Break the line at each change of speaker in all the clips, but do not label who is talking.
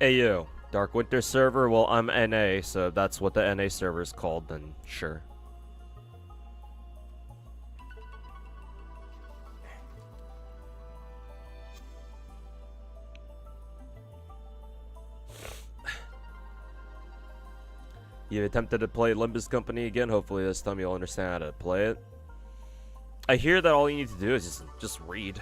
Hey yo, Dark Winter server? Well, I'm NA, so that's what the NA server is called, then sure. You attempted to play Limbus Company again? Hopefully this time you'll understand how to play it. I hear that all you need to do is just read.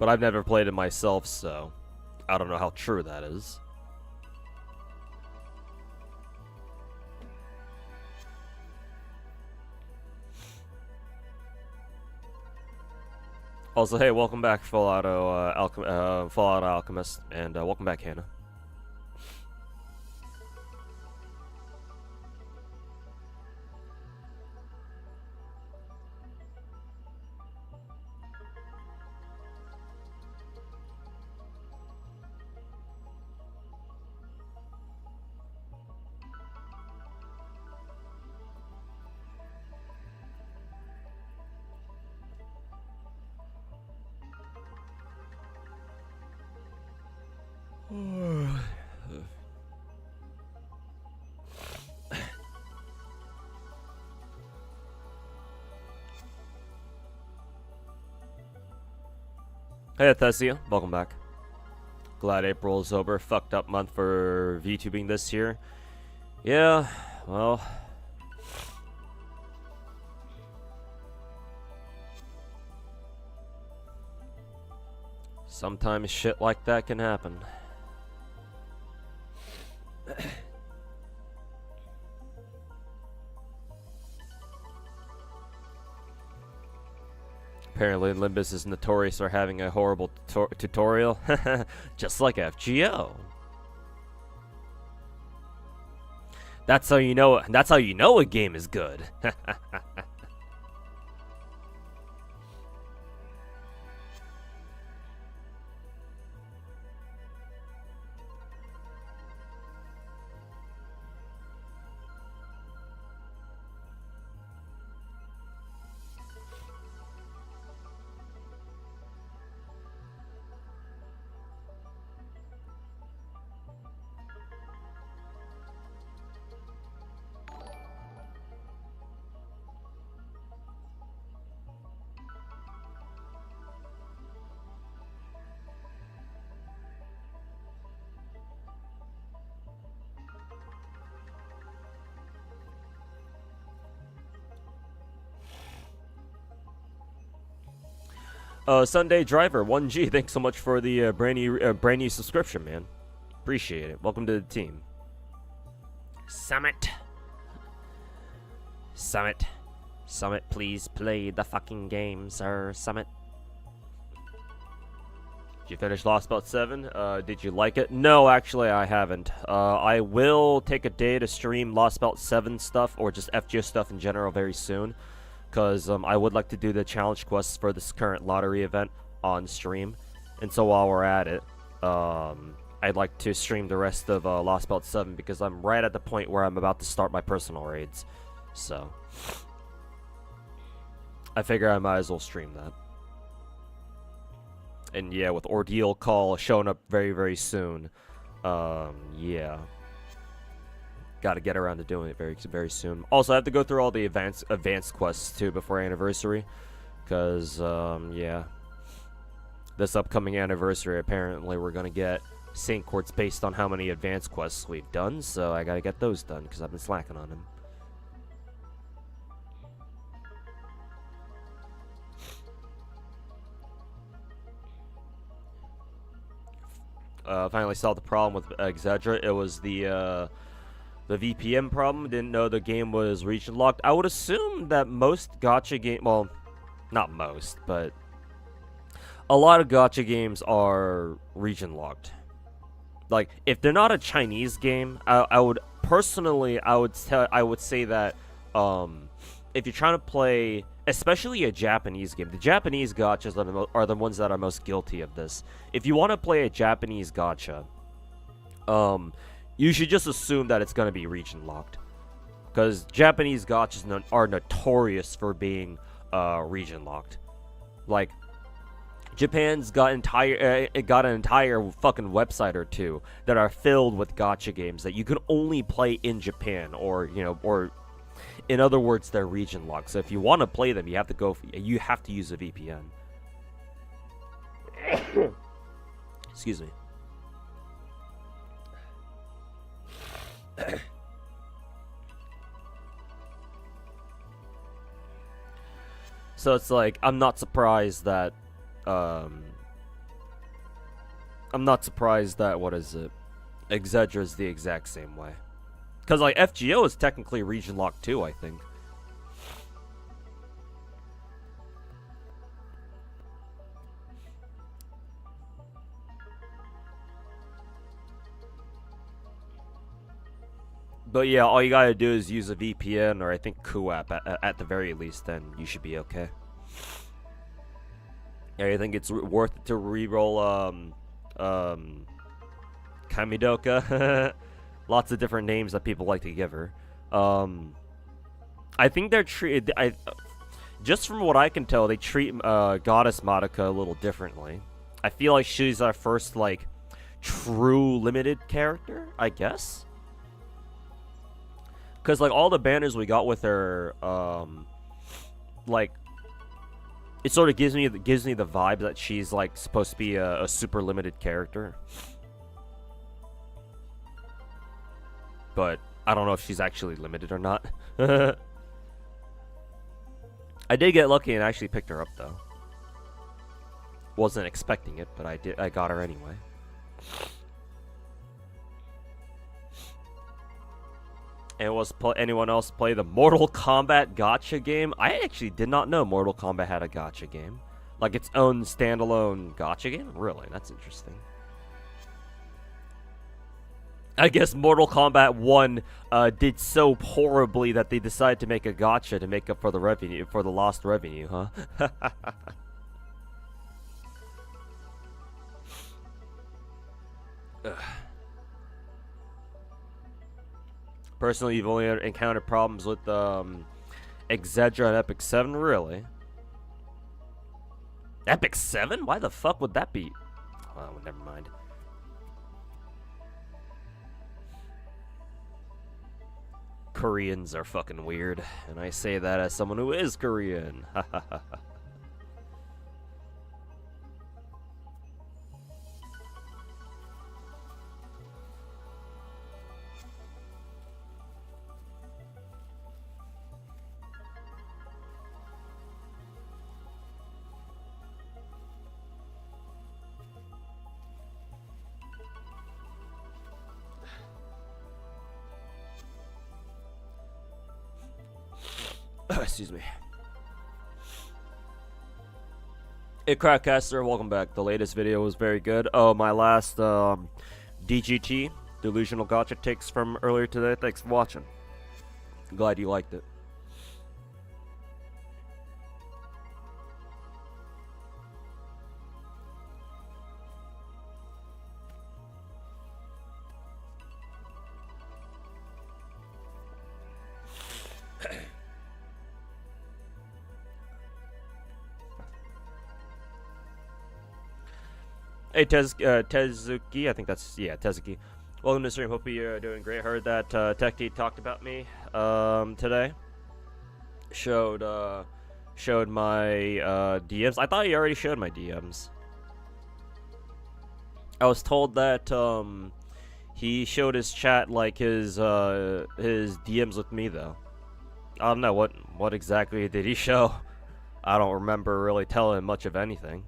But I've never played it myself, so I don't know how true that is. Also, hey, welcome back, Fallout Alchemist, and welcome back, Hannah. Hey, Thesia, welcome back. Glad April is over. Fucked up month for VTubing this year. Yeah, well. Sometimes shit like that can happen. Apparently, Limbus is notorious for having a horrible tutorial, just like FGO. That's how you know. That's how you know a game is good. Sunday Driver 1G, thanks so much for the brand new subscription, man. Appreciate it. Welcome to the team. Summit. Summit. Summit, please play the fucking game, sir. Summit. Did you finish Lost Belt 7? Did you like it? No, actually, I haven't. I will take a day to stream Lost Belt 7 stuff, or just FGO stuff in general very soon. Because I would like to do the challenge quests for this current lottery event on stream. And so while we're at it, I'd like to stream the rest of Lost Belt 7 because I'm right at the point where I'm about to start my personal raids. So, I figure I might as well stream that. And yeah, with Ordeal Call showing up very, very soon, yeah. Gotta get around to doing it very, very soon. Also, I have to go through all the advanced quests too before anniversary. Because, yeah. This upcoming anniversary, apparently, we're gonna get Saint Courts based on how many advanced quests we've done. So I gotta get those done because I've been slacking on them. Finally solved the problem with Exedra. It was the VPN problem. Didn't know the game was region locked. I would assume that most gacha game, well, not most, but a lot of gacha games are region locked. Like, if they're not a Chinese game, I would personally, I would say that if you're trying to play, especially a Japanese game, the Japanese gachas are the ones that are most guilty of this. If you want to play a Japanese gacha, you should just assume that it's going to be region locked, because Japanese gachas are notorious for being region locked. Like, Japan's got an entire fucking website or two that are filled with gacha games that you can only play in Japan, or or in other words, they're region locked. So if you want to play them, you have to use a VPN. Excuse me. So it's like, I'm not surprised that what is it? Exedra is the exact same way. Because, like, FGO is technically region locked too, I think. But yeah, all you gotta do is use a VPN, or I think QApp at the very least, and you should be okay. Yeah, I think it's worth it to reroll Kamidoka. Lots of different names that people like to give her. I think they're treated. Just from what I can tell, they treat Goddess Madoka a little differently. I feel like she's our first, like, true limited character, I guess. Because, like, all the banners we got with her, like, it sort of gives me the vibe that she's, like, supposed to be a super limited character. But I don't know if she's actually limited or not. I did get lucky and actually picked her up, though. Wasn't expecting it, but I got her anyway. And was anyone else play the Mortal Kombat Gacha game? I actually did not know Mortal Kombat had a Gacha game. Like, its own standalone Gacha game? Really? That's interesting. I guess Mortal Kombat 1 did so horribly that they decided to make a gacha to make up for the revenue, for the lost revenue, huh? Personally, you've only encountered problems with Exedra and Epic 7, really? Epic 7? Why the fuck would that be? Oh, never mind. Koreans are fucking weird, and I say that as someone who is Korean. Excuse me. Hey, Crackcaster, welcome back. The latest video was very good. Oh, my last DGT, Delusional Gacha takes from earlier today. Thanks for watching. Glad you liked it. Hey, Tezuki, I think that's, yeah, Tezuki. Welcome to the stream, hope you're doing great. Heard that Techie talked about me today. Showed my DMs. I thought he already showed my DMs. I was told that he showed his chat, like his DMs with me, though. I don't know, what exactly did he show? I don't remember really telling him much of anything.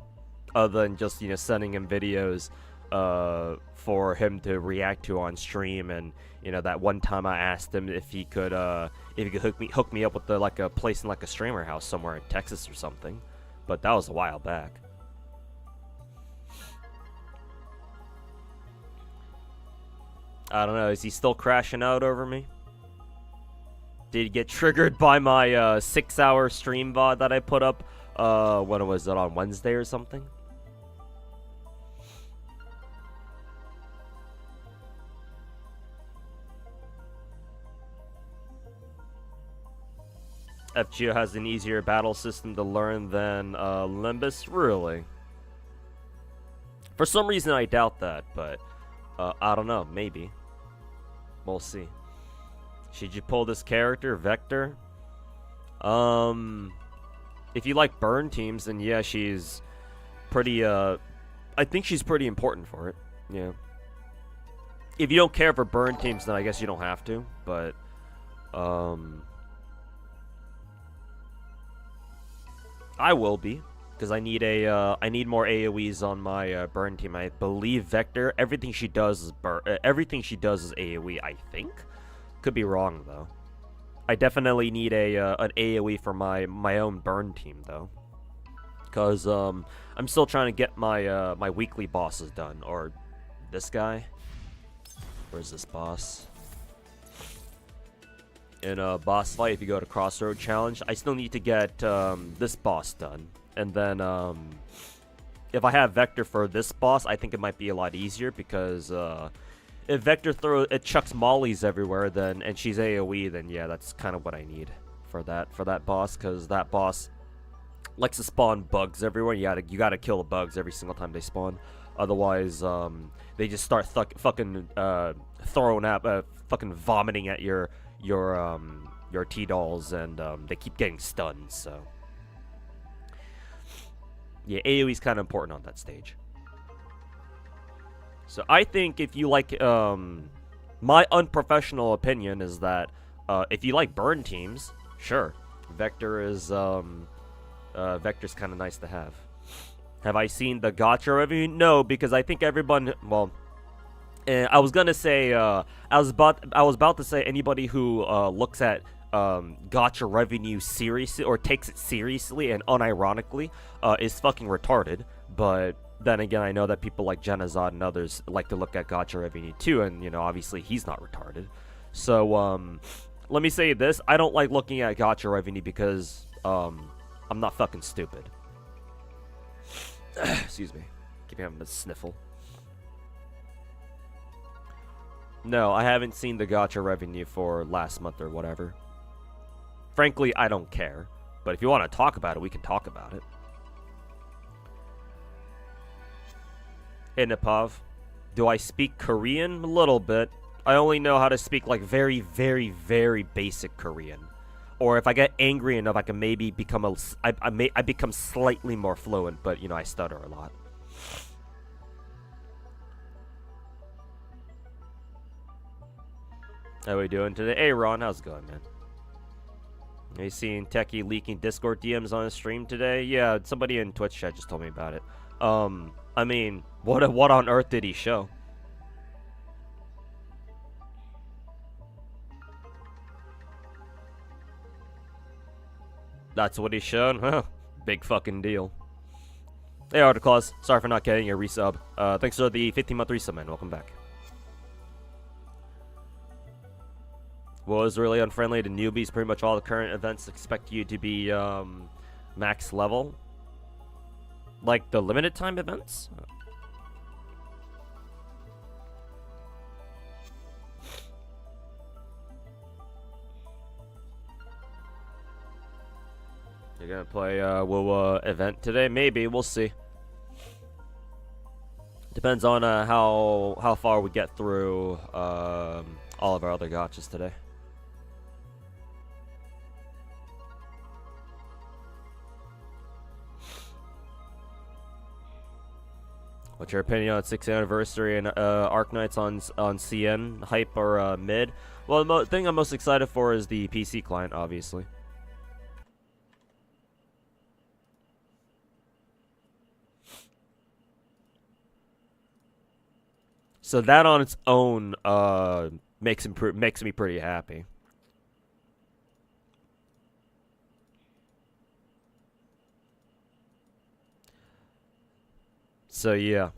Other than just, you know, sending him videos for him to react to on stream, and you know that one time I asked him if he could hook me up with like a place in like a streamer house somewhere in Texas or something, but that was a while back. I don't know. Is he still crashing out over me? Did he get triggered by my 6-hour stream VOD that I put up? When was it, on Wednesday or something? FGO has an easier battle system to learn than Limbus? Really? For some reason I doubt that, but I don't know, maybe. We'll see. Should you pull this character, Vector? If you like burn teams, then yeah, she's pretty, I think she's pretty important for it, yeah. If you don't care for burn teams, then I guess you don't have to, but, I will be, because I need I need more AoEs on my burn team. I believe Vector, everything she does is everything she does is AoE, I think. Could be wrong though. I definitely need an AoE for my own burn team though, because I'm still trying to get my my weekly bosses done. Or this guy. Where's this boss? In a boss fight, if you go to Crossroad Challenge, I still need to get this boss done, and then if I have Vector for this boss, I think it might be a lot easier, because if Vector chucks mollies everywhere, then and she's AoE, then yeah, that's kind of what I need for that boss, because that boss likes to spawn bugs everywhere. You gotta kill the bugs every single time they spawn, otherwise they just start fucking throwing up, fucking vomiting at your T-dolls, and they keep getting stunned. So yeah, AoE is kind of important on that stage. So I think if you like, my unprofessional opinion is that if you like burn teams, sure, Vector is Vector's kind of nice to have. Have I seen the Gacha review? No, because I think everyone, well, I was gonna say, I was about to say anybody who looks at Gacha revenue seriously, or takes it seriously and unironically, is fucking retarded. But then again, I know that people like Genazad and others like to look at Gacha revenue too, and you know, obviously he's not retarded. So let me say this: I don't like looking at Gacha revenue because I'm not fucking stupid. Excuse me, keep having a sniffle. No, I haven't seen the Gacha revenue for last month or whatever. Frankly, I don't care. But if you want to talk about it, we can talk about it. Hey, Nepov, do I speak Korean? A little bit. I only know how to speak like very, very, very basic Korean. Or if I get angry enough, I can maybe become I become slightly more fluent, but you know, I stutter a lot. How we doing today? Hey Ron, how's it going, man? Are you seeing Techie leaking Discord DMs on his stream today? Yeah, somebody in Twitch chat just told me about it. I mean, what on earth did he show? That's what he's shown? Huh. Big fucking deal. Hey, Articlaus. Sorry for not getting your resub. Thanks for the 15-month resub, man. Welcome back. What was really unfriendly to newbies? Pretty much all the current events expect you to be max level. Like the limited time events? You're gonna play WoW event today? Maybe. We'll see. Depends on how far we get through all of our other gachas today. What's your opinion on 6th anniversary and Arknights on CN? Hype or mid? Well, the thing I'm most excited for is the PC client, obviously. So that on its own makes me pretty happy. So yeah,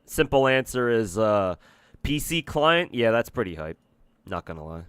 simple answer is PC client. Yeah, that's pretty hype. Not gonna lie.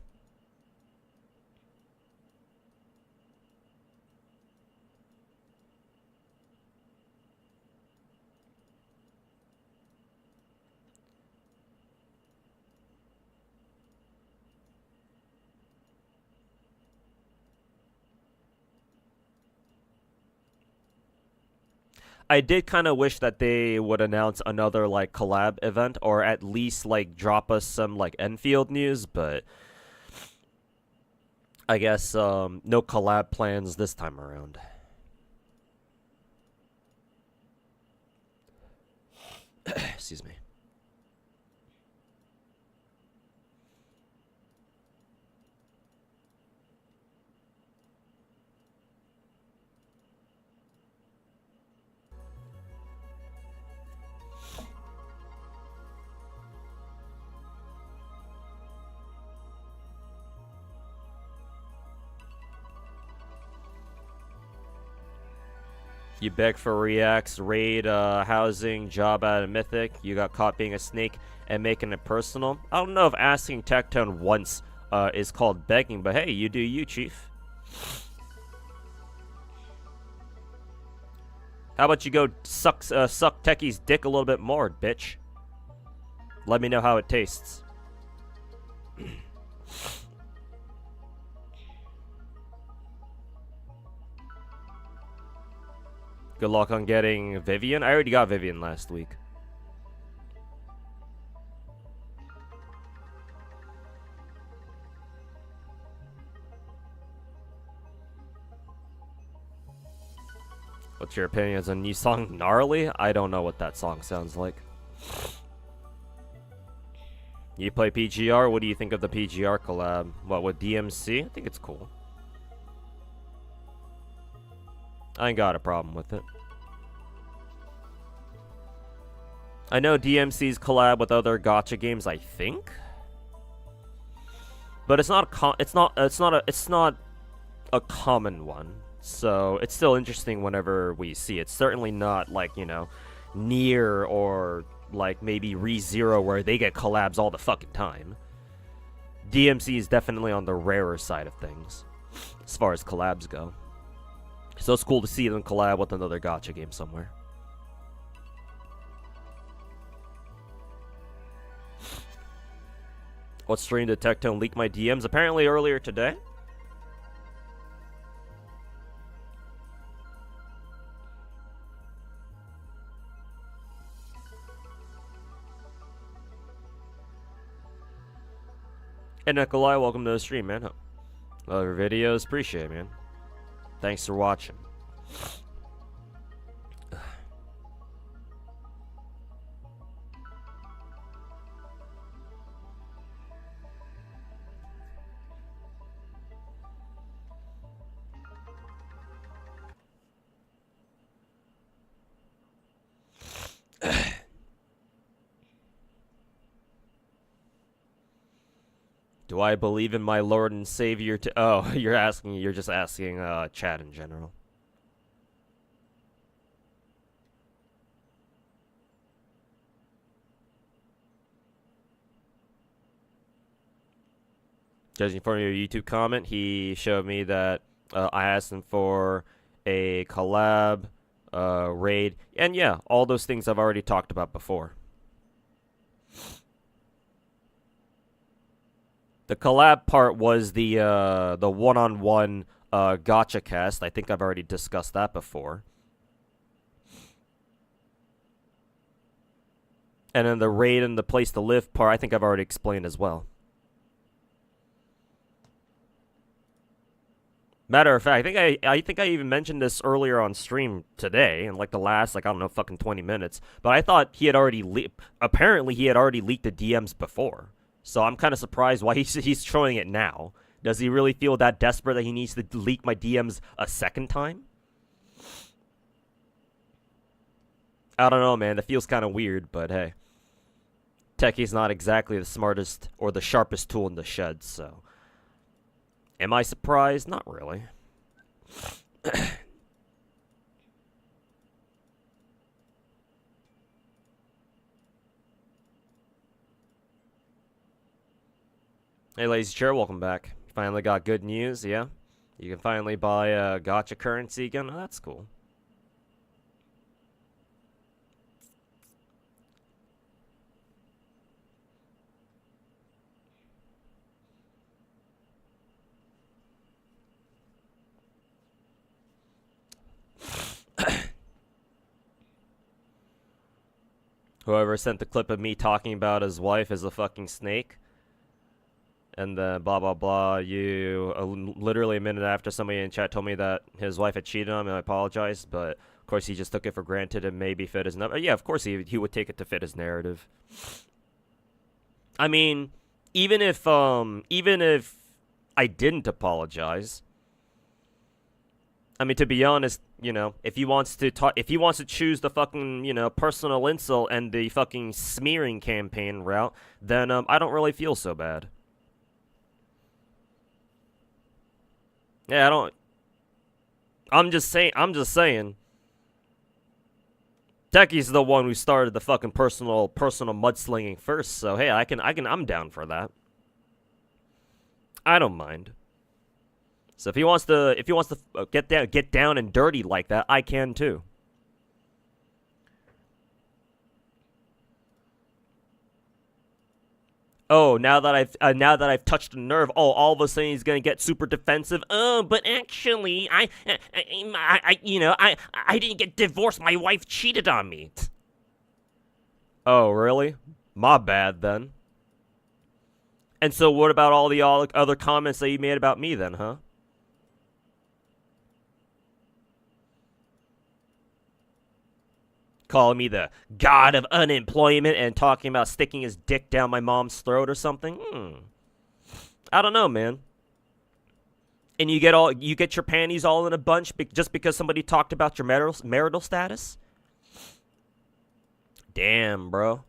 I did kind of wish that they would announce another like collab event, or at least like drop us some like Enfield news, but I guess no collab plans this time around. Excuse me. You beg for reacts, raid, housing, job at a mythic. You got caught being a snake and making it personal. I don't know if asking Tectone once is called begging, but hey, you do you, Chief. How about you go suck Techie's dick a little bit more, bitch? Let me know how it tastes. Good luck on getting Vivian. I already got Vivian last week. What's your opinion on a new song, Gnarly? I don't know what that song sounds like. You play PGR? What do you think of the PGR collab? What, with DMC? I think it's cool. I ain't got a problem with it. I know DMC's collab with other gacha games, I think, but it's not a common one. So it's still interesting whenever we see it. It's certainly not like, you know, Nier or like maybe ReZero where they get collabs all the fucking time. DMC is definitely on the rarer side of things as far as collabs go. So it's cool to see them collab with another gacha game somewhere. What stream did Tectone leak my DMs? Apparently earlier today. Hey Nikolai, welcome to the stream, man. Love your videos, appreciate it, man. Thanks for watching. Do Do I believe in my Lord and Savior to... Oh, you're just asking, chat in general. Judging from your YouTube comment, he showed me that I asked him for a collab, raid, and yeah, all those things I've already talked about before. The collab part was the one-on-one gacha cast. I think I've already discussed that before. And then the raid and the place to live part, I think I've already explained as well. Matter of fact, I think I even mentioned this earlier on stream today, in like the last, like, I don't know, fucking 20 minutes. But I thought he had already apparently he had already leaked the DMs before. So I'm kind of surprised why he's showing it now. Does he really feel that desperate that he needs to leak my DMs a second time? I don't know, man. That feels kind of weird, but hey. Techie's not exactly the smartest or the sharpest tool in the shed, so... Am I surprised? Not really. Hey, Lazy Chair, welcome back. Finally got good news, yeah? You can finally buy gacha currency again. Oh, that's cool. Whoever sent the clip of me talking about his wife as a fucking snake. And then blah blah blah. You literally a minute after somebody in chat told me that his wife had cheated on him, and I apologized. But of course he just took it for granted and maybe fit his narrative. Yeah, of course he would take it to fit his narrative. I mean, even if I didn't apologize. I mean, to be honest, you know, if he wants to choose the fucking, you know, personal insult and the fucking smearing campaign route, then I don't really feel so bad. Yeah, I don't. I'm just saying. Techie's the one who started the fucking personal mudslinging first, so hey, I'm down for that. I don't mind. So if he wants to get down and dirty like that, I can too. Oh, now that I've touched a nerve, oh, all of a sudden he's gonna get super defensive. Oh, but actually, I didn't get divorced. My wife cheated on me. Oh, really? My bad then. And so, what about all the other comments that you made about me then, huh? Calling me the god of unemployment and talking about sticking his dick down my mom's throat or something? I don't know, man. And you get your panties all in a bunch just because somebody talked about your marital status? Damn, bro.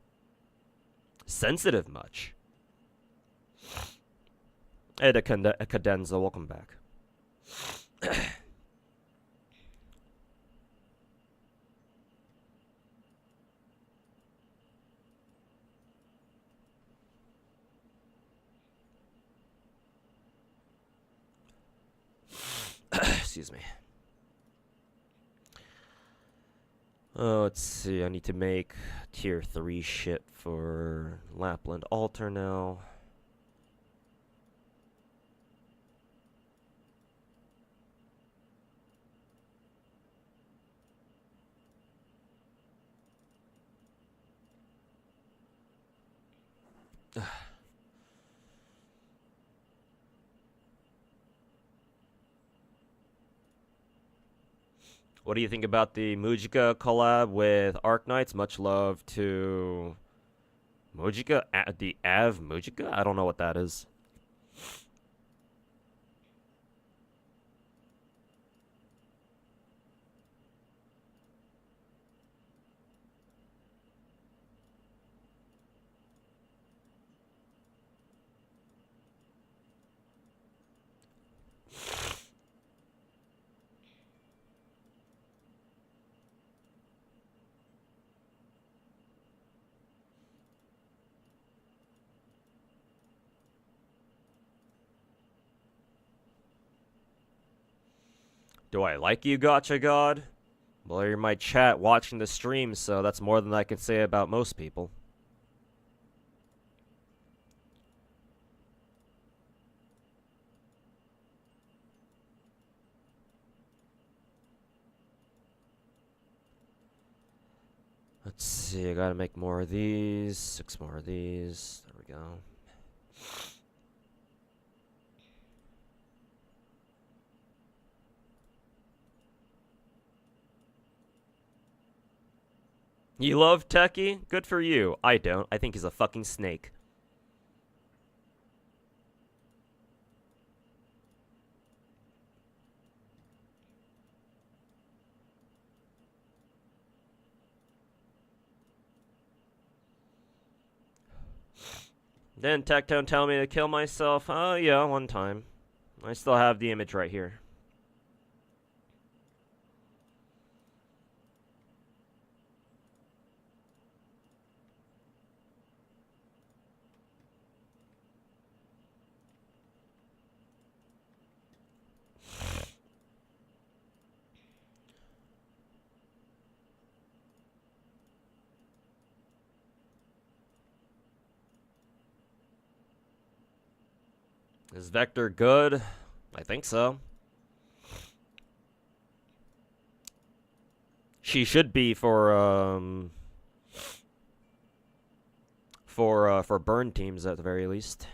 Sensitive much. Hey, the Cadenza, welcome back. Excuse me. Oh, let's see. I need to make tier 3 shit for Lapland Altar now. What do you think about the Mujika collab with Arknights? Much love to Mujika, the Av Mujika? I don't know what that is. Do I like you, Gacha God? Well, you're in my chat watching the stream, so that's more than I can say about most people. Let's see, I gotta make more of these. 6 more of these. There we go. You love Techie? Good for you. I don't. I think he's a fucking snake. Didn't Tectone tell me to kill myself? Oh, yeah, one time. I still have the image right here. Is Vector good? I think so. She should be for burn teams at the very least.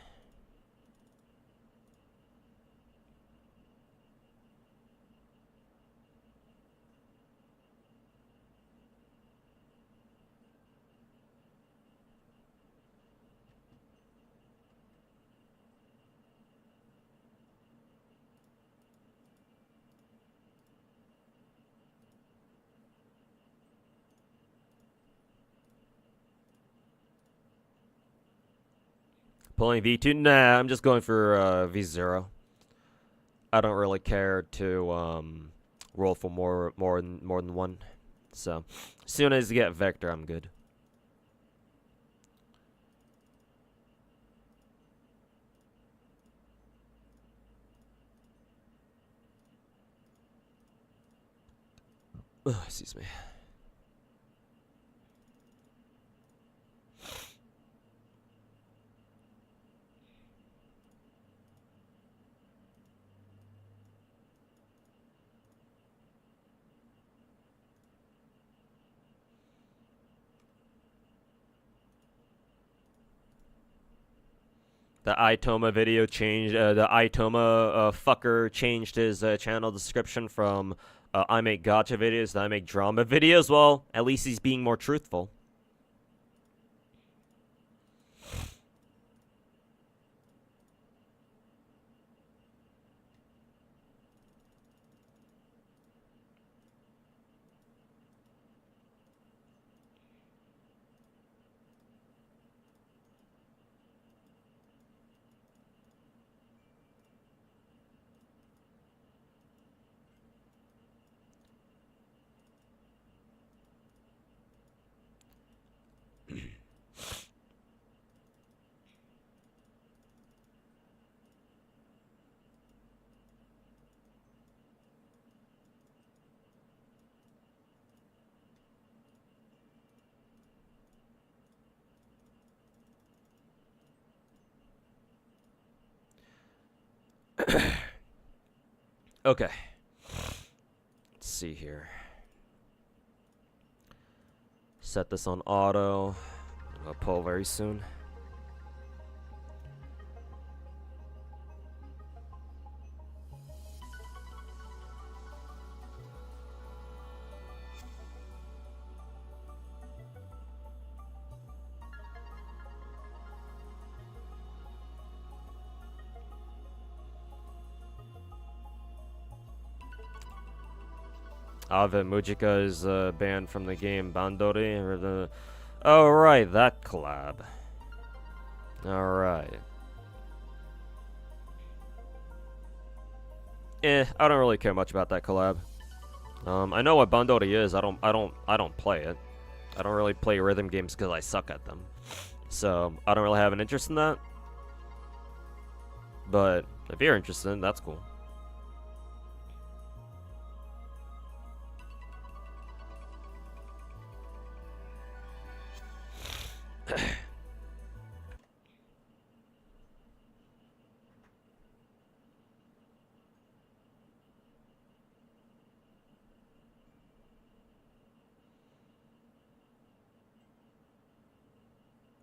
Pulling V2? Nah, I'm just going for V0. I don't really care to roll for more than one. So, as soon as you get Vector, I'm good. Ugh, excuse me. The Itoma video changed. The Itoma fucker changed his channel description from I make gacha videos to I make drama videos. Well, at least he's being more truthful. Okay. Let's see here. Set this on auto. I'm gonna pull very soon. Ave Mujika is banned from the game Bandori. Or the... Oh, right, that collab. Alright. I don't really care much about that collab. I know what Bandori is. I don't play it. I don't really play rhythm games because I suck at them. So I don't really have an interest in that. But if you're interested, that's cool.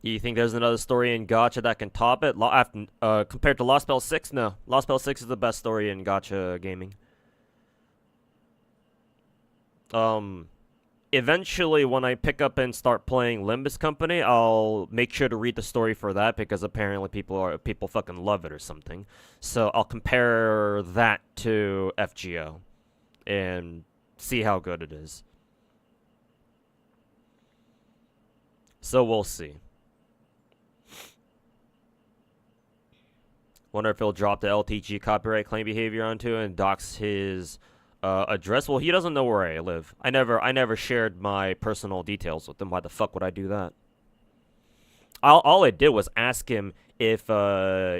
You think there's another story in Gacha that can top it? Compared to Lost Spell 6? No. Lost Spell 6 is the best story in Gacha gaming. Eventually, when I pick up and start playing Limbus Company, I'll make sure to read the story for that because apparently people fucking love it or something. So I'll compare that to FGO and see how good it is. So we'll see. Wonder if he'll drop the LTG copyright claim behavior onto and dox his address. Well, he doesn't know where I live. I never shared my personal details with him. Why the fuck would I do that? All I did was ask him if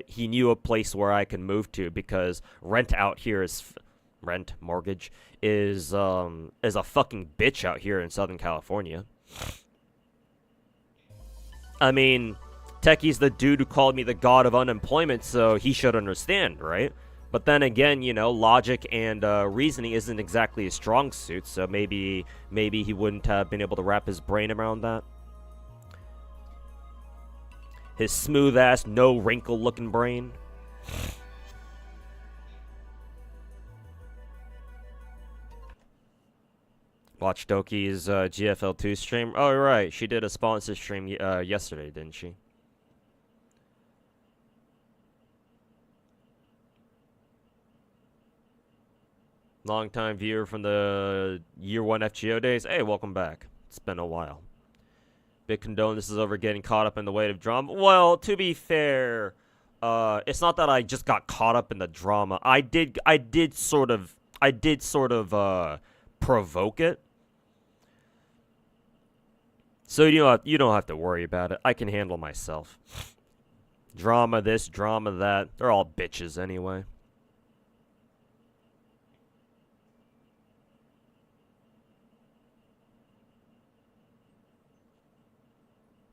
he knew a place where I can move to because rent out here is mortgage is a fucking bitch out here in Southern California. I mean, Techie's the dude who called me the god of unemployment, so he should understand, right? But then again, you know, logic and reasoning isn't exactly his strong suit, so maybe he wouldn't have been able to wrap his brain around that. His smooth-ass, no-wrinkle-looking brain. Watch Doki's GFL2 stream. Oh, right. She did a sponsor stream yesterday, didn't she? Long-time viewer from the Year 1 FGO days. Hey, welcome back. It's been a while. Big condolences over getting caught up in the weight of drama. Well, to be fair, it's not that I just got caught up in the drama. I did sort of provoke it. So you don't have to worry about it. I can handle myself. Drama this, drama that. They're all bitches anyway.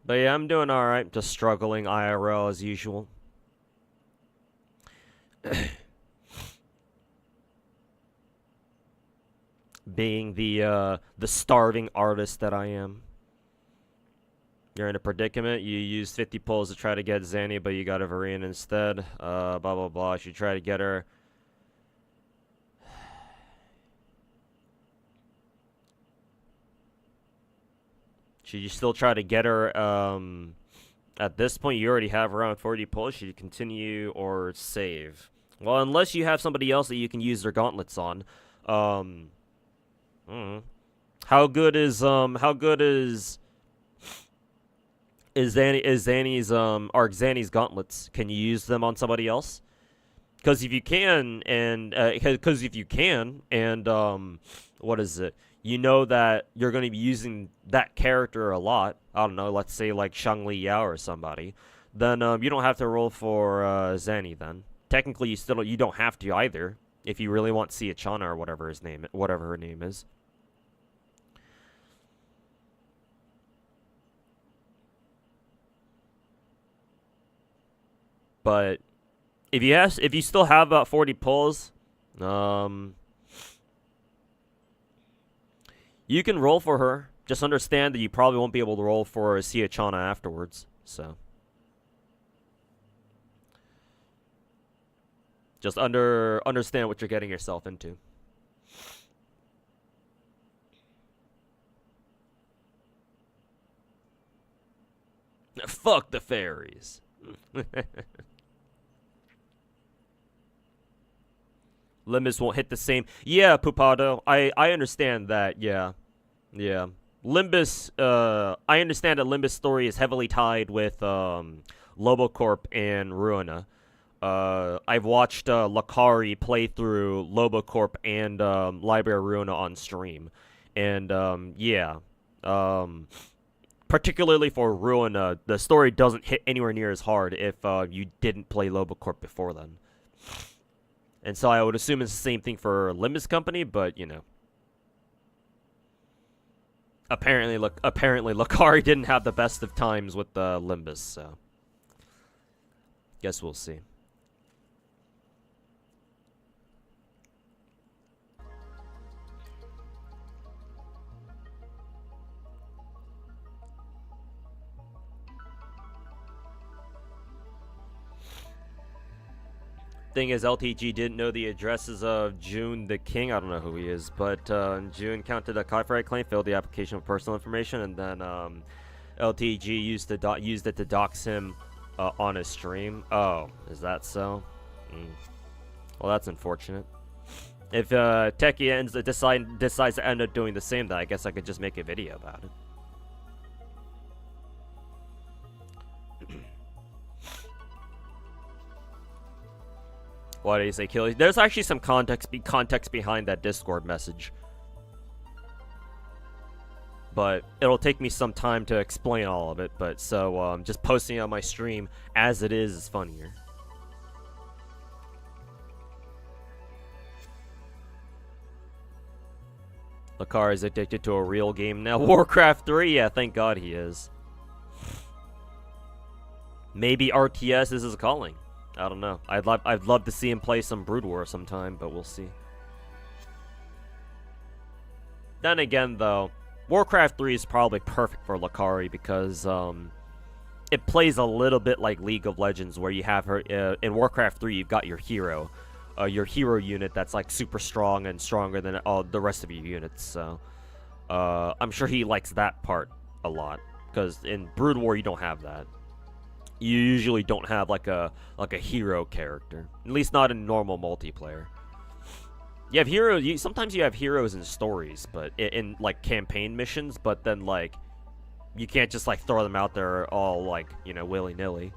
But yeah, I'm doing alright. Just struggling IRL as usual. Being the starving artist that I am. You're in a predicament. You used 50 pulls to try to get Zanny, but you got a Varian instead. Blah, blah, blah. You try to get her. Should you still try to get her? At this point, you already have around 40 pulls. Should you continue or save? Well, unless you have somebody else that you can use their gauntlets on. How good is Zanny's gauntlets? Can you use them on somebody else? Because if you can, what is it? You know that you're going to be using that character a lot. I don't know, let's say like Shangli Yao or somebody. Then you don't have to roll for Zanny. Then technically you don't have to either if you really want Siachana or whatever her name is. But if you still have about 40 pulls, you can roll for her. Just understand that you probably won't be able to roll for Siachana afterwards. So just understand what you're getting yourself into. Fuck the fairies. Limbus won't hit the same. Yeah, Pupado. I understand that. Yeah. Limbus. I understand that Limbus' story is heavily tied with Lobocorp and Ruina. I've watched Lakari play through Lobocorp and Library Ruina on stream, and yeah. Particularly for Ruina, the story doesn't hit anywhere near as hard if you didn't play Lobocorp before then. And so I would assume it's the same thing for Limbus Company, but, you know. Apparently Lakari didn't have the best of times with Limbus, so. Guess we'll see. thing is, LTG didn't know the addresses of June the King. I don't know who he is, but June counted a copyright claim, failed the application of personal information, and then LTG used it to dox him on his stream. Oh, is that so? Well, that's unfortunate. If Techie decides to end up doing the same, then I guess I could just make a video about it. Why did he say kill? There's actually some context behind that Discord message, but it'll take me some time to explain all of it. But so just posting it on my stream as it is funnier. Lakar is addicted to a real game now. Warcraft 3, yeah, thank God he is. Maybe RTS is his calling. I don't know. I'd love to see him play some Brood War sometime, but we'll see. Then again, though, Warcraft 3 is probably perfect for Lakari because it plays a little bit like League of Legends, where you have her in Warcraft 3. You've got your hero unit that's like super strong and stronger than all the rest of your units. So I'm sure he likes that part a lot because in Brood War you don't have that. You usually don't have like a hero character, at least not in normal multiplayer. You have heroes. Sometimes you have heroes in stories, but in like campaign missions. But then like you can't just like throw them out there all like, you know, willy nilly.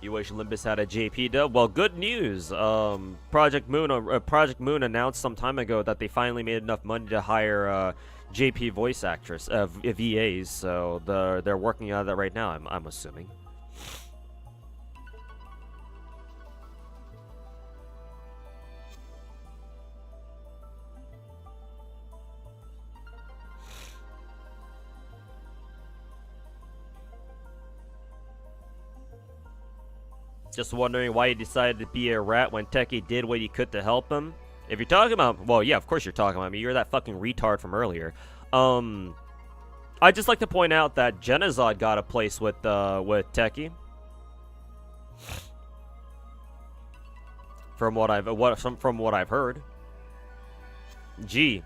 You wish Limbus had a JP dub? Well, good news. Project Moon announced some time ago that they finally made enough money to hire JP voice actress VAs. So they're working on that right now. I'm assuming. Just wondering why he decided to be a rat when Techie did what he could to help him. If you're talking about, well, yeah, of course you're talking about me. You're that fucking retard from earlier. I'd just like to point out that Genozod got a place with Techie. From what I've heard. Gee,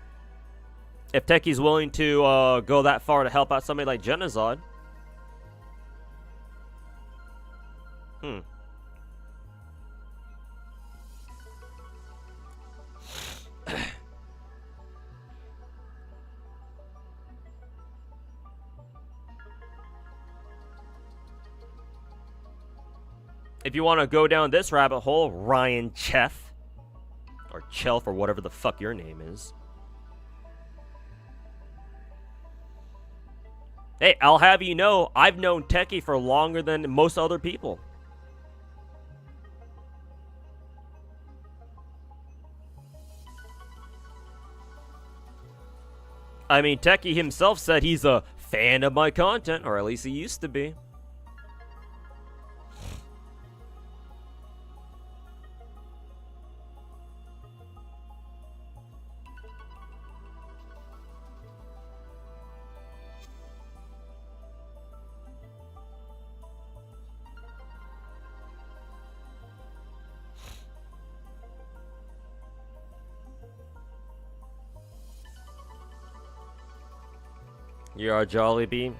if Techie's willing to go that far to help out somebody like Genozod. If you want to go down this rabbit hole, Ryan Chef, or Chelf, or whatever the fuck your name is. Hey, I'll have you know, I've known Techie for longer than most other people. I mean, Techie himself said he's a fan of my content, or at least he used to be. You're a Jollibee.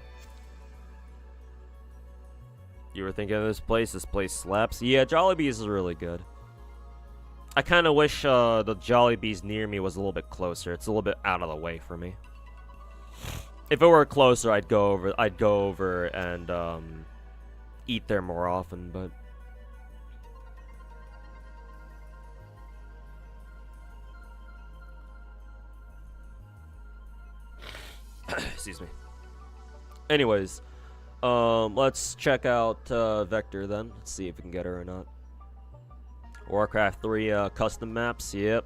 You were thinking of this place? This place slaps. Yeah, Jollibee's is really good. I kind of wish the Jollibee's near me was a little bit closer. It's a little bit out of the way for me. If it were closer, I'd go over and eat there more often, but excuse me. Anyways, let's check out Vector then. Let's see if we can get her or not. Warcraft 3 custom maps. Yep.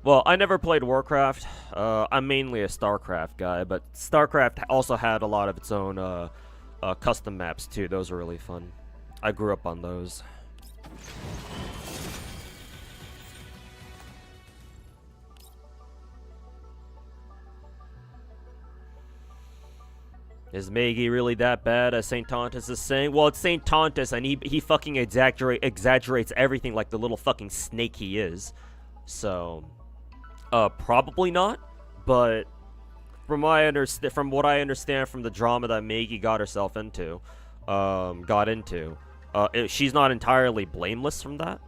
Well, I never played Warcraft. I'm mainly a StarCraft guy, but StarCraft also had a lot of its own custom maps too. Those are really fun. I grew up on those. Is Meigi really that bad as St. Tontus is saying? Well, it's St. Tontus, and he fucking exaggerates everything like the little fucking snake he is. So, probably not. But from what I understand from the drama that Meigi got herself into, she's not entirely blameless from that.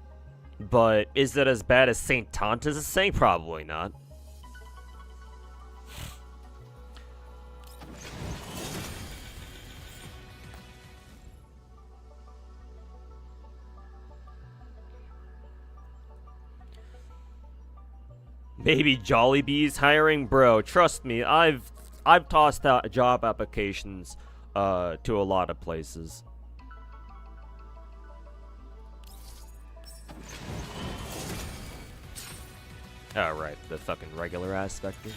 But is it as bad as St. Tontus is saying? Probably not. Maybe Jollibee's hiring, bro. Trust me, I've tossed out job applications to a lot of places. Oh, right, the fucking regular ass Vector.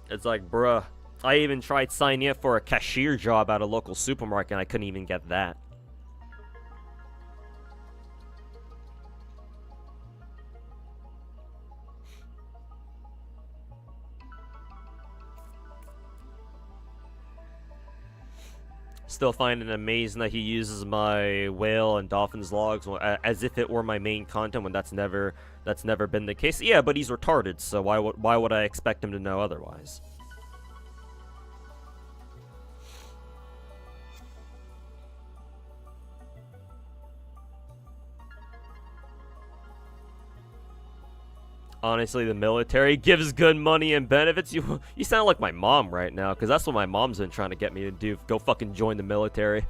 It's like, bruh, I even tried signing up for a cashier job at a local supermarket and I couldn't even get that. Still find it amazing that he uses my whale and dolphins logs as if it were my main content when that's never been the case. Yeah, but he's retarded, so why would I expect him to know otherwise? Honestly, the military gives good money and benefits. You sound like my mom right now, because that's what my mom's been trying to get me to do. Go fucking join the military.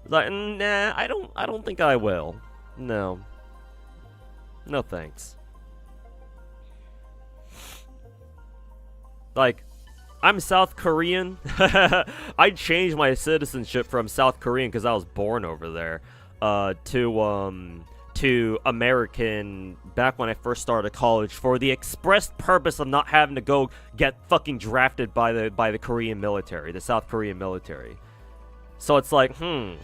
Like, nah, I don't think I will. No. No thanks. Like, I'm South Korean. I changed my citizenship from South Korean because I was born over there to American back when I first started college for the express purpose of not having to go get fucking drafted by the Korean military, the South Korean military. So it's like, I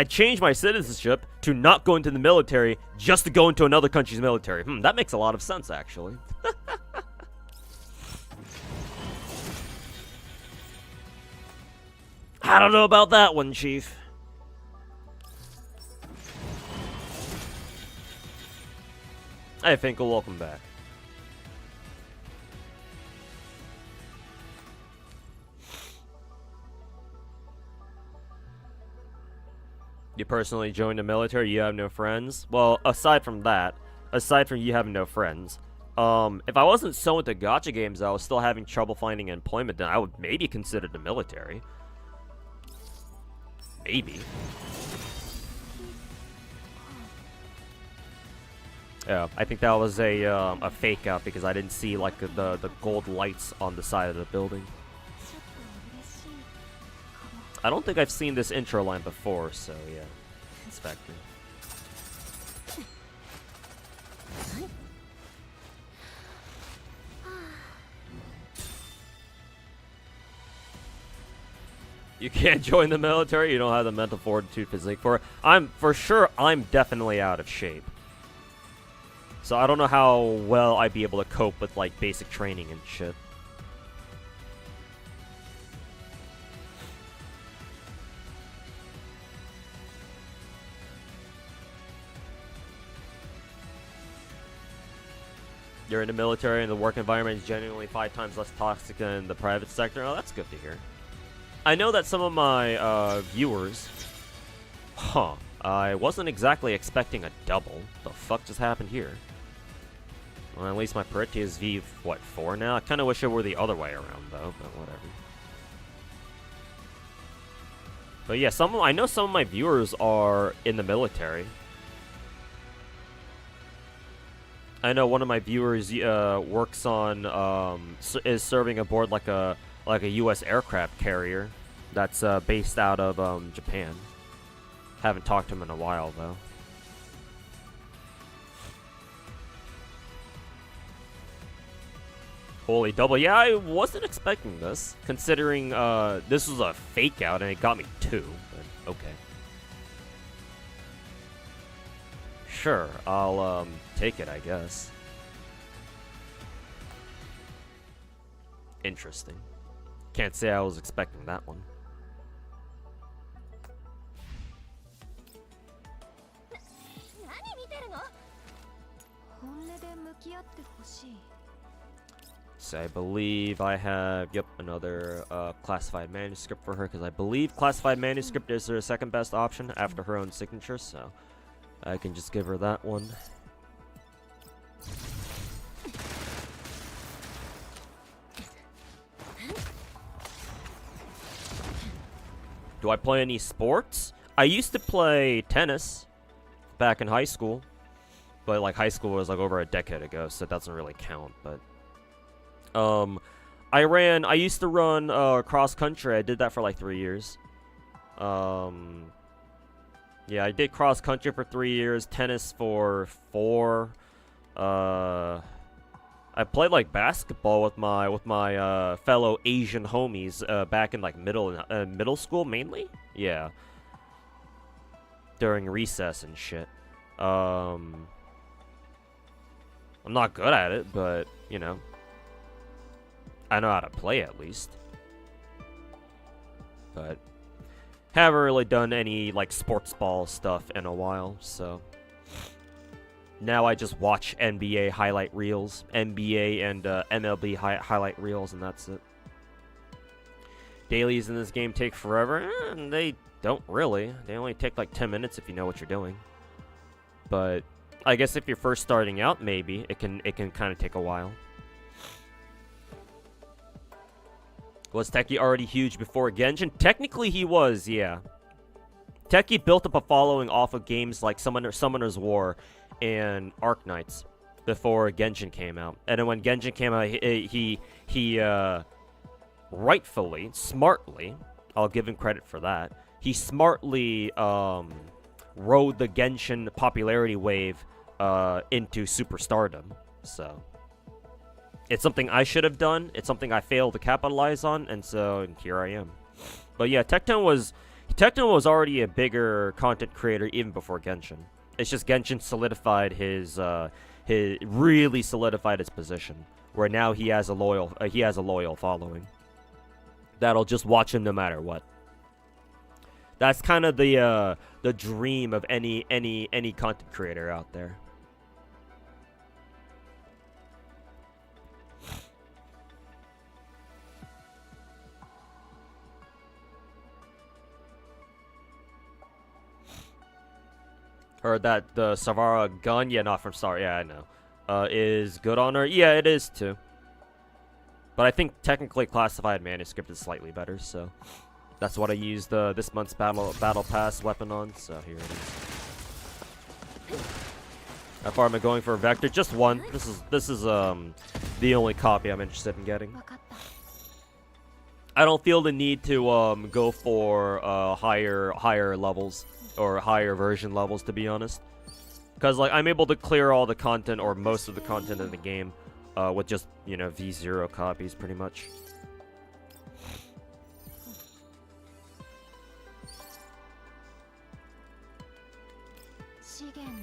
changed my citizenship to not go into the military just to go into another country's military. That makes a lot of sense, actually. I don't know about that one, Chief. Hey, Finkel, welcome back. You personally joined the military, you have no friends? Well, aside from you having no friends, if I wasn't so into gacha games, I was still having trouble finding employment, then I would maybe consider the military. Maybe. Yeah, I think that was a fake out because I didn't see like the gold lights on the side of the building. I don't think I've seen this intro line before, so yeah, it's Vector. You can't join the military. You don't have the mental fortitude, physique for it. I'm definitely out of shape. So I don't know how well I'd be able to cope with like basic training and shit. You're in the military and the work environment is genuinely 5 times less toxic than the private sector. Oh, that's good to hear. I know that some of my viewers... Huh. I wasn't exactly expecting a double. The fuck just happened here? Well, at least my priority is V4 now? I kind of wish it were the other way around, though, but whatever. But yeah, I know some of my viewers are in the military. I know one of my viewers works on, is serving aboard like a U.S. aircraft carrier that's based out of Japan. Haven't talked to him in a while, though. Holy double. Yeah, I wasn't expecting this, considering this was a fake out and it got me 2. But okay. Sure, I'll take it, I guess. Interesting. Can't say I was expecting that one. So I believe I have, yep, another classified manuscript for her, because I believe classified manuscript is her second best option after her own signature, so I can just give her that one. Do I play any sports? I used to play tennis back in high school, but like high school was like over a decade ago, so it doesn't really count, but I used to run cross country. I did that for like 3 years. Yeah, I did cross country for 3 years, tennis for 4. I played like basketball with my fellow Asian homies back in like middle school mainly. Yeah. During recess and shit. I'm not good at it, but you know, I know how to play at least. But haven't really done any like sports ball stuff in a while, so now I just watch NBA highlight reels, NBA and MLB highlight reels, and that's it. Dailies in this game take forever, and they don't really. They only take like 10 minutes if you know what you're doing. But I guess if you're first starting out, maybe it can kind of take a while. Was Techie already huge before Genshin? Technically, he was, yeah. Techie built up a following off of games like Summoner's War and Arknights before Genshin came out. And then when Genshin came out, he rightfully, smartly, I'll give him credit for that, he smartly rode the Genshin popularity wave into superstardom. So it's something I should have done. It's something I failed to capitalize on, and so here I am. But yeah, Tecton was already a bigger content creator even before Genshin. It's just Genshin solidified really solidified his position, where now he has a loyal following that'll just watch him no matter what. That's kind of the dream of any content creator out there. Heard that the Savara gun, yeah, not from Star, yeah, I know, is good on her. Yeah, it is too. But I think technically classified manuscript is slightly better, so that's what I used this month's battle pass weapon on. So here it is. How far am I going for a vector? Just one. This is the only copy I'm interested in getting. I don't feel the need to go for higher levels or higher version levels, to be honest, because like I'm able to clear all the content or most of the content in the game with just, you know, V0 copies pretty much.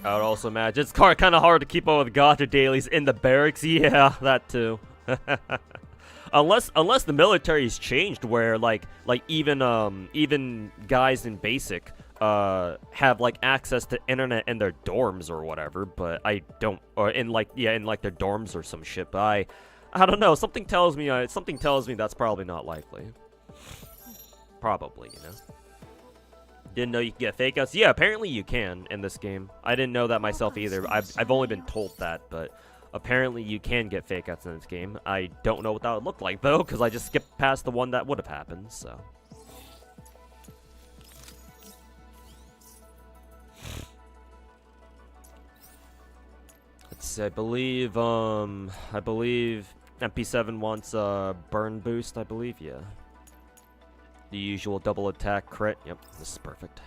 I would also imagine it's kind of hard to keep up with Gacha dailies in the barracks. Yeah, that too. Unless the military's changed, where like even guys in basic have like access to internet in their dorms or whatever, but I don't, or in like their dorms or some shit. But I don't know. Something tells me that's probably not likely. Probably, you know. Didn't know you could get fake outs. Yeah, apparently you can in this game. I didn't know that myself either. I've only been told that, but apparently you can get fake outs in this game. I don't know what that would look like though, because I just skipped past the one that would have happened. So. Let's see, I believe MP7 wants a burn boost, I believe, yeah. The usual double attack crit. Yep, this is perfect.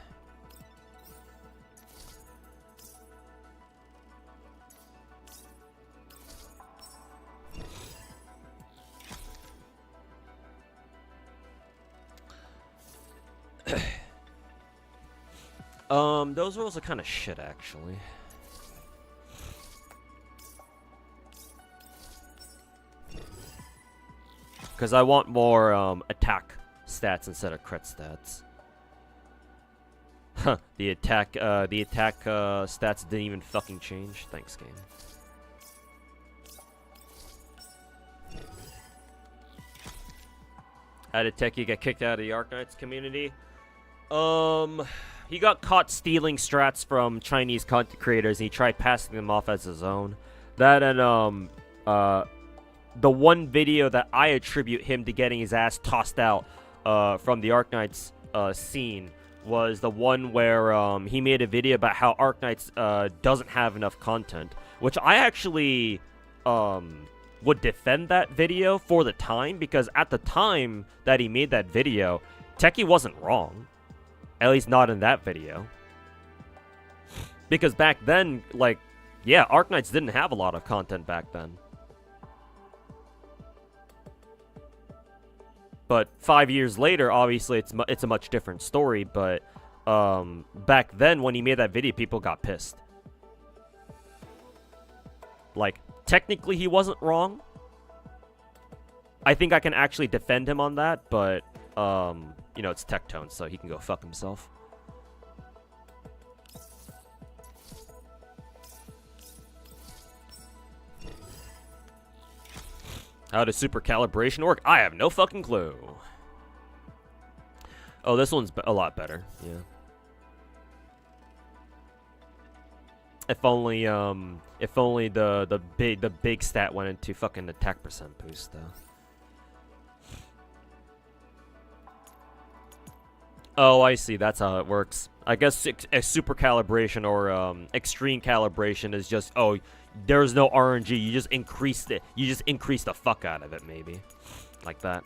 Those rolls are kind of shit, actually. Because I want more attack stats instead of crit stats. Huh, the attack stats didn't even fucking change. Thanks, game. How did Techie get kicked out of the Arknights community? He got caught stealing strats from Chinese content creators, and he tried passing them off as his own. That and, the one video that I attribute him to getting his ass tossed out, from the Arknights, scene was the one where, he made a video about how Arknights, doesn't have enough content. Which I actually, would defend that video for the time, because at the time that he made that video, Techie wasn't wrong. At least not in that video. Because back then, like, yeah, Arknights didn't have a lot of content back then. But 5 years later, obviously, it's a much different story, but back then, when he made that video, people got pissed. Like, technically, he wasn't wrong. I think I can actually defend him on that, but, you know, it's Tectone, so he can go fuck himself. How does super calibration work? I have no fucking clue. Oh, this one's a lot better, yeah. If only the big stat went into fucking attack percent boost though. Oh, I see. That's how it works. I guess a super calibration or extreme calibration is just, oh, there's no RNG. You just increased it. You just increase the fuck out of it, maybe, like that.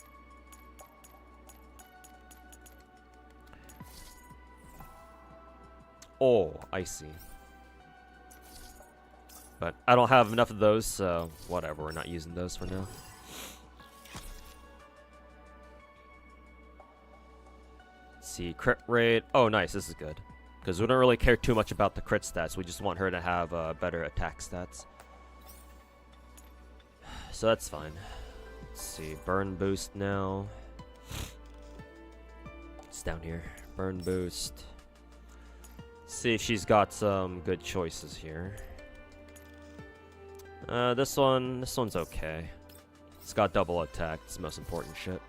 Oh, I see. But I don't have enough of those, so whatever. We're not using those for now. Let's see, crit rate. Oh, nice. This is good. Because we don't really care too much about the crit stats. We just want her to have better attack stats. So that's fine. Let's see, burn boost now. It's down here. Burn boost. Let's see if she's got some good choices here. This one's okay. It's got double attack. It's the most important shit.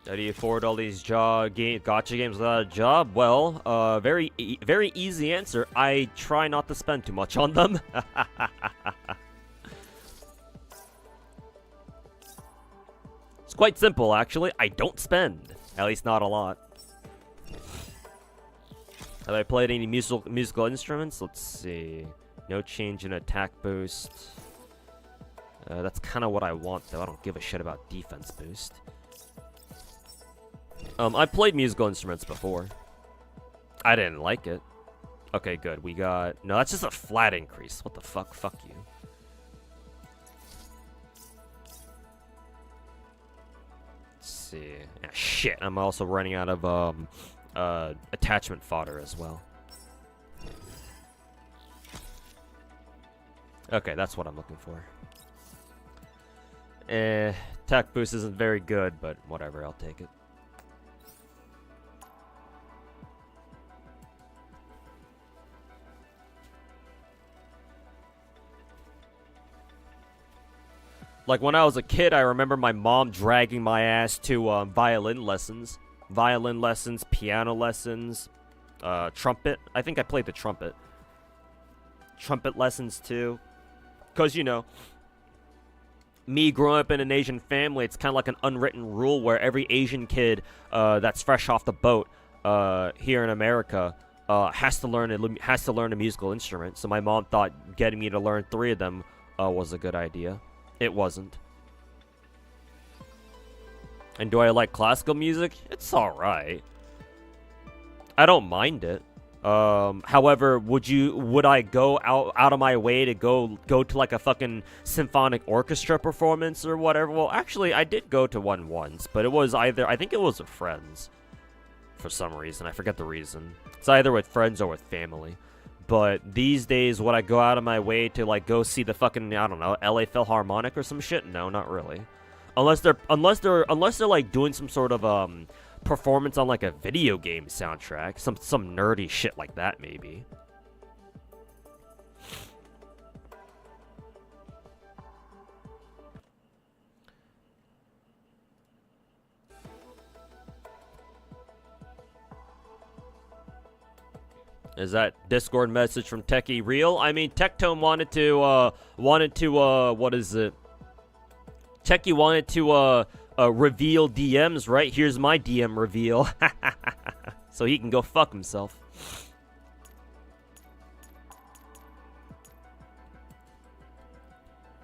How do you afford all these gacha games without a job? Well, very easy answer. I try not to spend too much on them. It's quite simple, actually. I don't spend. At least not a lot. Have I played any musical instruments? Let's see. No change in attack boost. That's kind of what I want, though. I don't give a shit about defense boost. I played musical instruments before. I didn't like it. Okay, good. We got... No, that's just a flat increase. What the fuck? Fuck you. Let's see. Ah, shit. I'm also running out of, attachment fodder as well. Okay, that's what I'm looking for. Attack boost isn't very good, but whatever. I'll take it. Like, when I was a kid, I remember my mom dragging my ass to violin lessons. Violin lessons, piano lessons, trumpet. I think I played the trumpet. Trumpet lessons, too. Because, you know, me growing up in an Asian family, it's kind of like an unwritten rule where every Asian kid that's fresh off the boat here in America has to learn a musical instrument. So my mom thought getting me to learn 3 of them was a good idea. It wasn't. And do I like classical music? It's alright. I don't mind it. However, would I go out of my way to go to like a fucking symphonic orchestra performance or whatever? Well, actually, I did go to one once, but it was I think it was with friends. For some reason. I forget the reason. It's either with friends or with family. But these days, would I go out of my way to like go see the fucking, I don't know, LA Philharmonic or some shit? No, not really. Unless they're like doing some sort of performance on like a video game soundtrack, some nerdy shit like that maybe. Is that Discord message from Techie real? I mean, Tectone wanted to what is it? Techie wanted to reveal DMs, right? Here's my DM reveal. So he can go fuck himself.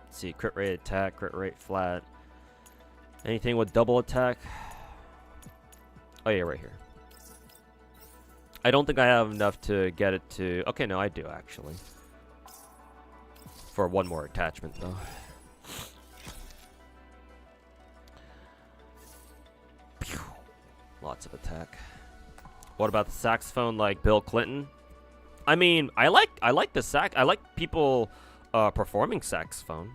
Let's see, crit rate attack, crit rate flat. Anything with double attack? Oh yeah, right here. I don't think I have enough to get it to... Okay, no, I do, actually. For one more attachment, though. Lots of attack. What about the saxophone like Bill Clinton? I mean, I like the sax... I like people performing saxophone.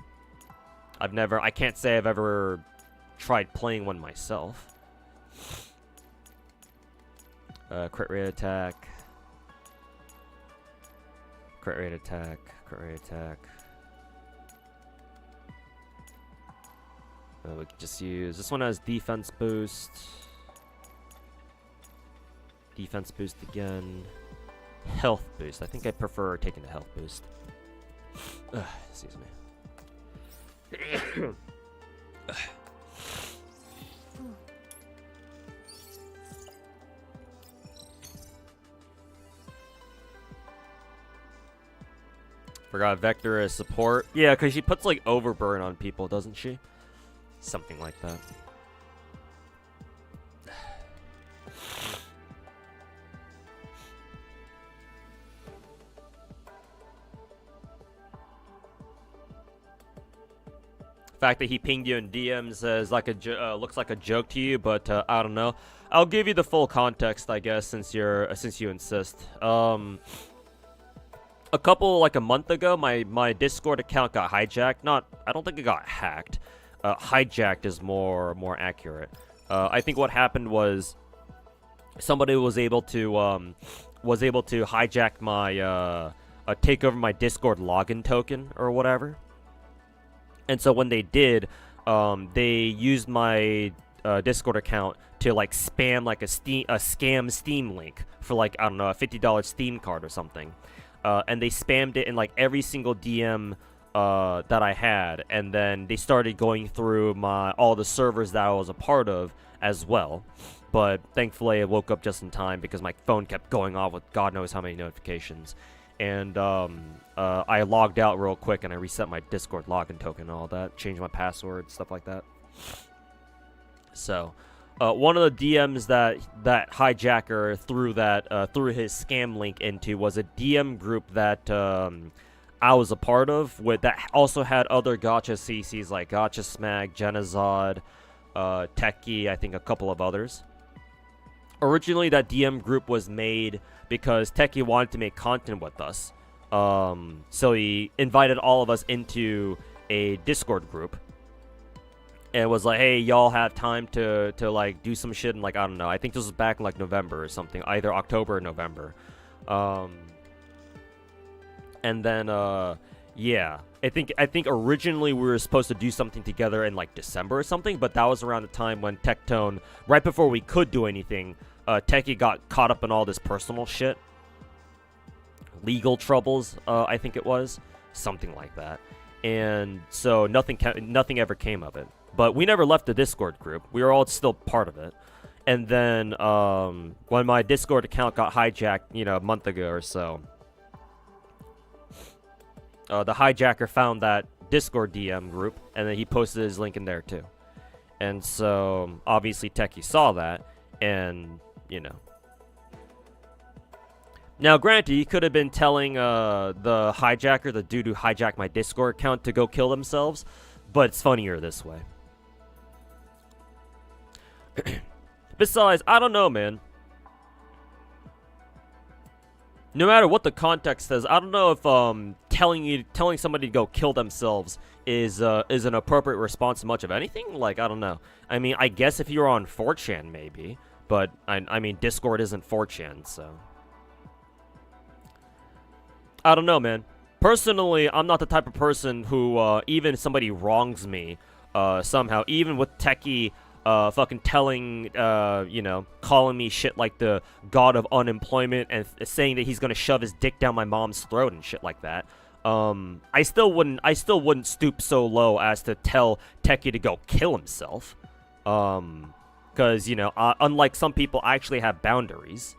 I can't say I've ever tried playing one myself. Crit rate attack. Crit rate attack. Crit rate attack. We can just use... This one has defense boost. Defense boost again. Health boost. I think I prefer taking the health boost. Excuse me. Forgot Vector as support. Yeah, because she puts like overburn on people, doesn't she? Something like that. Fact that he pinged you in DMs as like a looks like a joke to you, but I don't know. I'll give you the full context, I guess, since you insist. A month ago, my Discord account got hijacked. I don't think it got hacked. Hijacked is more accurate. I think what happened was somebody was able to hijack my take over my Discord login token or whatever. And so when they did, they used my Discord account to like spam like a scam Steam link for like, I don't know, a $50 Steam card or something. And they spammed it in like every single DM that I had, and then they started going through all the servers that I was a part of as well. But thankfully I woke up just in time because my phone kept going off with God knows how many notifications. And I logged out real quick and I reset my Discord login token and all that, changed my password, stuff like that. So one of the DMs that hijacker threw his scam link into was a DM group that I was a part of, that also had other Gacha CCs like Gacha Smag, Genazod, Techie, I think a couple of others. Originally, that DM group was made because Techie wanted to make content with us. So he invited all of us into a Discord group. And it was like, hey, y'all have time to like do some shit in like, I don't know. I think this was back in like November or something, either October or November. And then yeah, I think originally we were supposed to do something together in like December or something, but that was around the time when Tectone, right before we could do anything, Techie got caught up in all this personal shit. Legal troubles, I think it was. Something like that. And so nothing ever came of it. But we never left the Discord group. We were all still part of it. And then when my Discord account got hijacked, a month ago or so, the hijacker found that Discord DM group, and then he posted his link in there too. And so obviously Techie saw that, and Now, granted, he could have been telling the hijacker, the dude who hijacked my Discord account, to go kill themselves, but it's funnier this way. Besides, I don't know, man. No matter what the context is, I don't know if telling somebody to go kill themselves is an appropriate response to much of anything. Like, I don't know. I mean, I guess if you're on 4chan, maybe, but I mean, Discord isn't 4chan, so I don't know, man. Personally, I'm not the type of person who even if somebody wrongs me somehow, even with Techie fucking telling, you know, calling me shit like the god of unemployment and saying that he's gonna shove his dick down my mom's throat and shit like that. I still wouldn't stoop so low as to tell Techie to go kill himself. Because, you know, unlike some people, I actually have boundaries.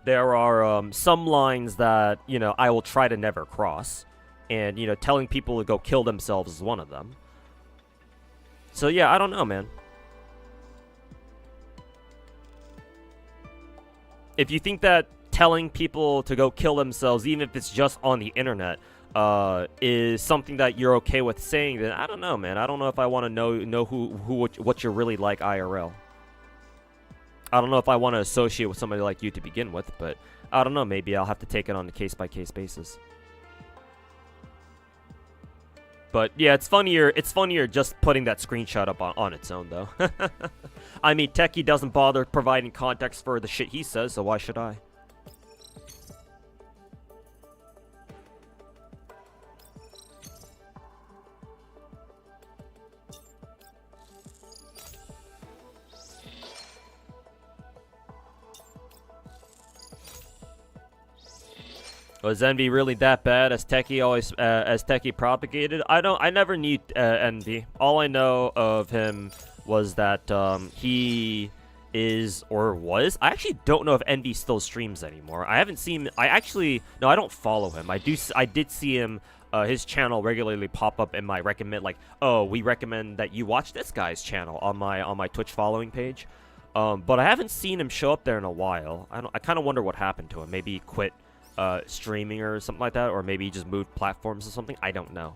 There are some lines that, you know, I will try to never cross. And, you know, telling people to go kill themselves is one of them. So, yeah, I don't know, man. If you think that telling people to go kill themselves, even if it's just on the internet, is something that you're okay with saying, then I don't know, man. I don't know if I want to know what you're really like IRL. I don't know if I want to associate with somebody like you to begin with, but I don't know. Maybe I'll have to take it on a case-by-case basis. But yeah, it's funnier just putting that screenshot up on its own, though. I mean, Techie doesn't bother providing context for the shit he says, so why should I? Was Envy really that bad as Techie propagated? I never knew Envy. All I know of him was that he is or was. I actually don't know if Envy still streams anymore. I haven't seen. No, I don't follow him. I did see him. His channel regularly pop up in my recommend, like, oh, we recommend that you watch this guy's channel on my Twitch following page. But I haven't seen him show up there in a while. I kind of wonder what happened to him. Maybe he quit streaming or something like that, or maybe he just moved platforms or something. I don't know.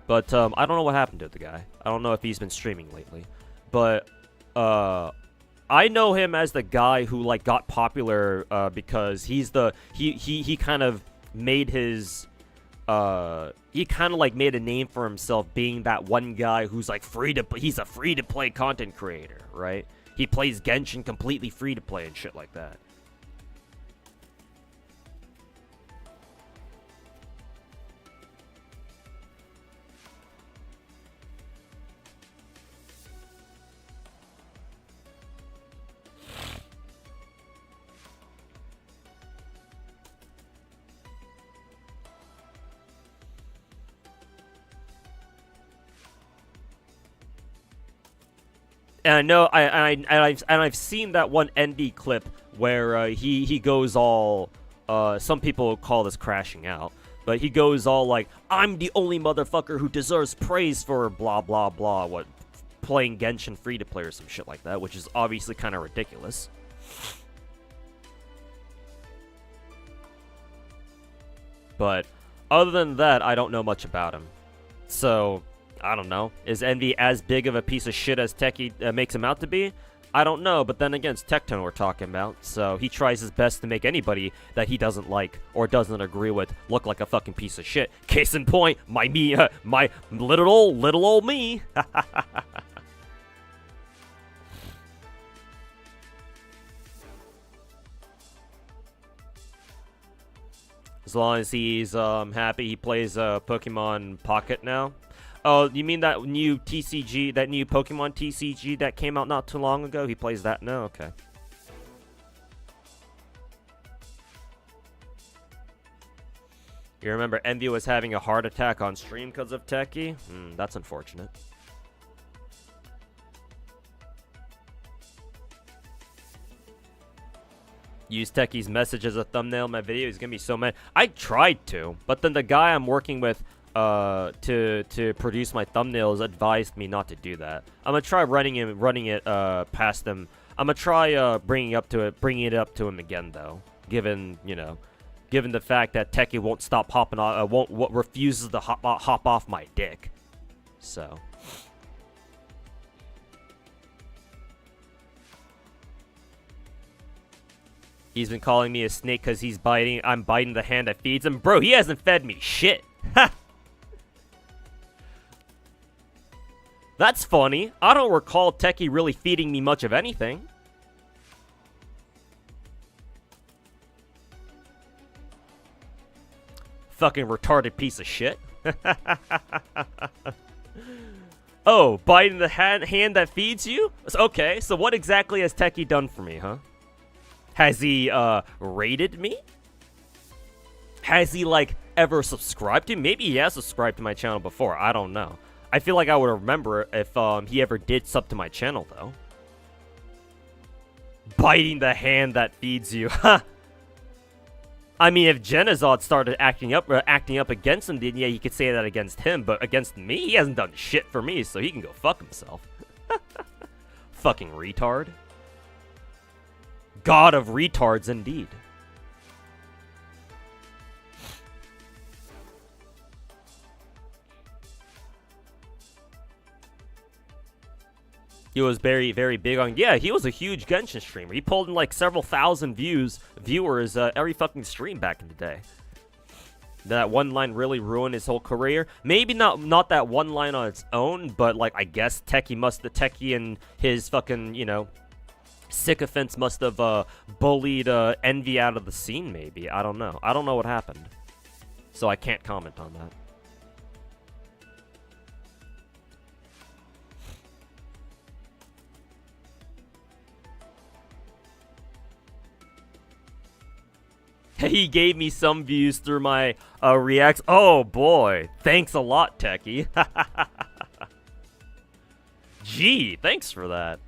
But I don't know what happened to the guy. I don't know if he's been streaming lately. But I know him as the guy who like got popular because he's he kind of made his he kind of like made a name for himself being that one guy who's like he's a free to play content creator, right? He plays Genshin completely free to play and shit like that. And I know I've seen that one ND clip where he goes all some people call this crashing out, but he goes all like, I'm the only motherfucker who deserves praise for blah blah blah, what, playing Genshin free to play or some shit like that, which is obviously kind of ridiculous. But other than that, I don't know much about him. So I don't know. Is Envy as big of a piece of shit as Techie makes him out to be? I don't know, but then again, it's Tectone we're talking about, so he tries his best to make anybody that he doesn't like or doesn't agree with look like a fucking piece of shit. Case in point, my little old me. As long as he's happy, he plays Pokemon Pocket now. Oh, you mean that new TCG, that new Pokemon TCG that came out not too long ago? He plays that now? Okay. You remember Envy was having a heart attack on stream because of Techie? That's unfortunate. Use Techie's message as a thumbnail in my video. He's gonna be so mad. I tried to, but then the guy I'm working with to produce my thumbnails advised me not to do that. I'm gonna try running it past him. I'm gonna try bringing it up to him again though. Given the fact that Techie won't stop hopping on, refuses to hop off my dick. So. He's been calling me a snake because I'm biting the hand that feeds him. Bro, he hasn't fed me shit. Ha! That's funny. I don't recall Techie really feeding me much of anything. Fucking retarded piece of shit. Oh, biting the hand that feeds you? Okay, so what exactly has Techie done for me, huh? Has he, rated me? Has he, like, ever subscribed to me? Maybe he has subscribed to my channel before. I don't know. I feel like I would remember if, he ever did sub to my channel, though. Biting the hand that feeds you. Ha! I mean, if Genazod started acting up against him, then yeah, you could say that against him. But against me, he hasn't done shit for me, so he can go fuck himself. Fucking retard. God of retards, indeed. He was very, very big on... Yeah, he was a huge Genshin streamer. He pulled in like several thousand viewers every fucking stream back in the day. That one line really ruined his whole career. Maybe not that one line on its own, but like I guess Techie and his fucking, you know, sycophants must have bullied Envy out of the scene, maybe. I don't know. I don't know what happened. So I can't comment on that. He gave me some views through my reacts. Oh boy, thanks a lot, Techie. Gee, thanks for that.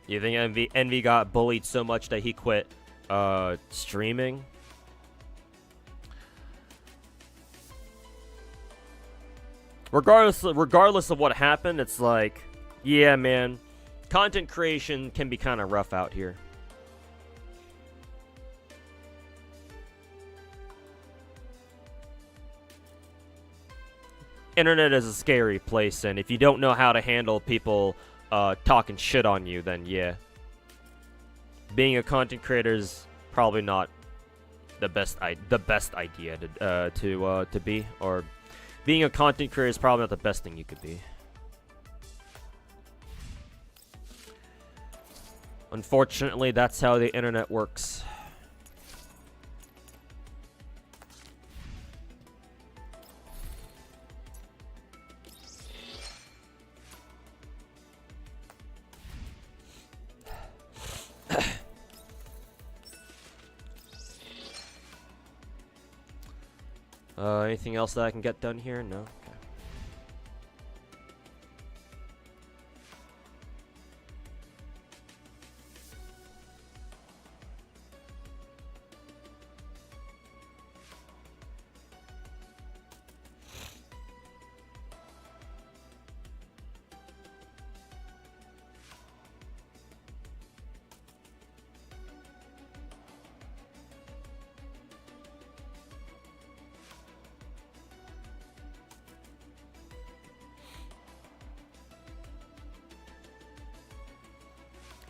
You think Envy got bullied so much that he quit streaming? Regardless of what happened, it's like, yeah, man, content creation can be kind of rough out here. Internet is a scary place, and if you don't know how to handle people talking shit on you, then yeah, being a content creator is probably not the best idea to be, or being a content creator is probably not the best thing you could be. Unfortunately, that's how the internet works. Anything else that I can get done here? No? Okay.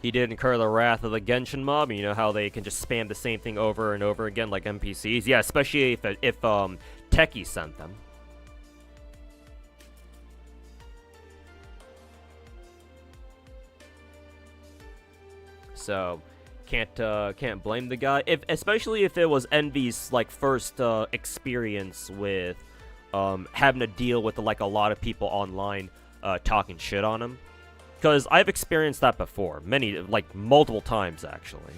He did incur the wrath of the Genshin mob. You know how they can just spam the same thing over and over again like NPCs? Yeah, especially if Techie sent them. So, can't blame the guy. Especially if it was Envy's like first experience with having to deal with like a lot of people online talking shit on him. Because I've experienced that before. Multiple times, actually.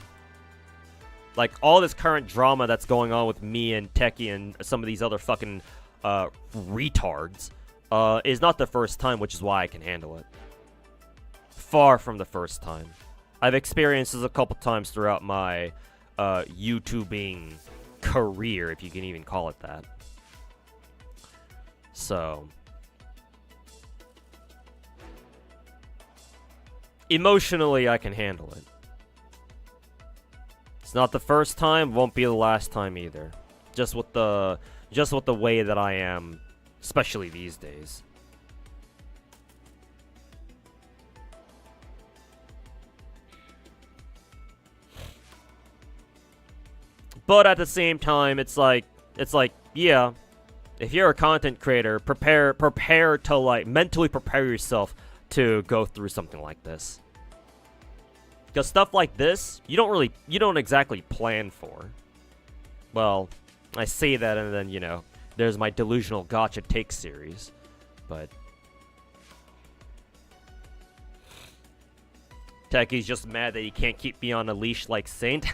Like, all this current drama that's going on with me and Techie and some of these other fucking retards is not the first time, which is why I can handle it. Far from the first time. I've experienced this a couple times throughout my YouTubing career, if you can even call it that. So, emotionally, I can handle it. It's not the first time, won't be the last time either. Just with the way that I am, especially these days. But at the same time, it's like, yeah, if you're a content creator, prepare to, like, mentally prepare yourself to go through something like this. Because stuff like this, you don't exactly plan for. Well, I say that, and then, you know, there's my delusional Gacha take series. But Techie's just mad that he can't keep me on a leash like Saint.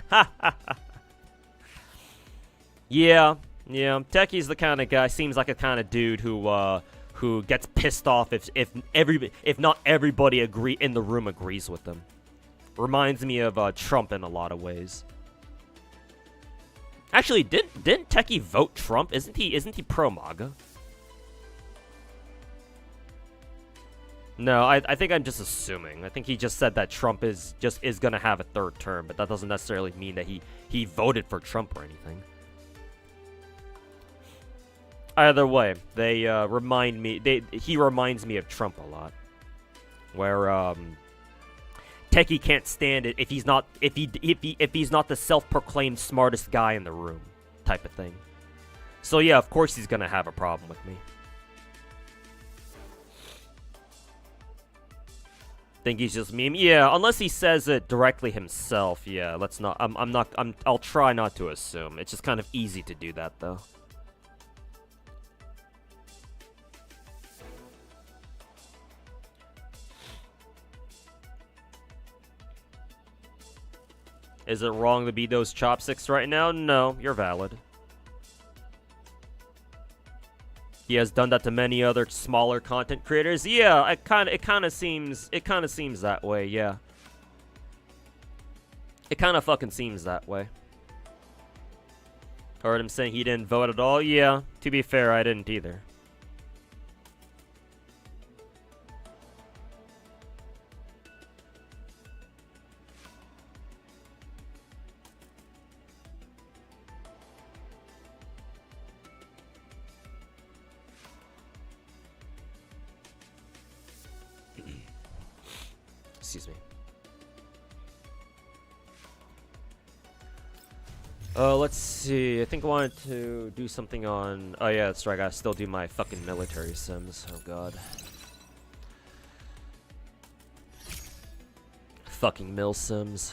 Yeah, Techie's the kind of guy, seems like a kind of dude who gets pissed off if not everybody in the room agrees with him. Reminds me of Trump in a lot of ways. Actually, didn't Techie vote Trump? Isn't he pro MAGA? No, I think I'm just assuming. I think he just said that Trump is gonna have a third term, but that doesn't necessarily mean that he voted for Trump or anything. Either way, they he reminds me of Trump a lot. Where Techie can't stand it if he's not the self-proclaimed smartest guy in the room, type of thing. So yeah, of course he's gonna have a problem with me. Think he's just meme? Yeah, unless he says it directly himself. Yeah, let's not. I'll try not to assume. It's just kind of easy to do that though. Is it wrong to be those chopsticks right now? No, you're valid. He has done that to many other smaller content creators. Yeah, it kind of seems that way. Yeah, it kind of fucking seems that way. Heard him saying he didn't vote at all. Yeah, to be fair, I didn't either. Excuse me. Let's see. I think I wanted to do something on... Oh yeah, that's right. I gotta still do my fucking military sims. Oh god. Fucking mil sims.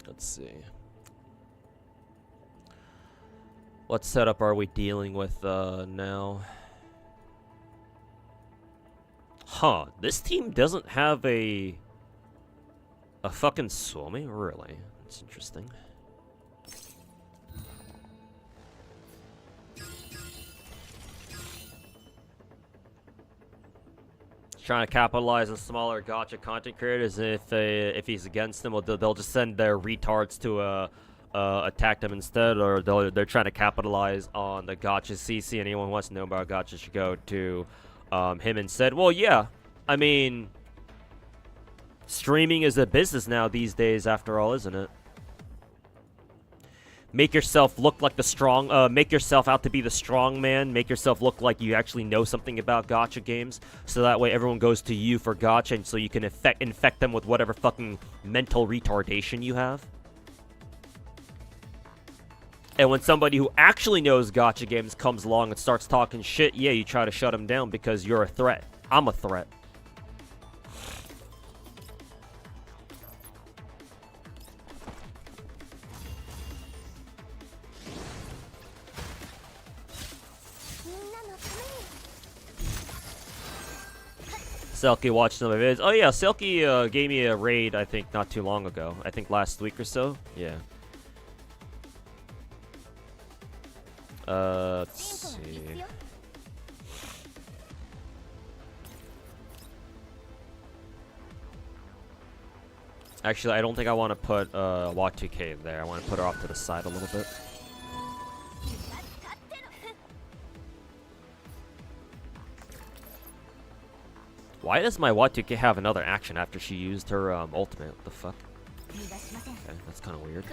Let's see. What setup are we dealing with now? Huh, this team doesn't have a fucking Swami? Really? That's interesting. Trying to capitalize on smaller Gacha content creators. If he's against them, they'll just send their retards to attack them instead, or they're trying to capitalize on the Gacha CC. Anyone who wants to know about Gacha should go to him instead. Well, yeah, I mean, streaming is a business now these days, after all, isn't it? Make yourself look like the strong, make yourself out to be the strong man, make yourself look like you actually know something about Gacha games, so that way everyone goes to you for Gacha, and so you can infect them with whatever fucking mental retardation you have. And when somebody who actually knows Gacha games comes along and starts talking shit, yeah, you try to shut them down because you're a threat. I'm a threat. Selkie watched some of his. Oh yeah, Selkie gave me a raid, I think, not too long ago. I think last week or so. Yeah. Let's see. Actually, I don't think I want to put Y2K there. I want to put her off to the side a little bit. Why does my Y2K have another action after she used her ultimate? What the fuck? Okay, that's kind of weird.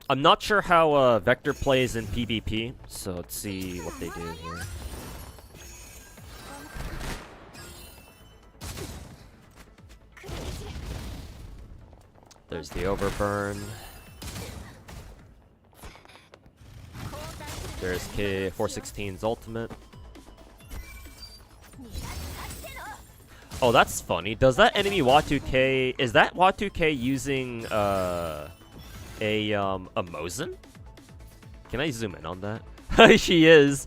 I'm not sure how Vector plays in PvP, so let's see what they do here. There's the overburn. There's K416's ultimate. Oh, that's funny. Does that enemy Y2K... Is that Y2K using a Mosin? Can I zoom in on that? She is.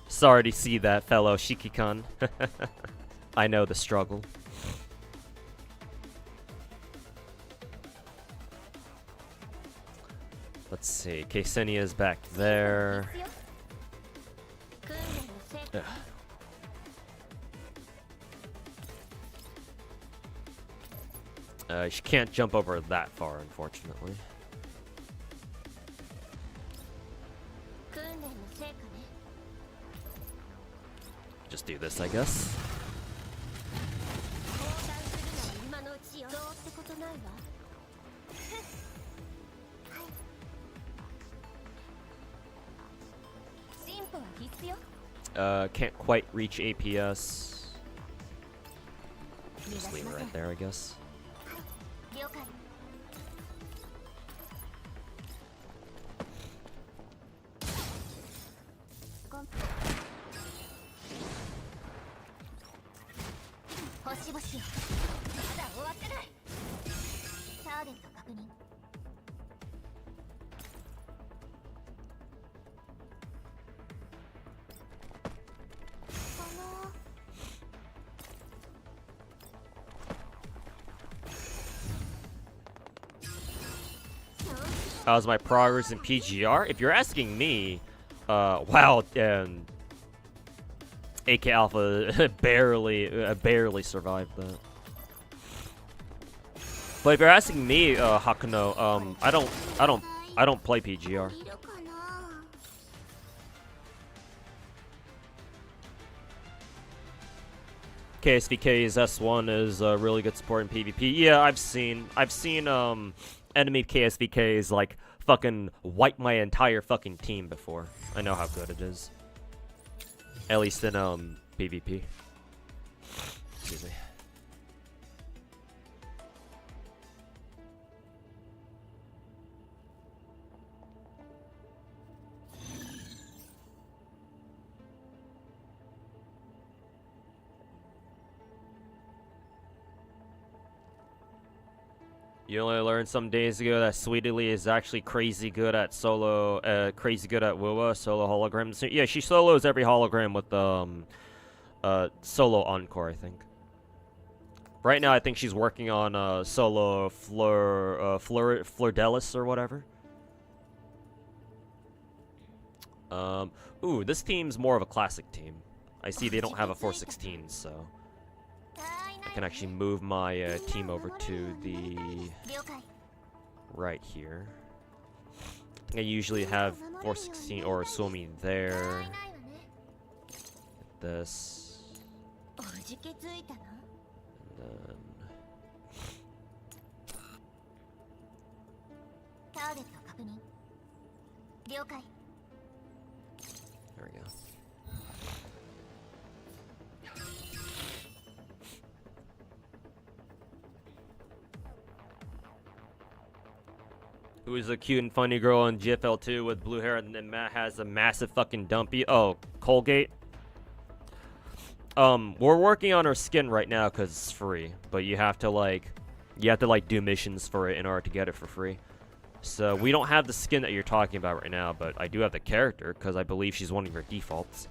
Sorry to see that, fellow Shiki-kun. I know the struggle. Let's see. Ksenia's back there. She can't jump over that far, unfortunately. Just do this, I guess. Can't quite reach APS. Just leave it right there, I guess. How's my progress in PGR? If you're asking me, wow, and AK Alpha barely survived that. But if you're asking me, Hakuno, I don't play PGR. KSVK's S1 is a really good support in PvP. Yeah, I've seen enemy KSVKs like fucking wipe my entire fucking team before. I know how good it is. At least in PvP. Excuse me. You only learned some days ago that Sweetly is actually crazy good at solo, crazy good at WoA, solo holograms. Yeah, she solos every hologram with solo encore, I think. Right now, I think she's working on solo Flordelis or whatever. Ooh, this team's more of a classic team. I see they don't have a 416, so I can actually move my team over to the right here. I usually have 416 or Suomi there. This. And then. There we go. Who is a cute and funny girl in GFL2 with blue hair and then Matt has a massive fucking dumpy? Oh, Colgate? We're working on her skin right now because it's free, but you have to like do missions for it in order to get it for free. So we don't have the skin that you're talking about right now, but I do have the character because I believe she's one of your defaults.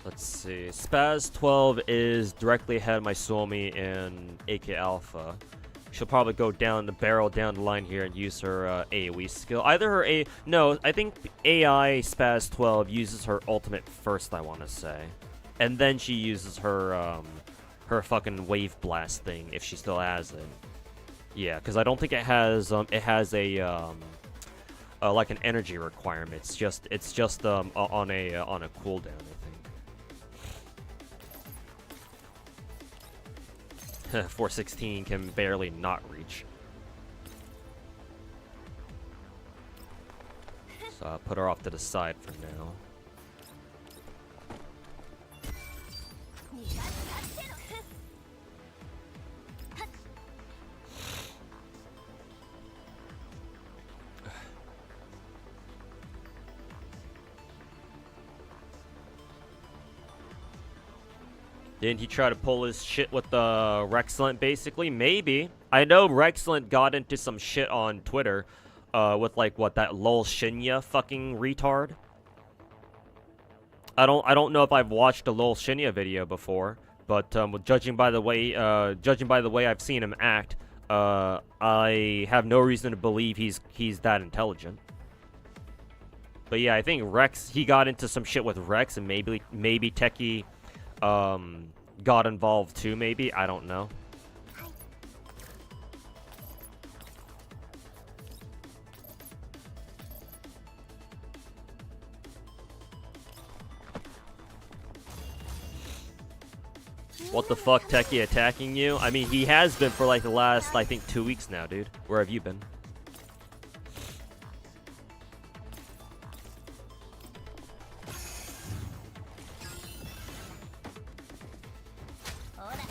Let's see. Spaz 12 is directly ahead of my Suomi and AK Alpha. She'll probably go down the barrel down the line here and use her AoE skill. Either her no, I think AI Spaz 12 uses her ultimate first, I want to say. And then she uses her her fucking wave blast thing if she still has it. Yeah, because I don't think it has a like an energy requirement. It's just on a cooldown, I think. 416 can barely not reach. So I'll put her off to the side for now. Didn't he try to pull his shit with Rexlent, basically? Maybe. I know Rexlent got into some shit on Twitter with, like, what, that lol Shinya fucking retard? I don't know if I've watched a lol Shinya video before, but judging by the way I've seen him act, I have no reason to believe he's that intelligent. But yeah, I think he got into some shit with Rex, and maybe Techie got involved too, maybe. I don't know. What the fuck, Techie attacking you? I mean, he has been for like the last, I think, 2 weeks now, dude. Where have you been?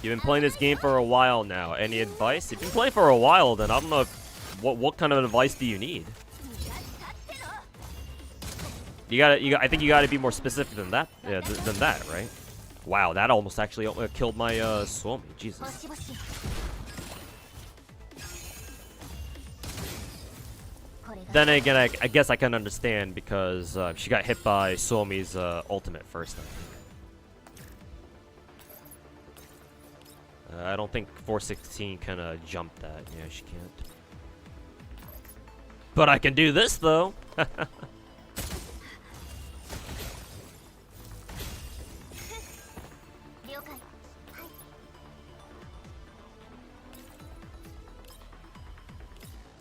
You've been playing this game for a while now. Any advice? You've been playing for a while, then I don't know what kind of advice do you need? I think you gotta be more specific than that. Yeah, than that, right? Wow, that almost actually killed my Suomi. Jesus. Then again, I guess I can understand because she got hit by Suomi's ultimate first, I think. I don't think 416 can jump that. Yeah, she can't. But I can do this, though.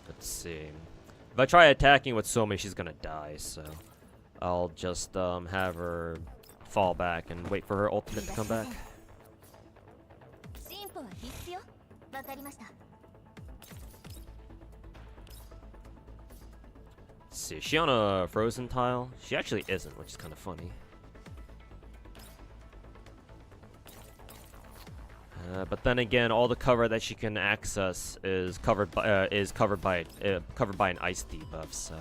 Let's see. If I try attacking with Suomi, she's gonna die, so I'll just have her fall back and wait for her ultimate to come back. Let's see, is she on a frozen tile? She actually isn't, which is kind of funny. But then again, all the cover that she can access is covered by an ice debuff. So,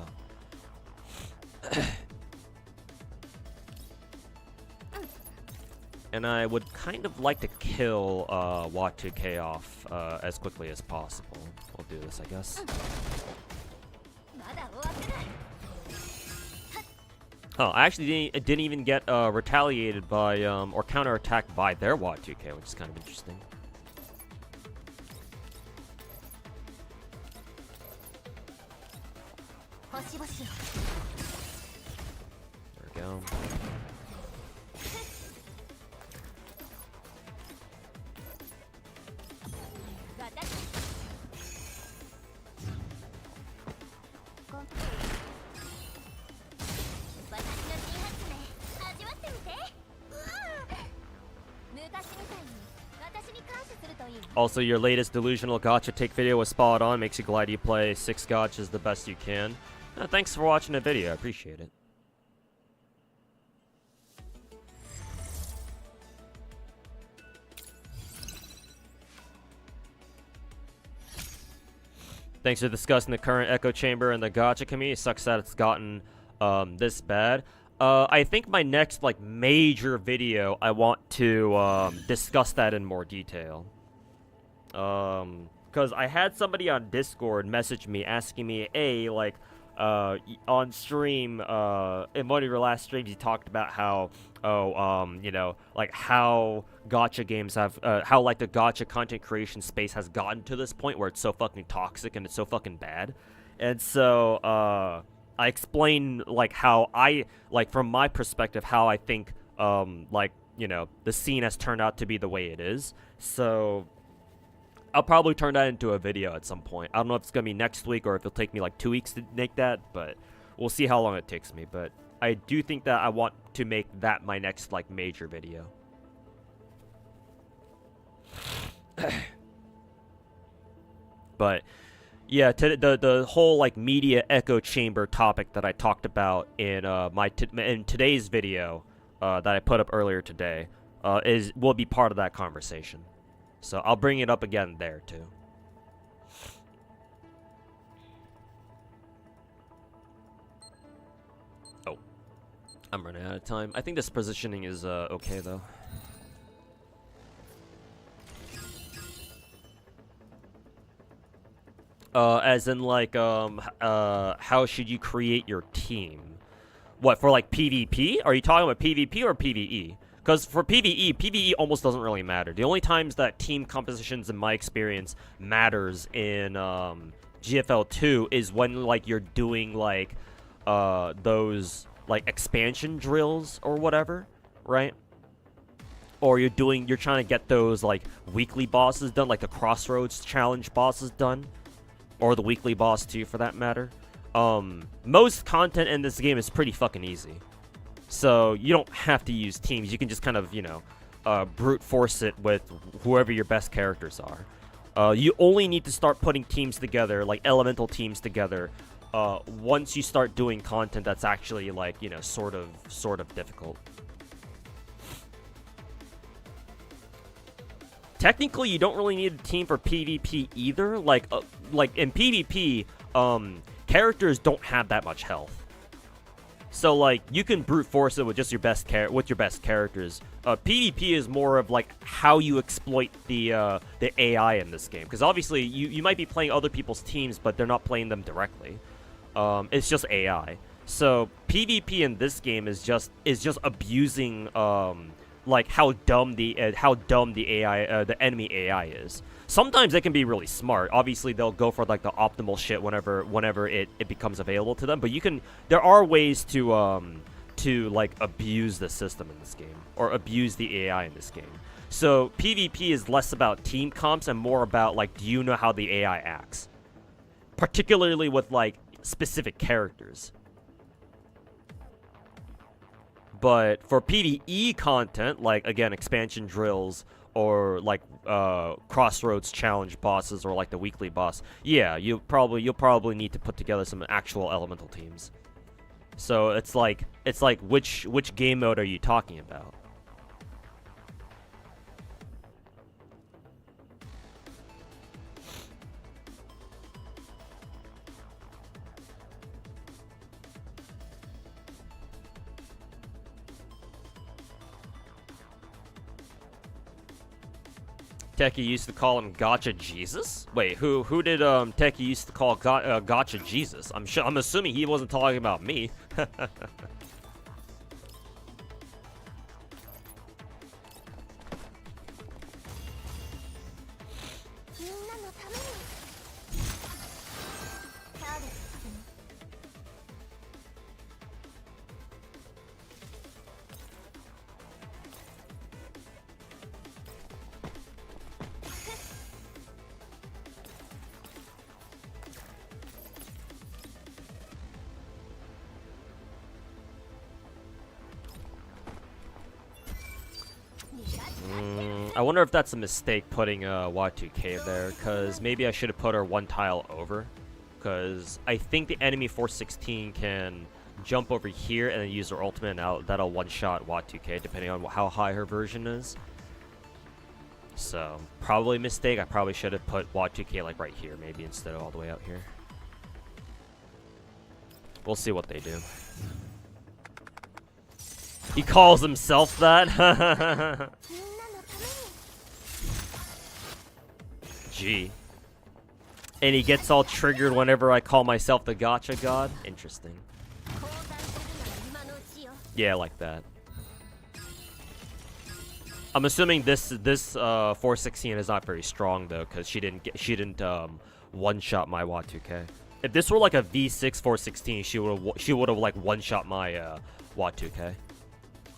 and I would kind of like to kill Y2K off as quickly as possible. We'll do this, I guess. Oh, I actually didn't even get retaliated by or counterattacked by their Y2K, which is kind of interesting. There we go. Also, your latest delusional gacha take video was spot on. Makes you glad you play 6 gachas the best you can. Thanks for watching the video. I appreciate it. Thanks for discussing the current echo chamber and the gacha community. It sucks that it's gotten this bad. I think my next like major video, I want to discuss that in more detail. Because I had somebody on Discord message me asking me, on stream, in one of your last streams, you talked about how, you know, like how gacha games have, how like the gacha content creation space has gotten to this point where it's so fucking toxic and it's so fucking bad. And so, I explained like how like from my perspective, how I think, like, you know, the scene has turned out to be the way it is. So I'll probably turn that into a video at some point. I don't know if it's going to be next week or if it'll take me like 2 weeks to make that, but we'll see how long it takes me. But I do think that I want to make that my next like major video. But yeah, the whole like media echo chamber topic that I talked about in in today's video that I put up earlier today will be part of that conversation. So I'll bring it up again there too. Oh, I'm running out of time. I think this positioning is okay though. As in like how should you create your team? What, for like PvP? Are you talking about PvP or PvE? Because for PvE almost doesn't really matter. The only times that team compositions, in my experience, matters in GFL2 is when like you're doing like those like expansion drills or whatever, right? Or you're trying to get those like weekly bosses done, like the Crossroads challenge bosses done, or the weekly boss too, for that matter. Most content in this game is pretty fucking easy. So you don't have to use teams. You can just kind of, you know, brute force it with whoever your best characters are. You only need to start putting teams together, like elemental teams together, once you start doing content that's actually like, you know, sort of difficult. Technically, you don't really need a team for PvP either. Like in PvP, characters don't have that much health. So like you can brute force it with just your best characters. PvP is more of like how you exploit the AI in this game, because obviously you might be playing other people's teams, but they're not playing them directly. It's just AI. So PvP in this game is just abusing like how dumb the AI the enemy AI is. Sometimes they can be really smart. Obviously, they'll go for like the optimal shit whenever it becomes available to them. But there are ways to like abuse the system in this game, or abuse the AI in this game. So PvP is less about team comps and more about like, do you know how the AI acts, particularly with like specific characters. But for PvE content, like again expansion drills, or like Crossroads challenge bosses, or like the weekly boss, yeah, you'll probably need to put together some actual elemental teams. So it's like which game mode are you talking about? Techie used to call him Gacha Jesus? Wait, who did Techie used to call Gacha Jesus? I'm assuming he wasn't talking about me. I wonder if that's a mistake putting Y2K there, because maybe I should have put her one tile over, because I think the enemy 416 can jump over here and then use her ultimate, and that'll one-shot Y2K depending on how high her version is. So, probably a mistake. I probably should have put WOD2K like right here, maybe, instead of all the way out here. We'll see what they do. He calls himself that? Gee. And he gets all triggered whenever I call myself the Gacha god? Interesting. Yeah, like that. I'm assuming this 416 is not very strong though, because she didn't one-shot my WOD2K. If this were like a V6 416, she would have like one-shot my WOD2K.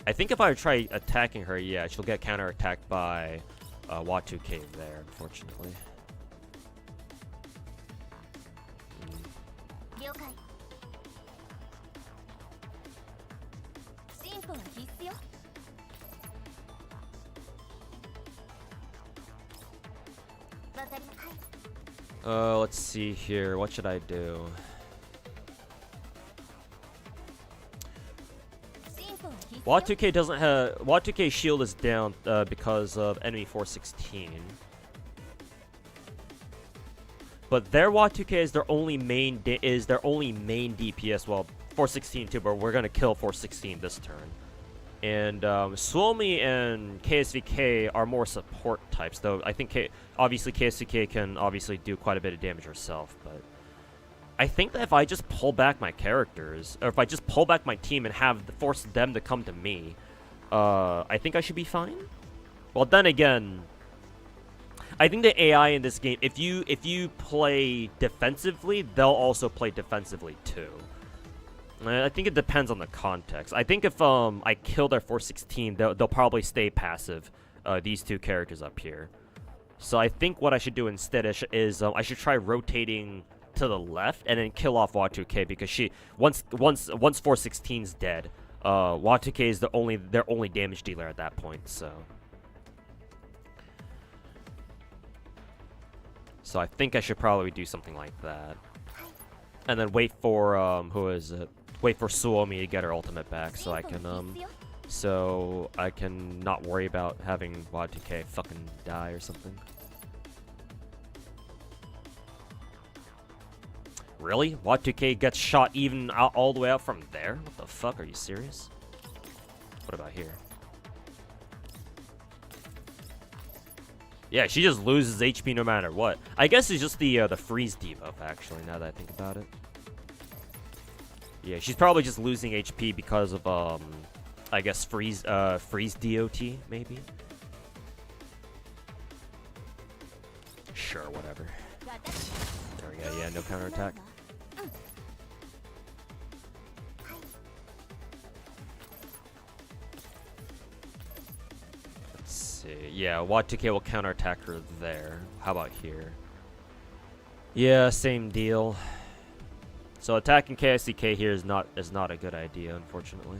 I think if I try attacking her, yeah, she'll get counter-attacked by WOD2K there, unfortunately. Let's see here. What should I do? WOD2K doesn't have... WOD2K shield is down because of enemy 416. But their WOD2K is their only main DPS. Well, 416 too, but we're gonna kill 416 this turn. And Suomi and KSVK are more support types, though I think obviously KSVK can obviously do quite a bit of damage herself, but I think that if I just pull back my characters, or if I just pull back my team and force them to come to me, I think I should be fine. Well, then again, I think the AI in this game, if you play defensively, they'll also play defensively too. I think it depends on the context. I think if I kill their 416, they'll probably stay passive, these two characters up here. So I think what I should do instead is I should try rotating to the left and then kill off WOD2K, because once 416's dead, WOD2K is their only damage dealer at that point. So I think I should probably do something like that, and then wait for who is it? Wait for Suomi to get her ultimate back, so I can not worry about having WOD2K fucking die or something. Really? WOD2K gets shot even all the way out from there? What the fuck? Are you serious? What about here? Yeah, she just loses HP no matter what. I guess it's just the freeze debuff, actually, now that I think about it. Yeah, she's probably just losing HP because of, I guess, freeze DOT, maybe? Sure, whatever. There we go, yeah, no counterattack. Let's see. Yeah, WOD2K will counterattack her there. How about here? Yeah, same deal. So attacking KSCK here is not a good idea, unfortunately.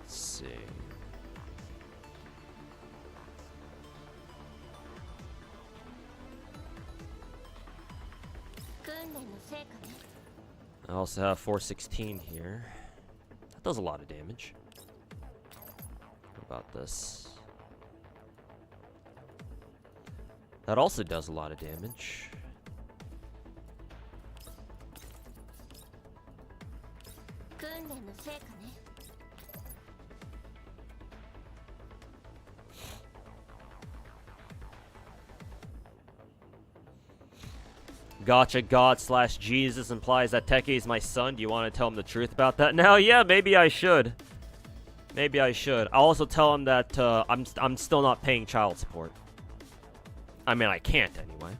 Let's see. I also have 416 here. That does a lot of damage. What about this? That also does a lot of damage. Gacha God / Jesus implies that Teki is my son. Do you want to tell him the truth about that now? Yeah, maybe I should. Maybe I should. I'll also tell him that I'm still not paying child support. I mean, I can't anyway.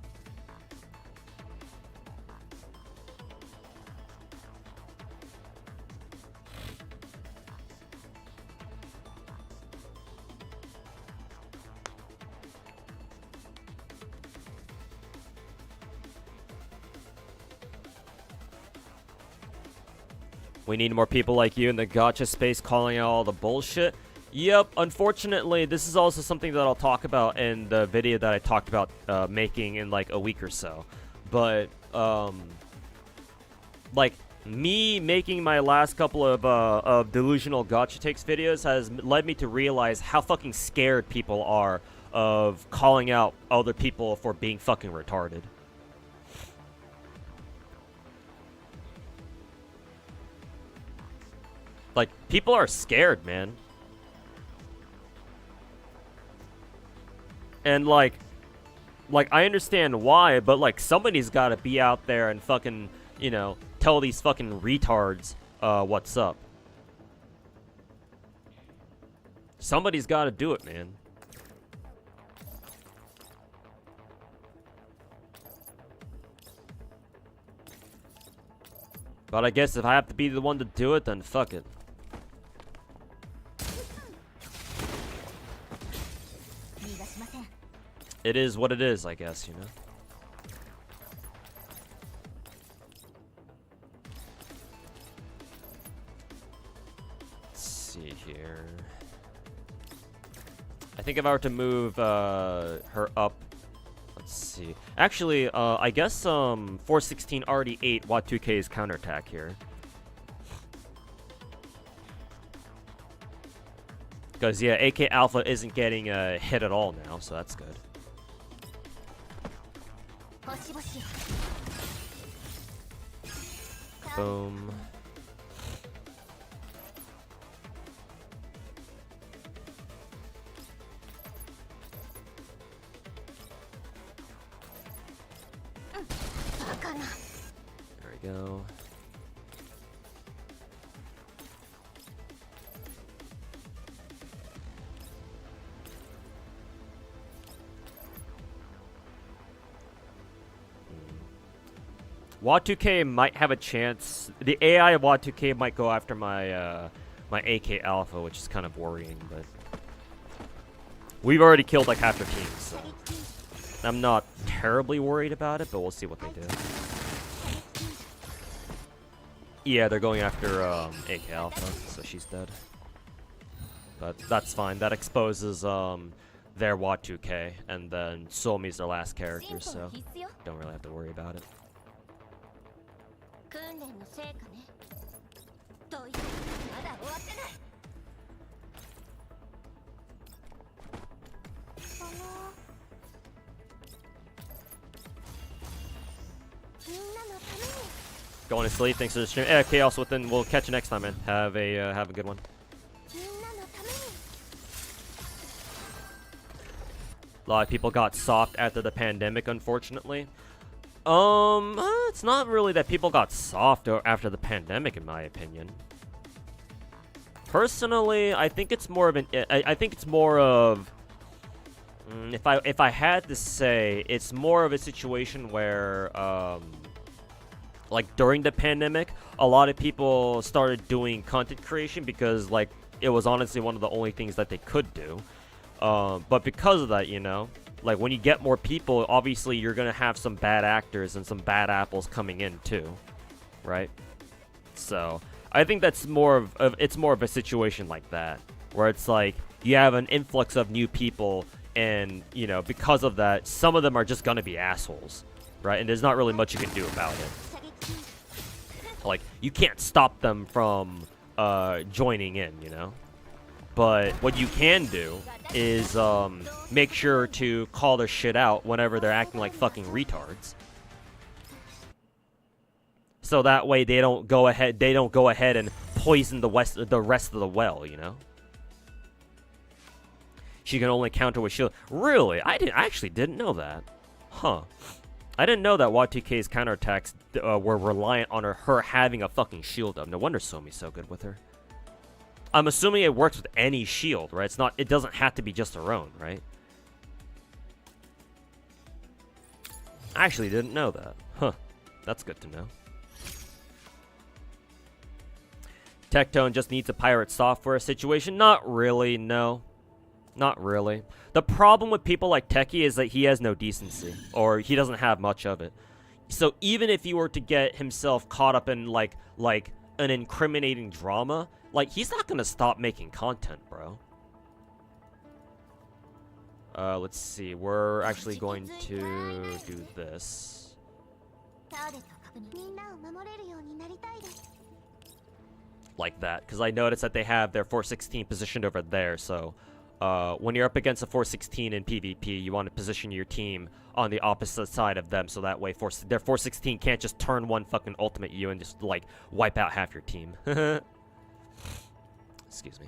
We need more people like you in the gacha space calling out all the bullshit. Yep, unfortunately, this is also something that I'll talk about in the video that I talked about making in like a week or so. But, like, Me making my last couple of delusional gacha takes videos has led me to realize how fucking scared people are of calling out other people for being fucking retarded. Like, people are scared, man. And like I understand why, but like somebody's got to be out there and fucking, you know, tell these fucking retards what's up. Somebody's got to do it, man. But I guess if I have to be the one to do it, then fuck it. It is what it is, I guess, you know? Let's see here. I think if I were to move her up, let's see. Actually, I guess 416 already ate Wat2K's counterattack here. Because, yeah, AK Alpha isn't getting hit at all now, so that's good. Boom. There we go. Wat2K might have a chance. The AI of Wat2K might go after my my AK Alpha, which is kind of worrying, but we've already killed like half their team, so I'm not terribly worried about it, but we'll see what they do. Yeah, they're going after AK Alpha, so she's dead. But that's fine. That exposes their Wat2K, and then Somi's their last character, so don't really have to worry about it. Going to sleep. Thanks for the stream. Chaos within. We'll catch you next time, man. Have a good one. A lot of people got soft after the pandemic, unfortunately. It's not really that people got soft after the pandemic, in my opinion. Personally, I think it's more of an. I think it's more of. If I had to say, it's more of a situation where, like during the pandemic, a lot of people started doing content creation because like it was honestly one of the only things that they could do. But because of that, you know. Like, when you get more people, obviously you're going to have some bad actors and some bad apples coming in, too. Right? So, I think that's more of it's more of a situation like that. Where it's like, you have an influx of new people, and, you know, because of that, some of them are just going to be assholes. Right? And there's not really much you can do about it. Like, you can't stop them from joining in, you know? But what you can do is make sure to call their shit out whenever they're acting like fucking retards. So that way they don't go ahead and poison the rest of the well, you know? She can only counter with shield. Really? I actually didn't know that. Huh. I didn't know that Wat2K's counterattacks were reliant on her having a fucking shield up. No wonder Somi's so good with her. I'm assuming it works with any shield, right? It doesn't have to be just her own, right? I actually didn't know that. Huh. That's good to know. Tectone just needs a pirate software situation. Not really, no. Not really. The problem with people like Techie is that he has no decency. Or he doesn't have much of it. So even if he were to get himself caught up in, like an incriminating drama... Like, he's not gonna stop making content, bro. Let's see. We're actually going to do this. Like that, because I noticed that they have their 416 positioned over there, so when you're up against a 416 in PvP, you want to position your team on the opposite side of them, so that way their 416 can't just turn one fucking ultimate you and just, like, wipe out half your team. Excuse me.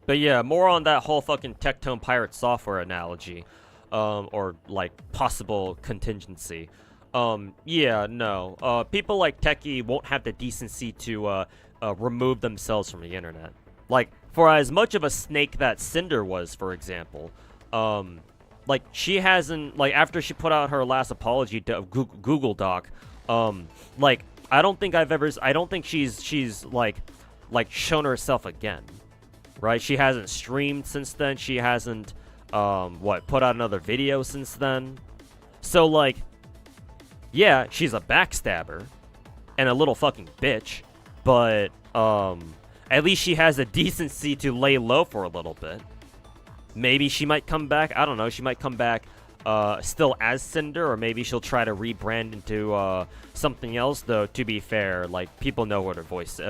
But yeah, more on that whole fucking Tectone Pirate Software analogy, or like possible contingency. Yeah, no. People like Techie won't have the decency to remove themselves from the internet. Like, for as much of a snake that Cinder was, for example, like she hasn't, like, after she put out her last apology to Google Doc, like I don't think she's like shown herself again. Right? She hasn't streamed since then. She hasn't, put out another video since then. So, like, yeah, she's a backstabber and a little fucking bitch, but, at least she has the decency to lay low for a little bit. Maybe she might come back. I don't know. She might come back, still as Cinder, or maybe she'll try to rebrand into, something else, though. To be fair, like, people know what her voice,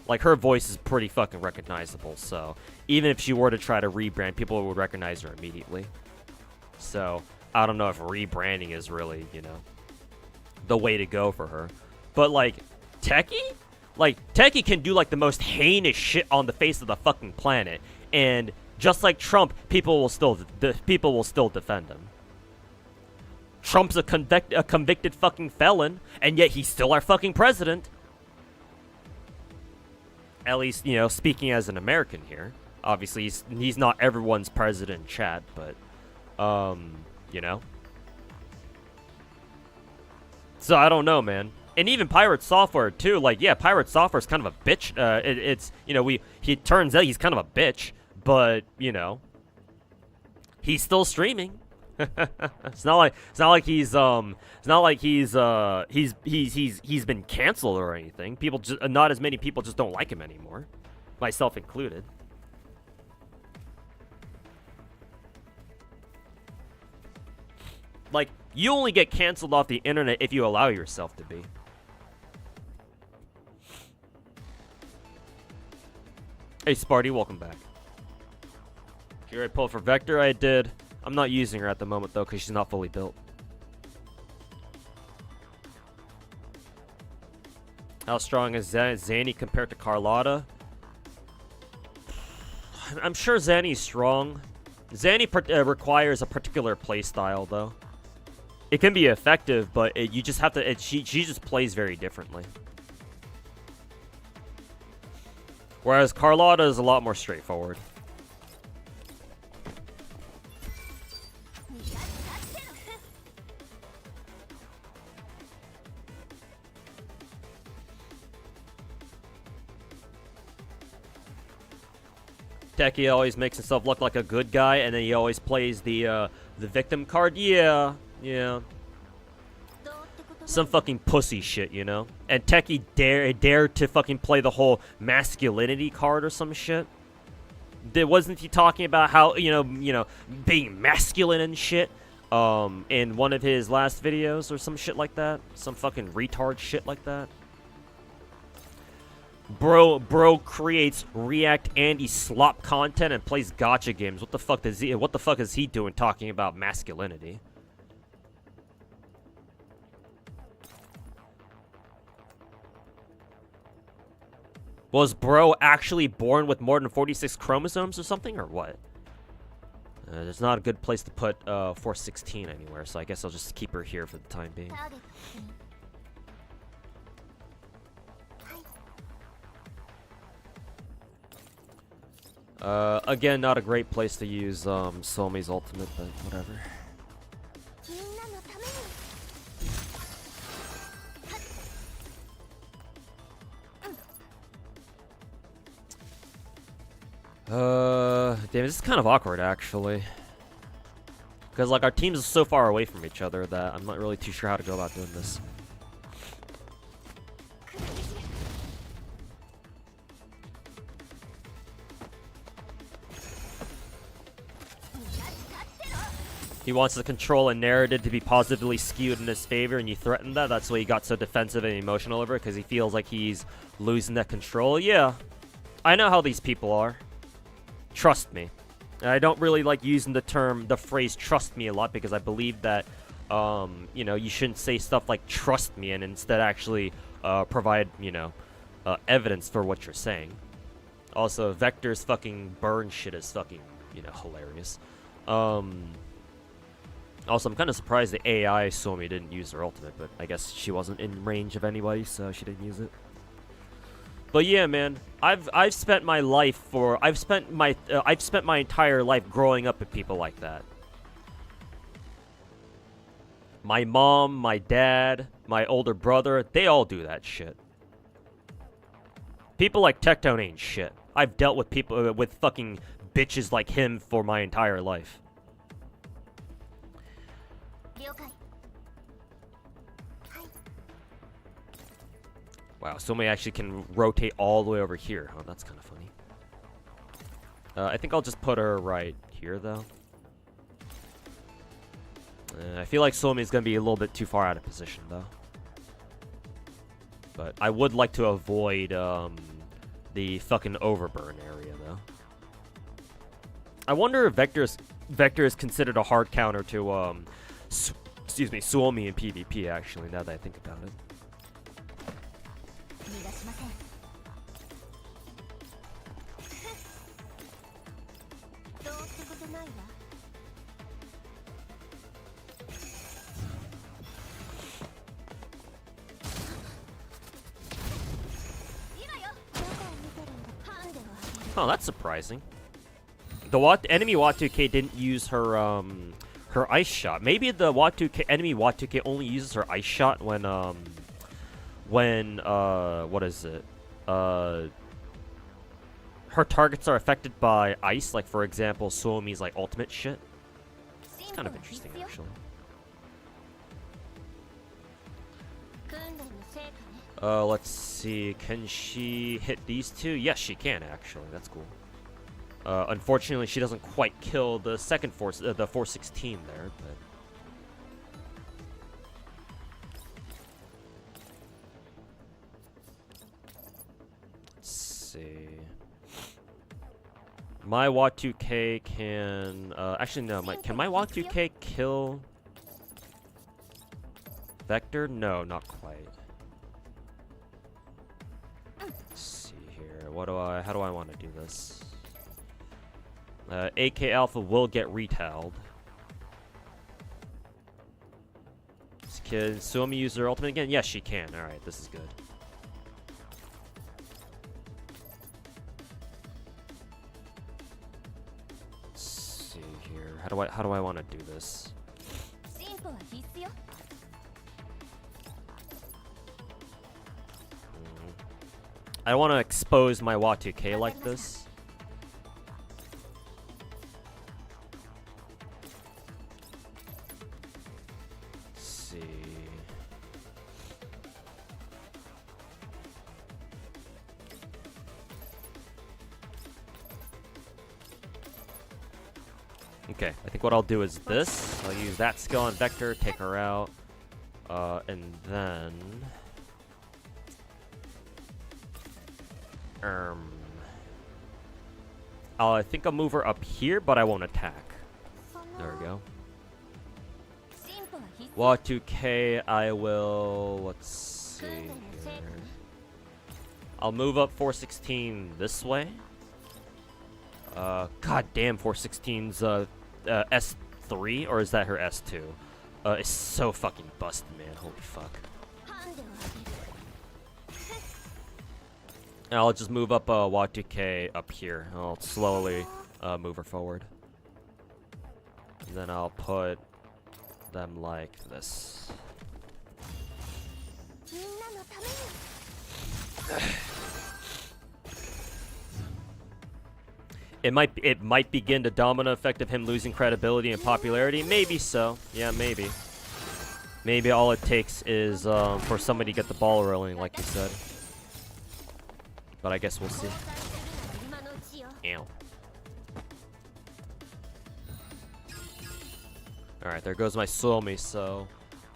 like, her voice is pretty fucking recognizable, so even if she were to try to rebrand, people would recognize her immediately. So I don't know if rebranding is really, you know, the way to go for her. But, like, Techie? Like, Techie can do, like, the most heinous shit on the face of the fucking planet, and just like Trump, people will still defend him. Trump's a convicted fucking felon, and yet he's still our fucking president. At least, you know, speaking as an American here. Obviously, he's not everyone's president in chat, but, you know. So, I don't know, man. And even Pirate Software, too. Like, yeah, Pirate Software's kind of a bitch. It's, you know, he turns out he's kind of a bitch, but, you know, he's still streaming. It's not like he's been canceled or anything. People just, not as many people just don't like him anymore, myself included. Like, you only get canceled off the internet if you allow yourself to be. Hey Sparty, welcome back. You already pulled for Vector? I did. I'm not using her at the moment, though, because she's not fully built. How strong is Zanny compared to Carlotta? I'm sure Zanny's strong. Zanny requires a particular playstyle, though. It can be effective, but you just have to... she just plays very differently. Whereas Carlotta is a lot more straightforward. Techie always makes himself look like a good guy, and then he always plays the victim card. Yeah. Some fucking pussy shit, you know? And Techie dared to fucking play the whole masculinity card or some shit. Wasn't he talking about how, you know, being masculine and shit? In one of his last videos or some shit like that? Some fucking retard shit like that? Bro creates React Andy slop content and plays gacha games. What the fuck is he doing talking about masculinity? Was bro actually born with more than 46 chromosomes or something, or what? There's not a good place to put 416 anywhere, so I guess I'll just keep her here for the time being. Again, not a great place to use Somi's ultimate, but whatever. Damn, this is kind of awkward, actually. Because, like, our teams are so far away from each other that I'm not really too sure how to go about doing this. He wants the control and narrative to be positively skewed in his favor, and you threaten that. That's why he got so defensive and emotional over it, because he feels like he's losing that control. Yeah, I know how these people are. Trust me. And I don't really like using the phrase "trust me" a lot, because I believe that, you know, you shouldn't say stuff like "trust me" and instead actually provide, you know, evidence for what you're saying. Also, Vector's fucking burn shit is fucking, you know, hilarious. Also, I'm kind of surprised the AI Suomi didn't use her ultimate, but I guess she wasn't in range of anybody, so she didn't use it. But yeah, man, I've spent my entire life growing up with people like that. My mom, my dad, my older brother, they all do that shit. People like Tectone ain't shit. I've dealt with people with fucking bitches like him for my entire life. Wow, somebody actually can rotate all the way over here. Oh, that's kind of funny. I think I'll just put her right here, though. I feel like Suomi's going to be a little bit too far out of position, though. But I would like to avoid the fucking overburn area, though. I wonder if Vector is considered a hard counter to, excuse me, Suomi in PvP, actually, now that I think about it. Oh, that's surprising. The enemy Watuke didn't use her her ice shot. Maybe the enemy Watuke only uses her ice shot when what is it? Her targets are affected by ice, like for example, Suomi's like ultimate shit. It's kind of interesting, actually. Let's see. Can she hit these two? Yes, she can, actually. That's cool. Unfortunately, she doesn't quite kill the second force, the 416 there, but... Let's see. My Watuke can... actually, no. Can my Watuke kill... Vector? No, not quite. Let's see here. How do I want to do this? AK Alpha will get retailed. Can Suomi use her ultimate again? Yes, she can. Alright, this is good. Let's see here. How do I want to do this? I want to expose my Watuke like this. Let's see. Okay, I think what I'll do is this. I'll use that skill on Vector, take her out, and then... I think I'll move her up here, but I won't attack. There we go. Watuke, I will... Let's see here. I'll move up 416 this way. God damn, 416's S3, or is that her S2? It's so fucking busted, man. Holy fuck. And I'll just move up Watuke up here. I'll slowly move her forward. And then I'll put them like this. It might begin the domino effect of him losing credibility and popularity. Maybe so. Yeah, maybe. Maybe all it takes is for somebody to get the ball rolling, like you said. But I guess we'll see. Ow. Alright, there goes my Suomi, so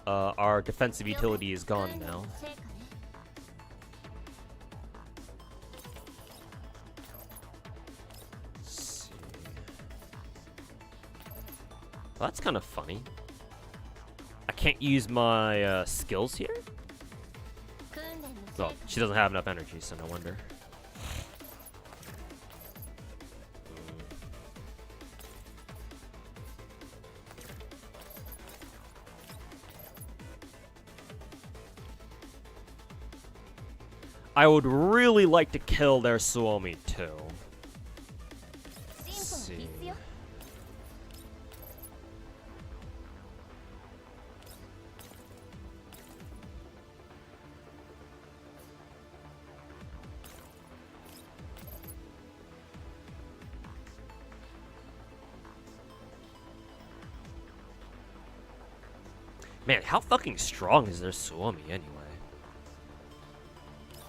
our defensive utility is gone now. Let's see. Well, that's kind of funny. I can't use my skills here? Well, she doesn't have enough energy, so no wonder. I would really like to kill their Suomi too. Let's see. Man, how fucking strong is their Suomi anyway?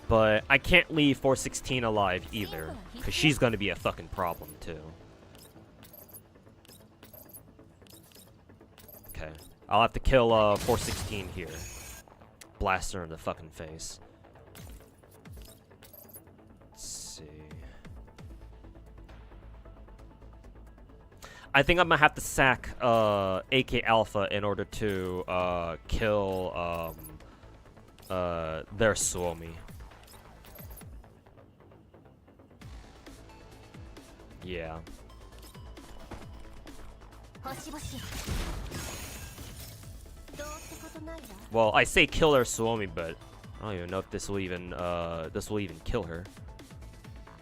But I can't leave 416 alive either, because she's gonna be a fucking problem too. Okay, I'll have to kill 416 here. Blast her in the fucking face. Let's see. I think I'm gonna have to sack AK Alpha in order to kill their Suomi. Yeah. Well, I say kill her Suomi, but I don't even know if this will even kill her.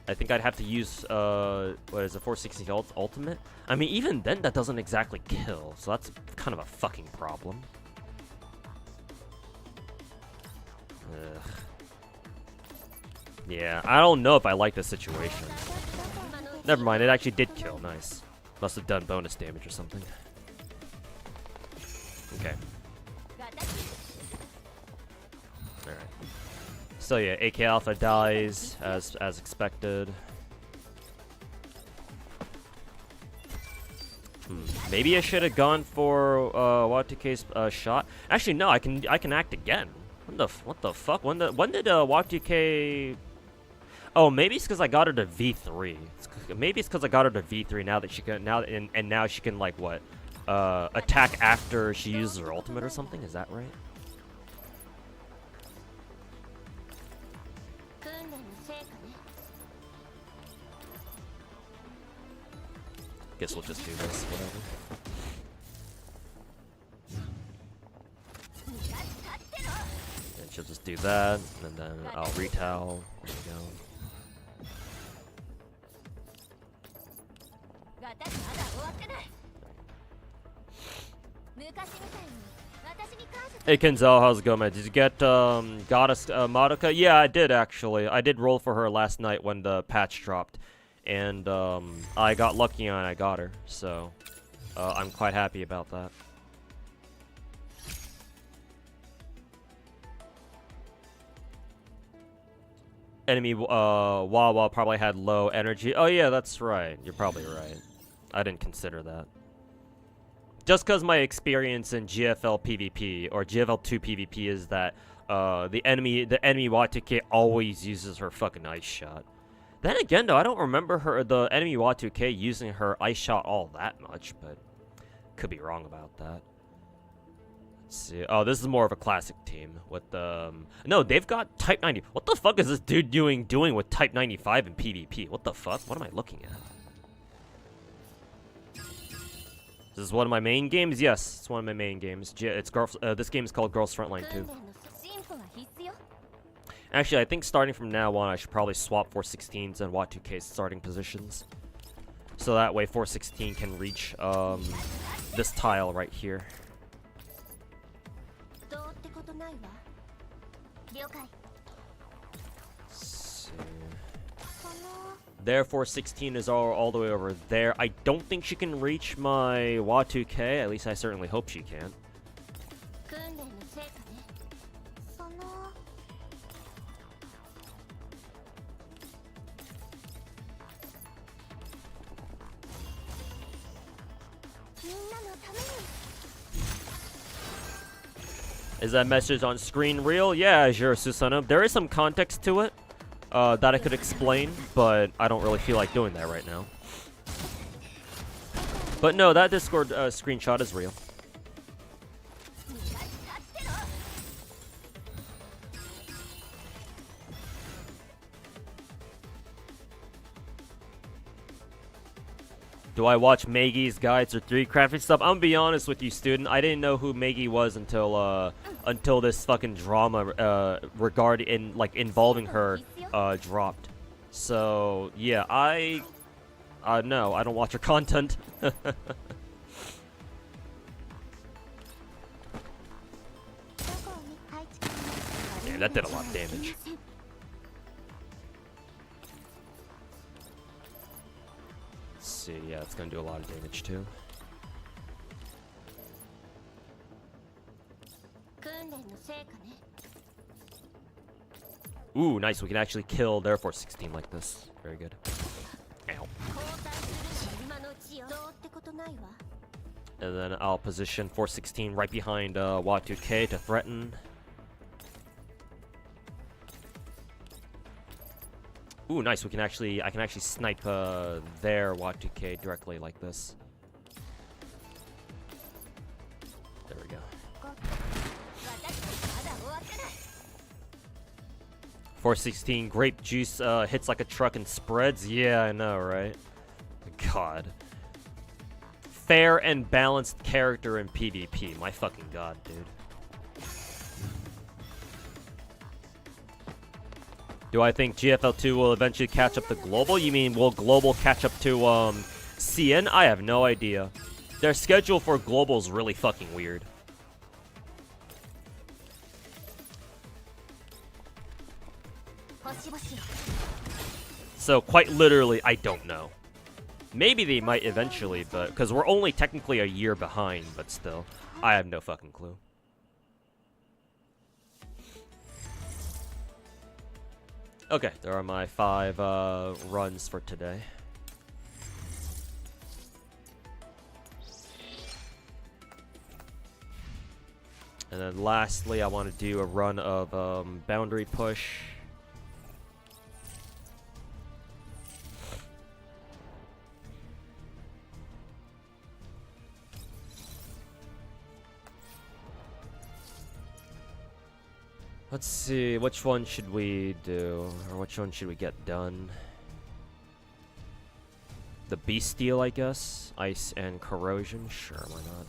I think I'd have to use what is it, 460 ultimate? I mean, even then that doesn't exactly kill, so that's kind of a fucking problem. Ugh. Yeah, I don't know if I like this situation. Never mind, it actually did kill. Nice. Must have done bonus damage or something. Okay. Alright. So yeah, AK Alpha dies as expected. Maybe I should have gone for Y2K's shot. Actually, no, I can act again. What the fuck? When did Y2K? Oh, maybe it's because I got her to V3. Maybe it's because I got her to V3 now that she can now she can like what? Attack after she uses her ultimate or something. Is that right? Guess we'll just do this. Whatever. And she'll just do that, and then I'll retowel. There we go. Hey Kenzel, how's it going, man? Did you get Goddess Madoka? Yeah, I did actually. I did roll for her last night when the patch dropped, and I got lucky and I got her, so I'm quite happy about that. Enemy Wawa probably had low energy. Oh yeah, that's right. You're probably right. I didn't consider that. Just because my experience in GFL PvP or GFL2 PvP is that the enemy Y2K always uses her fucking ice shot. Then again, though, I don't remember the enemy Y2K using her ice shot all that much, but could be wrong about that. Let's see. Oh, this is more of a classic team with no, they've got Type 90. What the fuck is this dude doing with Type 95 in PvP? What the fuck? What am I looking at? This is one of my main games? Yes, it's one of my main games. This game is called Girls Frontline 2. Actually, I think starting from now on, I should probably swap 416s and Y2K's starting positions. So that way 416 can reach this tile right here. Let's see. Therefore, 16 is all the way over there. I don't think she can reach my Y2K. At least I certainly hope she can. Is that message on screen real? Yeah, Azure Susana. There is some context to it that I could explain, but I don't really feel like doing that right now. But no, that Discord screenshot is real. Do I watch Maggie's guides or 3 crafting stuff? I'm gonna be honest with you, student. I didn't know who Maggie was until this fucking drama regarding involving her dropped. So yeah, no, I don't watch her content. Damn, that did a lot of damage. See, yeah, it's gonna do a lot of damage too. Ooh, nice. We can actually kill their Force 16 like this. Very good. Ow. And then I'll position Force 16 right behind Y2K to threaten. Ooh, nice. I can actually snipe their Y2K directly like this. There we go. Force 16 grape juice hits like a truck and spreads. Yeah, I know, right? God. Fair and balanced character in PvP. My fucking god, dude. Do I think GFL2 will eventually catch up to Global? You mean, will Global catch up to, CN? I have no idea. Their schedule for Global is really fucking weird. So, quite literally, I don't know. Maybe they might eventually, but... because we're only technically a year behind, but still. I have no fucking clue. Okay, there are my 5 runs for today. And then lastly, I want to do a run of boundary push. Let's see, which one should we do? Or which one should we get done? The Beast Steel, I guess. Ice and Corrosion. Sure, why not?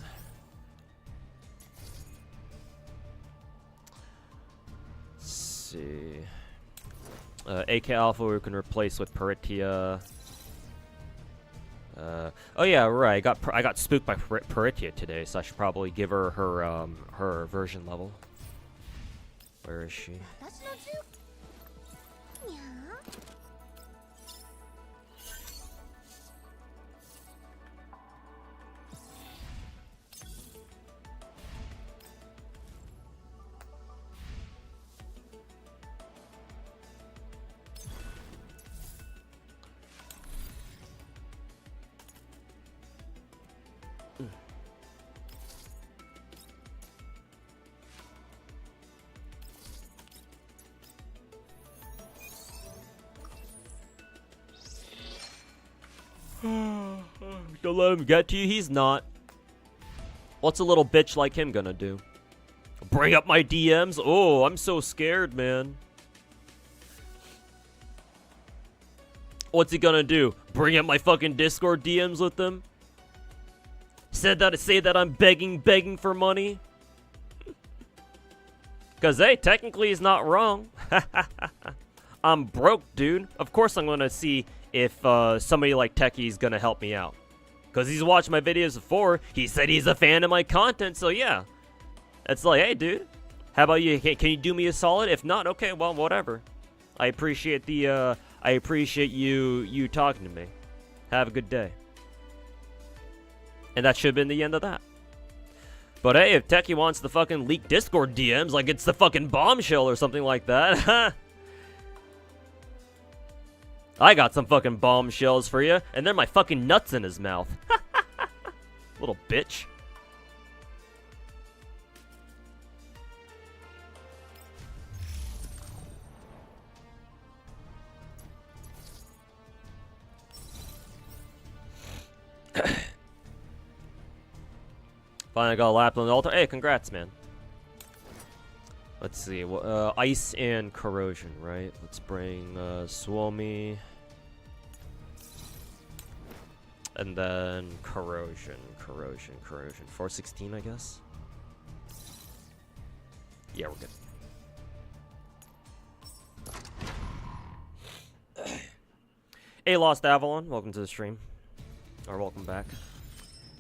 Let's see. AK Alpha we can replace with Peritia. Oh yeah, right. I got spooked by Peritia today, so I should probably give her her version level. Where is she? Don't let him get to you. He's not. What's a little bitch like him gonna do? Bring up my DMs? Oh, I'm so scared, man. What's he gonna do? Bring up my fucking Discord DMs with him? Say that I'm begging for money? Cause hey, technically he's not wrong. I'm broke, dude. Of course I'm gonna see if somebody like Techie's gonna help me out. Because he's watched my videos before. He said he's a fan of my content, so yeah. It's like, hey, dude. How about you? Can you do me a solid? If not, okay, well, whatever. I appreciate the I appreciate you talking to me. Have a good day. And that should have been the end of that. But hey, if Techie wants to fucking leak Discord DMs like it's the fucking bombshell or something like that, I got some fucking bombshells for you, and they're my fucking nuts in his mouth. Little bitch. Finally got a lap on the altar. Hey, congrats, man. Let's see. Ice and corrosion, right? Let's bring Suomi. And then corrosion. 416, I guess. Yeah, we're good. Hey, Lost Avalon. Welcome to the stream. Or welcome back.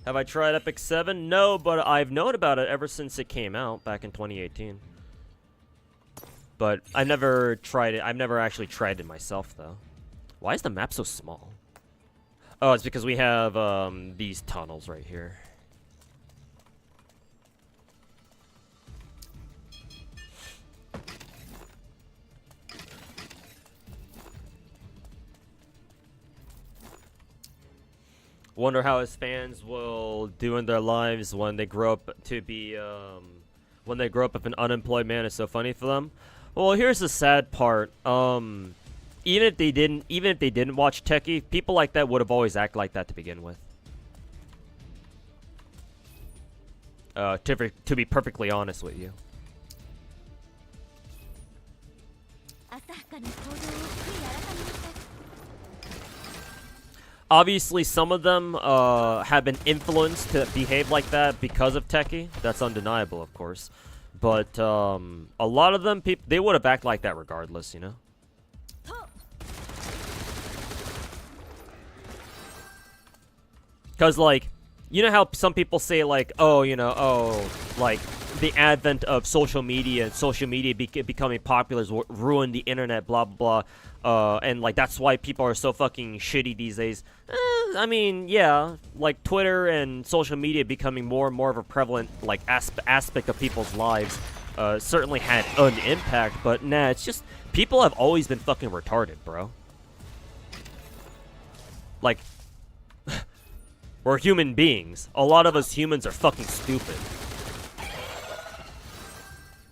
Have I tried Epic 7? No, but I've known about it ever since it came out back in 2018. But I've never tried it. I've never actually tried it myself, though. Why is the map so small? Oh, it's because we have these tunnels right here. Wonder how his fans will do in their lives when they grow up to be, when they grow up if an unemployed man is so funny for them. Well, here's the sad part. Even if they didn't watch Techie, people like that would have always acted like that to begin with. To be perfectly honest with you. Obviously, some of them have been influenced to behave like that because of Techie. That's undeniable, of course. But a lot of them, they would have acted like that regardless, you know? Because, like, you know how some people say, like, oh, you know, oh, like, the advent of social media and social media becoming popular has ruined the internet, blah, blah, blah. And, like, that's why people are so fucking shitty these days. I mean, yeah, like, Twitter and social media becoming more and more of a prevalent, like, aspect of people's lives certainly had an impact. But, nah, it's just, people have always been fucking retarded, bro. Like, we're human beings. A lot of us humans are fucking stupid.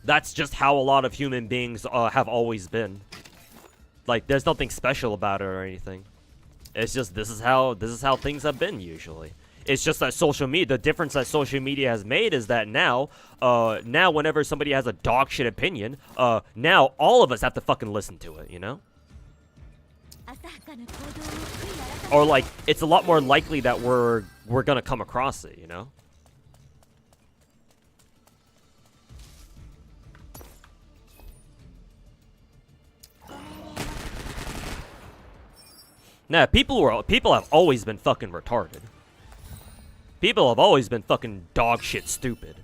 That's just how a lot of human beings have always been. Like, there's nothing special about it or anything. It's just this is how things have been usually. It's just that social media, the difference that social media has made is that now whenever somebody has a dog shit opinion, now all of us have to fucking listen to it, you know? Or like, it's a lot more likely that we're gonna come across it, you know? Nah, people have always been fucking retarded. People have always been fucking dog shit stupid.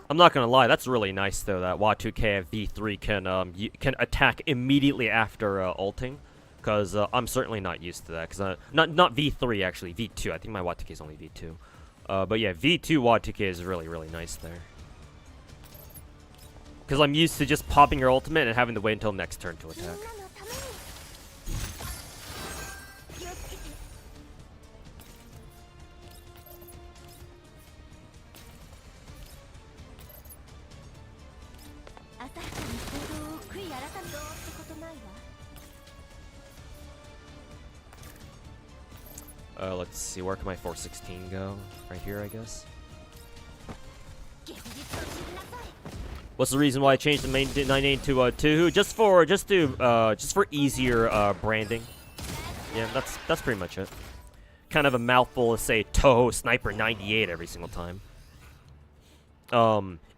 I'm not gonna lie, that's really nice though that Y2K at V3 can attack immediately after ulting, because I'm certainly not used to that. Because not V3 actually, V2. I think my Y2K is only V2. But yeah, V2 Y2K is really nice there. Because I'm used to just popping your ultimate and having to wait until next turn to attack. Let's see, where can my 416 go? Right here, I guess. What's the reason why I changed the main name to Tuhu? Just for easier branding. Yeah, that's pretty much it. Kind of a mouthful to say Toho Sniper 98 every single time.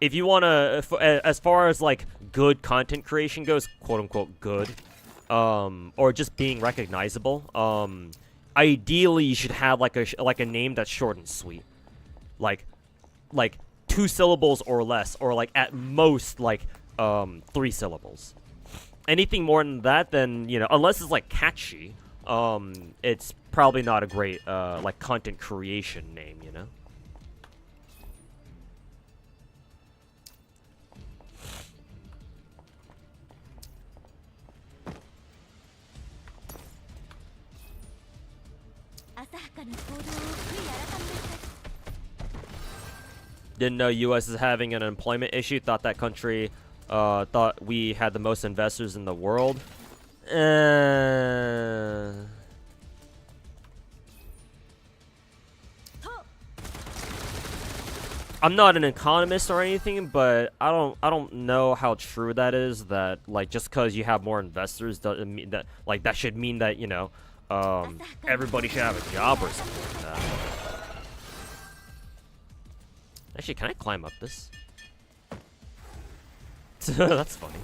If you wanna, as far as like good content creation goes, quote unquote good. or just being recognizable, ideally you should have like a name that's short and sweet, like 2 syllables or less, or like at most like 3 syllables. Anything more than that, then, you know, unless it's like catchy, it's probably not a great like content creation name, you know. Didn't know U.S. is having an employment issue. Thought that country, thought we had the most investors in the world. I'm not an economist or anything, but I don't know how true that is. That like just because you have more investors doesn't mean that like that should mean that, you know, everybody should have a job or something like that. Actually, can I climb up this? That's funny.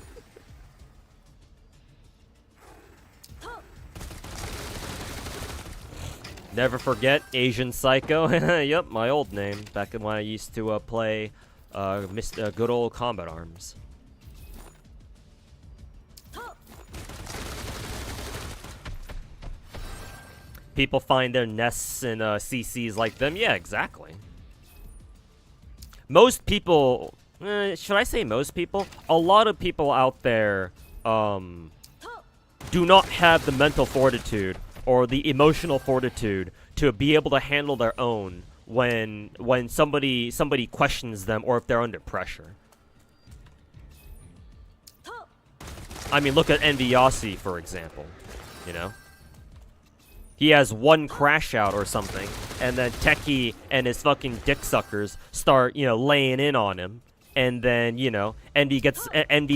Never forget Asian Psycho. Yep, my old name. Back when I used to play good old Kombat Arms. People find their nests in CCs like them. Yeah, exactly. Most people, should I say most people? A lot of people out there do not have the mental fortitude or the emotional fortitude to be able to handle their own when somebody questions them or if they're under pressure. I mean, look at Enviossi, for example, you know? He has one crash out or something, and then Techie and his fucking dick suckers start, you know, laying in on him, and then, you know, Envy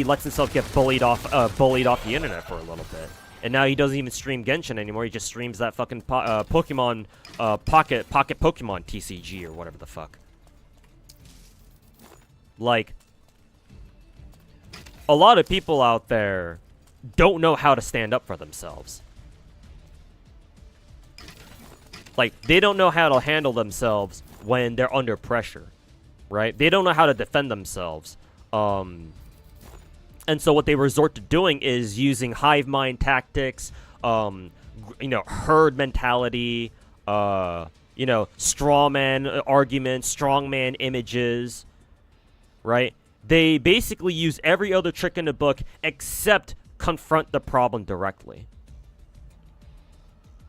lets himself get bullied off the internet for a little bit, and now he doesn't even stream Genshin anymore. He just streams that fucking Pokemon Pocket Pokemon TCG or whatever the fuck. Like, a lot of people out there don't know how to stand up for themselves. Like, they don't know how to handle themselves when they're under pressure, right? They don't know how to defend themselves. And so what they resort to doing is using hive mind tactics, you know, herd mentality, you know, strawman arguments, strongman images, right? They basically use every other trick in the book except confront the problem directly.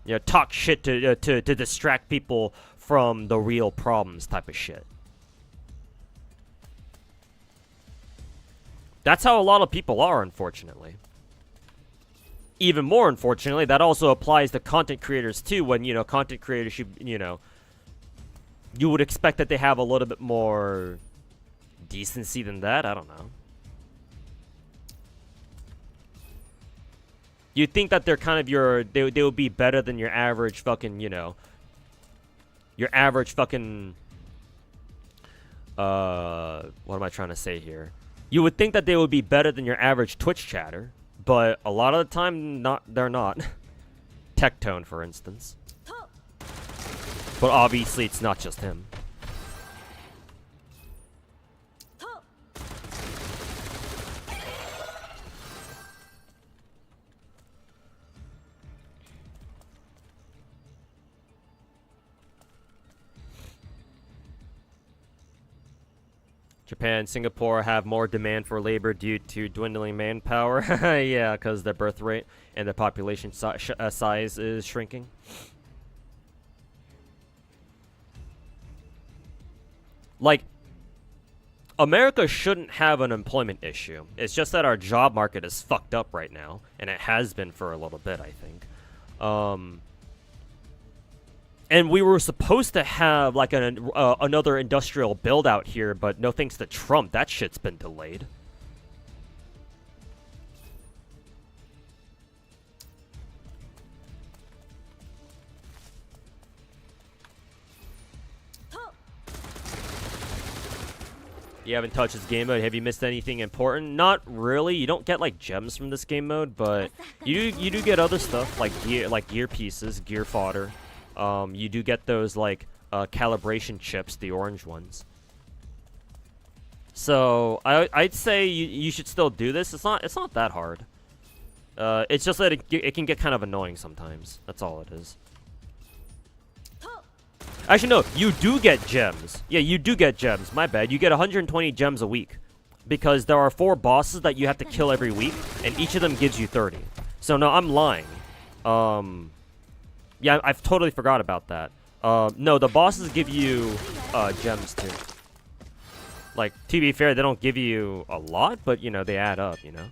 You know, talk shit to distract people from the real problems type of shit. That's how a lot of people are, unfortunately. Even more unfortunately, that also applies to content creators too, when, you know, content creators should, you know, you would expect that they have a little bit more decency than that. I don't know. You'd think that they're kind of they would be better than your average fucking, you know, your average fucking, what am I trying to say here? You would think that they would be better than your average Twitch chatter, but a lot of the time, they're not. Tectone, for instance. But obviously, it's not just him. Japan and Singapore have more demand for labor due to dwindling manpower. Yeah, because the birth rate and the population size is shrinking. Like, America shouldn't have an employment issue. It's just that our job market is fucked up right now, and it has been for a little bit, I think. And we were supposed to have, like, another industrial build-out here, but no thanks to Trump, that shit's been delayed. You haven't touched this game mode. Have you missed anything important? Not really. You don't get like gems from this game mode, but you do get other stuff like gear pieces, gear fodder. You do get those like calibration chips, the orange ones. So I'd say you should still do this. It's not that hard. It's just that it can get kind of annoying sometimes. That's all it is. Actually, no, you do get gems. Yeah, you do get gems. My bad. You get 120 gems a week. Because there are 4 bosses that you have to kill every week, and each of them gives you 30. So, no, I'm lying. Yeah, I've totally forgot about that. No, the bosses give you gems, too. Like, to be fair, they don't give you a lot, but, you know, they add up, you know?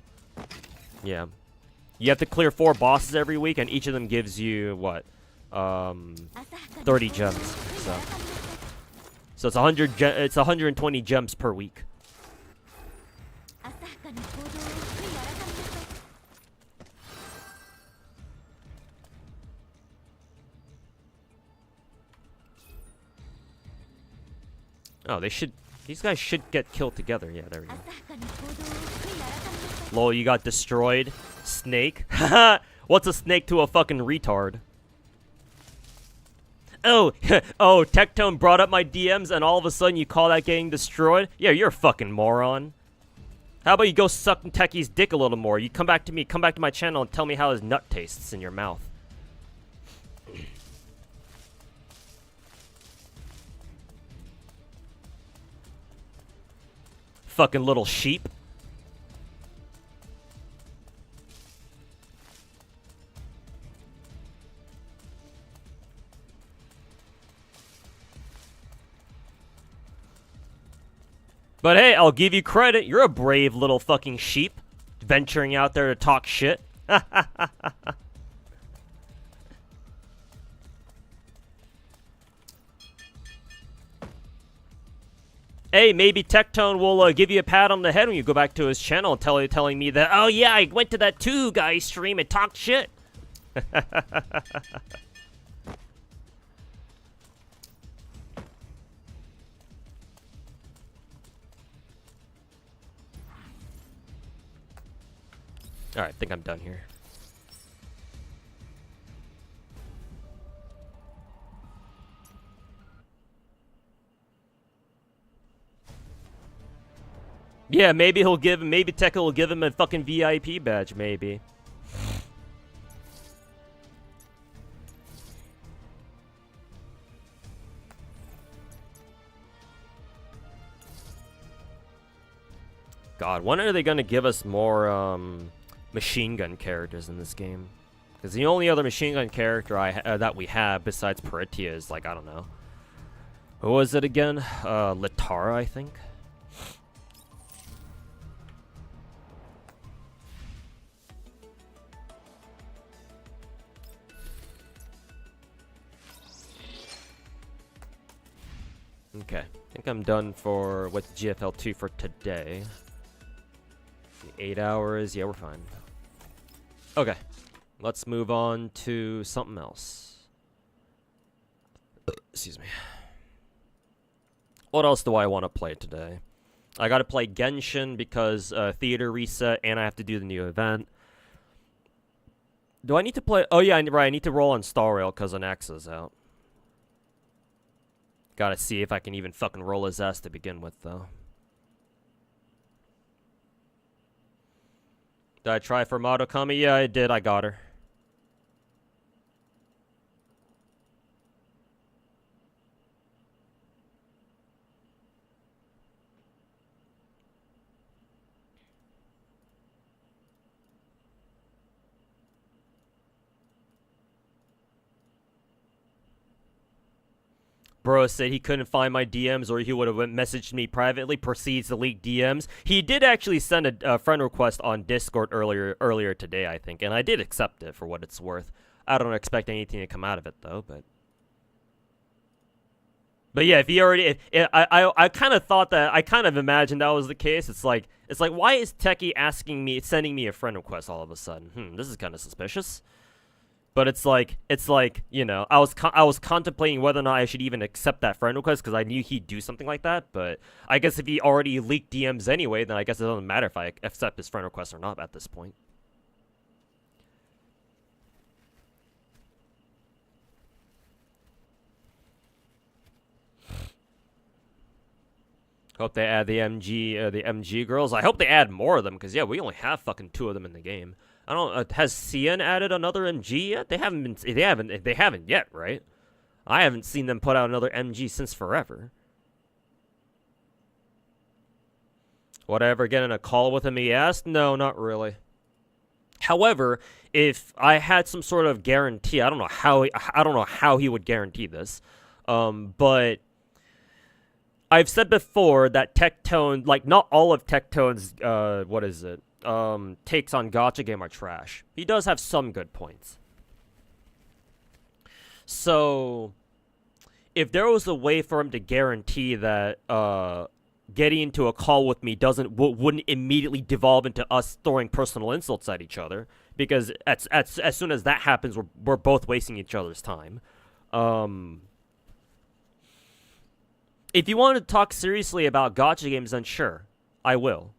Yeah. You have to clear 4 bosses every week, and each of them gives you, what? 30 gems. So it's 120 gems per week. Oh, these guys should get killed together. Yeah, there we go. Lol, you got destroyed. Snake. What's a snake to a fucking retard? Oh, oh, Tectone brought up my DMs and all of a sudden you call that getting destroyed? Yeah, you're a fucking moron. How about you go suck Techie's dick a little more? You come back to me, come back to my channel and tell me how his nut tastes in your mouth. Fucking little sheep. But hey, I'll give you credit. You're a brave little fucking sheep. Venturing out there to talk shit. Hey, maybe Tectone will give you a pat on the head when you go back to his channel and telling me that, oh yeah, I went to that 2 guy stream and talked shit. Alright, I think I'm done here. Yeah, maybe maybe Tekka will give him a fucking VIP badge, maybe. God, when are they gonna give us more, machine gun characters in this game? Because the only other machine gun character that we have besides Peritia is, like, I don't know. Who was it again? Latara, I think? Okay, I think I'm done with GFL2 for today. 8 hours, yeah, we're fine. Okay, let's move on to something else. Excuse me. What else do I want to play today? I gotta play Genshin because theater reset and I have to do the new event. Do I need to play? Oh yeah, right, I need to roll on Star Rail because an X is out. Gotta see if I can even fucking roll his ass to begin with, though. Did I try for Madoka? Yeah, I did. I got her. Bro said he couldn't find my DMs or he would have messaged me privately, proceeds to leak DMs. He did actually send a friend request on Discord earlier today, I think, and I did accept it for what it's worth. I don't expect anything to come out of it, though, But yeah, if he already... I kind of thought that... I kind of imagined that was the case. It's like, why is Techie sending me a friend request all of a sudden? This is kind of suspicious. But it's like, you know, I was contemplating whether or not I should even accept that friend request because I knew he'd do something like that. But I guess if he already leaked DMs anyway, then I guess it doesn't matter if I accept his friend request or not at this point. Hope they add the MG girls. I hope they add more of them because yeah, we only have fucking 2 of them in the game. I don't. Has CN added another MG yet? They haven't been. They haven't yet, right? I haven't seen them put out another MG since forever. Would I ever get in a call with him? He asked. No, not really. However, if I had some sort of guarantee, I don't know how he would guarantee this, but I've said before that Tectone, like not all of Tectone's, takes on Gacha game are trash. He does have some good points. So, if there was a way for him to guarantee that getting into a call with me wouldn't immediately devolve into us throwing personal insults at each other, because as soon as that happens, we're both wasting each other's time. If you want to talk seriously about Gacha games, then sure, I will.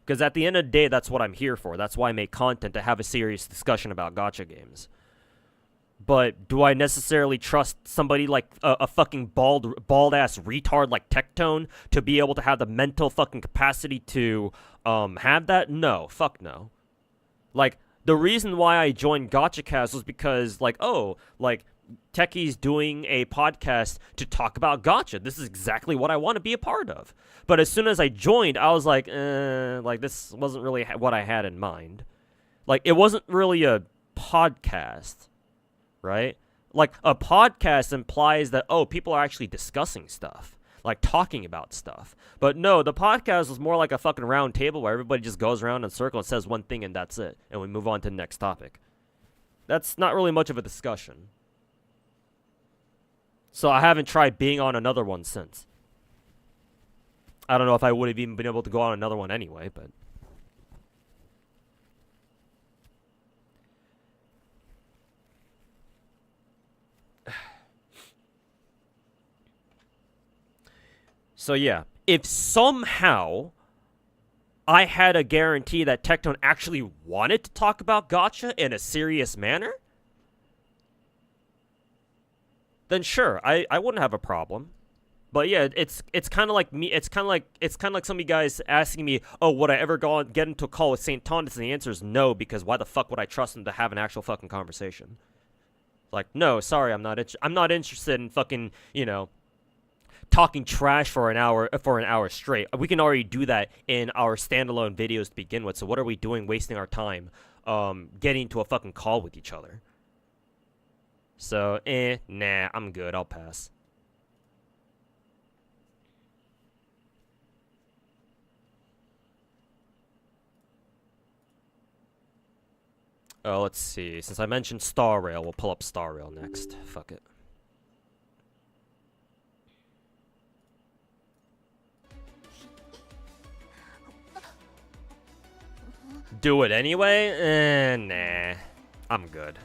Because at the end of the day, that's what I'm here for. That's why I make content, to have a serious discussion about Gacha games. But do I necessarily trust somebody like a fucking bald-ass retard like Tectone to be able to have the mental fucking capacity to have that? No. Fuck no. Like, the reason why I joined GachaCast was because, like, Techie's doing a podcast to talk about Gacha. This is exactly what I want to be a part of. But as soon as I joined, I was like, this wasn't really what I had in mind. Like, it wasn't really a podcast, right? Like, a podcast implies that, oh, people are actually discussing stuff, like talking about stuff. But no, the podcast was more like a fucking round table where everybody just goes around in a circle and says one thing and that's it. And we move on to the next topic. That's not really much of a discussion. So I haven't tried being on another one since. I don't know if I would have even been able to go on another one anyway, but... So yeah, if somehow I had a guarantee that Tectone actually wanted to talk about Gacha in a serious manner, then sure, I wouldn't have a problem. But yeah, it's kind of like me. It's kind of like some of you guys asking me, "Oh, would I ever get into a call with Saint Tondas?" And the answer is no, because why the fuck would I trust him to have an actual fucking conversation? Like, no, sorry, I'm not interested in fucking, you know, talking trash for an hour straight. We can already do that in our standalone videos to begin with. So what are we doing, wasting our time, getting into a fucking call with each other? So, nah, I'm good. I'll pass. Oh, let's see. Since I mentioned Star Rail, we'll pull up Star Rail next. Fuck it. Do it anyway? Nah. I'm good.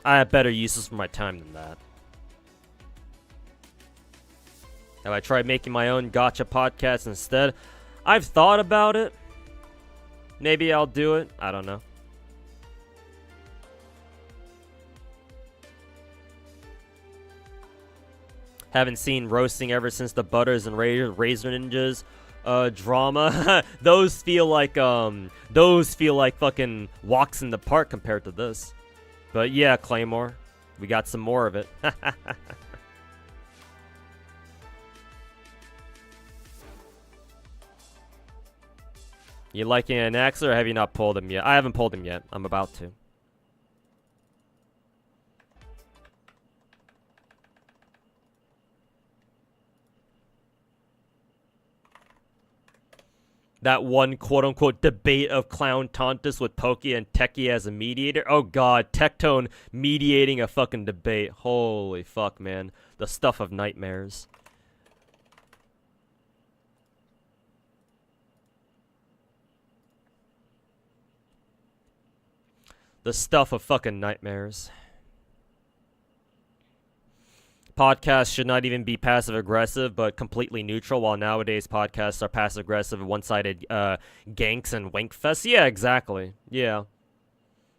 I have better uses for my time than that. Have I tried making my own Gacha podcast instead? I've thought about it. Maybe I'll do it. I don't know. Haven't seen roasting ever since the Butters and Razor Ninjas drama. Those feel like fucking walks in the park compared to this. But yeah, Claymore, we got some more of it. You liking an axe, or have you not pulled him yet? I haven't pulled him yet. I'm about to. That one quote-unquote debate of Clown Tontas with Poki and Techie as a mediator. Oh god, Tectone mediating a fucking debate. Holy fuck, man. The stuff of nightmares. The stuff of fucking nightmares. Podcasts should not even be passive-aggressive, but completely neutral, while nowadays podcasts are passive-aggressive, one-sided ganks and wankfests. Yeah, exactly. Yeah.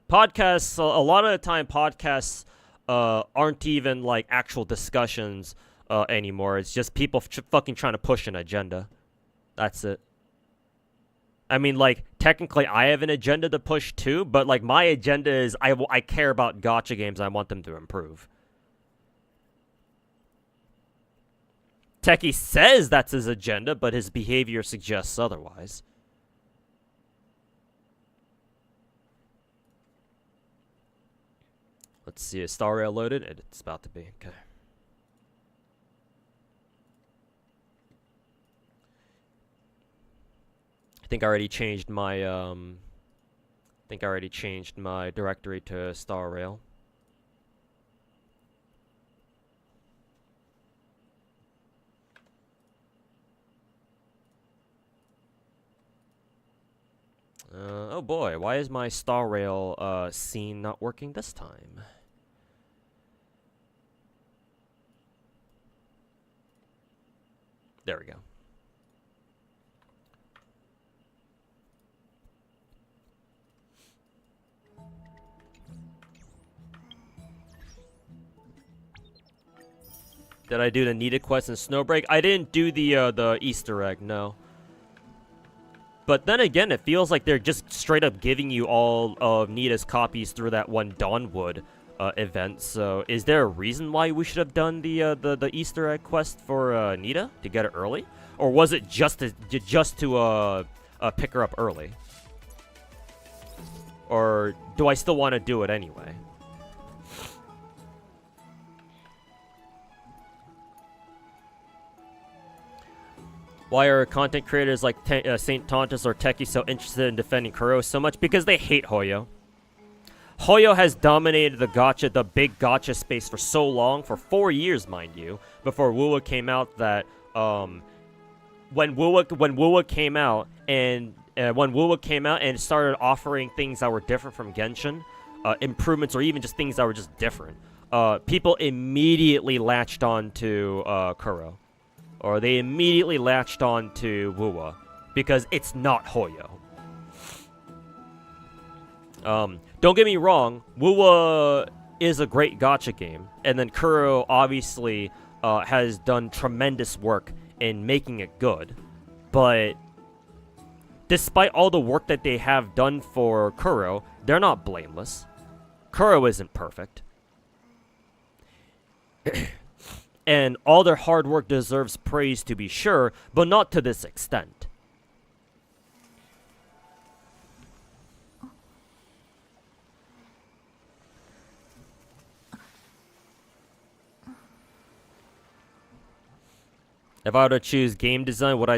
Podcasts, a lot of the time, podcasts aren't even, like, actual discussions anymore. It's just people fucking trying to push an agenda. That's it. I mean, like, technically I have an agenda to push too, but, like, my agenda is I care about gacha games. I want them to improve. Techie says that's his agenda, but his behavior suggests otherwise. Let's see, is Star Rail loaded? It's about to be. Okay. I think I already changed my directory to Star Rail. Oh boy, why is my Star Rail scene not working this time? There we go. Did I do the Nita quest in Snowbreak? I didn't do the Easter egg, no. But then again, it feels like they're just straight up giving you all of Nita's copies through that one Dawnwood event. So, is there a reason why we should have done the Easter egg quest for Nita to get it early, or was it just to pick her up early? Or do I still want to do it anyway? Why are content creators like Saint Tontus or Techie so interested in defending Kuro so much? Because they hate Hoyo. Hoyo has dominated the big gacha space for so long, for 4 years, mind you, before Wuwa came out. That when Wuwa came out and started offering things that were different from Genshin, improvements or even just things that were just different, people immediately latched on to Kuro. Or they immediately latched on to Wuwa, because it's not Hoyo. Don't get me wrong, Wuwa is a great gacha game, and then Kuro obviously has done tremendous work in making it good. But despite all the work that they have done for Kuro, they're not blameless. Kuro isn't perfect. And all their hard work deserves praise, to be sure, but not to this extent. If I were to choose game design, would I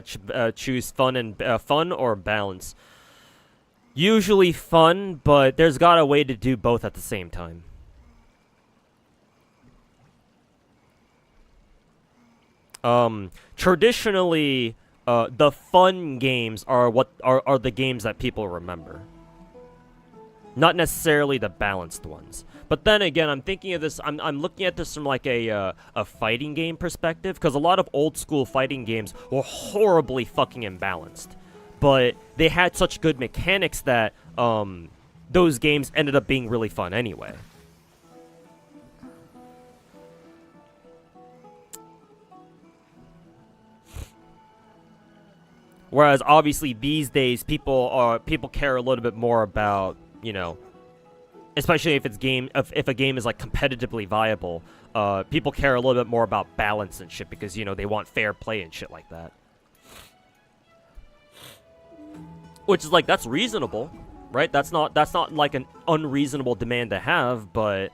choose fun or balance? Usually fun, but there's got a way to do both at the same time. Traditionally, the fun games are what are the games that people remember. Not necessarily the balanced ones. But then again, I'm thinking of this, I'm looking at this from like a fighting game perspective, because a lot of old school fighting games were horribly fucking imbalanced. But they had such good mechanics that those games ended up being really fun anyway. Whereas obviously these days people care a little bit more about, you know, especially if if a game is like competitively viable, people care a little bit more about balance and shit, because, you know, they want fair play and shit like that. Which is like, that's reasonable, right? That's not like an unreasonable demand to have, but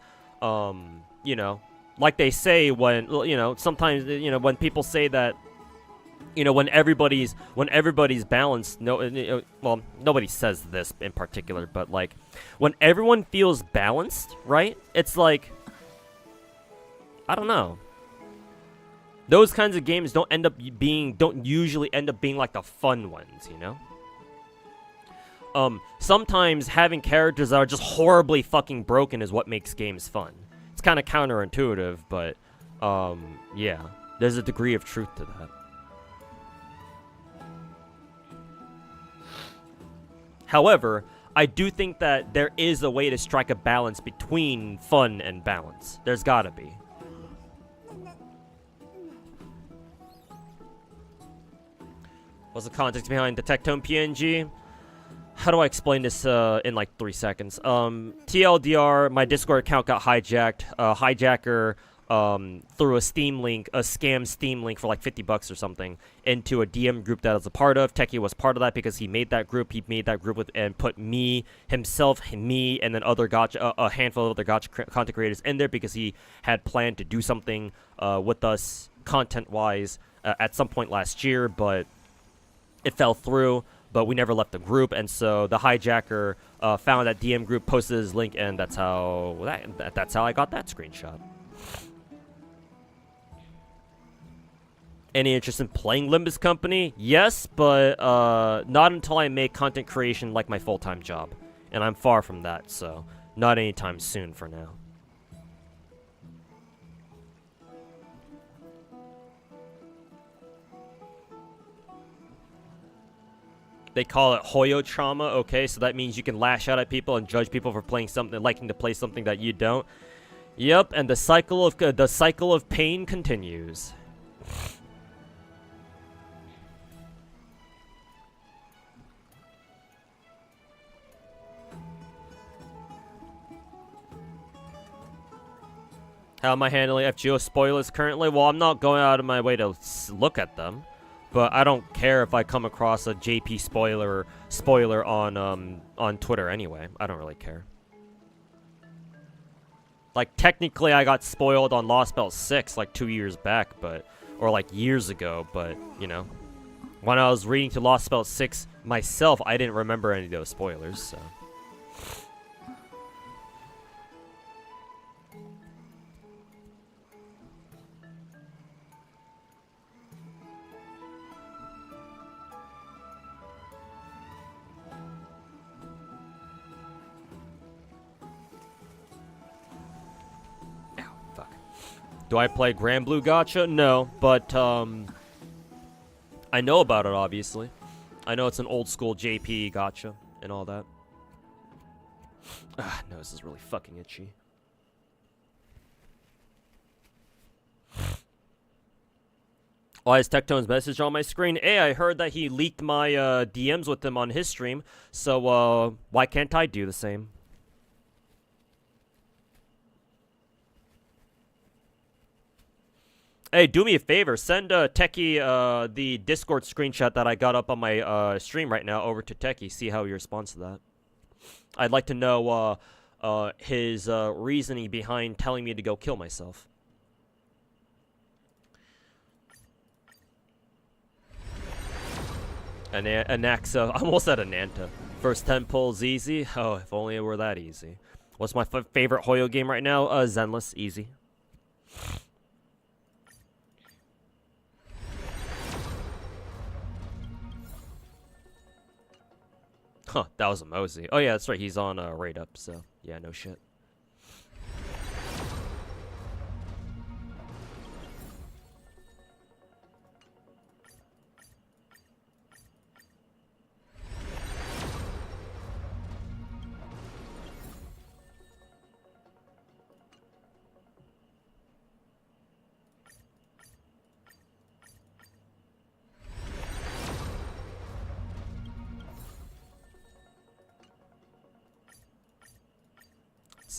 you know, like they say when, you know, sometimes, you know, when people say that, you know, when everybody's balanced, well, nobody says this in particular, but like when everyone feels balanced, right? It's like, I don't know. Those kinds of games don't usually end up being like the fun ones, you know? Sometimes having characters that are just horribly fucking broken is what makes games fun. It's kind of counterintuitive, but, yeah. There's a degree of truth to that. However, I do think that there is a way to strike a balance between fun and balance. There's gotta be. What's the context behind the Tectone PNG? How do I explain this in like 3 seconds? TLDR, my Discord account got hijacked. Hijacker threw a Steam link, a scam Steam link for like $50 or something, into a DM group that I was a part of. Techie was part of that because he made that group. He made that group with and put me, himself, me, and then other Gacha, a handful of other Gacha content creators in there because he had planned to do something with us content-wise at some point last year, but it fell through. But we never left the group, and so the hijacker found that DM group, posted his link, and that's how I got that screenshot. Any interest in playing Limbus Company? Yes, but not until I make content creation like my full-time job, and I'm far from that, so not anytime soon for now. They call it Hoyo trauma, okay? So that means you can lash out at people and judge people for playing something, liking to play something that you don't. Yep, and the cycle of pain continues. How am I handling FGO spoilers currently? Well, I'm not going out of my way to look at them. But I don't care if I come across a JP spoiler on Twitter anyway. I don't really care. Like, technically I got spoiled on Lost Belt 6 like 2 years back, or like years ago, but, you know. When I was reading to Lost Belt 6 myself, I didn't remember any of those spoilers, so. Do I play Grand Blue Gacha? No, but I know about it, obviously. I know it's an old school JP Gacha and all that. Ah, no, this is really fucking itchy. Why is Tectone's message on my screen? Hey, I heard that he leaked my DMs with him on his stream, so why can't I do the same? Hey, do me a favor. Send Techie the Discord screenshot that I got up on my stream right now over to Techie. See how he responds to that. I'd like to know his reasoning behind telling me to go kill myself. Anaxa. I almost said Ananta. First 10 pulls easy. Oh, if only it were that easy. What's my favorite Hoyo game right now? Zenless. Easy. Huh, that was a Mosey. Oh yeah, that's right, he's on Raid Up, so yeah, no shit.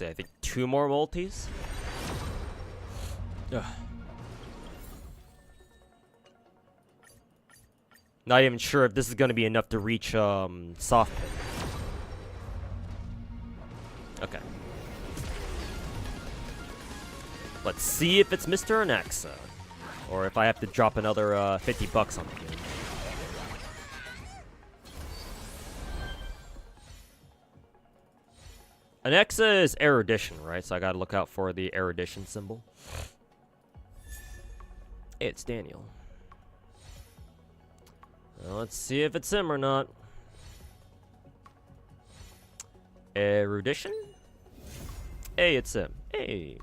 I think 2 more multis. Ugh. Not even sure if this is going to be enough to reach soft pit. Okay. Let's see if it's Mr. Anaxa, or if I have to drop another $50 on the game. Anaxa is erudition, right? So I gotta look out for the erudition symbol. Hey, it's Daniel. Well, let's see if it's him or not. Erudition? Hey, it's him. Hey.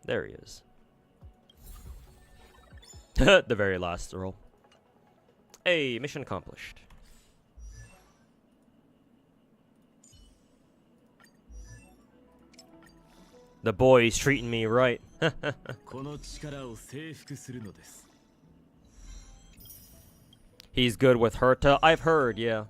There he is. The very last roll. Hey, mission accomplished. The boy's treating me right. He's good with Herta. I've heard, yeah.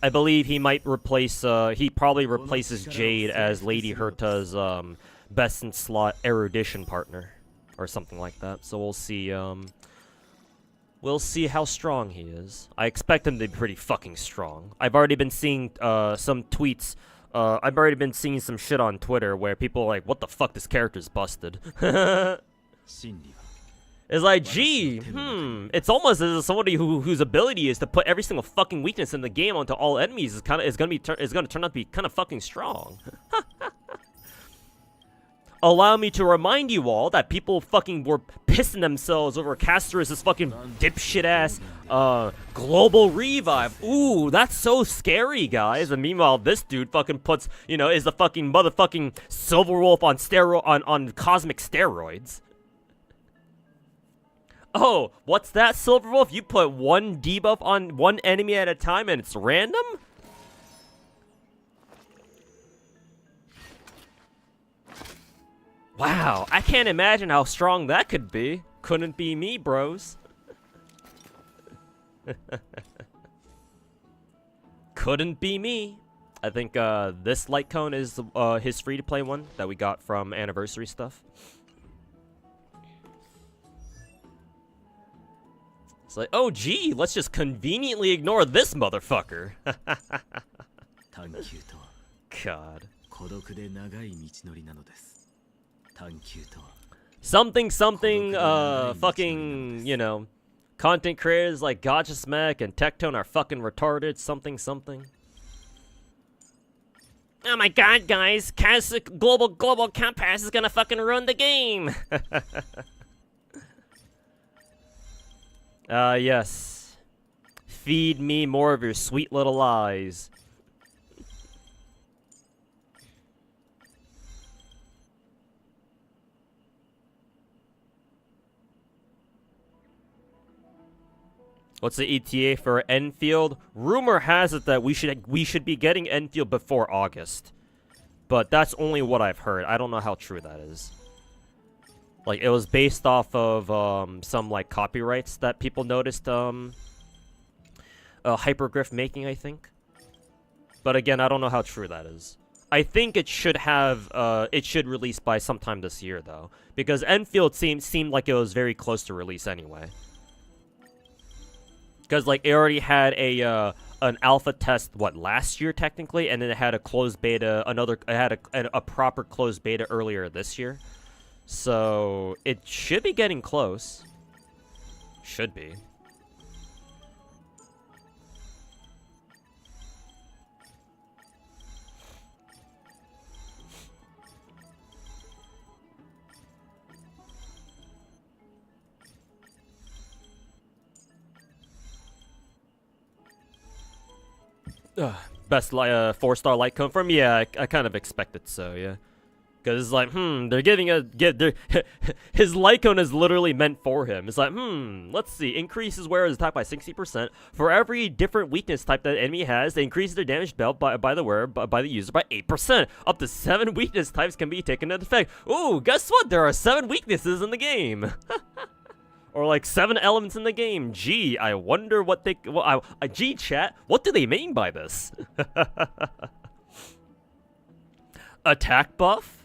I believe he might replace, he probably replaces Jade as Lady Herta's, best in slot erudition partner. Or something like that. So we'll see, we'll see how strong he is. I expect him to be pretty fucking strong. I've already been seeing, some tweets, I've already been seeing some shit on Twitter where people are like, what the fuck, this character's busted. It's like, gee, it's almost as if somebody whose ability is to put every single fucking weakness in the game onto all enemies is gonna turn out to be kind of fucking strong. Allow me to remind you all that people fucking were pissing themselves over Castor's fucking dipshit ass global revive. Ooh, that's so scary, guys. And meanwhile, this dude fucking puts, you know, is the fucking motherfucking Silver Wolf on on cosmic steroids. Oh, what's that, Silver Wolf? You put one debuff on one enemy at a time and it's random? Wow, I can't imagine how strong that could be. Couldn't be me, bros. Couldn't be me. I think this light cone is his free-to-play one that we got from anniversary stuff. It's like, oh gee, let's just conveniently ignore this motherfucker. God. Something, fucking, you know, content creators like Gacha Smack and Tectone are fucking retarded, something. Oh my god, guys, global Cat Pass is gonna fucking ruin the game. Yes. Feed me more of your sweet little lies. What's the ETA for Enfield? Rumor has it that we should be getting Enfield before August. But that's only what I've heard. I don't know how true that is. Like, it was based off of some like copyrights that people noticed Hypergriff making, I think. But again, I don't know how true that is. I think it should have it should release by sometime this year though, because Enfield seemed like it was very close to release anyway. Because like it already had a an alpha test last year technically, and then it had a closed beta, it had a proper closed beta earlier this year. So it should be getting close. Should be. Best 4-star light cone from? Yeah, I kind of expected so, yeah. Because it's like, they're giving his light cone is literally meant for him. It's like, let's see. Increases wearer's attack by 60%. For every different weakness type that enemy has, they increase their damage dealt by the wearer, by the user by 8%. Up to 7 weakness types can be taken into effect. Ooh, guess what? There are 7 weaknesses in the game. Or like 7 elements in the game. Gee, I wonder what they... Well, gee, chat, what do they mean by this? Attack buff?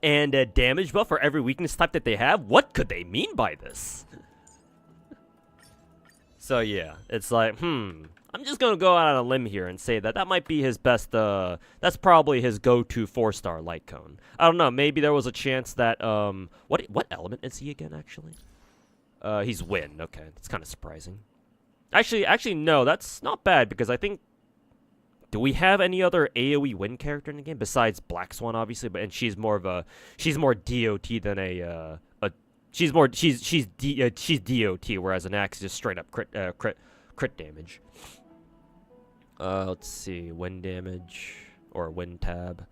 And a damage buff for every weakness type that they have? What could they mean by this? So yeah, it's like, I'm just gonna go out on a limb here and say that might be his best, that's probably his go-to 4-star light cone. I don't know, maybe there was a chance that, what element is he again, actually? He's wind, okay, that's kind of surprising. Actually, no, that's not bad, because I think, do we have any other AoE wind character in the game besides Black Swan, obviously? And she's more DOT than a She's more she's DOT, whereas an axe is just straight up crit damage. Let's see, wind damage or wind tab.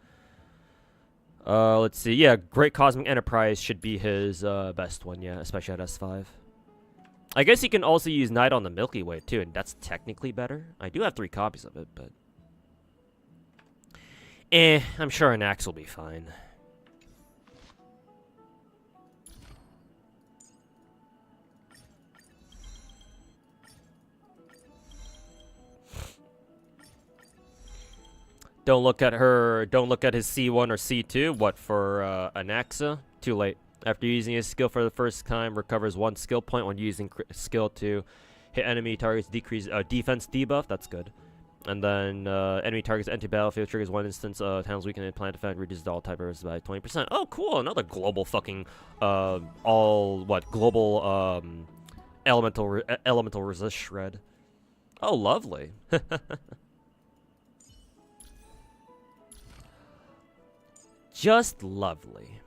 Let's see. Yeah, Great Cosmic Enterprise should be his best one. Yeah, especially at S5. I guess he can also use Night on the Milky Way too, and that's technically better. I do have 3 copies of it, but I'm sure an axe will be fine. Don't look at her. Don't look at his C1 or C2. What for Anaxa? Too late. After using his skill for the first time, recovers 1 skill point when using skill to hit enemy targets. Decrease defense debuff. That's good. And then enemy targets enter battlefield. Triggers 1 instance. Towns weakened and plan defense. Reduces all type errors by 20%. Oh, cool. Another global fucking global elemental resist shred. Oh, lovely. Just lovely.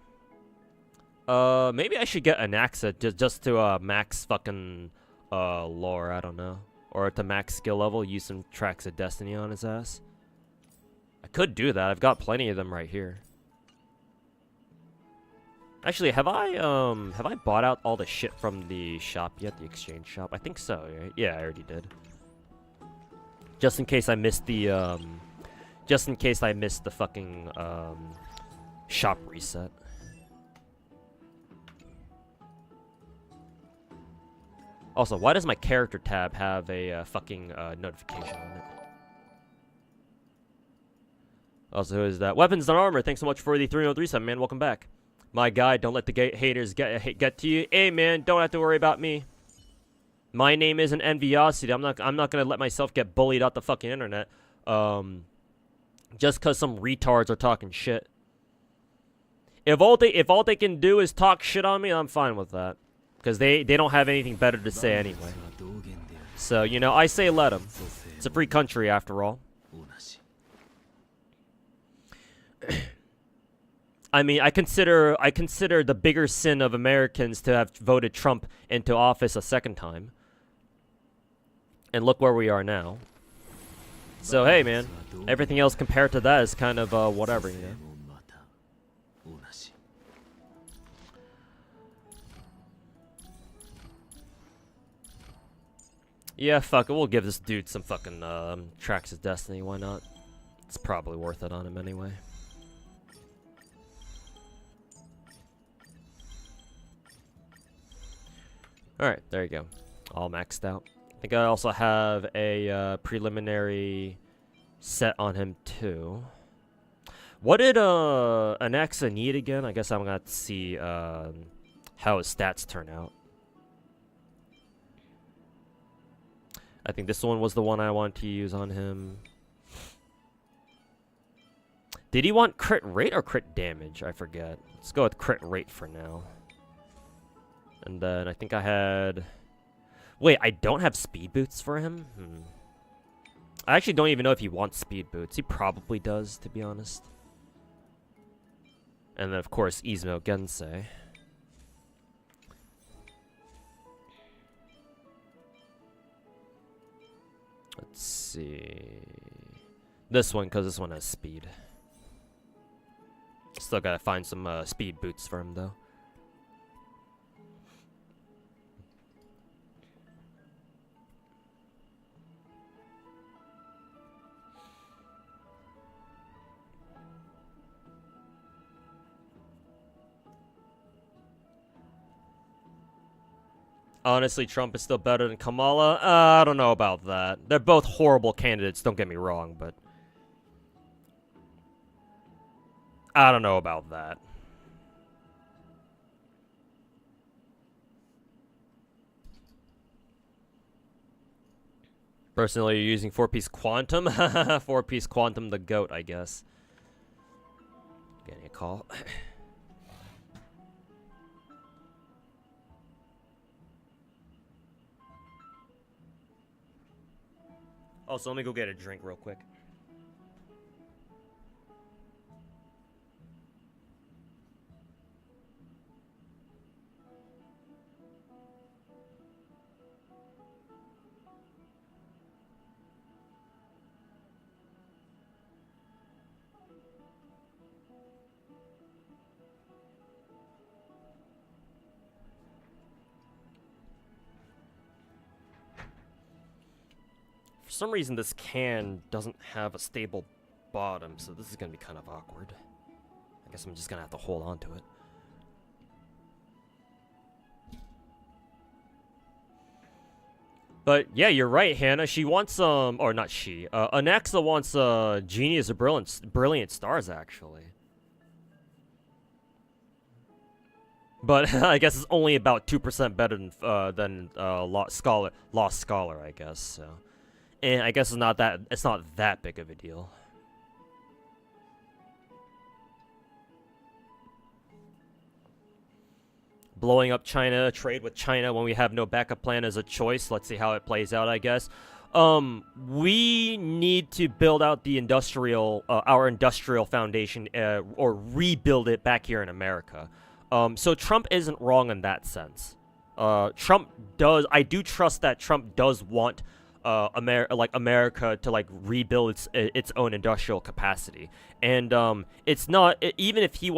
Maybe I should get Anaxa just to max fucking lore, I don't know. Or to max skill level, use some tracks of destiny on his ass. I could do that. I've got plenty of them right here. Actually, have I bought out all the shit from the shop yet? The exchange shop? I think so, right? Yeah, I already did. Just in case I missed the fucking shop reset. Also, why does my character tab have a fucking notification on it? Also, who is that? Weapons and Armor, thanks so much for the 3037, man. Welcome back. My guy, don't let the haters get to you. Hey, man, don't have to worry about me. My name isn't Enviosity. I'm not gonna let myself get bullied out the fucking internet. Just cause some retards are talking shit. If all they can do is talk shit on me, I'm fine with that. Because they don't have anything better to say anyway. So, you know, I say let them. It's a free country after all. I mean, I consider the bigger sin of Americans to have voted Trump into office a second time. And look where we are now. So, hey, man. Everything else compared to that is kind of whatever, you know. Yeah, fuck it. We'll give this dude some fucking tracks of destiny. Why not? It's probably worth it on him anyway. Alright, there you go. All maxed out. I think I also have a preliminary set on him too. What did Anaxa need again? I guess I'm gonna have to see how his stats turn out. I think this one was the one I wanted to use on him. Did he want crit rate or crit damage? I forget. Let's go with crit rate for now. And then I think I had... Wait, I don't have speed boots for him? I actually don't even know if he wants speed boots. He probably does, to be honest. And then, of course, Izmo Gensei. Let's see. This one, because this one has speed. Still gotta find some speed boots for him, though. Honestly, Trump is still better than Kamala. I don't know about that. They're both horrible candidates, don't get me wrong, but... I don't know about that. Personally, you're using 4-piece Quantum? 4-piece Quantum the GOAT, I guess. Getting a call. Also, let me go get a drink real quick. some reason this can doesn't have a stable bottom, so this is gonna be kind of awkward. I guess I'm just gonna have to hold on to it. But yeah, you're right, Hannah. She wants or not she. Anaxa wants Genius of Brilliant Stars, actually. But I guess it's only about 2% better than Lost Scholar, I guess. So, and I guess it's not that big of a deal. Blowing up China, trade with China when we have no backup plan as a choice. Let's see how it plays out, I guess. We need to build out the our industrial foundation, or rebuild it back here in America. So Trump isn't wrong in that sense. I do trust that Trump does want America to rebuild its own industrial capacity, and it's not even if he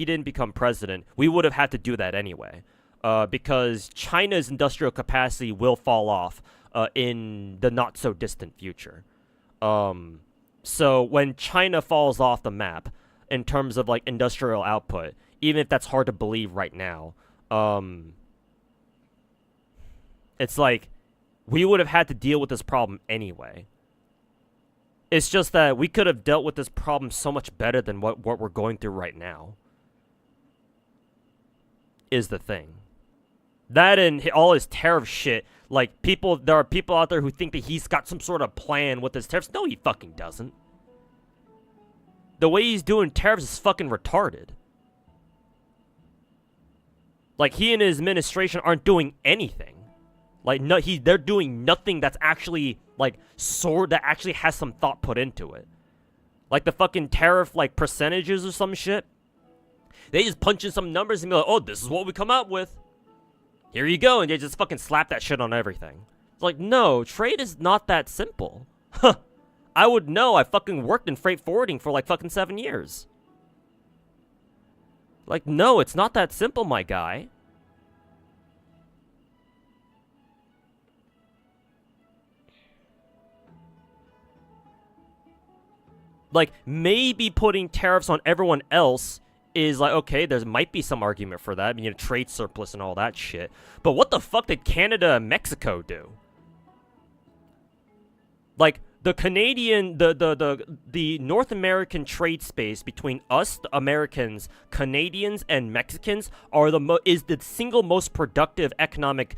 didn't become president, we would have had to do that anyway, because China's industrial capacity will fall off in the not so distant future. So when China falls off the map in terms of industrial output, even if that's hard to believe right now, it's we would have had to deal with this problem anyway. It's just that we could have dealt with this problem so much better than what we're going through right now. Is the thing. That and all his tariff shit, there are people out there who think that he's got some sort of plan with his tariffs. No, he fucking doesn't. The way he's doing tariffs is fucking retarded. He and his administration aren't doing anything. They're doing nothing that's actually, that actually has some thought put into it. The fucking tariff, percentages or some shit. They just punch in some numbers and be like, oh, this is what we come out with. Here you go. And they just fucking slap that shit on everything. It's no, trade is not that simple. Huh. I would know. I fucking worked in freight forwarding for, fucking 7 years. No, it's not that simple, my guy. Maybe putting tariffs on everyone else is okay, there might be some argument for that. Trade surplus and all that shit. But what the fuck did Canada and Mexico do? The Canadian, the North American trade space between us, the Americans, Canadians, and Mexicans is the single most productive economic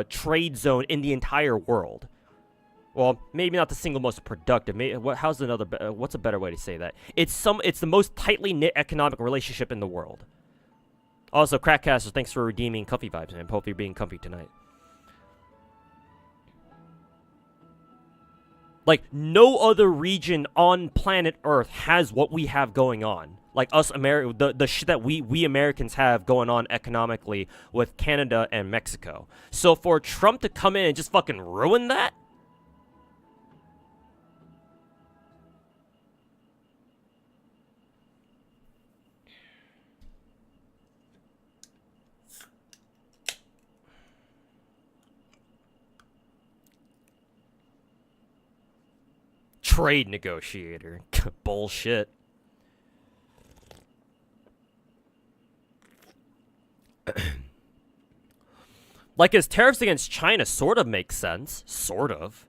trade zone in the entire world. Well, maybe not the single most productive. What's a better way to say that? It's the most tightly knit economic relationship in the world. Also, Crackcaster, thanks for redeeming comfy vibes, man. Hope you're being comfy tonight. No other region on planet Earth has what we have going on. Us the shit that we Americans have going on economically with Canada and Mexico. So for Trump to come in and just fucking ruin that? Trade negotiator. Bullshit. His tariffs against China sort of make sense. Sort of.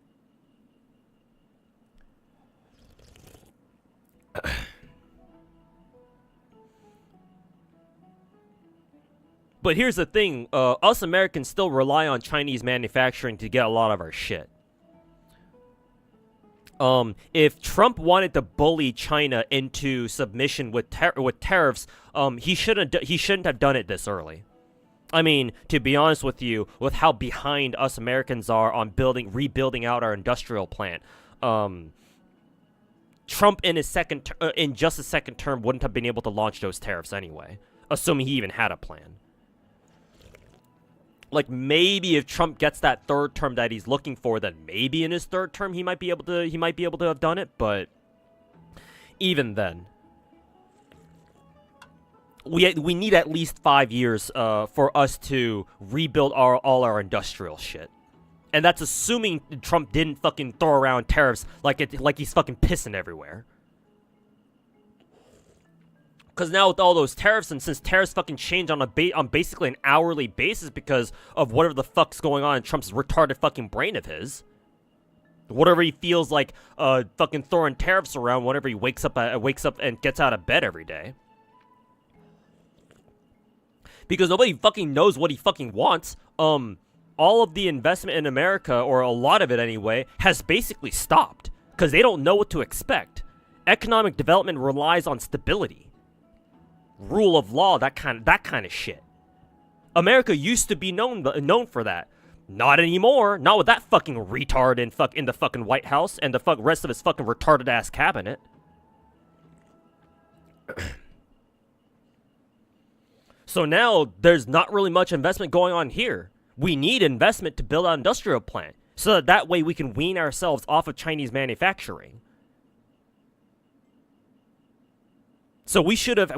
But here's the thing. Us Americans still rely on Chinese manufacturing to get a lot of our shit. If Trump wanted to bully China into submission with tariffs, he shouldn't have done it this early. I mean, to be honest with you, with how behind us Americans are on rebuilding out our industrial plant, Trump in just his second term wouldn't have been able to launch those tariffs anyway, assuming he even had a plan. Maybe if Trump gets that third term that he's looking for, then maybe in his third term he might be able to have done it. But even then, we need at least 5 years for us to rebuild all our industrial shit. And that's assuming Trump didn't fucking throw around tariffs like he's fucking pissing everywhere. Because now with all those tariffs, and since tariffs fucking change on basically an hourly basis because of whatever the fuck's going on in Trump's retarded fucking brain of his, whatever he feels like fucking throwing tariffs around whenever he wakes up and gets out of bed every day. Because nobody fucking knows what he fucking wants. All of the investment in America, or a lot of it anyway, has basically stopped because they don't know what to expect. Economic development relies on stability, rule of law, that kind of shit. America used to be known for that. Not anymore. Not with that fucking retard in the fucking White House and the rest of his fucking retarded ass cabinet. So now there's not really much investment going on here. We need investment to build an industrial plant so that way we can wean ourselves off of Chinese manufacturing. So we should have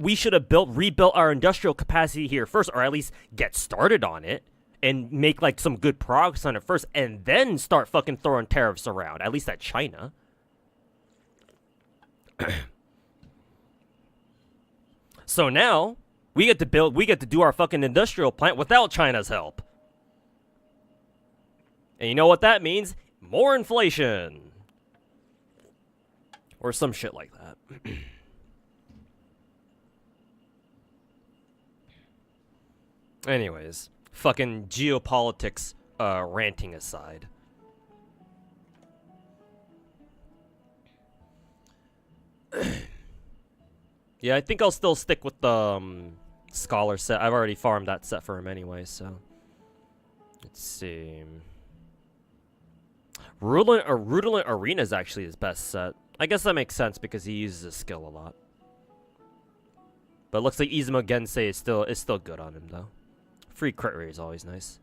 rebuilt our industrial capacity here first, or at least get started on it and make like some good progress on it first, and then start fucking throwing tariffs around, at least at China. So now we get to do our fucking industrial plant without China's help. And you know what that means? More inflation. Or some shit like that. Anyways, fucking geopolitics ranting aside. Yeah, I think I'll still stick with the Scholar set. I've already farmed that set for him anyway, so. Let's see. Rudolent Arena is actually his best set. I guess that makes sense because he uses his skill a lot. But it looks like Izuma Gensei is still good on him though. Free crit rate is always nice.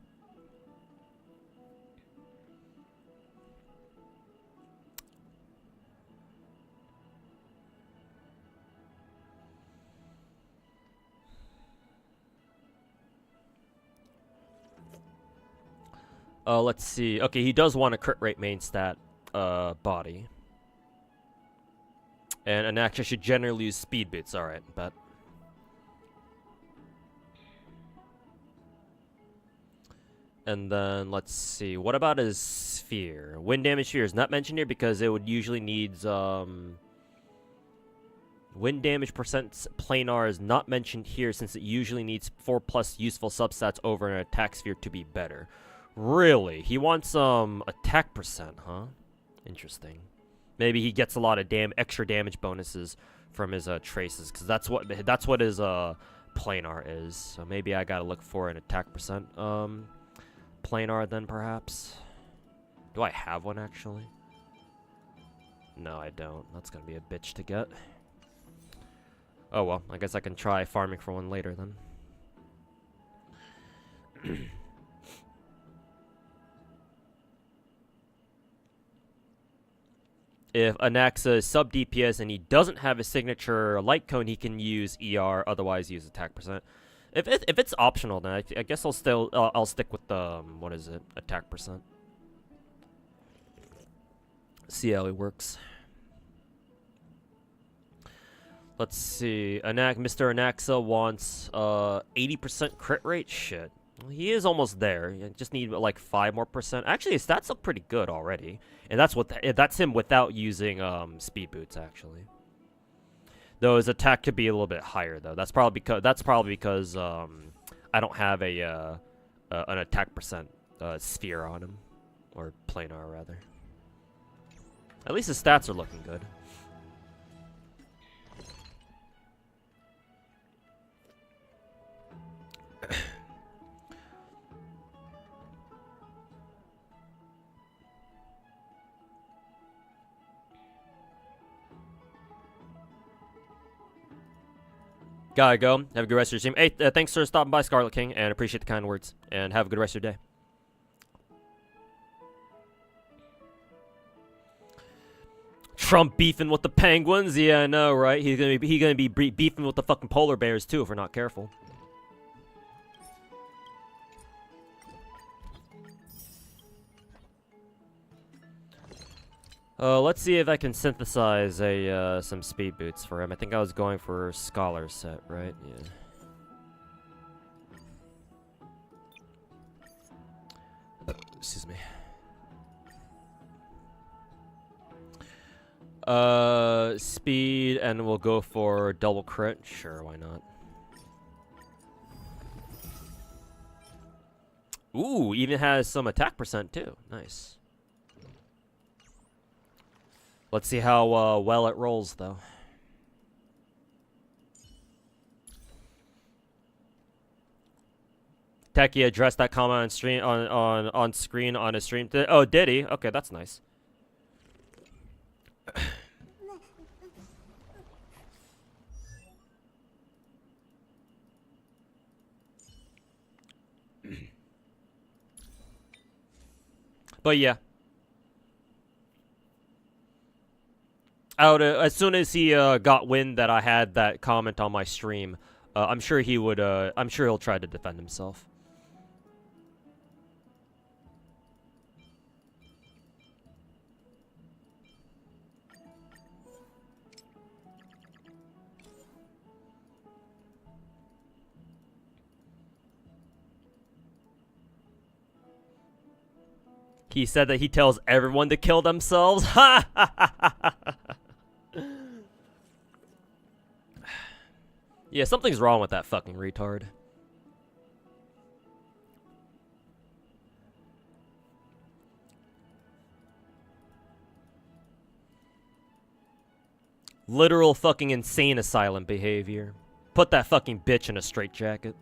Let's see. Okay, he does want a crit rate main stat, body. And an action should generally use speed boots. Alright, bet. And then, let's see. What about his sphere? Wind damage sphere is not mentioned here because it would usually needs, wind damage percent planar is not mentioned here since it usually needs 4+ useful substats over an attack sphere to be better. Really? He wants attack percent, huh? Interesting. Maybe he gets a lot of extra damage bonuses from his traces, because that's what his planar is. So maybe I gotta look for an attack percent planar then, perhaps. Do I have one actually? No, I don't. That's gonna be a bitch to get. Oh well, I guess I can try farming for one later then. If Anaxa is sub DPS and he doesn't have a signature light cone, he can use ER. Otherwise, use attack percent. If it's optional, then I guess I'll stick with the what is it, attack percent. See how it works. Let's see. Mr. Anaxa wants 80% crit rate. Shit. He is almost there. You just need like 5% more. Actually, his stats look pretty good already, and that's him without using speed boots. Actually, though his attack could be a little bit higher though. That's probably because I don't have an attack percent sphere on him, or planar rather. At least his stats are looking good. Gotta go. Have a good rest of your stream. Hey, thanks for stopping by, Scarlet King, and appreciate the kind words. And have a good rest of your day. Trump beefing with the penguins? Yeah, I know, right? He's gonna be beefing with the fucking polar bears too if we're not careful. Let's see if I can synthesize some speed boots for him. I think I was going for scholar set, right? Yeah. Excuse me. Speed, and we'll go for double crit. Sure, why not? Ooh, even has some attack percent too. Nice. Let's see how well it rolls, though. Techie addressed that comment on stream on screen on his stream. Oh, did he? Okay, that's nice. But yeah. As soon as he got wind that I had that comment on my stream, I'm sure he would. I'm sure he'll try to defend himself. He said that he tells everyone to kill themselves. Ha ha ha ha. Yeah, something's wrong with that fucking retard. Literal fucking insane asylum behavior. Put that fucking bitch in a straitjacket.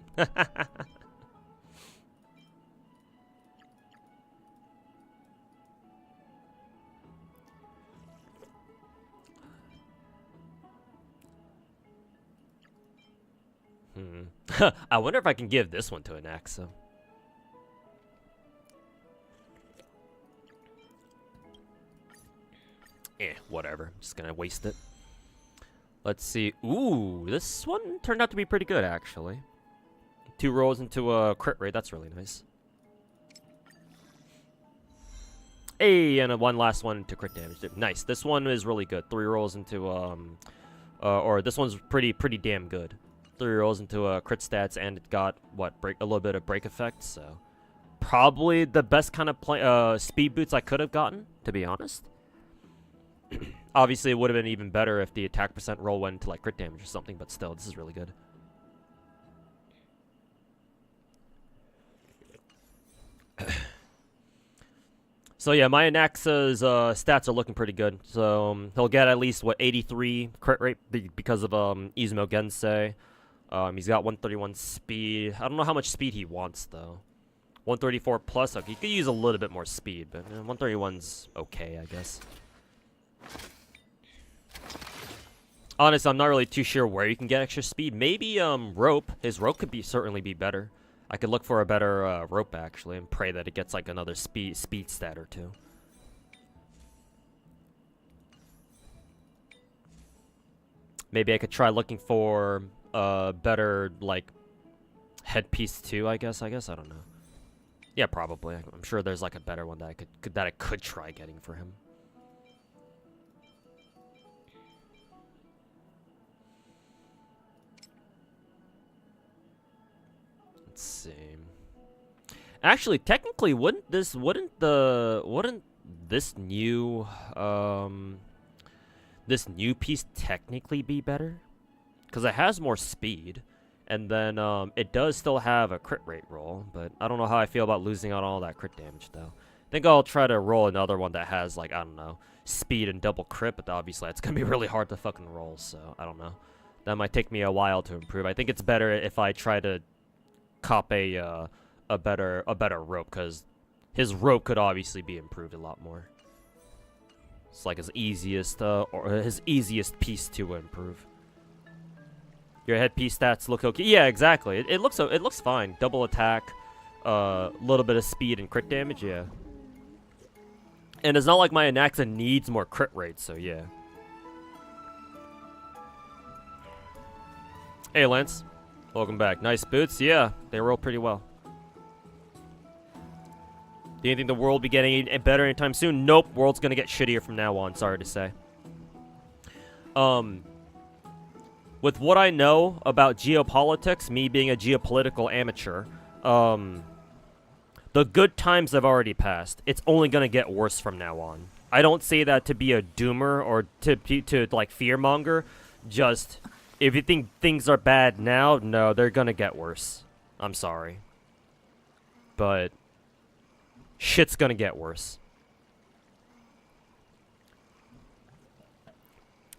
I wonder if I can give this one to an Axa. Whatever. Just gonna waste it. Let's see. Ooh, this one turned out to be pretty good, actually. 2 rolls into a crit rate. That's really nice. Hey, and one last one to crit damage. Nice. This one is really good. 3 rolls into or this one's pretty damn good. 3 rolls into crit stats, and it got what, a little bit of break effect. So probably the best kind of speed boots I could have gotten, to be honest. Obviously, it would have been even better if the attack percent roll went into like crit damage or something, but still, this is really good. So yeah, my Anaxa's stats are looking pretty good. So he'll get at least, what, 83 crit rate because of Izumo Gensei. He's got 131 speed. I don't know how much speed he wants, though. 134 plus. Okay, he could use a little bit more speed, but 131's okay, I guess. Honestly, I'm not really too sure where you can get extra speed. Maybe rope. His rope could certainly be better. I could look for a better rope, actually, and pray that it gets like another speed stat or 2. Maybe I could try looking for better like headpiece too. I guess. I don't know. Yeah, probably. I'm sure there's like a better one that I could try getting for him. Let's see. Actually, technically, wouldn't this new piece technically be better? Because it has more speed, and then it does still have a crit rate roll, but I don't know how I feel about losing out on all that crit damage, though. I think I'll try to roll another one that has, like, I don't know, speed and double crit, but obviously it's going to be really hard to fucking roll, so I don't know. That might take me a while to improve. I think it's better if I try to cop a better rope, because his rope could obviously be improved a lot more. It's like his easiest piece to improve. Your headpiece stats look okay. Yeah, exactly. It looks fine. Double attack, little bit of speed and crit damage. Yeah. And it's not like my Anaxa needs more crit rate, so yeah. Hey, Lance. Welcome back. Nice boots. Yeah, they roll pretty well. Do you think the world will be getting better anytime soon? Nope, world's gonna get shittier from now on, sorry to say. With what I know about geopolitics, me being a geopolitical amateur, the good times have already passed. It's only gonna get worse from now on. I don't say that to be a doomer or to like fearmonger. Just if you think things are bad now, no, they're gonna get worse. I'm sorry, but shit's gonna get worse.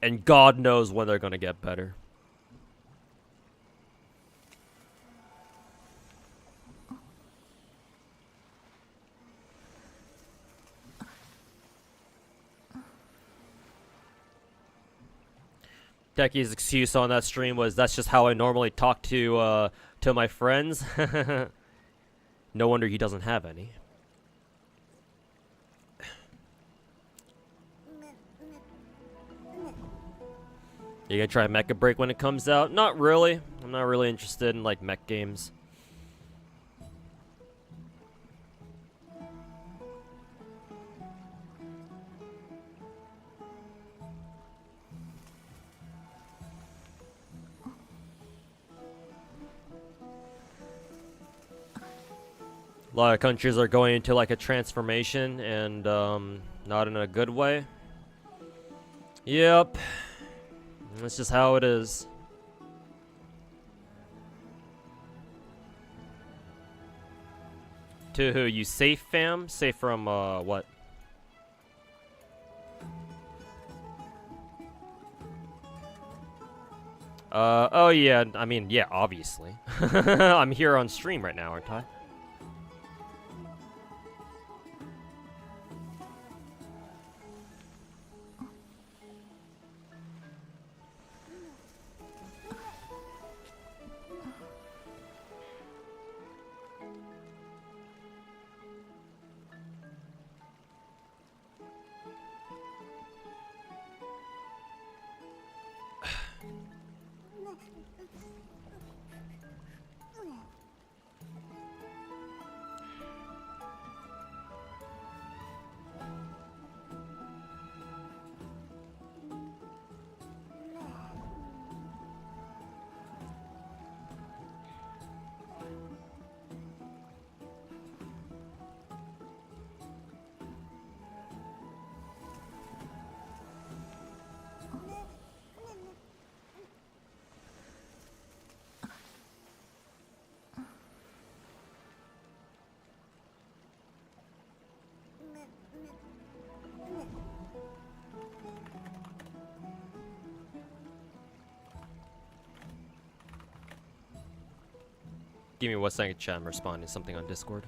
And God knows when they're gonna get better. Techie's excuse on that stream was, that's just how I normally talk to my friends. No wonder he doesn't have any. You gonna try Mecha Break when it comes out? Not really. I'm not really interested in like mech games. A lot of countries are going into like a transformation, and not in a good way. Yep. That's just how it is. To who? You safe, fam? Safe from, what? Oh yeah, I mean, yeah, obviously. I'm here on stream right now, aren't I? Give me 1 second, chat. I'm responding to something on Discord.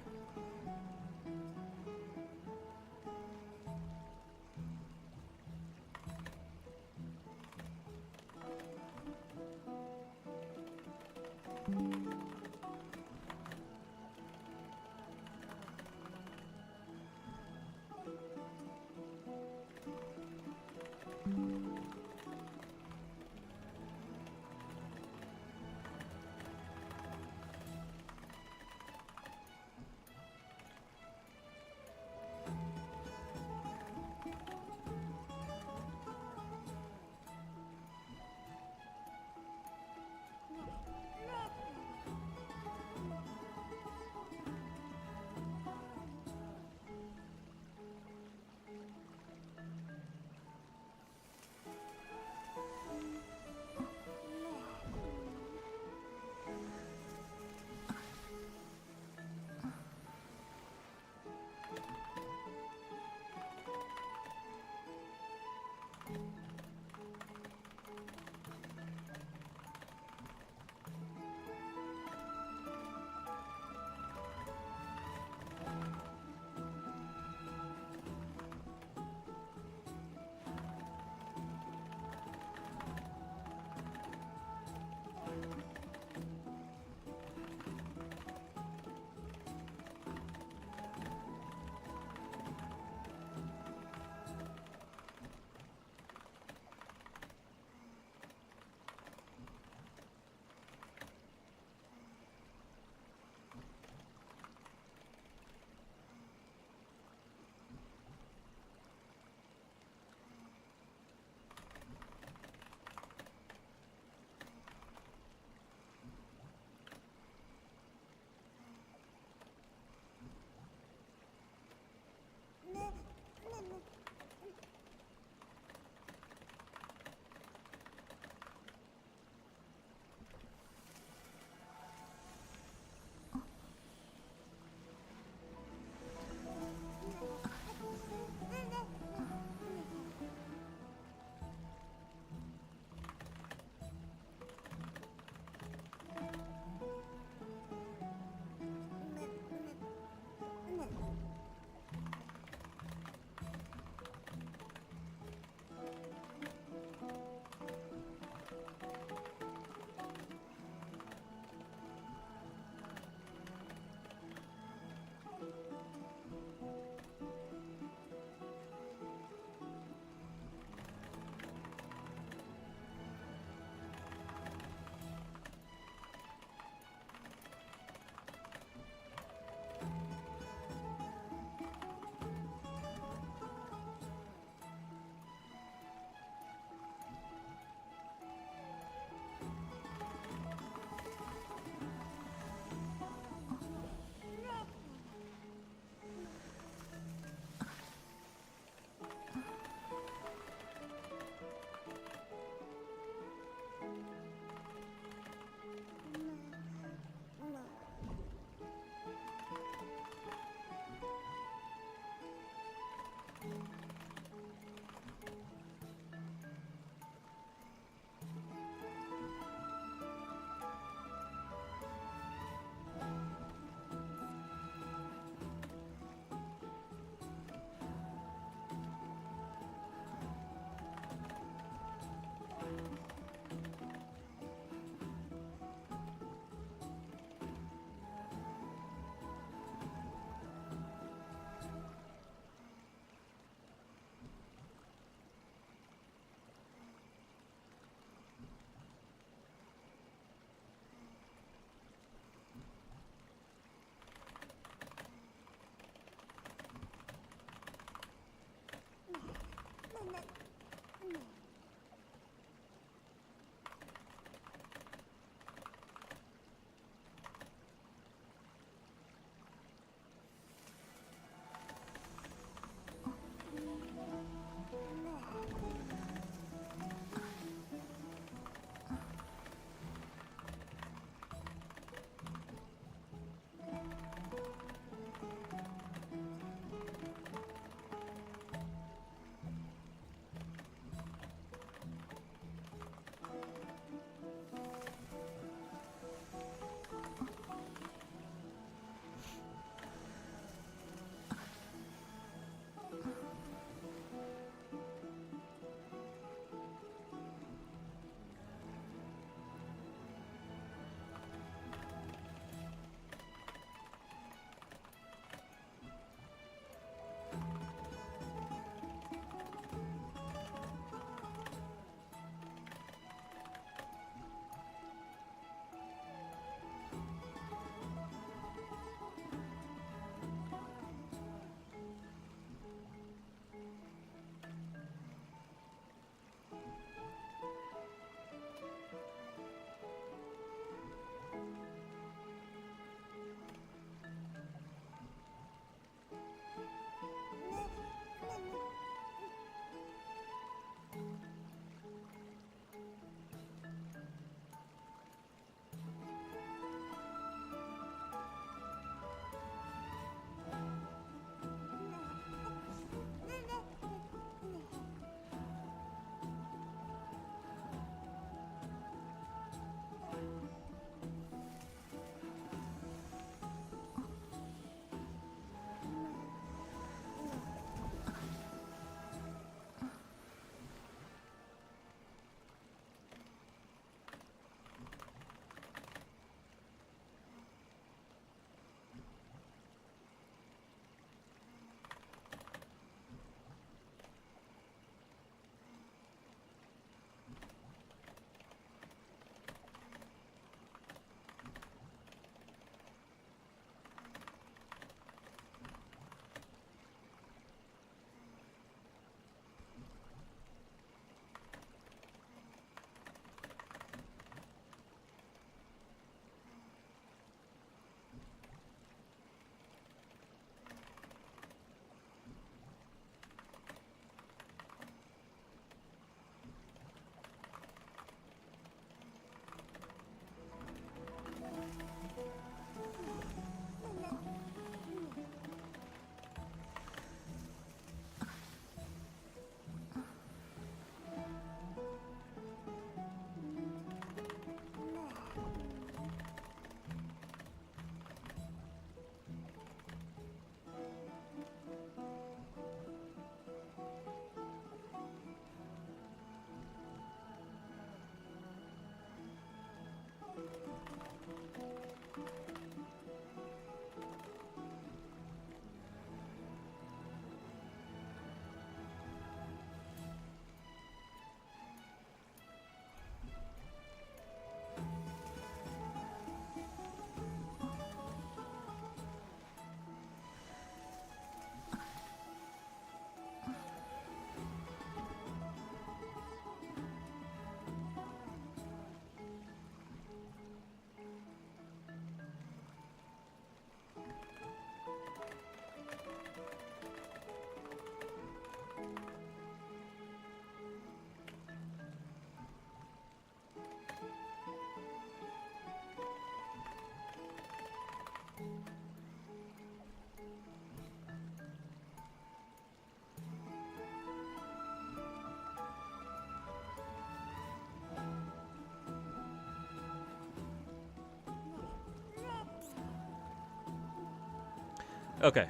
Okay.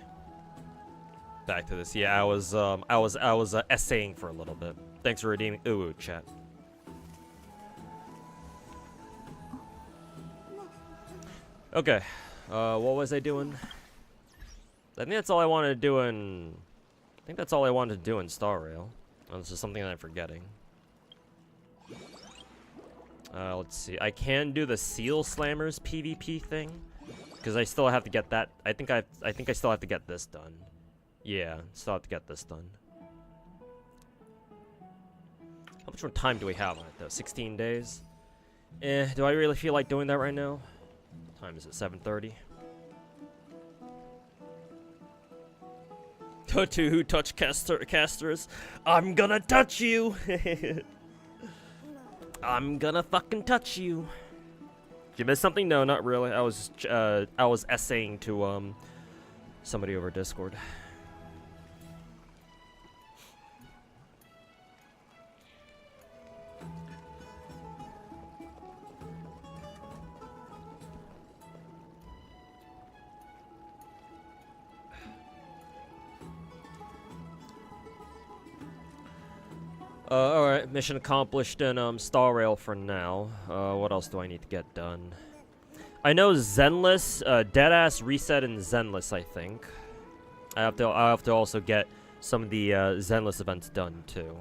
Back to this. Yeah, I was essaying for a little bit. Thanks for redeeming. Ooh, chat. Okay. What was I doing? I think that's all I wanted to do in... I think that's all I wanted to do in Star Rail. Oh, this is something that I'm forgetting. Let's see. I can do the Seal Slammers PvP thing. Because I still have to get that. I think I still have to get this done. Yeah, still have to get this done. How much more time do we have on it, though? 16 days? Do I really feel like doing that right now? What time is it? 7:30? To who touch casters? I'm gonna touch you! I'm gonna fucking touch you! Did you miss something? No, not really. I was essaying to, somebody over Discord. Alright, mission accomplished in Star Rail for now. What else do I need to get done? I know Zenless, Deadass Reset and Zenless, I think. I have to also get some of the Zenless events done too.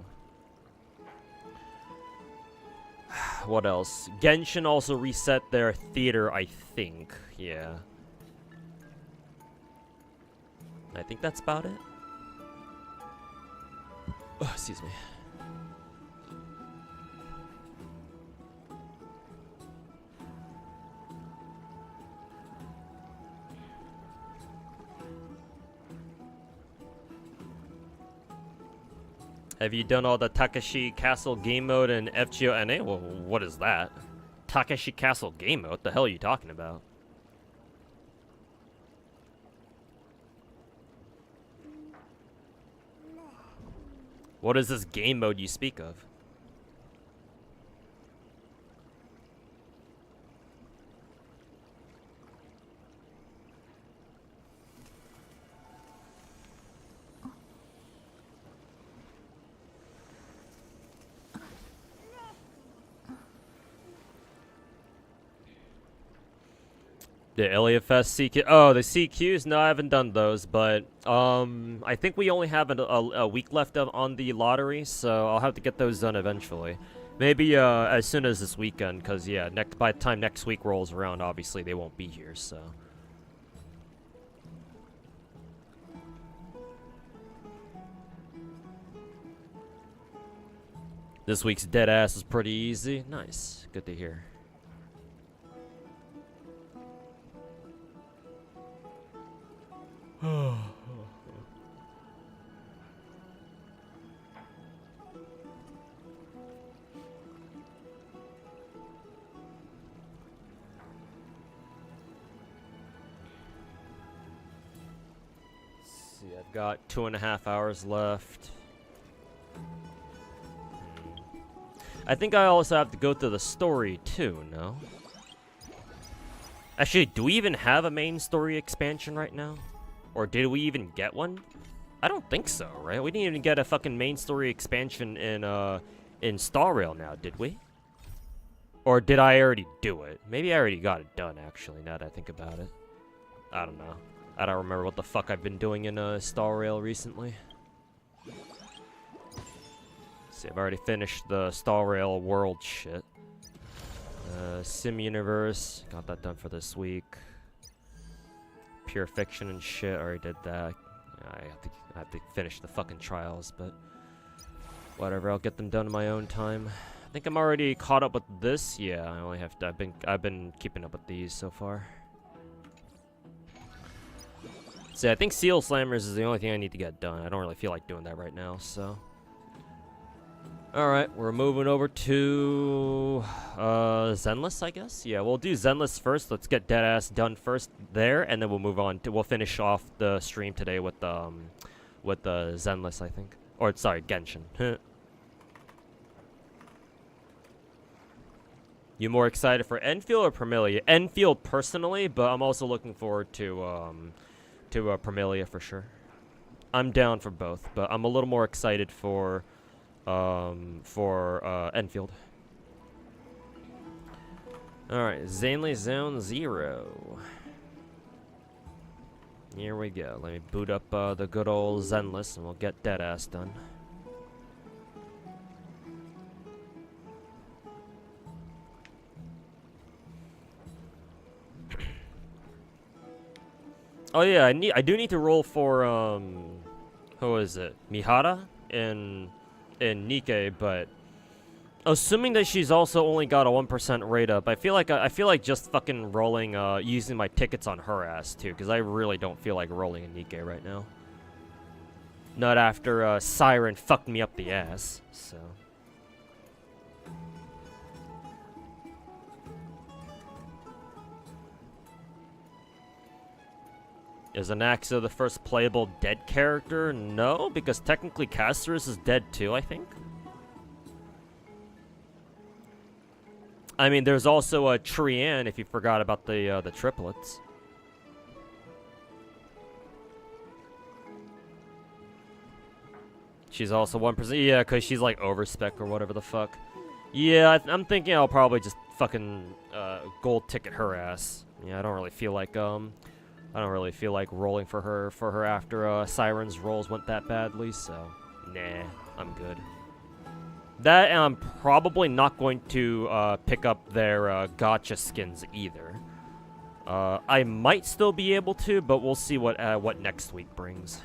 What else? Genshin also reset their theater, I think. Yeah. I think that's about it. Oh, excuse me. Have you done all the Takashi Castle game mode and FGO NA? Well, what is that? Takashi Castle game mode? What the hell are you talking about? What is this game mode you speak of? The LAFS CQ. Oh, the CQs? No, I haven't done those, but I think we only have a week left on the lottery, so I'll have to get those done eventually. Maybe as soon as this weekend, because yeah, by the time next week rolls around, obviously they won't be here, so. This week's dead ass is pretty easy. Nice. Good to hear. See, I've got 2.5 hours left. I think I also have to go through the story too, no? Actually, do we even have a main story expansion right now? Or did we even get one? I don't think so, right? We didn't even get a fucking main story expansion in Star Rail now, did we? Or did I already do it? Maybe I already got it done, actually, now that I think about it. I don't know. I don't remember what the fuck I've been doing in Star Rail recently. See, I've already finished the Star Rail world shit. Sim Universe, got that done for this week. Pure Fiction and shit, already did that. I have to finish the fucking trials, but whatever, I'll get them done in my own time. I think I'm already caught up with this. Yeah, I only have to. I've been keeping up with these so far. See, I think Seal Slammers is the only thing I need to get done. I don't really feel like doing that right now, so. Alright, we're moving over to Zenless, I guess? Yeah, we'll do Zenless first. Let's get Deadass done first there, and then we'll move on to, we'll finish off the stream today with Zenless, I think. Or, sorry, Genshin. You more excited for Enfield or Parmelia? Enfield personally, but I'm also looking forward to to Parmelia for sure. I'm down for both, but I'm a little more excited for Enfield. Alright, Zanley Zone 0. Here we go. Let me boot up the good old Zenless and we'll get Deadass done. Oh yeah, I do need to roll for who is it? Mihara in Nikkei, but assuming that she's also only got a 1% rate up, I feel like just fucking rolling using my tickets on her ass too, because I really don't feel like rolling in Nikkei right now. Not after Siren fucked me up the ass, so. Is Anaxa the first playable dead character? No, because technically Casterus is dead too, I think. I mean, there's also a Trian if you forgot about the triplets. She's also 1%. Yeah, because she's like overspec or whatever the fuck. Yeah, I'm thinking I'll probably just fucking gold ticket her ass. Yeah, I don't really feel like rolling for her after Siren's rolls went that badly, so nah, I'm good. That, and I'm probably not going to pick up their Gacha skins either. I might still be able to, but we'll see what next week brings.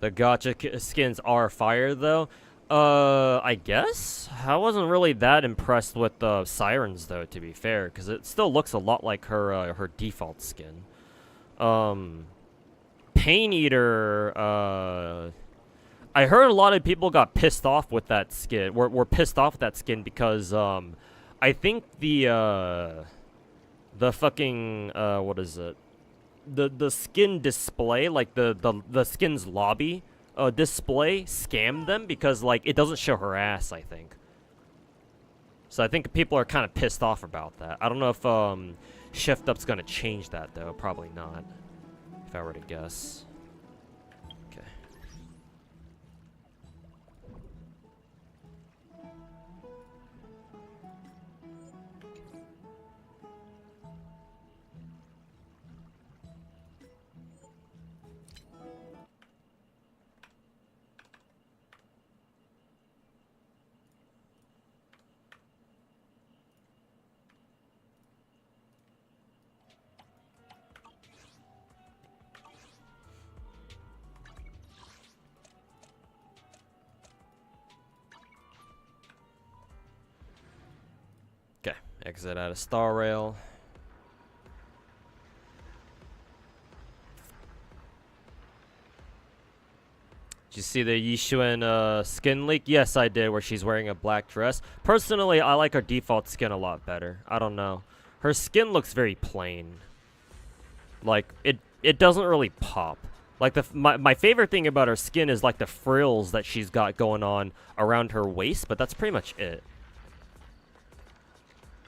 The Gacha skins are fire, though. I guess? I wasn't really that impressed with the Sirens, though, to be fair, because it still looks a lot like her default skin. Pain Eater, I heard a lot of people got pissed off with that skin, were pissed off with that skin because, I think the fucking, what is it? The skin display, like the skin's lobby display scammed them because like it doesn't show her ass, I think. So I think people are kind of pissed off about that. I don't know if Shift Up's gonna change that though. Probably not, if I were to guess. Okay. Okay, exit out of Star Rail. Did you see the Yishuan skin leak? Yes, I did, where she's wearing a black dress. Personally, I like her default skin a lot better. I don't know. Her skin looks very plain. Like, it doesn't really pop. Like, my favorite thing about her skin is, like, the frills that she's got going on around her waist, but that's pretty much it.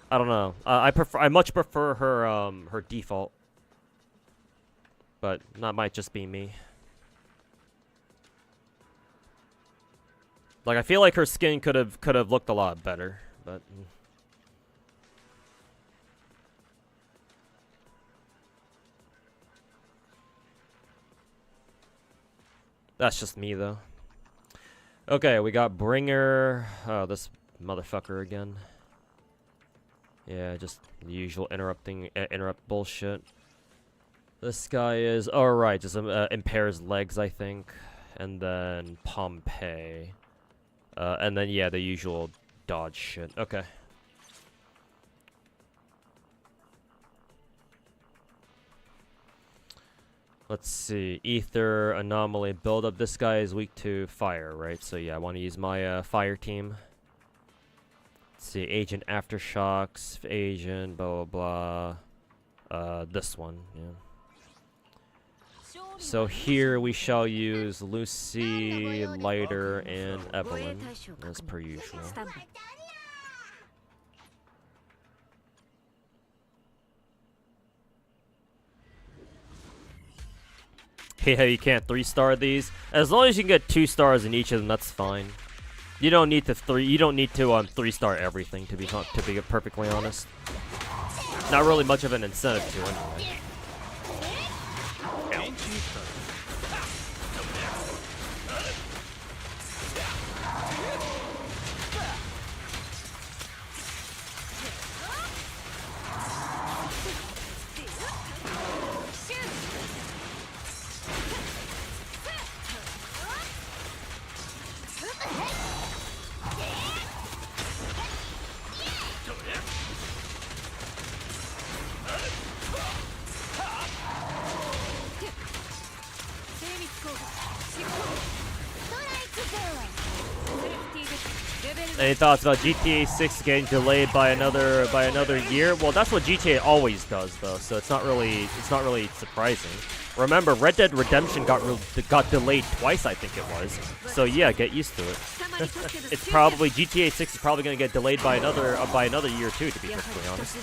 I don't know. I much prefer her default, but that might just be me. Like I feel like her skin could have looked a lot better, but that's just me though. Okay, we got Bringer. Oh, this motherfucker again. Yeah, just the usual interrupt bullshit. This guy is alright, just impairs legs, I think, and then Pompeii, and then yeah, the usual dodge shit. Okay. Let's see, Ether, Anomaly, build-up. This guy is weak to fire, right? So yeah, I want to use my fire team. Let's see, Agent Aftershocks, Agent, blah blah blah. This one, yeah. So here we shall use Lucy, Lighter, and Evelyn, as per usual. Hey, how you can't 3-star these? As long as you can get 2 stars in each of them, that's fine. You don't need to 3-star everything, to be perfectly honest. Not really much of an incentive to anyway. Any thoughts about GTA 6 getting delayed by another year? Well, that's what GTA always does, though, so it's not really surprising. Remember, Red Dead Redemption got delayed twice, I think it was. So yeah, get used to it. It's probably GTA 6 is probably going to get delayed by another year too, to be perfectly honest.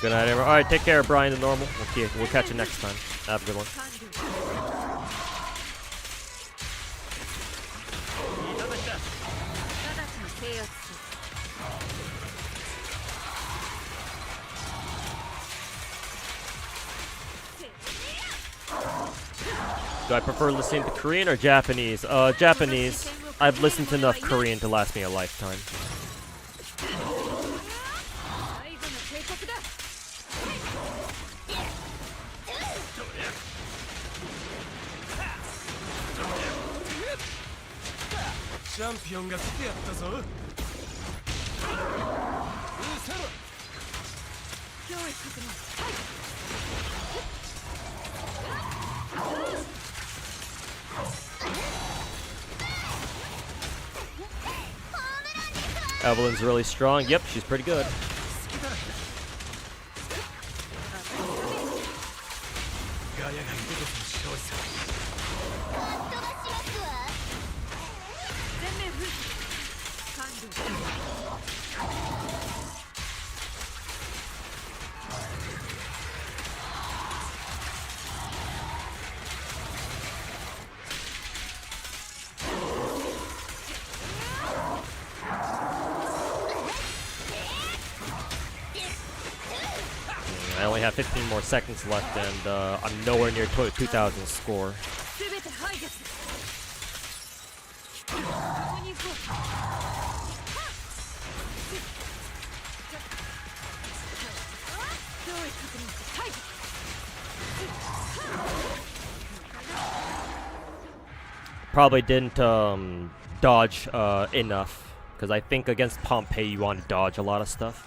Good night, everyone. Alright, take care, Brian the Normal. We'll catch you next time. Have a good one. Do I prefer listening to Korean or Japanese? Japanese. I've listened to enough Korean to last me a lifetime. Evelyn's really strong. Yep, she's pretty good. I only have 15 more seconds left, and I'm nowhere near 2,000 score. Probably didn't dodge enough, because I think against Pompeii you want to dodge a lot of stuff.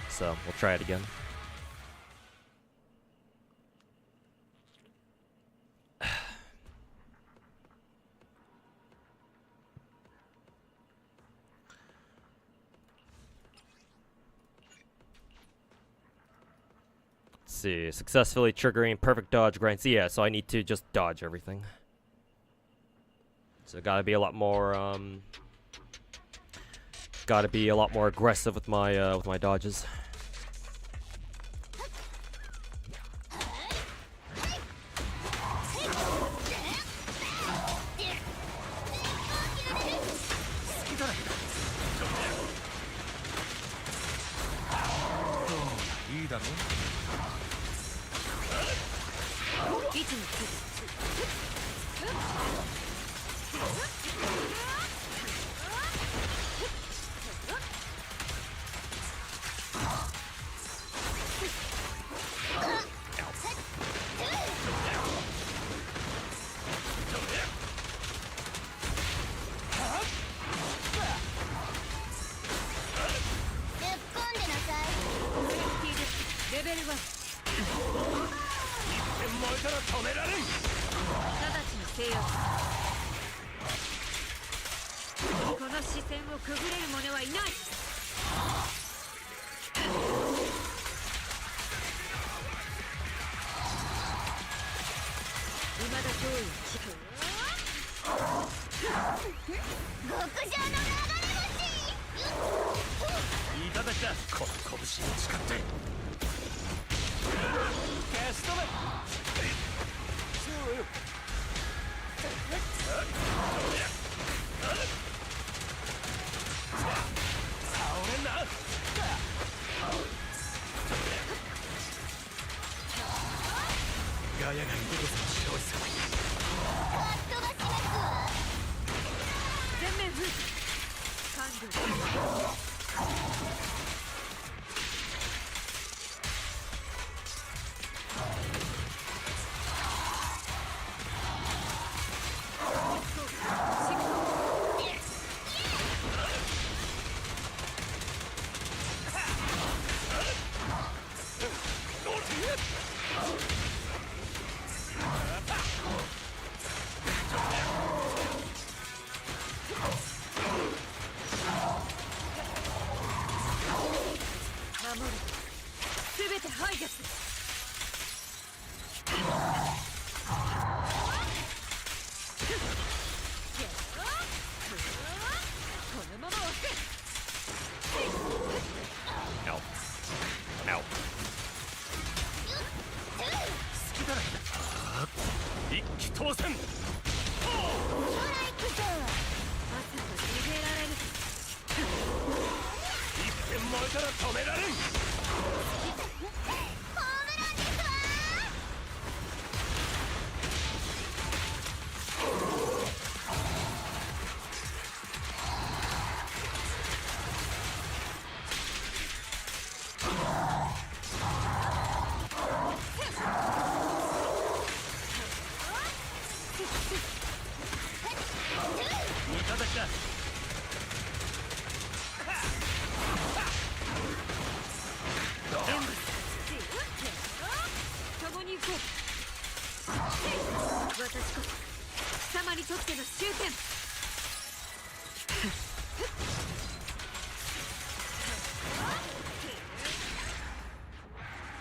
So, we'll try it again. Let's see, successfully triggering perfect dodge grinds. Yeah, so I need to just dodge everything. So gotta be a lot more aggressive with my dodges.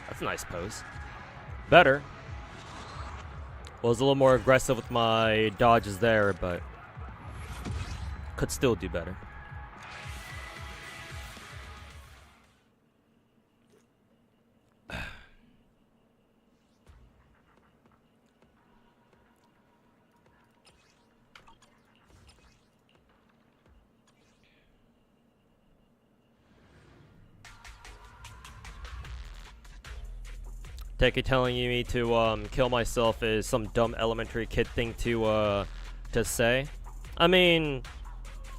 That's a nice pose. Better. Was a little more aggressive with my dodges there, but could still do better. Take it telling me to kill myself is some dumb elementary kid thing to say. I mean,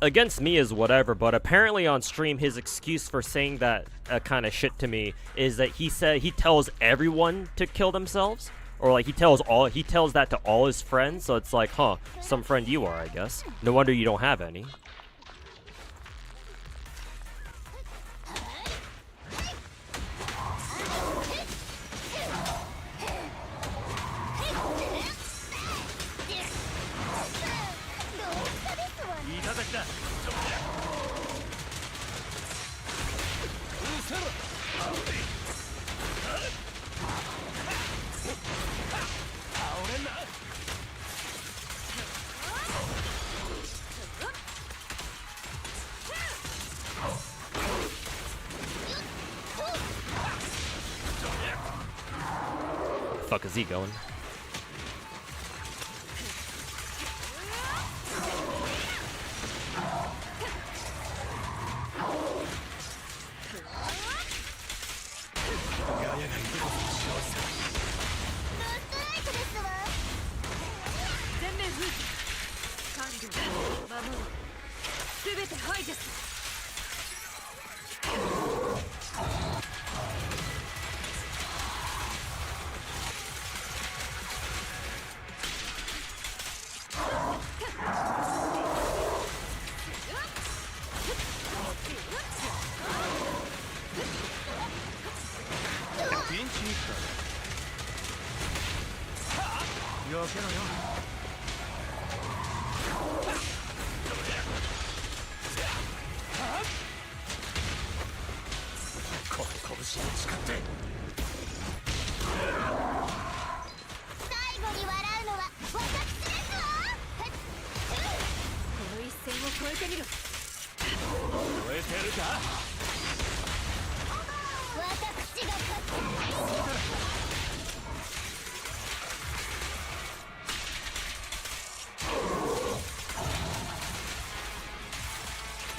against me is whatever, but apparently on stream his excuse for saying that kind of shit to me is that he tells everyone to kill themselves, or like he tells that to all his friends. So it's like, huh, some friend you are, I guess. No wonder you don't have any. Fuck is he going?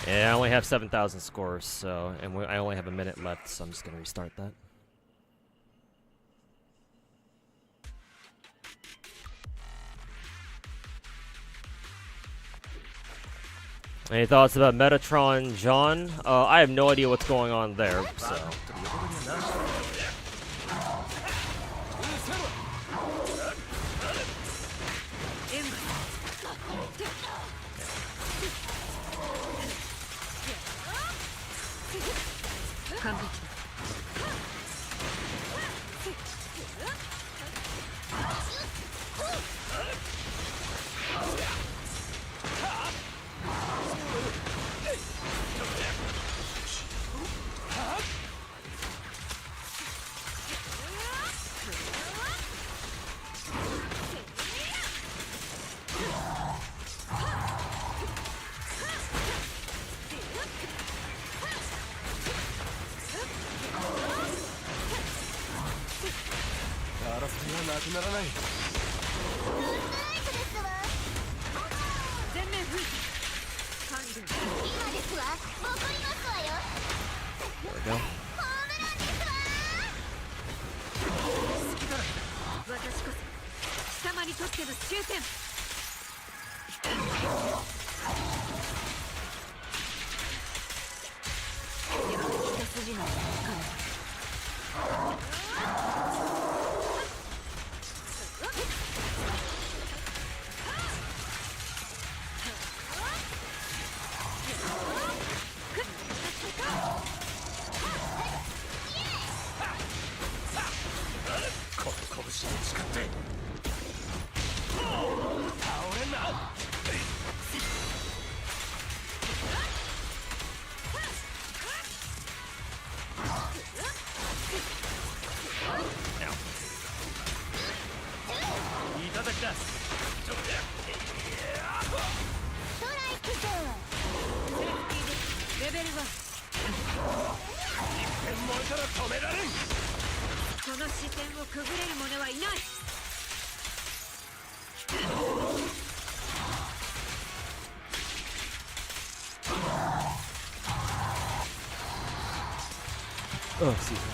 Yeah, I only have 7,000 scores, so I only have a minute left, so I'm just gonna restart that. Any thoughts about Metatron, John? I have no idea what's going on there, so. There we go. Oh, excuse me.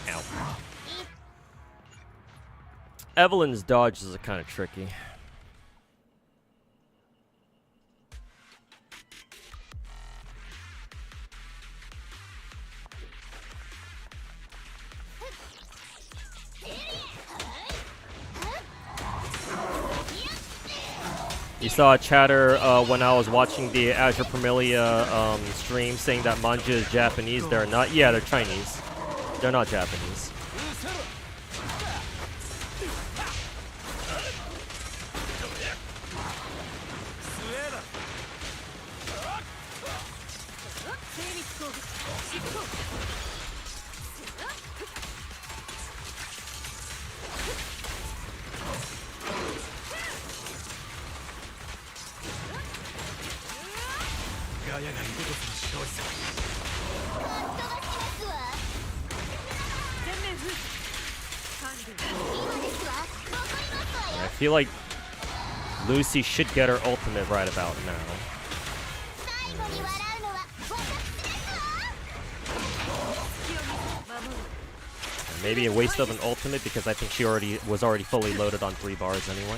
Ow. Evelyn's dodges are kind of tricky. You saw a chatter when I was watching the Azure Premilia stream saying that manga is Japanese. They're not. Yeah, they're Chinese. They're not Japanese. I feel like Lucy should get her ultimate right about now. Maybe a waste of an ultimate because I think she was already fully loaded on 3 bars anyway.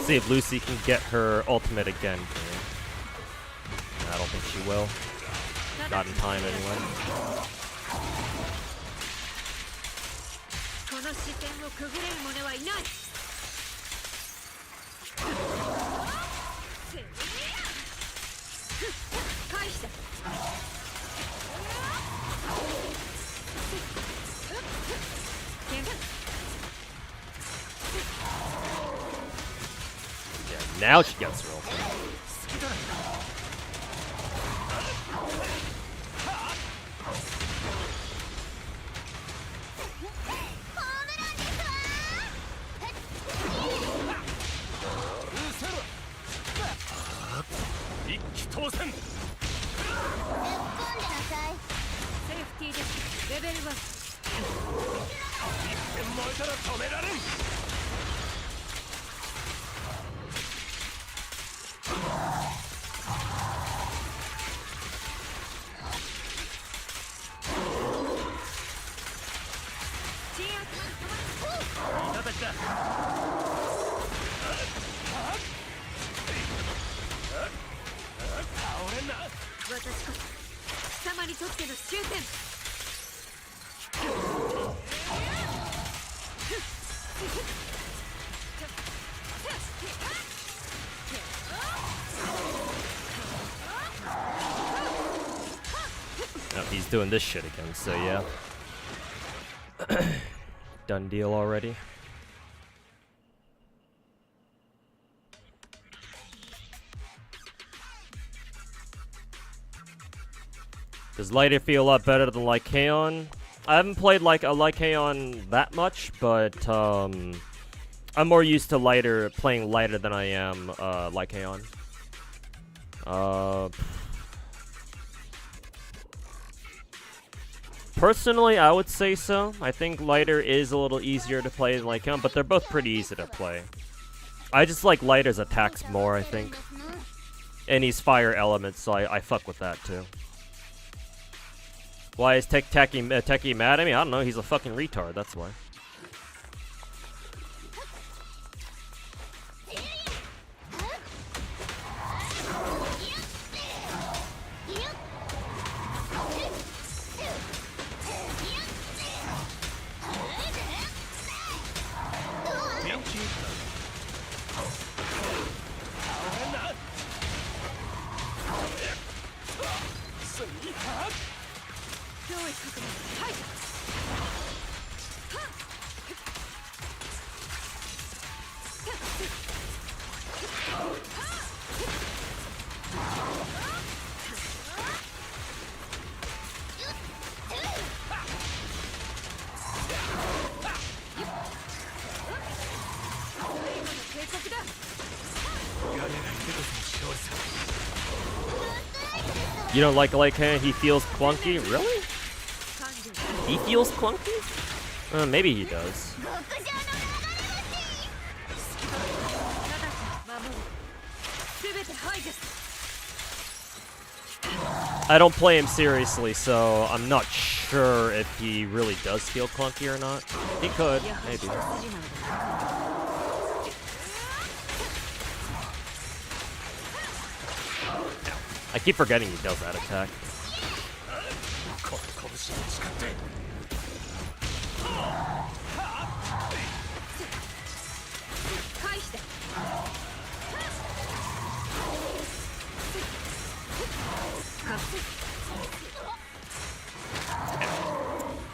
See if Lucy can get her ultimate again. I don't think she will. Not in time anyway. Now she gets her ultimate. Oh, he's doing this shit again, so yeah. Done deal already. Does Lighter feel a lot better than Lycaon? I haven't played like a Lycaon that much, but I'm more used to playing lighter than I am Lycaon. Personally, I would say so. I think lighter is a little easier to play than Lycaon, but they're both pretty easy to play. I just like lighter's attacks more, I think. And he's fire elements, so I fuck with that too. Why is Techie mad at me? I don't know, he's a fucking retard, that's why. You don't like Lycaon? He feels clunky? Really? He feels clunky? Maybe he does. I don't play him seriously, so I'm not sure if he really does feel clunky or not. He could, maybe. I keep forgetting he does that attack.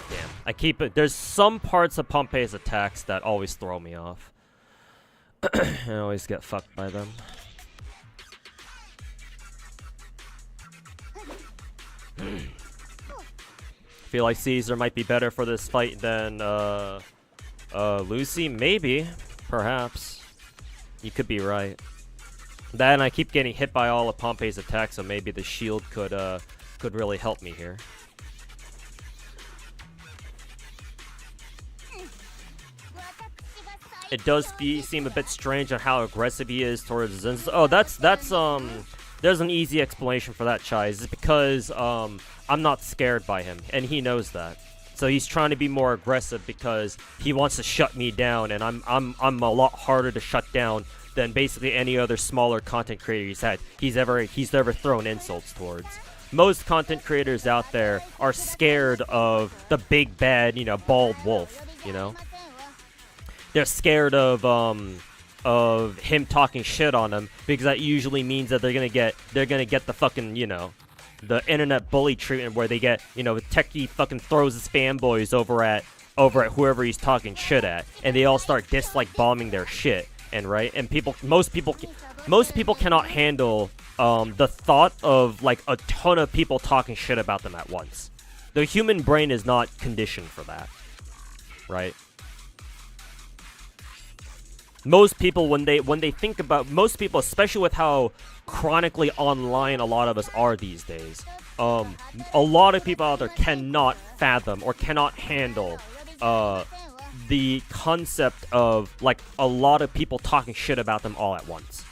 Damn. I keep it. There's some parts of Pompey's attacks that always throw me off. I always get fucked by them. Feel like Caesar might be better for this fight than Lucy? Maybe. Perhaps. You could be right. Then I keep getting hit by all of Pompey's attacks, so maybe the shield could really help me here. it does seem a bit strange on how aggressive he is towards Zen. Oh, that's there's an easy explanation for that, Chai. It's because I'm not scared by him, and he knows that. So he's trying to be more aggressive because he wants to shut me down, and I'm a lot harder to shut down than basically any other smaller content creator he's ever thrown insults towards. Most content creators out there are scared of the big bad, bald wolf, They're scared of him talking shit on them because that usually means that they're gonna get the fucking, the internet bully treatment where they get, Techie fucking throws his fanboys over at whoever he's talking shit at, and they all start dislike bombing their shit, and most people cannot handle the thought of like a ton of people talking shit about them at once. The human brain is not conditioned for that, right? Most people, when they think about, most people, especially with how chronically online a lot of us are these days, a lot of people out there cannot fathom or cannot handle the concept of like a lot of people talking shit about them all at once.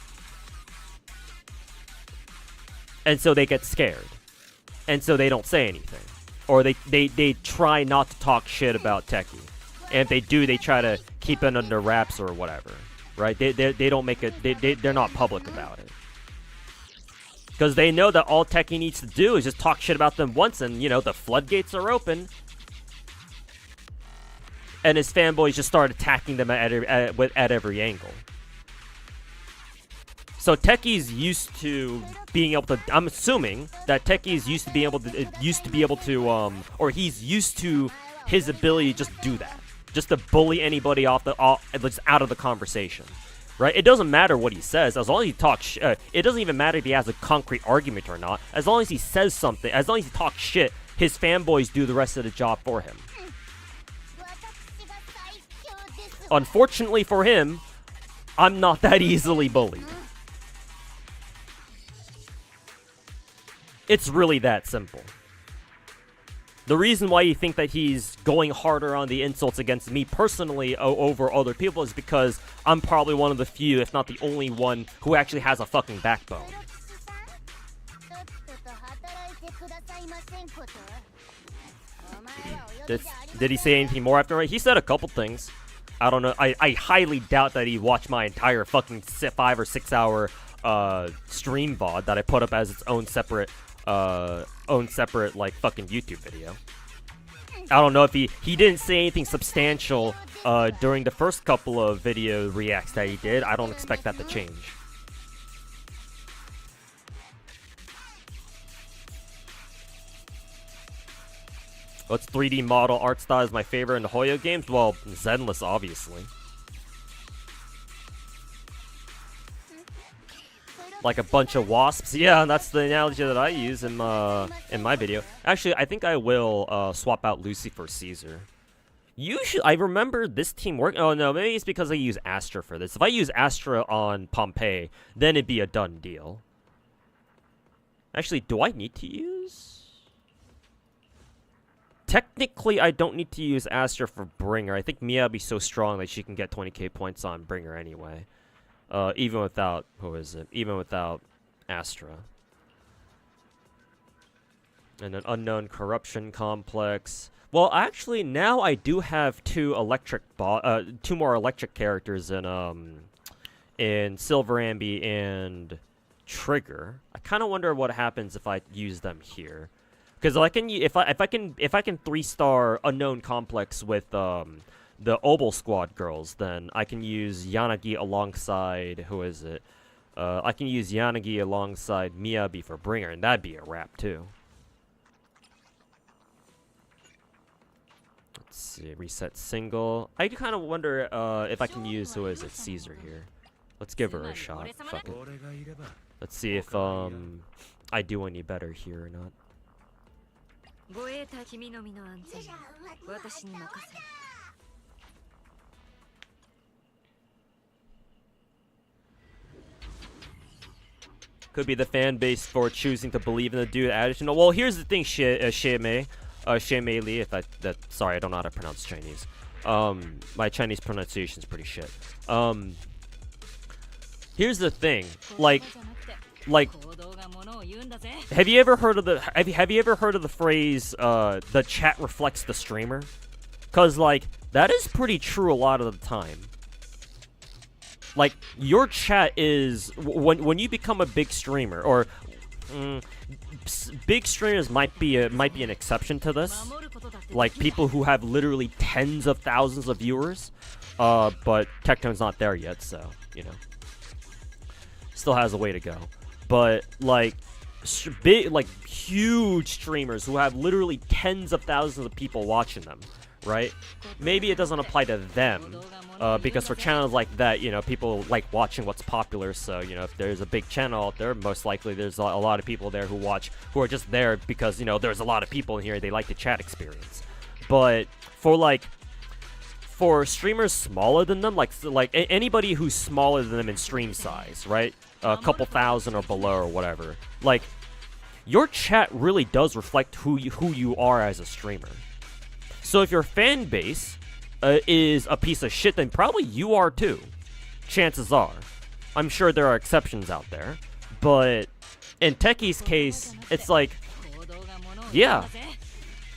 And so they get scared. And so they don't say anything. Or they try not to talk shit about Techie. And if they do, they try to keep it under wraps or whatever. Right? They don't make it, they're not public about it. Because they know that all Techie needs to do is just talk shit about them once and, the floodgates are open. And his fanboys just start attacking them at every angle. So Techie's used to being able to. I'm assuming that Techie's used to be able to, or he's used to his ability to just do that, just to bully anybody out of the conversation, right? It doesn't matter what he says, as long as he talks. It doesn't even matter if he has a concrete argument or not. As long as he says something, as long as he talks shit, his fanboys do the rest of the job for him. Unfortunately for him, I'm not that easily bullied. It's really that simple. The reason why you think that he's going harder on the insults against me personally over other people is because I'm probably one of the few, if not the only one, who actually has a fucking backbone. Did he say anything more after? He said a couple things. I don't know. I highly doubt that he watched my entire fucking 5 or 6 hour stream VOD that I put up as its own separate like fucking YouTube video. I don't know if he didn't say anything substantial during the first couple of video reacts that he did. I don't expect that to change. What's 3D model art style is my favorite in the Hoyo games? Well, Zenless, obviously. Like a bunch of wasps. Yeah, that's the analogy that I use in my video. Actually, I think I will swap out Lucy for Caesar. Usually, I remember this team work. Oh no, maybe it's because I use Astra for this. If I use Astra on Pompeii, then it'd be a done deal. Actually, do I need to use? Technically, I don't need to use Astra for Bringer. I think Mia will be so strong that she can get 20k points on Bringer anyway. Even without, who is it? Even without Astra. And an unknown corruption complex. Well, actually, now I do have two more electric characters in Silver Ambi and Trigger. I kind of wonder what happens if I use them here, because I can if I can 3-star unknown complex with the Obel Squad girls, then I can use Yanagi alongside, who is it? I can use Yanagi alongside Miyabi for Bringer, and that'd be a wrap too. Let's see, reset single. I kind of wonder if I can use, who is it, Caesar here. Let's give her a shot. Fuck it. Let's see if I do any better here or not. Could be the fan base for choosing to believe in the dude attitude. Well, here's the thing, Shemei Lee, if sorry, I don't know how to pronounce Chinese. My Chinese pronunciation is pretty shit. Here's the thing, like, have you ever heard of the phrase, the chat reflects the streamer? Cause like, that is pretty true a lot of the time. Like, your chat is, when you become a big streamer, or, big streamers might be an exception to this. Like, people who have literally tens of thousands of viewers, but Tectone's not there yet, so, you know. Still has a way to go. But, like, huge streamers who have literally tens of thousands of people watching them, right? Maybe it doesn't apply to them, because for channels like that, you know, people like watching what's popular, so, you know, if there's a big channel out there, most likely there's a lot of people there who are just there because, you know, there's a lot of people in here, they like the chat experience. But for streamers smaller than them, like anybody who's smaller than them in stream size, right? A couple thousand or below or whatever, like, your chat really does reflect who you are as a streamer. So if your fan base is a piece of shit, then probably you are too. Chances are. I'm sure there are exceptions out there, but in Techie's case, it's like, yeah,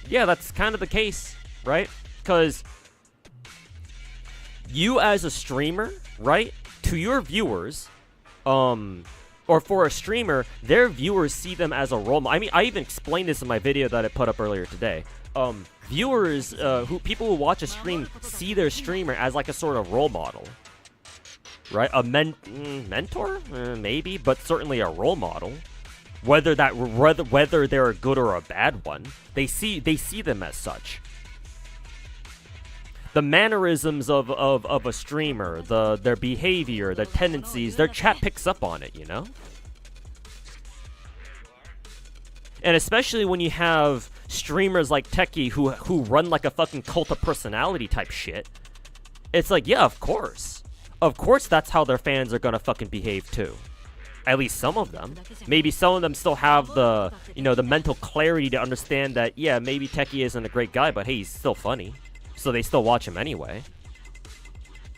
that's kind of the case, right? Because you as a streamer, right, to your viewers, or for a streamer, their viewers see them as a role model. I mean, I even explained this in my video that I put up earlier today. Viewers, people who watch a stream see their streamer as like a sort of role model, right? A mentor, maybe, but certainly a role model. Whether they're a good or a bad one, they see them as such. The mannerisms of a streamer, their behavior, their tendencies, their chat picks up on it, you know? And especially when you have streamers like Techie who run like a fucking cult of personality type shit, it's like, yeah, of course. Of course that's how their fans are gonna fucking behave too. At least some of them. Maybe some of them still have the, you know, the mental clarity to understand that, yeah, maybe Techie isn't a great guy, but hey, he's still funny. So they still watch him anyway.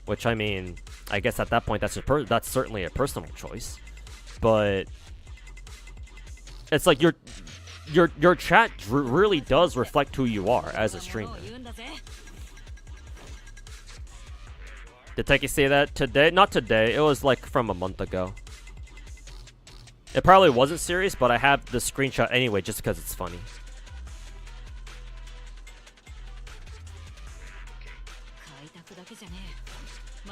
Which, I mean, I guess at that point that's certainly a personal choice. But it's like your chat really does reflect who you are as a streamer. Did Techie say that today? Not today. It was like from a month ago. It probably wasn't serious, but I have the screenshot anyway just because it's funny.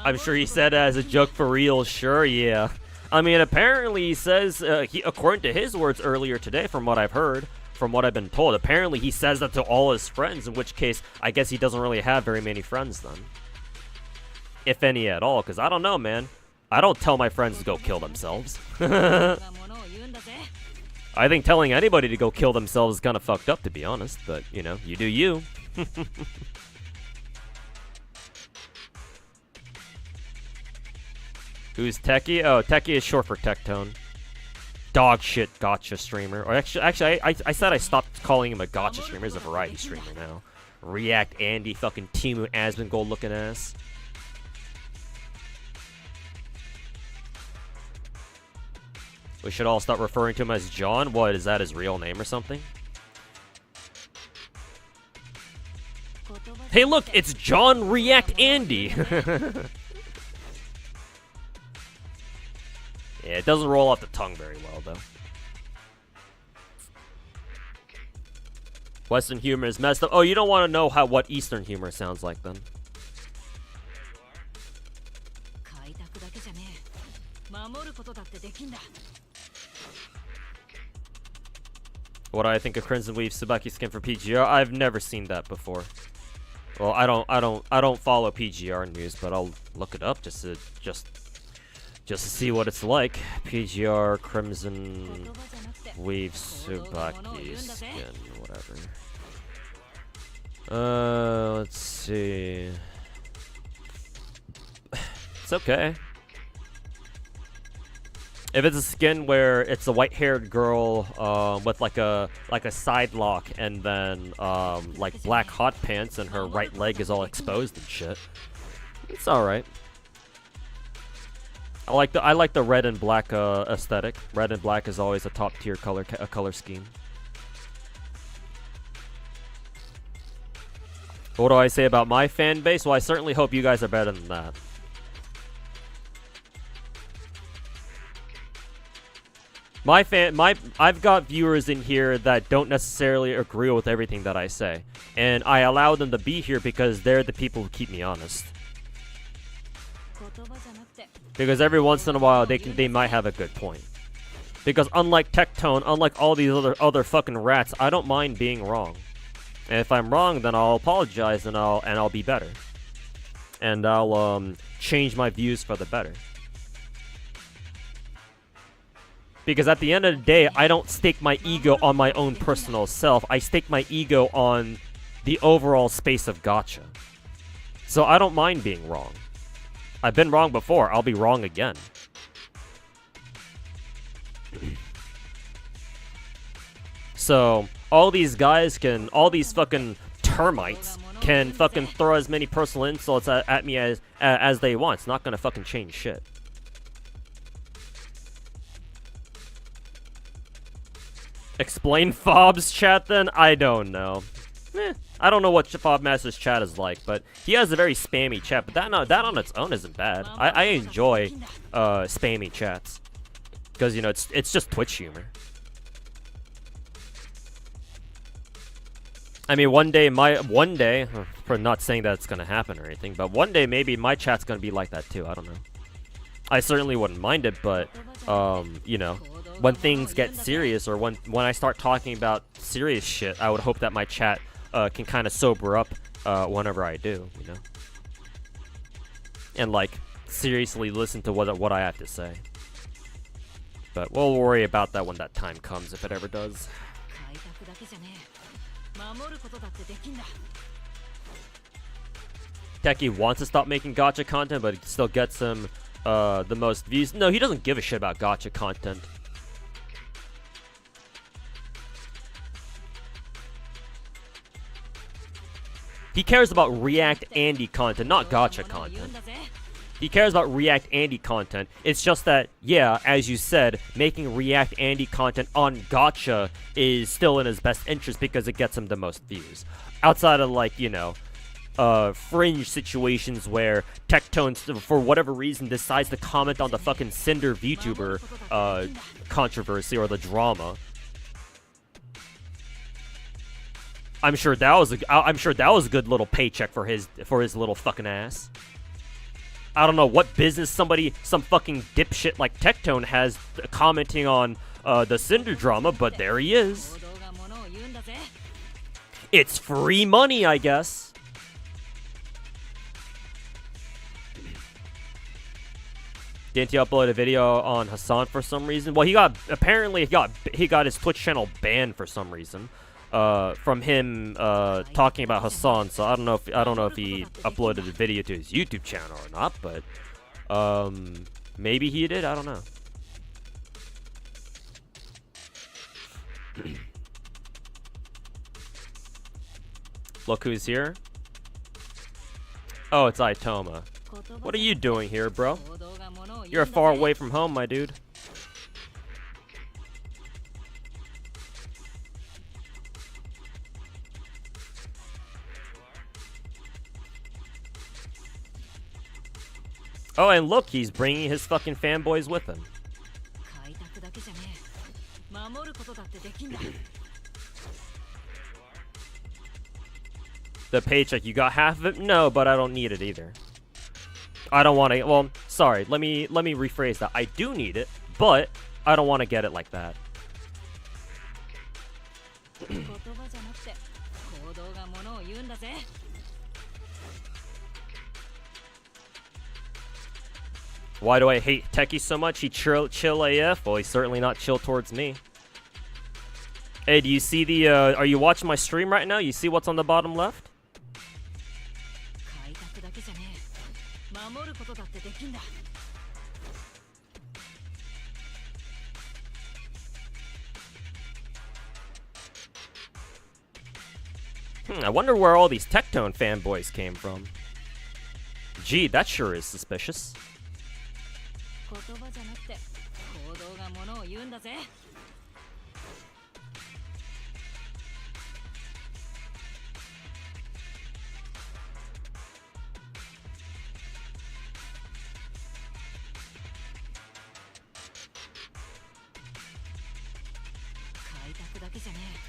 I'm sure he said it as a joke for real, sure, yeah. I mean, apparently he says, according to his words earlier today, from what I've heard, from what I've been told, apparently he says that to all his friends, in which case, I guess he doesn't really have very many friends then. If any at all, because I don't know, man. I don't tell my friends to go kill themselves. I think telling anybody to go kill themselves is kind of fucked up, to be honest, but, you know, you do you. Who's Techie? Oh, Techie is short for Tectone. Dog shit gacha streamer. Or actually, I said I stopped calling him a gacha streamer. He's a variety streamer now. React Andy, fucking Timu Asmongold looking ass. We should all start referring to him as John. What, is that his real name or something? Hey, look, it's John React Andy. Yeah, it doesn't roll off the tongue very well, though. Western humor is messed up. Oh, you don't want to know what Eastern humor sounds like, then. What do I think of Crimson Weave Tsubaki skin for PGR? I've never seen that before. Well, I don't follow PGR news, but I'll look it up just to see what it's like. PGR Crimson Weave Tsubaki skin, whatever. Let's see. It's okay. If it's a skin where it's a white-haired girl with like a side lock and then like black hot pants and her right leg is all exposed and shit, it's all right. I like the red and black aesthetic. Red and black is always a top tier color scheme. What do I say about my fan base? Well, I certainly hope you guys are better than that. I've got viewers in here that don't necessarily agree with everything that I say, and I allow them to be here because they're the people who keep me honest. Because every once in a while they might have a good point. Because unlike Tectone, unlike all these other fucking rats, I don't mind being wrong. And if I'm wrong, then I'll apologize and I'll be better. And I'll change my views for the better. Because at the end of the day, I don't stake my ego on my own personal self. I stake my ego on the overall space of Gacha. So I don't mind being wrong. I've been wrong before. I'll be wrong again. So all these fucking termites can fucking throw as many personal insults at me as they want. It's not gonna fucking change shit. Explain Fob's chat then? I don't know. I don't know what Fobmaster's chat is like, but he has a very spammy chat, but that on its own isn't bad. I enjoy spammy chats. Because, you know, it's just Twitch humor. I mean, one day, for not saying that it's gonna happen or anything, but one day maybe my chat's gonna be like that too, I don't know. I certainly wouldn't mind it, but, you know, when things get serious, or when I start talking about serious shit, I would hope that my chat can kind of sober up whenever I do, you know? And, like, seriously listen to what I have to say. But we'll worry about that when that time comes, if it ever does. Techie wants to stop making gacha content, but it still gets him the most views. No, he doesn't give a shit about gacha content. He cares about React Andy content, not gacha content. He cares about React Andy content. It's just that, yeah, as you said, making React Andy content on gacha is still in his best interest because it gets him the most views. Outside of, like, you know, fringe situations where Tectone, for whatever reason, decides to comment on the fucking Cinder VTuber controversy or the drama. I'm sure that was a good little paycheck for his little fucking ass. I don't know what business some fucking dipshit like Tectone has commenting on the Cinder drama, but there he is. It's free money, I guess. Didn't he upload a video on Hassan for some reason? Well, he got his Twitch channel banned for some reason. From him talking about Hassan, so I don't know if he uploaded the video to his YouTube channel or not, but maybe he did. I don't know. Look who's here. Oh, it's Itoma. What are you doing here, bro? You're far away from home, my dude. Oh, and look, he's bringing his fucking fanboys with him. The paycheck, you got half of it? No, but I don't need it either. I don't want to, well, sorry, let me rephrase that. I do need it, but I don't want to get it like that. Why do I hate Techie so much? He chill AF? Well, he's certainly not chill towards me. Hey, do you see the, are you watching my stream right now? You see what's on the bottom left? I wonder where all these Tectone fanboys came from. Gee, that sure is suspicious.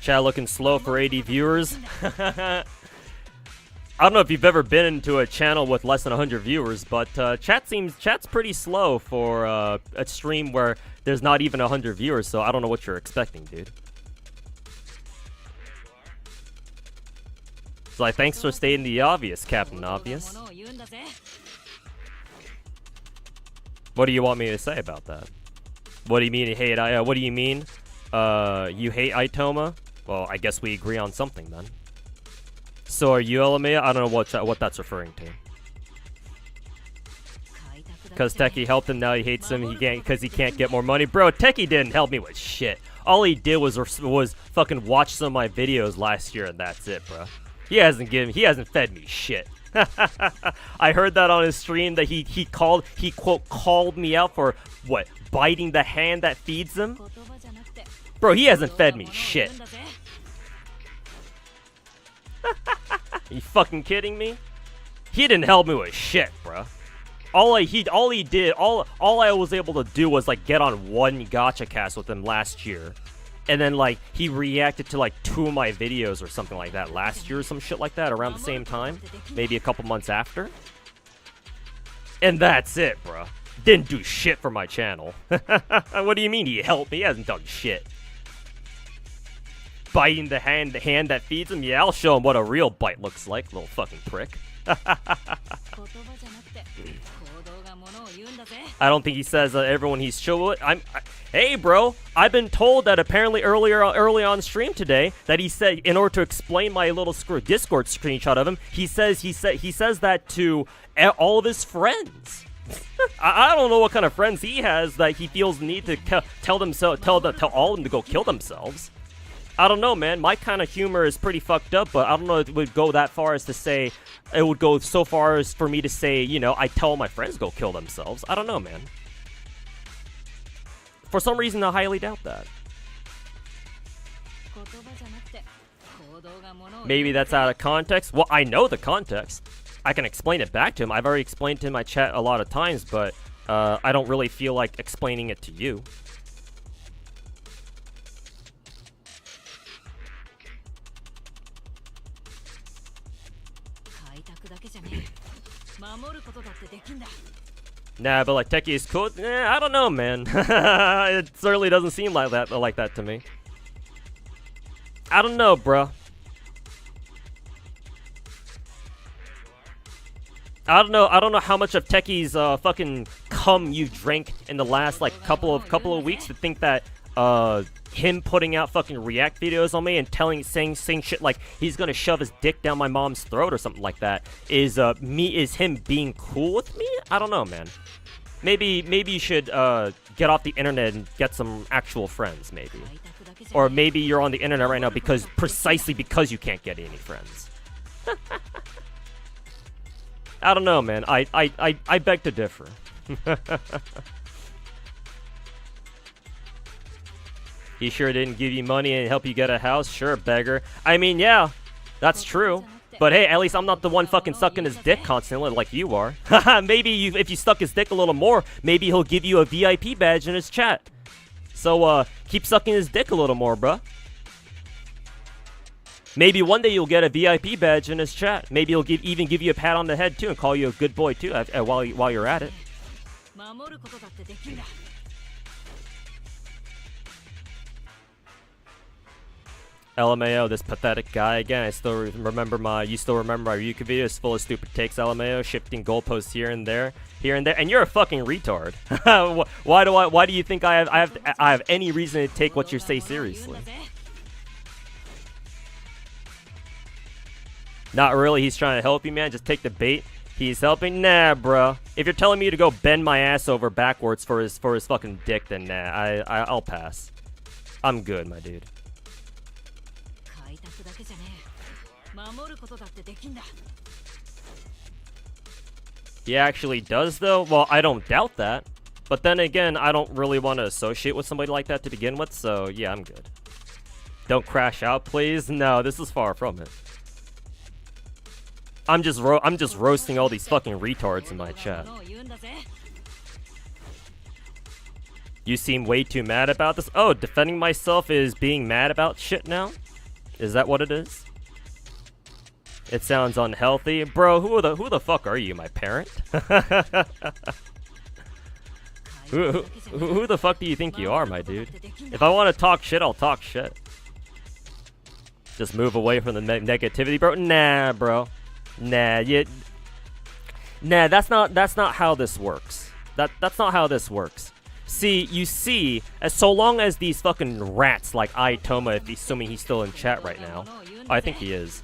Chat looking slow for 80 viewers. I don't know if you've ever been into a channel with less than 100 viewers, but chat's pretty slow for a stream where there's not even 100 viewers, so I don't know what you're expecting, dude. So like, thanks for stating the obvious, Captain Obvious. What do you want me to say about that? What do you mean you hate what do you mean? You hate Itoma? Well, I guess we agree on something then. So are you LMA? I don't know what that's referring to. Because Techie helped him, now he hates him. Because he can't get more money. Bro, Techie didn't help me with shit. All he did was fucking watch some of my videos last year, and that's it, bro. He hasn't fed me shit. I heard that on his stream that he quote called me out for what, biting the hand that feeds him. Bro, he hasn't fed me shit. You fucking kidding me? He didn't help me with shit, bro. All I was able to do was like get on one gacha cast with him last year. And then like he reacted to like 2 of my videos or something like that last year or some shit like that around the same time, maybe a couple months after. And that's it, bro. Didn't do shit for my channel. What do you mean he helped me? He hasn't done shit. Biting the hand that feeds him? Yeah, I'll show him what a real bite looks like, little fucking prick. I don't think he says everyone he's chill with. Hey, bro, I've been told that apparently early on stream today that he said in order to explain my little Discord screenshot of him, he says that to all of his friends. I don't know what kind of friends he has that he feels the need to tell all of them to go kill themselves. I don't know, man. My kind of humor is pretty fucked up, but I don't know if it would go that far as to say, it would go so far as for me to say, you know, I tell my friends to go kill themselves. I don't know, man. For some reason, I highly doubt that. Maybe that's out of context. Well, I know the context. I can explain it back to him. I've already explained to him in my chat a lot of times, but I don't really feel like explaining it to you. Nah, but like Techie is cool. I don't know, man. It certainly doesn't seem like that to me. I don't know, bro. I don't know how much of Techie's fucking cum you drank in the last like couple of weeks to think that him putting out fucking react videos on me and saying shit like he's gonna shove his dick down my mom's throat or something like that is him being cool with me? I don't know, man. Maybe you should get off the internet and get some actual friends, maybe. Or maybe you're on the internet right now precisely because you can't get any friends. I don't know, man. I beg to differ. He sure didn't give you money and help you get a house? Sure, beggar. I mean, yeah, that's true. But hey, at least I'm not the one fucking sucking his dick constantly like you are. Maybe if you stuck his dick a little more, maybe he'll give you a VIP badge in his chat. So, keep sucking his dick a little more, bruh. Maybe one day you'll get a VIP badge in his chat. Maybe he'll even give you a pat on the head, too, and call you a good boy, too, while you're at it. LMAO, this pathetic guy again. You still remember my Ryuka videos full of stupid takes, LMAO, shifting goalposts here and there, and you're a fucking retard. Why do you think I have any reason to take what you say seriously? Not really. He's trying to help you, man. Just take the bait. He's helping? Nah, bro. If you're telling me to go bend my ass over backwards for his fucking dick, then nah. I'll pass. I'm good, my dude. He actually does, though? Well, I don't doubt that. But then again, I don't really want to associate with somebody like that to begin with, so yeah, I'm good. Don't crash out, please. No, this is far from it. I'm just roasting all these fucking retards in my chat. You seem way too mad about this. Oh, defending myself is being mad about shit now? Is that what it is? It sounds unhealthy. Bro, who the fuck are you, my parent? Who the fuck do you think you are, my dude? If I want to talk shit, I'll talk shit. Just move away from the negativity, bro. Nah, bro. Nah, nah, that's not how this works. That's not how this works. See, you see, so long as these fucking rats like Itoma, if he's assuming he's still in chat right now. I think he is.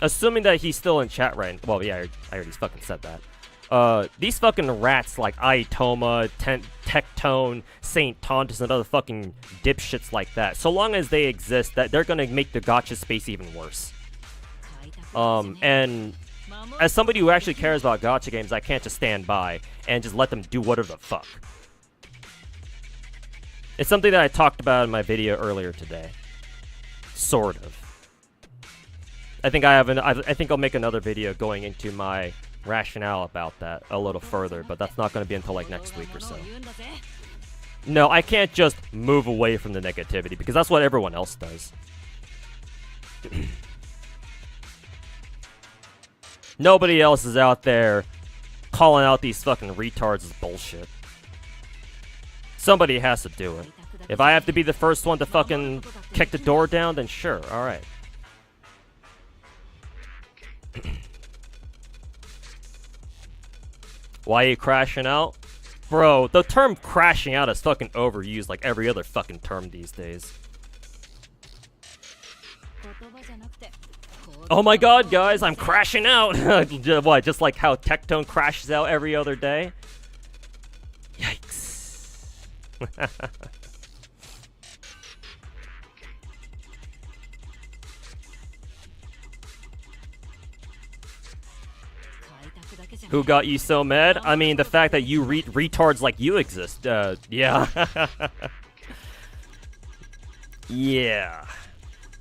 Assuming that he's still in chat right now. Well, yeah, I already fucking said that. These fucking rats like Itoma, Tectone, Saint Tontus, and other fucking dipshits like that, so long as they exist, that they're gonna make the gacha space even worse. And as somebody who actually cares about gacha games, I can't just stand by and just let them do whatever the fuck. It's something that I talked about in my video earlier today. Sort of. I think I think I'll make another video going into my rationale about that a little further, but that's not going to be until like next week or so. No, I can't just move away from the negativity because that's what everyone else does. Nobody else is out there calling out these fucking retards as bullshit. Somebody has to do it. If I have to be the first one to fucking kick the door down, then sure, alright. Why are you crashing out? Bro, the term crashing out is fucking overused like every other fucking term these days. Oh my god, guys, I'm crashing out! What, just like how Tectone crashes out every other day? Yikes. Who got you so mad? I mean, the fact that you retards like you exist. Yeah. Yeah.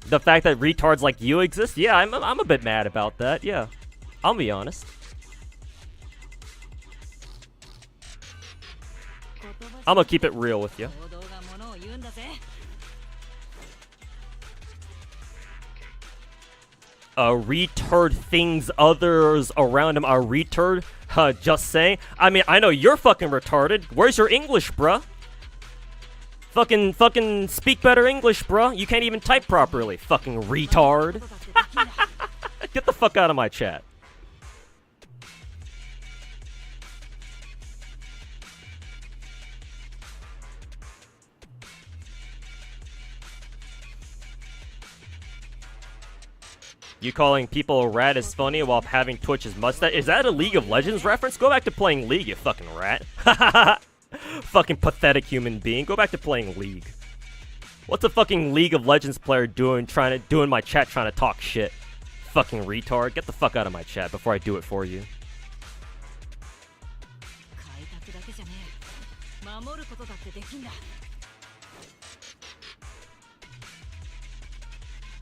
The fact that retards like you exist? Yeah, I'm a bit mad about that, yeah. I'll be honest. I'm gonna keep it real with you. Retard things others around him are retard? Just saying. I mean, I know you're fucking retarded. Where's your English, bruh? Fucking speak better English, bruh. You can't even type properly. Fucking retard. Get the fuck out of my chat. You calling people a rat is funny while having Twitch's mustache? Is that a League of Legends reference? Go back to playing League, you fucking rat. Fucking pathetic human being. Go back to playing League. What's a fucking League of Legends player doing in my chat trying to talk shit? Fucking retard. Get the fuck out of my chat before I do it for you.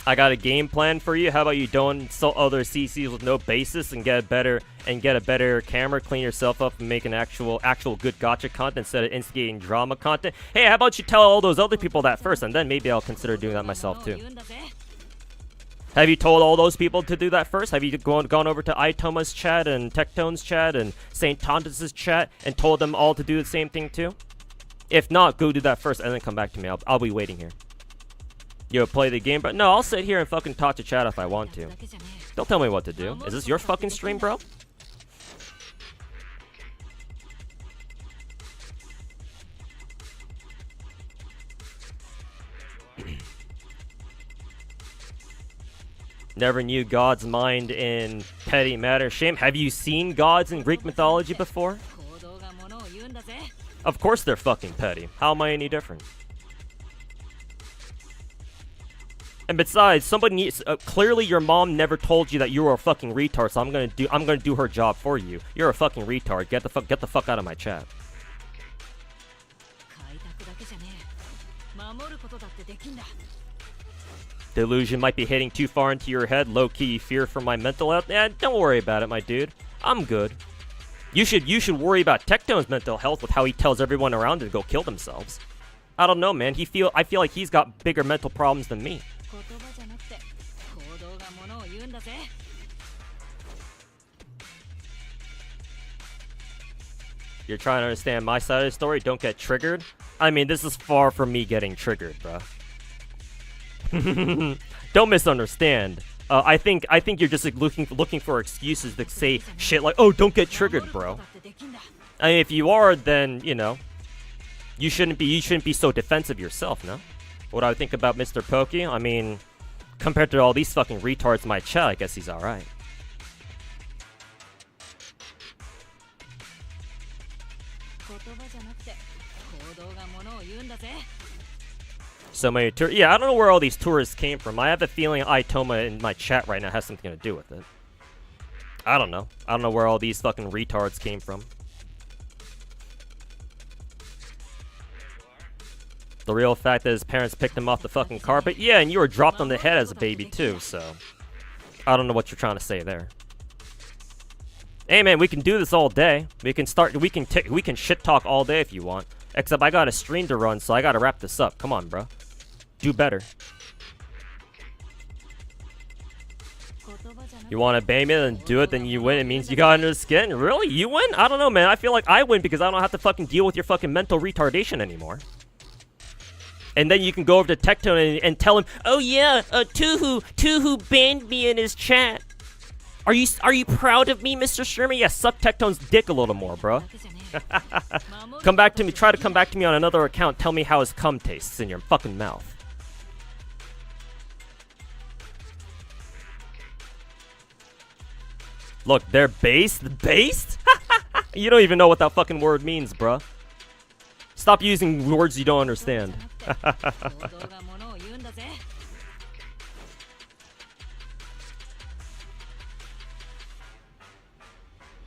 I got a game plan for you. How about you don't insult other CCs with no basis and get a better camera, clean yourself up, and make an actual good gacha content instead of instigating drama content. Hey, how about you tell all those other people that first, and then maybe I'll consider doing that myself too. Have you told all those people to do that first? Have you gone over to Itoma's chat and Tectone's chat and Saint Tontus's chat and told them all to do the same thing too? If not, go do that first and then come back to me. I'll be waiting here. Yo, play the game, but no, I'll sit here and fucking talk to chat if I want to. Don't tell me what to do. Is this your fucking stream, bro? Never knew God's mind in petty matter. Shame. Have you seen gods in Greek mythology before? Of course they're fucking petty. How am I any different? And besides, somebody needs clearly your mom never told you that you were a fucking retard, so I'm gonna do her job for you. You're a fucking retard. Get the fuck out of my chat. Delusion might be hitting too far into your head. Low-key fear for my mental health. Yeah, don't worry about it, my dude. I'm good. You should worry about Tectone's mental health with how he tells everyone around him to go kill themselves. I don't know, man. I feel like he's got bigger mental problems than me. You're trying to understand my side of the story? Don't get triggered? I mean, this is far from me getting triggered, bro. Don't misunderstand. I think you're just like, looking for excuses to say shit like, "Oh, don't get triggered, bro." I mean, if you are, then you know, you shouldn't be so defensive yourself, no? What I think about Mr. Pokey? I mean, compared to all these fucking retards in my chat, I guess he's all right. So many yeah, I don't know where all these tourists came from. I have a feeling Itoma in my chat right now has something to do with it. I don't know. I don't know where all these fucking retards came from. The real fact that his parents picked him off the fucking carpet. Yeah, and you were dropped on the head as a baby too, so I don't know what you're trying to say there. Hey man, we can do this all day. We can shit talk all day if you want. Except I got a stream to run, so I gotta wrap this up. Come on, bro. Do better. You want to bang it and do it, then you win. It means you got under the skin. Really? You win? I don't know, man. I feel like I win because I don't have to fucking deal with your fucking mental retardation anymore. And then you can go over to Tectone and tell him, "Oh yeah, Tuhu banned me in his chat. Are you proud of me, Mr. Sherman?" Yeah, suck Tectone's dick a little more, bro. Come back to me. Try to come back to me on another account. Tell me how his cum tastes in your fucking mouth. Look, they're based? Based? You don't even know what that fucking word means, bruh. Stop using words you don't understand.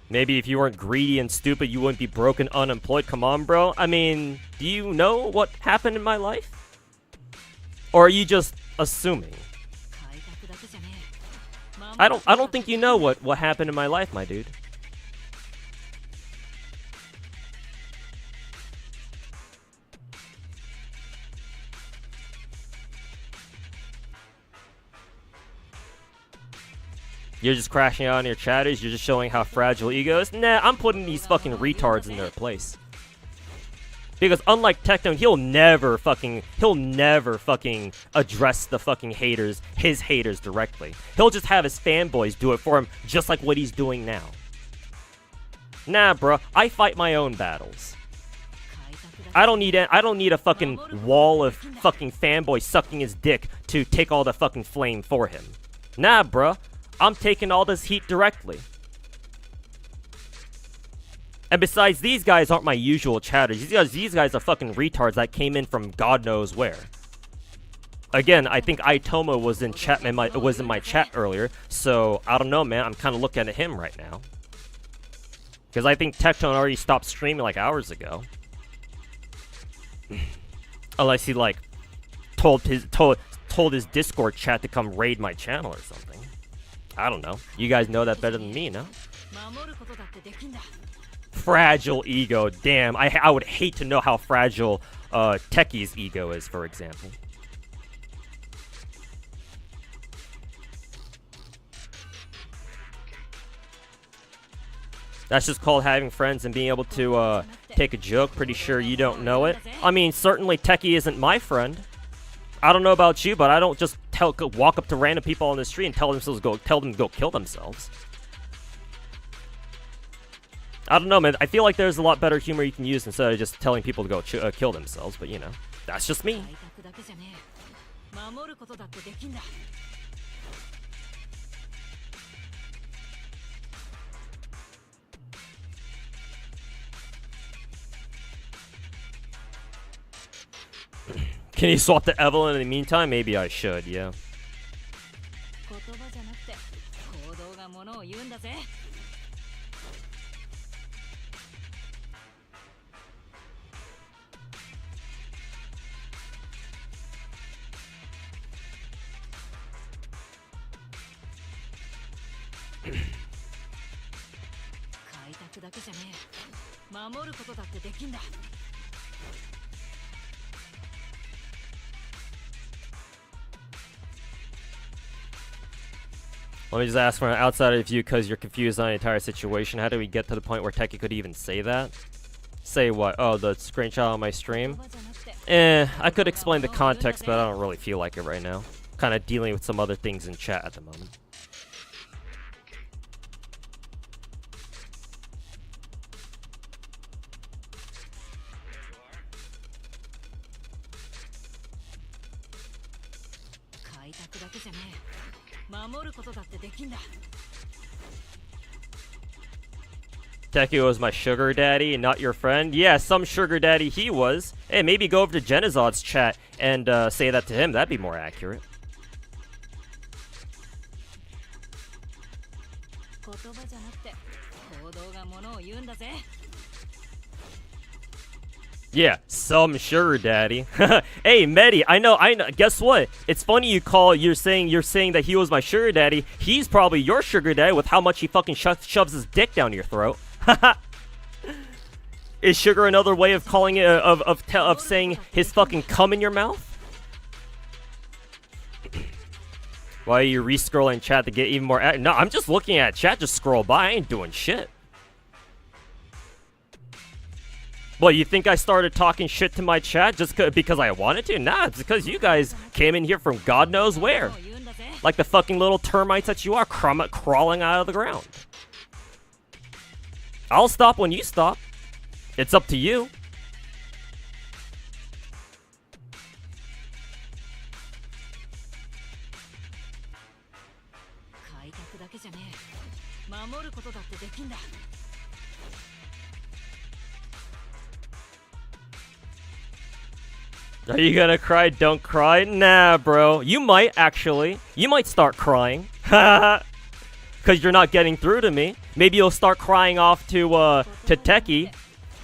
Maybe if you weren't greedy and stupid, you wouldn't be broke and unemployed. Come on, bro. I mean, do you know what happened in my life? Or are you just assuming? I don't think you know what happened in my life, my dude. You're just crashing out on your chatters. You're just showing how fragile ego is. Nah, I'm putting these fucking retards in their place. Because unlike Tectone, he'll never fucking address the fucking haters, his haters directly. He'll just have his fanboys do it for him, just like what he's doing now. Nah, bro, I fight my own battles. I don't need a fucking wall of fucking fanboys sucking his dick to take all the fucking flame for him. Nah, bro. I'm taking all this heat directly. And besides, these guys aren't my usual chatters. These guys are fucking retards that came in from God knows where. Again, I think Itoma was in my chat earlier, so I don't know, man. I'm kind of looking at him right now. Because I think Tectone already stopped streaming like hours ago. Unless he like told his Discord chat to come raid my channel or something. I don't know. You guys know that better than me, no? Fragile ego. Damn, I would hate to know how fragile Techie's ego is, for example. That's just called having friends and being able to take a joke. Pretty sure you don't know it. I mean, certainly Techie isn't my friend. I don't know about you, but I don't just walk up to random people on the street and tell them to go kill themselves. I don't know, man. I feel like there's a lot better humor you can use instead of just telling people to go kill themselves. But you know, that's just me. Can you swap to Evelyn in the meantime? Maybe I should, yeah. Let me just ask from an outsider view, because you're confused on the entire situation. How do we get to the point where Techie could even say that? Say what? Oh, the screenshot on my stream? I could explain the context, but I don't really feel like it right now. Kind of dealing with some other things in chat at the moment. Techie was my sugar daddy and not your friend. Yeah, some sugar daddy he was. Hey, maybe go over to Genizod's chat and say that to him. That'd be more accurate. Yeah, some sugar daddy. Hey, Medi, I know. Guess what? It's funny you're saying that he was my sugar daddy. He's probably your sugar daddy with how much he fucking shoves his dick down your throat. Is sugar another way of calling it of saying his fucking cum in your mouth? Why are you re-scrolling chat to get even more? No, I'm just looking at chat. Just scroll by. I ain't doing shit. Well, you think I started talking shit to my chat just because I wanted to? Nah, it's because you guys came in here from God knows where. Like the fucking little termites that you are, crawling out of the ground. I'll stop when you stop. It's up to you. Are you gonna cry? Don't cry. Nah, bro. You might, actually. You might start crying. Because you're not getting through to me. Maybe you'll start crying off to Techie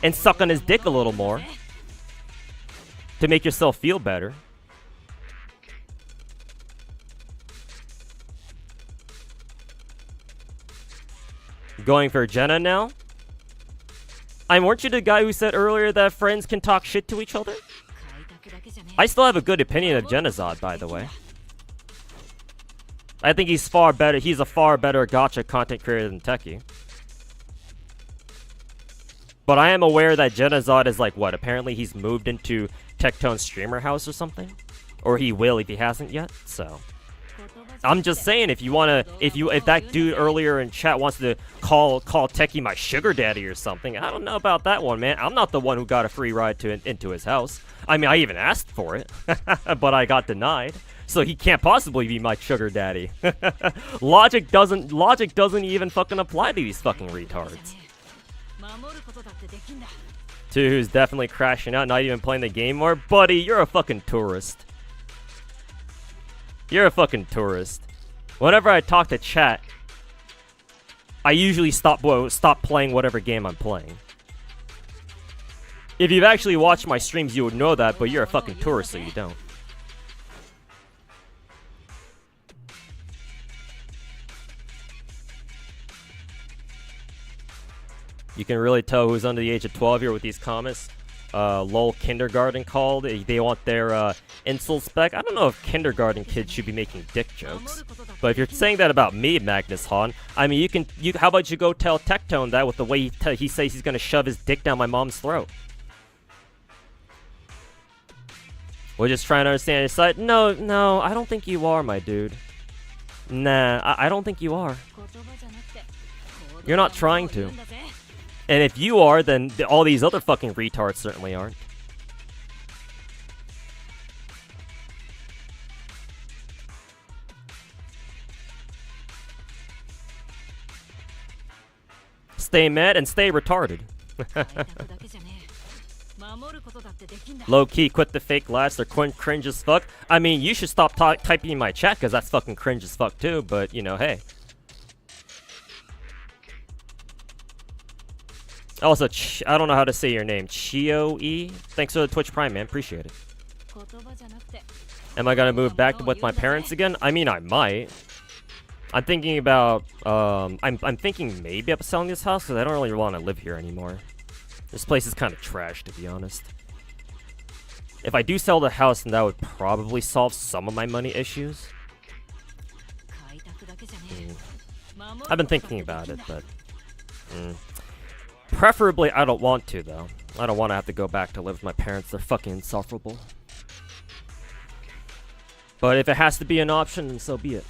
and suck on his dick a little more. To make yourself feel better. Going for Jenna now? Weren't you the guy who said earlier that friends can talk shit to each other? I still have a good opinion of Genizod, by the way. I think he's far better. He's a far better gacha content creator than Techie. But I am aware that Genizod is like, what? Apparently he's moved into Tectone's streamer house or something? Or he will if he hasn't yet, so... I'm just saying, if that dude earlier in chat wants to call Techie my sugar daddy or something, I don't know about that one, man. I'm not the one who got a free ride into his house. I mean, I even asked for it, but I got denied. So he can't possibly be my sugar daddy. Logic doesn't even fucking apply to these fucking retards. To who's definitely crashing out, not even playing the game more, buddy. You're a fucking tourist. You're a fucking tourist. Whenever I talk to chat, I usually stop playing whatever game I'm playing. If you've actually watched my streams, you would know that, but you're a fucking tourist, so you don't. You can really tell who's under the age of 12 here with these comments. Lol kindergarten called. They want their insults back. I don't know if kindergarten kids should be making dick jokes. But if you're saying that about me, Magnus Han, I mean, how about you go tell Tectone that with the way he says he's gonna shove his dick down my mom's throat? We're just trying to understand his side. No, I don't think you are, my dude. Nah, I don't think you are. You're not trying to. And if you are, then all these other fucking retards certainly aren't. Stay mad and stay retarded. Low-key, quit the fake laughs. They're cringe as fuck. I mean, you should stop typing in my chat because that's fucking cringe as fuck too, but, you know, hey. Also, I don't know how to say your name. Chio-E? Thanks for the Twitch Prime, man. Appreciate it. Am I gonna move back with my parents again? I mean, I might. I'm thinking about, I'm thinking maybe about selling this house because I don't really want to live here anymore. This place is kind of trash, to be honest. If I do sell the house, then that would probably solve some of my money issues. I've been thinking about it, but... Preferably, I don't want to, though. I don't want to have to go back to live with my parents. They're fucking insufferable. But if it has to be an option, then so be it.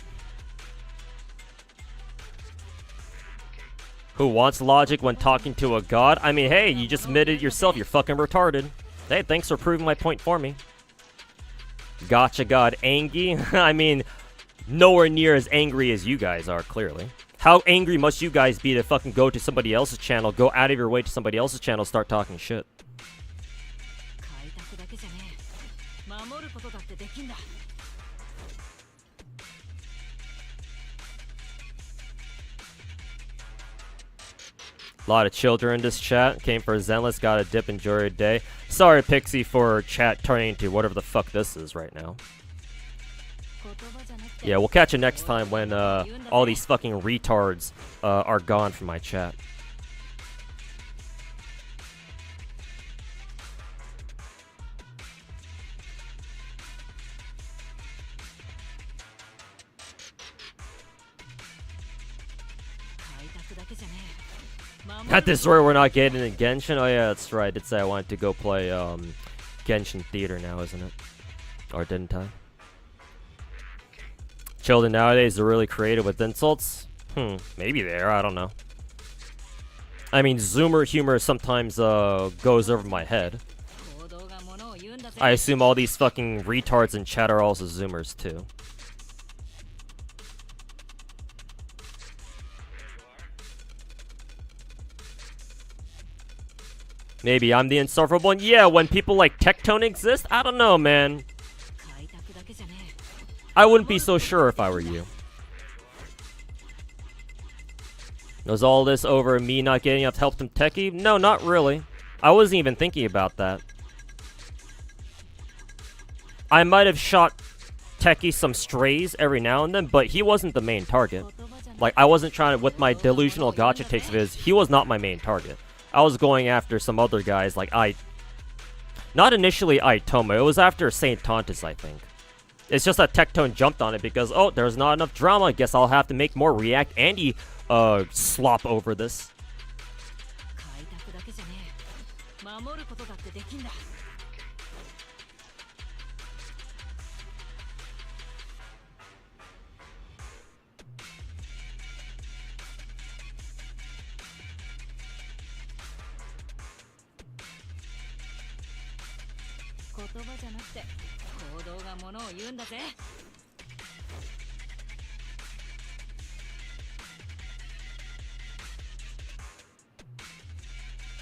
Who wants logic when talking to a god? I mean, hey, you just admitted yourself you're fucking retarded. Hey, thanks for proving my point for me. Gotcha god Angie? I mean, nowhere near as angry as you guys are, clearly. How angry must you guys be to fucking go to somebody else's channel, go out of your way to somebody else's channel, start talking shit? A lot of children in this chat. Came for Zenless, got a dip, enjoy your day. Sorry, Pixie, for chat turning into whatever the fuck this is right now. Yeah, we'll catch you next time when all these fucking retards are gone from my chat. At this rate, we're not getting in Genshin. Oh yeah, that's right. I did say I wanted to go play Genshin Theater now, isn't it? Or didn't I? Children nowadays are really creative with insults. Maybe they are. I don't know. I mean, Zoomer humor sometimes goes over my head. I assume all these fucking retards in chat are also Zoomers too. Maybe I'm the insufferable one. Yeah, when people like Tectone exist, I don't know, man. I wouldn't be so sure if I were you. Was all this over me not getting enough help from Techie? No, not really. I wasn't even thinking about that. I might have shot Techie some strays every now and then, but he wasn't the main target. Like, I wasn't trying to, with my delusional gacha takes of his, he was not my main target. I was going after some other guys, like not initially Aitoma, it was after St. Tontus, I think. It's just that Tectone jumped on it because, oh, there's not enough drama, I guess I'll have to make more React Andy slop over this.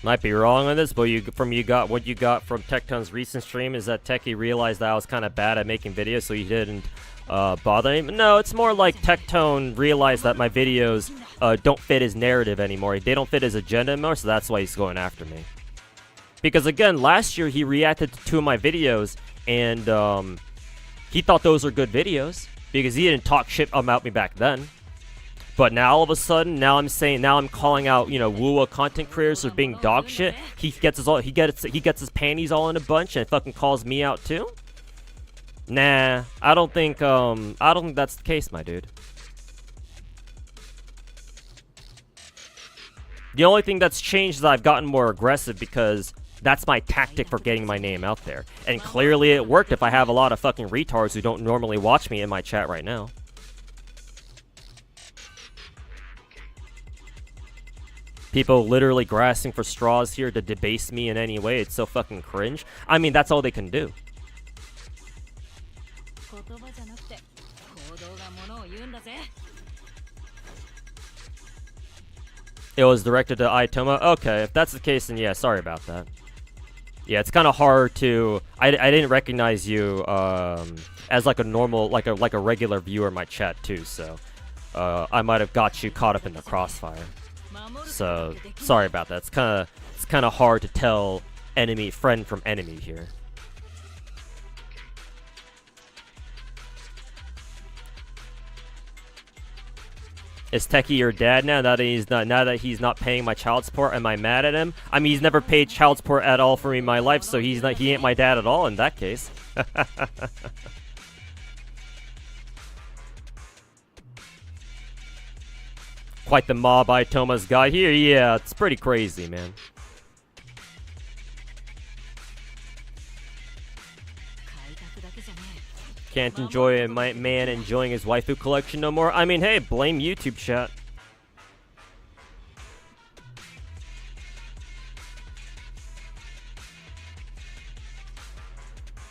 Might be wrong on this, but what you got from Tectone's recent stream is that Techie realized that I was kind of bad at making videos, so he didn't bother him. No, it's more like Tectone realized that my videos don't fit his narrative anymore. They don't fit his agenda anymore, so that's why he's going after me. Because again, last year he reacted to 2 of my videos, and he thought those were good videos because he didn't talk shit about me back then. But now all of a sudden, now I'm calling out, you know, Wuwa content creators for being dog shit. He gets his panties all in a bunch and fucking calls me out too. Nah, I don't think that's the case, my dude. The only thing that's changed is I've gotten more aggressive because that's my tactic for getting my name out there. And clearly it worked if I have a lot of fucking retards who don't normally watch me in my chat right now. People literally grasping for straws here to debase me in any way. It's so fucking cringe. I mean, that's all they can do. It was directed to Aitoma? Okay, if that's the case, then yeah, sorry about that. Yeah, it's kind of hard to. I didn't recognize you as like a normal, like a regular viewer in my chat too. So I might have got you caught up in the crossfire. So sorry about that. It's kind of hard to tell friend from enemy here. Is Techie your dad now? Now that he's not paying my child support, am I mad at him? I mean, he's never paid child support at all for me in my life, so he ain't my dad at all in that case. Quite the mob Itoma's got here. Yeah, it's pretty crazy, man. Can't enjoy my man enjoying his waifu collection no more. I mean, hey, blame YouTube chat.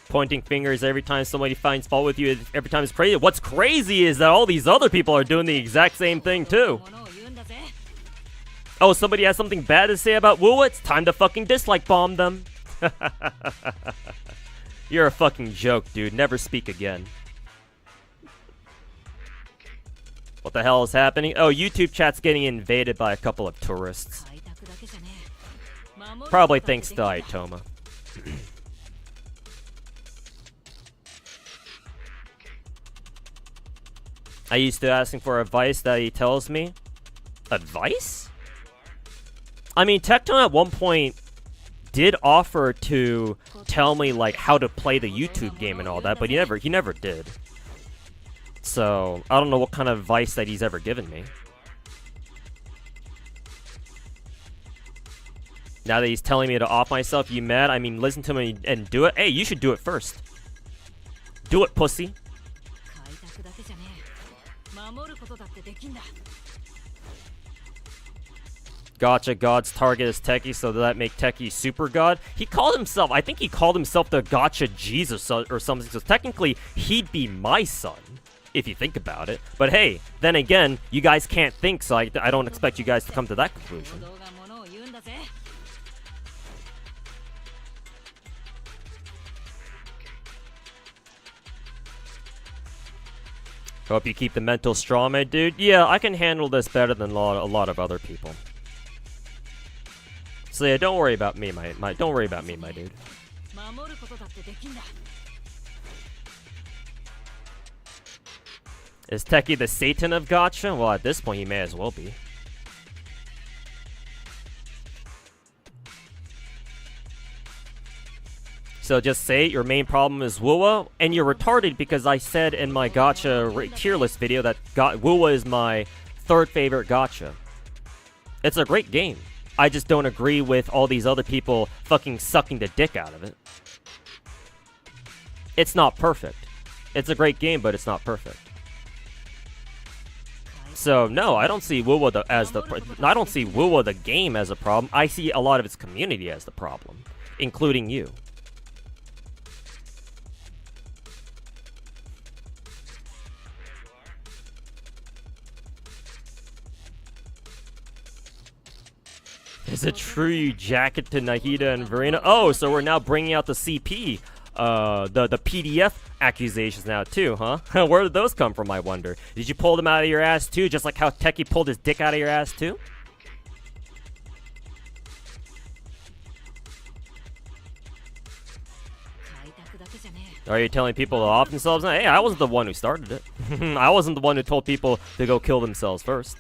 Pointing fingers every time somebody finds fault with you, every time it's crazy. What's crazy is that all these other people are doing the exact same thing too. Oh, somebody has something bad to say about Woo? It's time to fucking dislike bomb them. You're a fucking joke, dude. Never speak again. What the hell is happening? Oh, YouTube chat's getting invaded by a couple of tourists. Probably thanks to Itoma. I used to ask him for advice that he tells me. Advice? I mean, Tecton at one point did offer to tell me like how to play the YouTube game and all that, but he never did. So I don't know what kind of advice that he's ever given me. Now that he's telling me to off myself, you mad? I mean, listen to me and do it. Hey, you should do it first. Do it, pussy. Gacha God's target is Techie, so does that make Techie Super God? He called himself, I think he called himself the Gacha Jesus or something, so technically he'd be my son, if you think about it. But hey, then again, you guys can't think, so I don't expect you guys to come to that conclusion. Hope you keep the mental strong, my dude. Yeah, I can handle this better than a lot of other people. So yeah, don't worry about me, don't worry about me, my dude. Is Techie the Satan of Gacha? Well, at this point, he may as well be. So just say your main problem is Wuwa, and you're retarded because I said in my Gacha tier list video that Wuwa is my third favorite Gacha. It's a great game. I just don't agree with all these other people fucking sucking the dick out of it. It's not perfect. It's a great game, but it's not perfect. So no, I don't see Wuwa I don't see Wuwa the game as a problem. I see a lot of its community as the problem, including you. Is it true you jacket to Nahida and Verena? Oh, so we're now bringing out the CP, the PDF accusations now too, huh? Where did those come from, I wonder? Did you pull them out of your ass too, just like how Techie pulled his dick out of your ass too? Are you telling people to off themselves? Hey, I wasn't the one who started it. I wasn't the one who told people to go kill themselves first.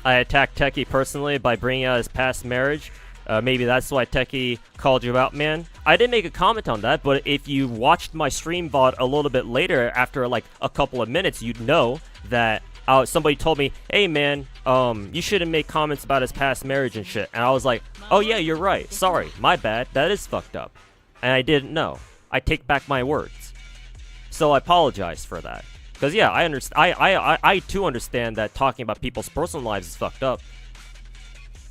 I attacked Techie personally by bringing out his past marriage. Maybe that's why Techie called you out, man. I didn't make a comment on that, but if you watched my stream VOD a little bit later, after like a couple of minutes, you'd know that somebody told me, hey man, you shouldn't make comments about his past marriage and shit. And I was like, oh yeah, you're right. Sorry, my bad. That is fucked up. And I didn't know. I take back my words. So I apologize for that. Because yeah, I understand. I too understand that talking about people's personal lives is fucked up.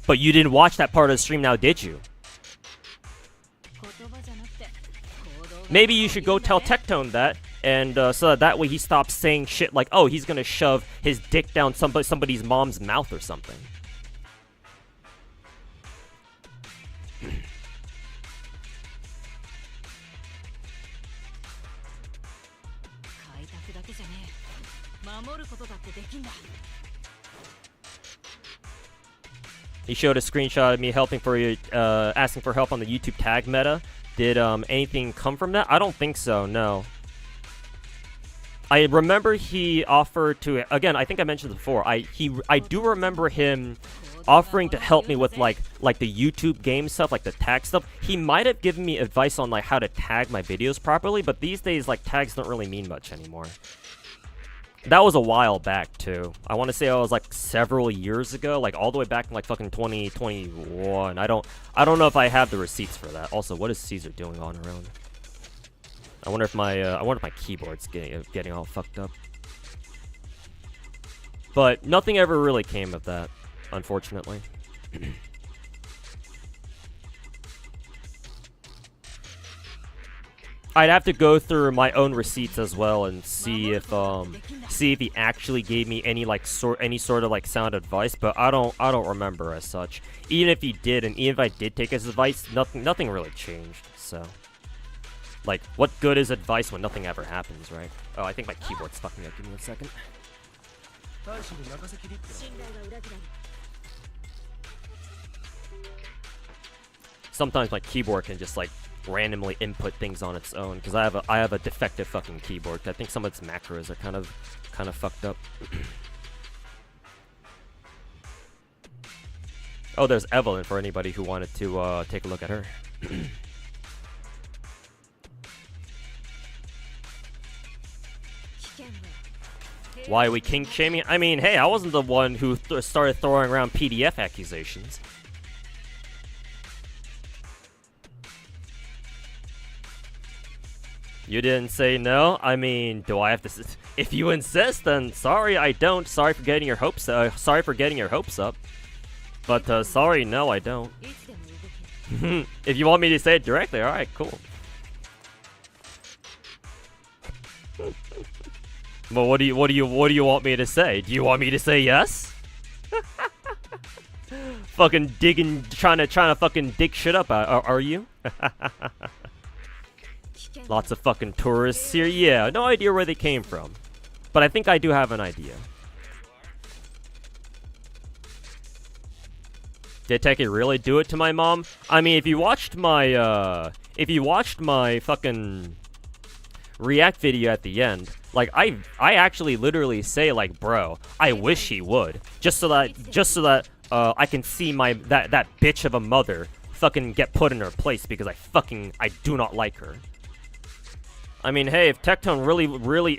But you didn't watch that part of the stream now, did you? Maybe you should go tell Tectone that, and so that way he stops saying shit like, oh, he's gonna shove his dick down somebody's mom's mouth or something. He showed a screenshot of me helping for asking for help on the YouTube tag meta. Did anything come from that? I don't think so, no. I remember he offered to, again, I think I mentioned before, I do remember him offering to help me with like the YouTube game stuff, like the tag stuff. He might have given me advice on like how to tag my videos properly, but these days like tags don't really mean much anymore. That was a while back too. I want to say it was like several years ago, like all the way back in like fucking 2021. I don't know if I have the receipts for that. Also, what is Caesar doing on around? I wonder if my keyboard's getting all fucked up. But nothing ever really came of that, unfortunately. I'd have to go through my own receipts as well and see if he actually gave me any sort of like sound advice, but I don't remember as such. Even if he did, and even if I did take his advice, nothing really changed. So, like, what good is advice when nothing ever happens, right? Oh, I think my keyboard's fucking up. Give me a second. Sometimes my keyboard can just like randomly input things on its own because I have a defective fucking keyboard. I think some of its macros are kind of fucked up. Oh, there's Evelyn for anybody who wanted to take a look at her. Why are we kink shaming? I mean, hey, I wasn't the one who started throwing around PDF accusations. You didn't say no? I mean, do I have to? If you insist, then sorry, I don't. Sorry for getting your hopes. Sorry for getting your hopes up. But sorry, no, I don't. If you want me to say it directly, all right, cool. Well, what do you want me to say? Do you want me to say yes? Fucking digging, trying to fucking dig shit up. Are you? Lots of fucking tourists here. Yeah, no idea where they came from, but I think I do have an idea. Did Teki really do it to my mom? I mean, if you watched my fucking react video at the end, like I actually literally say like, bro, I wish he would, just so that I can see that bitch of a mother fucking get put in her place because I do not like her. I mean, hey, if Tectone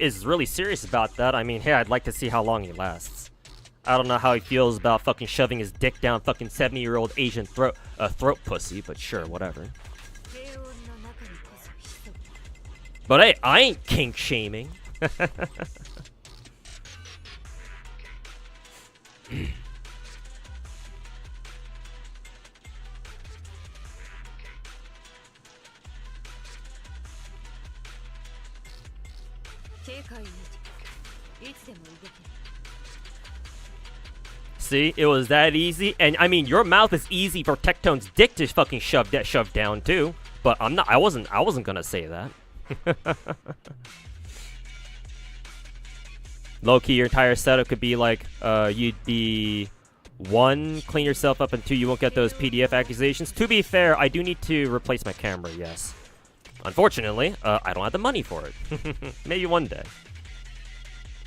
is really serious about that, I mean, hey, I'd like to see how long he lasts. I don't know how he feels about fucking shoving his dick down fucking 70-year-old Asian throat pussy, but sure, whatever. But hey, I ain't kink shaming. See, it was that easy, and I mean, your mouth is easy for Tectone's dick to fucking shove down too. But I wasn't gonna say that. Low-key, your entire setup could be like, you'd be 1, clean yourself up, and 2, you won't get those PDF accusations. To be fair, I do need to replace my camera, yes. Unfortunately, I don't have the money for it. Maybe one day.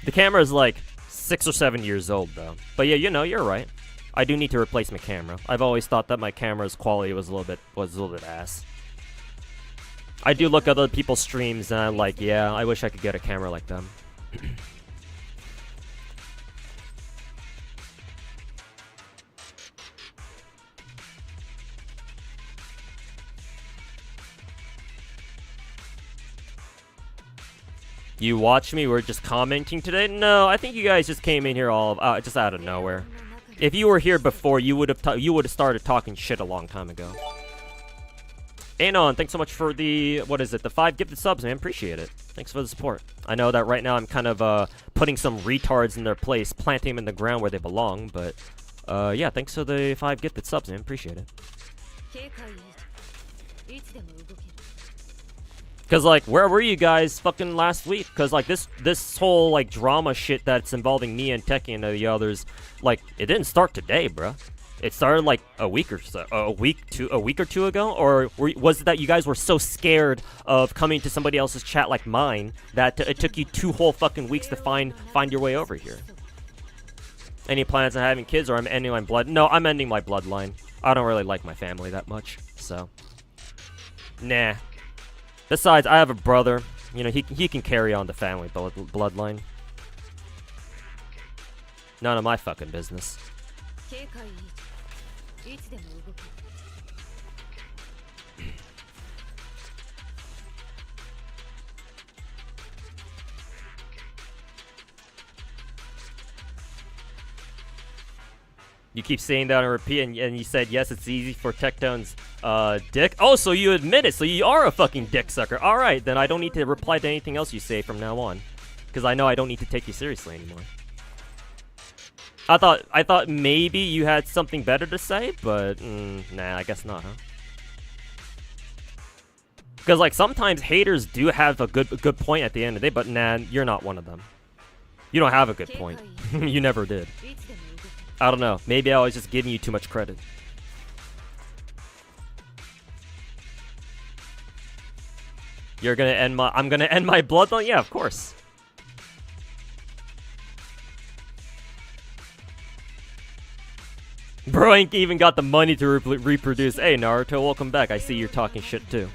The camera is like 6 or 7 years old, though. But yeah, you know, you're right. I do need to replace my camera. I've always thought that my camera's quality was a little bit ass. I do look at other people's streams, and I'm like, yeah, I wish I could get a camera like them. You watch me? We're just commenting today? No, I think you guys just came in here all just out of nowhere. If you were here before, you would have started talking shit a long time ago. Anon, thanks so much for the, what is it, the 5 gifted subs, man. Appreciate it. Thanks for the support. I know that right now I'm kind of putting some retards in their place, planting them in the ground where they belong, but yeah, thanks for the 5 gifted subs, man. Appreciate it. Cause like, where were you guys fucking last week? Cause like this whole like drama shit that's involving me and Techie and the others, like it didn't start today, bruh. It started like a week or two ago, or was it that you guys were so scared of coming to somebody else's chat like mine that it took you 2 whole fucking weeks to find your way over here? Any plans on having kids, or I'm ending my blood? No, I'm ending my bloodline. I don't really like my family that much, so nah. Besides, I have a brother. You know, he can carry on the family bloodline. None of my fucking business. You keep saying that and repeat, and you said, yes, it's easy for Tectone's dick. Oh, so you admit it. So you are a fucking dick sucker. All right, then I don't need to reply to anything else you say from now on. Because I know I don't need to take you seriously anymore. I thought maybe you had something better to say, but nah, I guess not, huh? Because like sometimes haters do have a good point at the end of the day, but nah, you're not one of them. You don't have a good point. You never did. I don't know. Maybe I was just giving you too much credit. You're gonna end my. I'm gonna end my bloodline. Yeah, of course. Bro ain't even got the money to reproduce. Hey, Naruto, welcome back. I see you're talking shit too.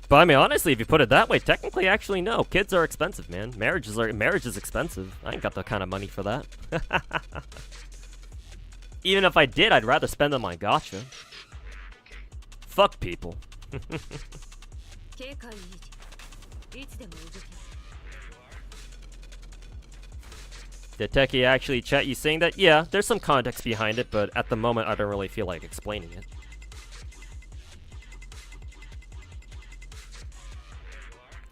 But I mean, honestly, if you put it that way, technically, actually, no. Kids are expensive, man. Marriage is expensive. I ain't got the kind of money for that. Even if I did, I'd rather spend them on Gacha. Fuck people. Did Techie actually chat you saying that? Yeah, there's some context behind it, but at the moment, I don't really feel like explaining it.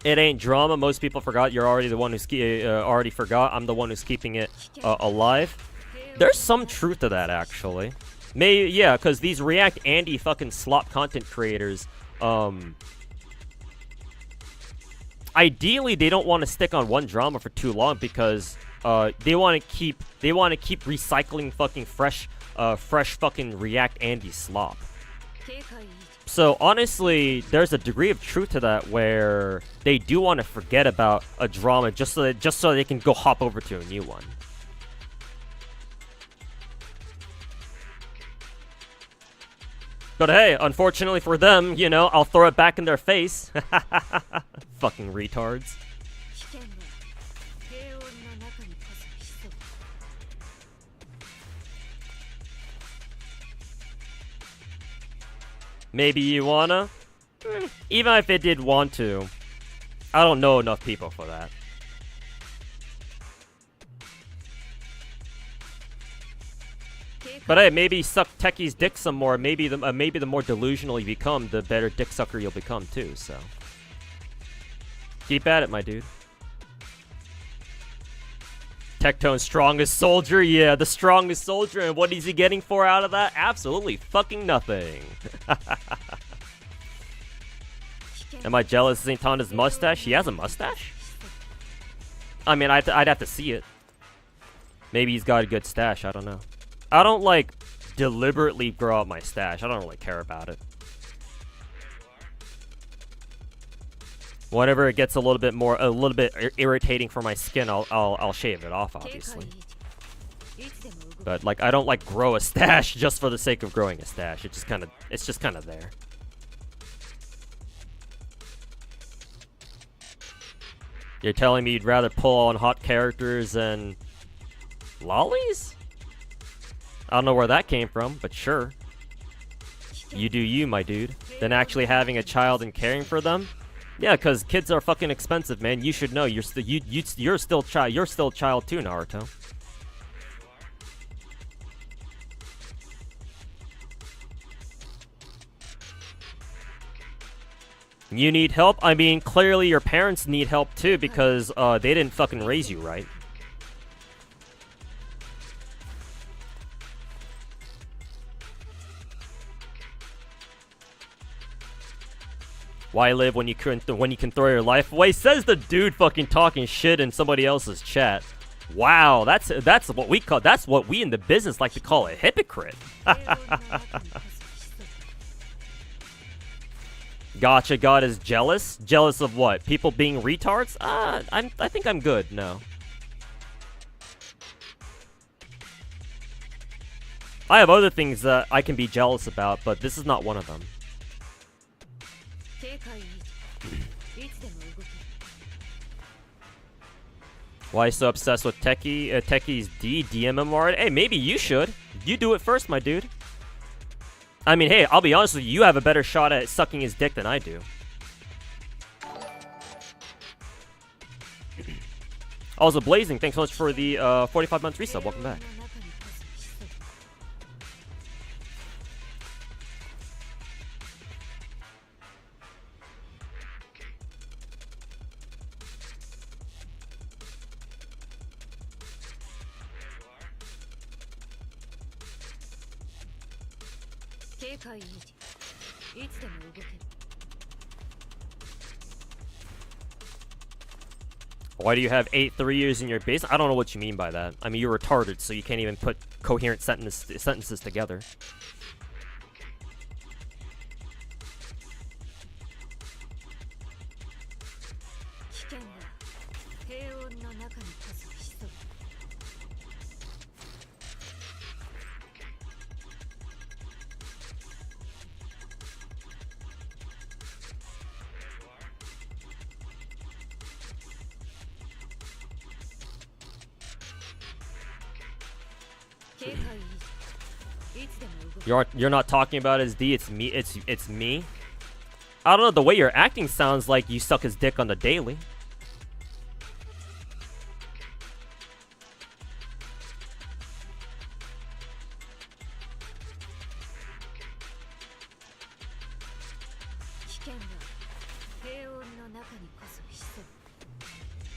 It ain't drama. Most people forgot. You're already the one who's already forgot. I'm the one who's keeping it alive. There's some truth to that, actually. Yeah, because these React Andy fucking slop content creators, ideally they don't want to stick on one drama for too long because they want to keep recycling fucking fresh fucking React Andy slop. So honestly, there's a degree of truth to that where they do want to forget about a drama just so they can go hop over to a new one. But hey, unfortunately for them, you know, I'll throw it back in their face. Fucking retards. Maybe you wanna? Even if it did want to, I don't know enough people for that. But hey, maybe suck Techie's dick some more. Maybe the more delusional you become, the better dick sucker you'll become too. So keep at it, my dude. Tectone's strongest soldier, yeah, the strongest soldier, and what is he getting for out of that? Absolutely fucking nothing. Am I jealous of St. Tanda's mustache? He has a mustache? I mean, I'd have to see it. Maybe he's got a good stash, I don't know. I don't, like, deliberately grow out my stash. I don't really care about it. Whenever it gets a little bit irritating for my skin, I'll shave it off, obviously. But like, I don't like grow a stash just for the sake of growing a stash. It's just kind of there. You're telling me you'd rather pull on hot characters than lollies? I don't know where that came from, but sure. You do you, my dude. Than actually having a child and caring for them. Yeah, because kids are fucking expensive, man. You should know. You're still child. You're still a child too, Naruto. You need help? I mean, clearly your parents need help too because they didn't fucking raise you right. Why live when you can throw your life away? Says the dude fucking talking shit in somebody else's chat. Wow, that's what we in the business like to call a hypocrite. Gacha God is jealous? Jealous of what? People being retards? I think I'm good. No. I have other things that I can be jealous about, but this is not one of them. Why so obsessed with Techie's DMMR? Hey, maybe you should. You do it first, my dude. I mean, hey, I'll be honest with you. You have a better shot at sucking his dick than I do. Also, Blazing, thanks so much for the 45-month resub. Welcome back. Why do you have 8 3-years in your base? I don't know what you mean by that. I mean, you're retarded, so you can't even put coherent sentences together. You're not talking about his D, it's me. It's me. I don't know, the way you're acting sounds like you suck his dick on the daily.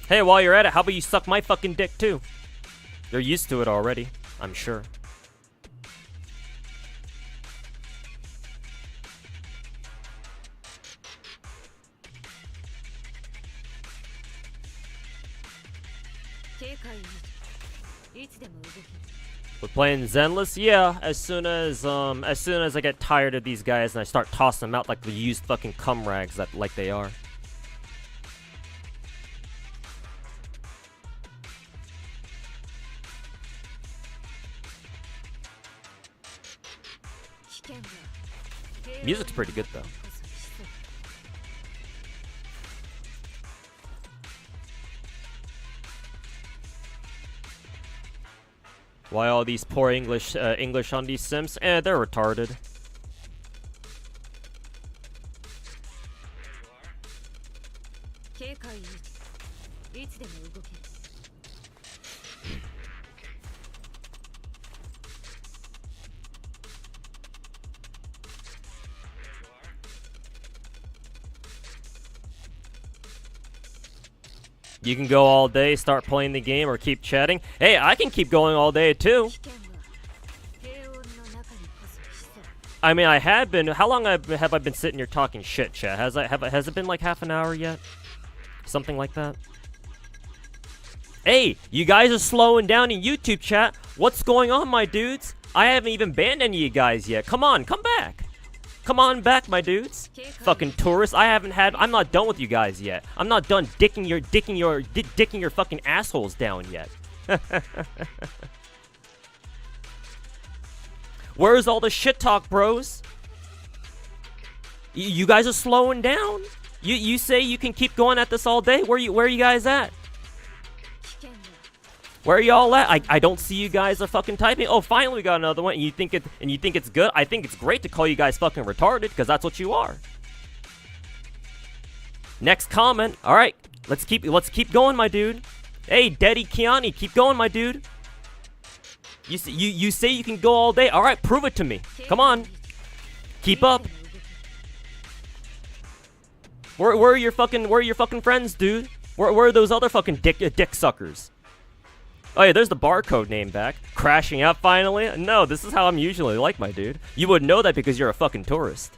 Hey, while you're at it, how about you suck my fucking dick too? You're used to it already, I'm sure. We're playing Zenless? Yeah, as soon as I get tired of these guys and I start tossing them out like the used fucking cum rags that like they are. Music's pretty good though. Why all these poor English on these Sims? They're retarded. You can go all day, start playing the game, or keep chatting. Hey, I can keep going all day too. I mean, I had been. How long have I been sitting here talking shit, chat? Has it been like half an hour yet? Something like that. Hey, you guys are slowing down in YouTube chat. What's going on, my dudes? I haven't even banned any of you guys yet. Come on, come back. Come on back, my dudes. Fucking tourists. I'm not done with you guys yet. I'm not done dicking your fucking assholes down yet. Where's all the shit talk, bros? You guys are slowing down. You say you can keep going at this all day? Where are you guys at? Where are y'all at? I don't see you guys are fucking typing. Oh, finally we got another one. And you think it's good? I think it's great to call you guys fucking retarded because that's what you are. Next comment. All right, let's keep going, my dude. Hey, Daddy Kiani, keep going, my dude. You say you can go all day. All right, prove it to me. Come on, keep up. Where are your fucking friends, dude? Where are those other fucking dick suckers? Oh yeah, there's the barcode name back. Crashing out finally? No, this is how I'm usually like, my dude. You would know that because you're a fucking tourist.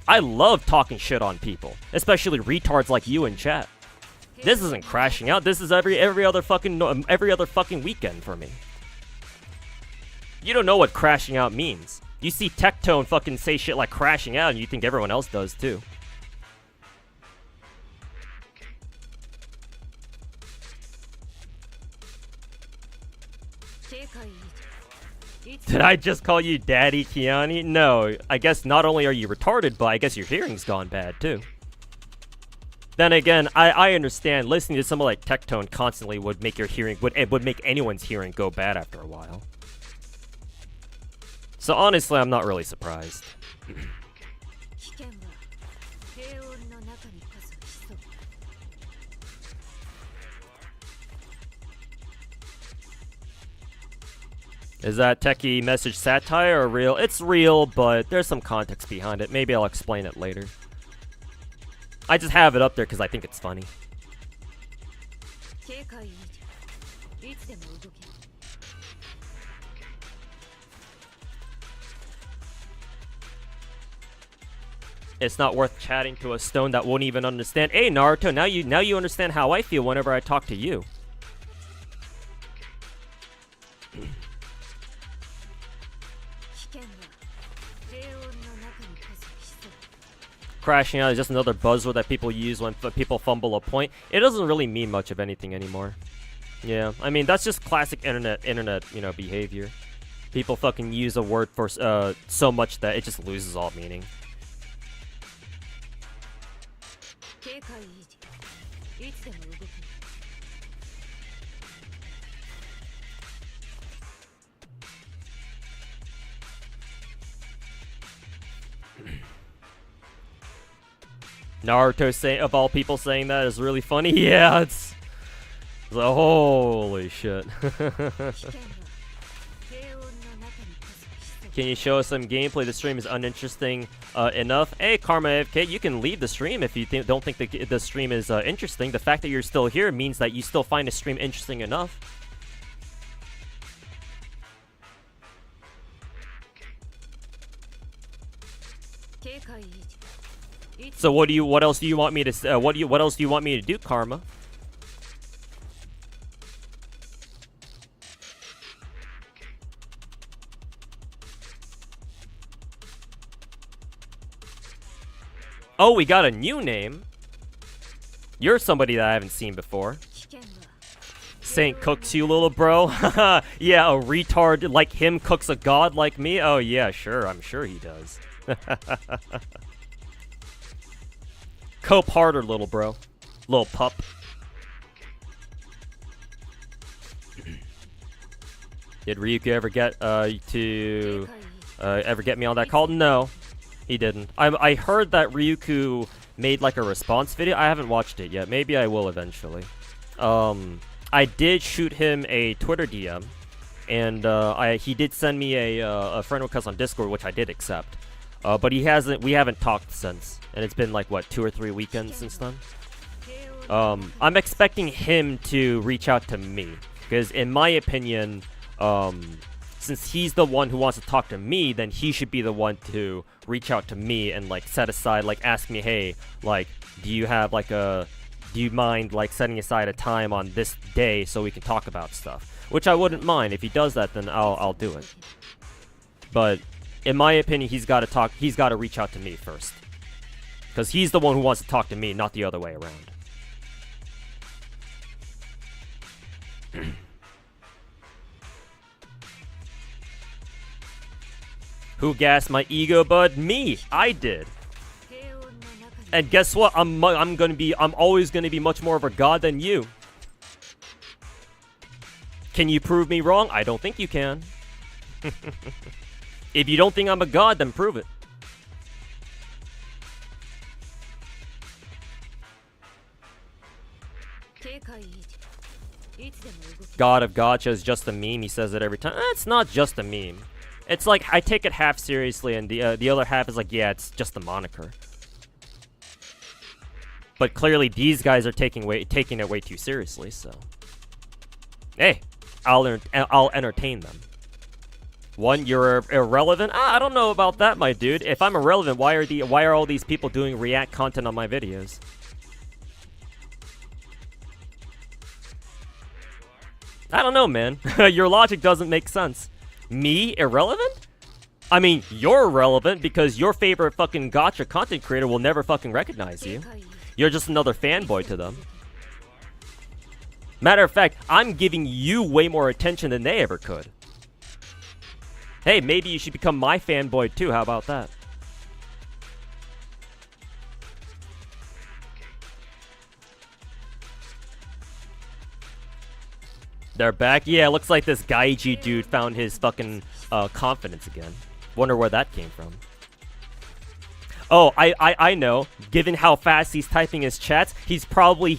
I love talking shit on people, especially retards like you in chat. This isn't crashing out. This is every other fucking weekend for me. You don't know what crashing out means. You see Tectone fucking say shit like crashing out, and you think everyone else does too. Did I just call you Daddy Kiani? No, I guess not only are you retarded, but I guess your hearing's gone bad too. Then again, I understand listening to someone like Tectone constantly would make your hearing would make anyone's hearing go bad after a while. So honestly, I'm not really surprised. Is that techie message satire or real? It's real, but there's some context behind it. Maybe I'll explain it later. I just have it up there because I think it's funny. It's not worth chatting to a stone that won't even understand. Hey Naruto, now you understand how I feel whenever I talk to you. Crashing out is just another buzzword that people use when people fumble a point. It doesn't really mean much of anything anymore. Yeah, I mean, that's just classic internet, you know, behavior. People fucking use a word for so much that it just loses all meaning. Naruto saying, of all people saying that is really funny. Yeah, it's like, holy shit. Can you show us some gameplay? The stream is uninteresting enough. Hey, Karma AFK, you can leave the stream if you don't think the stream is interesting. The fact that you're still here means that you still find the stream interesting enough. So what else do you want me to what else do you want me to do, Karma? Oh, we got a new name. You're somebody that I haven't seen before. Saint cooks you, little bro. Yeah, a retard like him cooks a god like me. Oh yeah, sure, I'm sure he does. Cope harder, little bro. Little pup. Did Ryuku ever get ever get me on that call? No, he didn't. I heard that Ryuku made like a response video. I haven't watched it yet. Maybe I will eventually. I did shoot him a Twitter DM, and he did send me a friend request on Discord, which I did accept. But we haven't talked since, and it's been like what, 2 or 3 weekends since then. I'm expecting him to reach out to me, because in my opinion, since he's the one who wants to talk to me, then he should be the one to reach out to me and like set aside, like ask me, hey, like, do you mind like setting aside a time on this day so we can talk about stuff? Which I wouldn't mind. If he does that, then I'll do it. But in my opinion, he's got to reach out to me first. Because he's the one who wants to talk to me, not the other way around. Who gassed my ego, bud? Me! I did. And guess what? I'm always gonna be much more of a god than you. Can you prove me wrong? I don't think you can. If you don't think I'm a god, then prove it. God of Gacha is just a meme. He says it every time. It's not just a meme. It's like I take it half seriously, and the other half is like, yeah, it's just a moniker. But clearly these guys are taking it way too seriously, so. Hey, I'll entertain them. One, you're irrelevant? I don't know about that, my dude. If I'm irrelevant, why are all these people doing react content on my videos? I don't know, man. Your logic doesn't make sense. Me, irrelevant? I mean, you're irrelevant because your favorite fucking gacha content creator will never fucking recognize you. You're just another fanboy to them. Matter of fact, I'm giving you way more attention than they ever could. Hey, maybe you should become my fanboy too. How about that? They're back? Yeah, looks like this Gaiji dude found his fucking confidence again. Wonder where that came from. Oh, I know. Given how fast he's typing his chats, he probably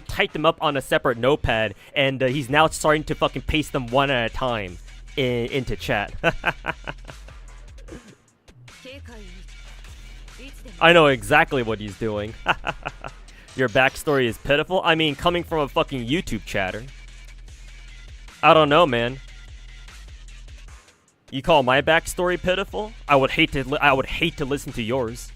typed them up on a separate notepad, and he's now starting to fucking paste them one at a time into chat. I know exactly what he's doing. Your backstory is pitiful. I mean, coming from a fucking YouTube chatter. I don't know, man. You call my backstory pitiful? I would hate to listen to yours.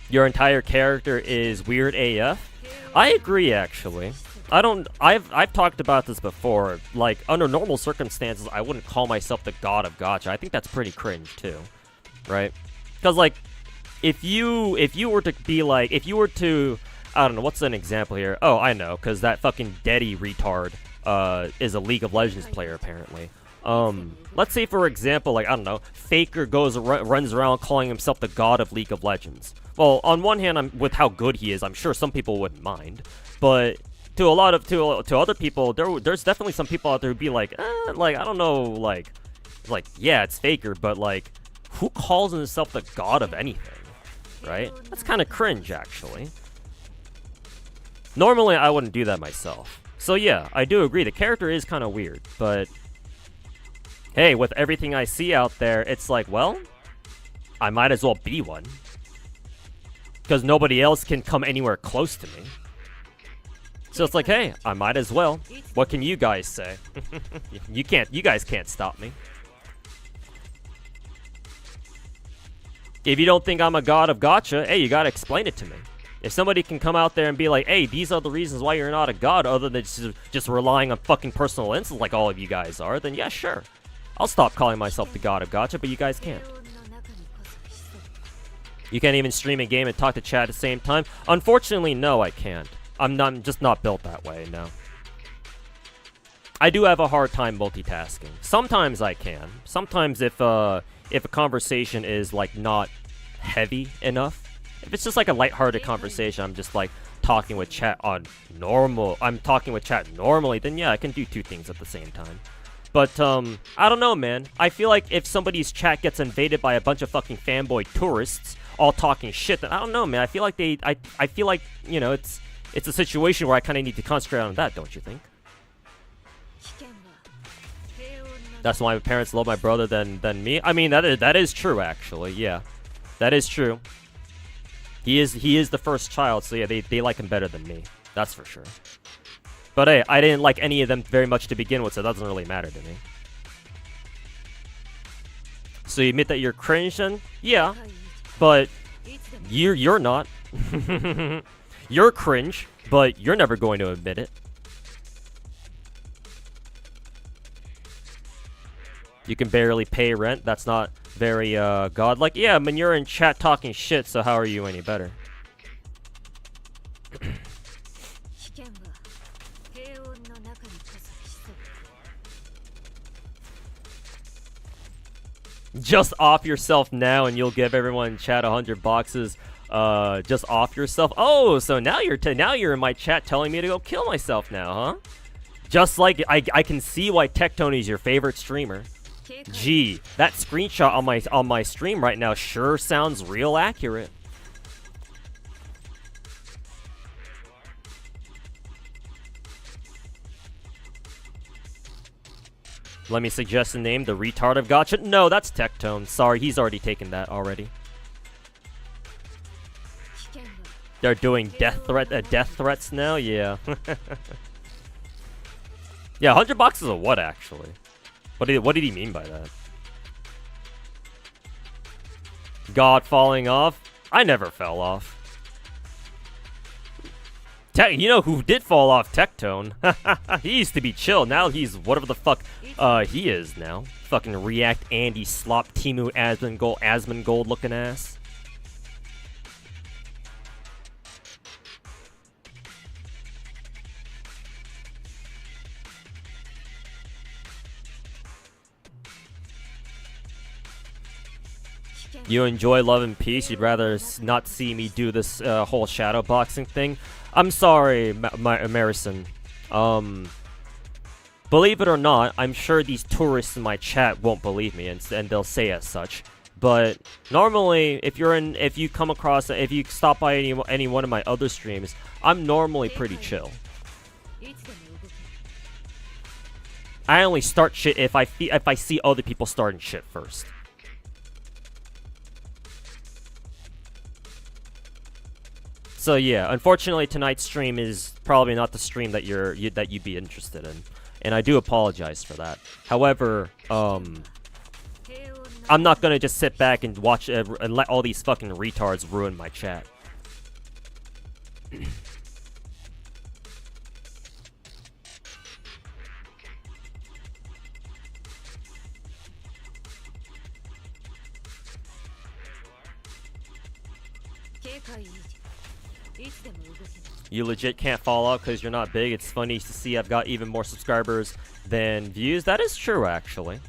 Your entire character is weird AF. I agree, actually. I've talked about this before. Like, under normal circumstances, I wouldn't call myself the god of gacha. I think that's pretty cringe too, right? Because like, if you were to be like, I don't know, what's an example here? Oh, I know, because that fucking Deddy retard is a League of Legends player, apparently. Let's say, for example, like, I don't know, Faker runs around calling himself the god of League of Legends. Well, on one hand, with how good he is, I'm sure some people wouldn't mind. But to other people, there's definitely some people out there who'd be like, like, I don't know, like, yeah, it's Faker, but, like, who calls himself the god of anything, right? That's kind of cringe, actually. Normally, I wouldn't do that myself. So yeah, I do agree, the character is kind of weird, but hey, with everything I see out there, it's like, well, I might as well be one. Because nobody else can come anywhere close to me. So it's like, hey, I might as well. What can you guys say? You guys can't stop me. If you don't think I'm a god of gacha, hey, you gotta explain it to me. If somebody can come out there and be like, hey, these are the reasons why you're not a god, other than just relying on fucking personal insults like all of you guys are, then yeah, sure. I'll stop calling myself the god of gacha, but you guys can't. You can't even stream a game and talk to chat at the same time? Unfortunately, no, I can't. I'm just not built that way, no. I do have a hard time multitasking. Sometimes I can. Sometimes if a conversation is, like, not heavy enough, if it's just like a lighthearted conversation, I'm just like talking with chat I'm talking with chat normally, then yeah, I can do two things at the same time. But, I don't know, man. I feel like if somebody's chat gets invaded by a bunch of fucking fanboy tourists all talking shit, then I don't know, man. I feel like I feel like, you know, it's a situation where I kind of need to concentrate on that, don't you think? That's why my parents love my brother than me. I mean, that is true, actually. Yeah, that is true. He is the first child, so yeah, they like him better than me. That's for sure. But hey, I didn't like any of them very much to begin with, so it doesn't really matter to me. So you admit that you're cringe then? Yeah, but you're not. You're cringe, but you're never going to admit it. You can barely pay rent. That's not very godlike. Yeah, I mean, you're in chat talking shit, so how are you any better? Just off yourself now and you'll give everyone in chat 100 boxes. Just off yourself. Oh, so now you're in my chat telling me to go kill myself now, huh? Just like I can see why Tectony is your favorite streamer. Gee, that screenshot on my stream right now sure sounds real accurate. Let me suggest a name, the retard of Gacha. No, that's Tectone. Sorry, he's already taken that already. They're doing death threats now. Yeah. Yeah, 100 boxes of what actually? What did he mean by that? God falling off? I never fell off. You know who did fall off? Tectone. He used to be chill. Now he's whatever the fuck he is now. Fucking React Andy Slop Timu Asmongold looking ass. You enjoy Love and Peace. You'd rather not see me do this whole shadow boxing thing. I'm sorry, Marison. Believe it or not, I'm sure these tourists in my chat won't believe me, and they'll say as such. But normally, if you stop by any one of my other streams, I'm normally pretty chill. I only start shit if I see other people starting shit first. So yeah, unfortunately tonight's stream is probably not the stream that you'd be interested in, and I do apologize for that. However, I'm not gonna just sit back and watch and let all these fucking retards ruin my chat. You legit can't fall out because you're not big. It's funny to see I've got even more subscribers than views. That is true, actually.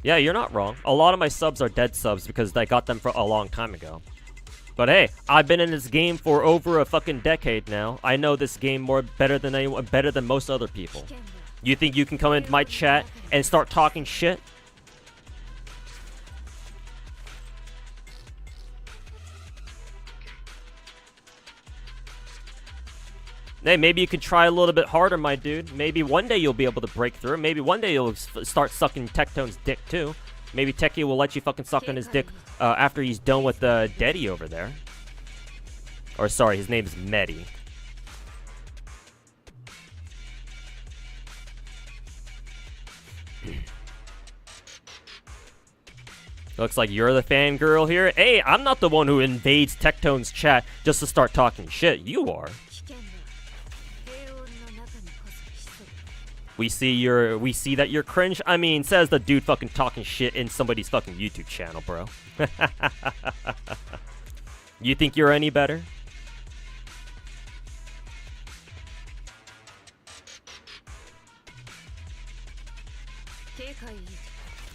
Yeah, you're not wrong. A lot of my subs are dead subs because I got them for a long time ago. But hey, I've been in this game for over a fucking decade now. I know this game better than most other people. You think you can come into my chat and start talking shit? Hey, maybe you could try a little bit harder, my dude. Maybe one day you'll be able to break through. Maybe one day you'll start sucking Tectone's dick, too. Maybe Techie will let you fucking suck on his dick after he's done with Deddy over there. Or, sorry, his name's Medi. Looks like you're the fangirl here. Hey, I'm not the one who invades Tectone's chat just to start talking shit. You are. We see that you're cringe. I mean, says the dude fucking talking shit in somebody's fucking YouTube channel, bro. You think you're any better?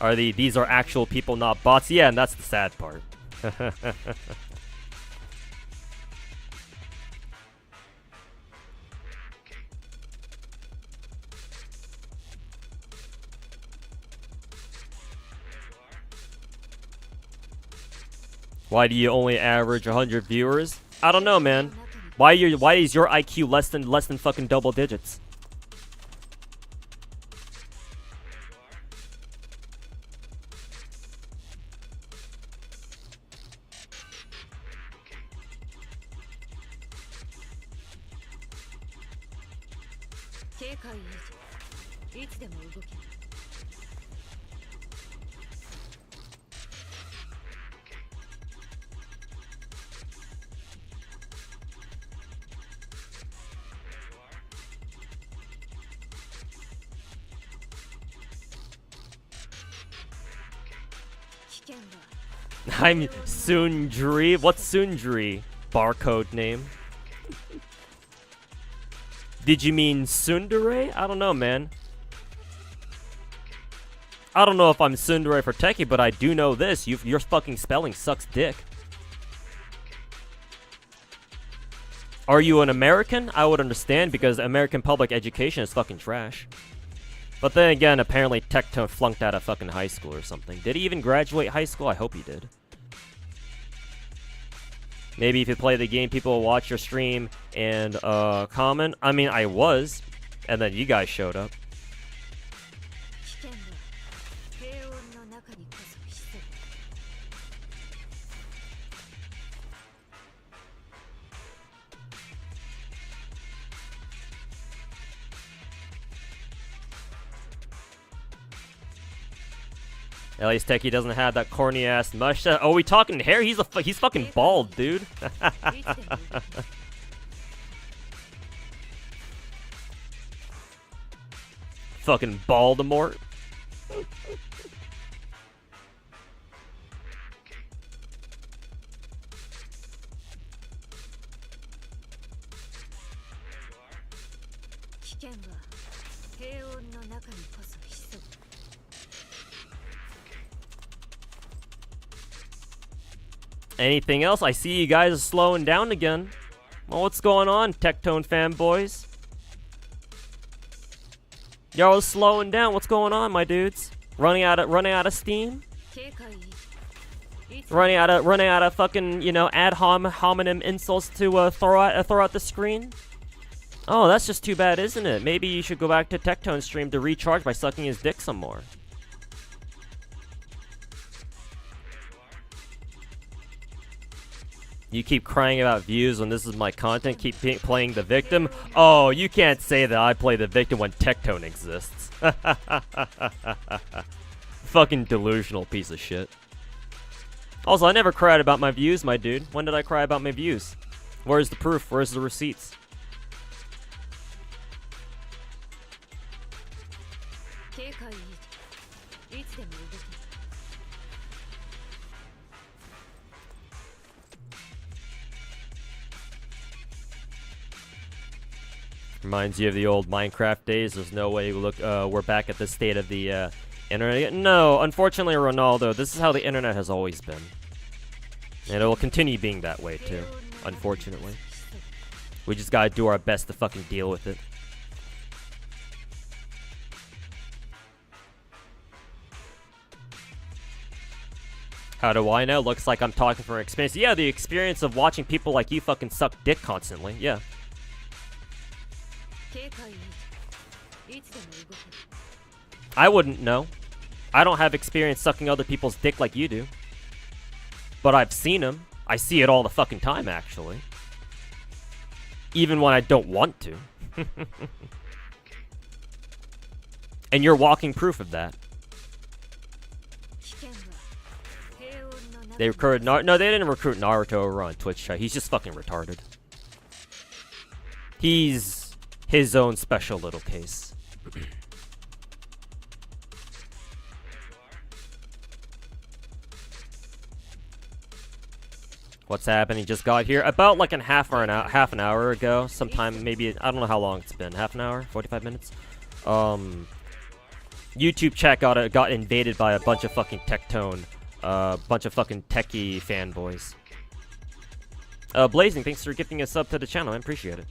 These are actual people, not bots? Yeah, and that's the sad part. Why do you only average 100 viewers? I don't know, man. Why is your IQ less than fucking double digits? I'm Sundri. What's Sundri? Barcode name. Did you mean Sundere? I don't know, man. I don't know if I'm Sundere for Techie, but I do know this. Your fucking spelling sucks dick. Are you an American? I would understand because American public education is fucking trash. But then again, apparently Tectone flunked out of fucking high school or something. Did he even graduate high school? I hope he did. Maybe if you play the game, people will watch your stream and comment. I mean, I was, and then you guys showed up. At least Techie doesn't have that corny ass mustache. Oh, we talking hair? He's fucking bald, dude. Fucking Baldemort. Anything else? I see you guys are slowing down again. Well, what's going on, Tectone fanboys? Y'all slowing down. What's going on, my dudes? Running out of steam? Running out of fucking, you know, ad hominem insults to throw out the screen? Oh, that's just too bad, isn't it? Maybe you should go back to Tectone's stream to recharge by sucking his dick some more. You keep crying about views when this is my content, keep playing the victim. Oh, you can't say that I play the victim when Tectone exists. Fucking delusional piece of shit. Also, I never cried about my views, my dude. When did I cry about my views? Where's the proof? Where's the receipts? Reminds you of the old Minecraft days. There's no way we're back at the state of the internet. No, unfortunately, Ronaldo, this is how the internet has always been. And it will continue being that way, too. Unfortunately. We just gotta do our best to fucking deal with it. How do I know? Looks like I'm talking from experience. Yeah, the experience of watching people like you fucking suck dick constantly. Yeah. I wouldn't know. I don't have experience sucking other people's dick like you do. But I've seen them. I see it all the fucking time, actually. Even when I don't want to. And you're walking proof of that. They recruited no, they didn't recruit Naruto over on Twitch chat. He's just fucking retarded. He's his own special little case. What's happening? He just got here about like half an hour ago. Sometime maybe, I don't know how long it's been. Half an hour? 45 minutes? YouTube chat got invaded by a bunch of fucking Tectone. Bunch of fucking techie fanboys. Blazing, thanks for gifting a sub to the channel. I appreciate it.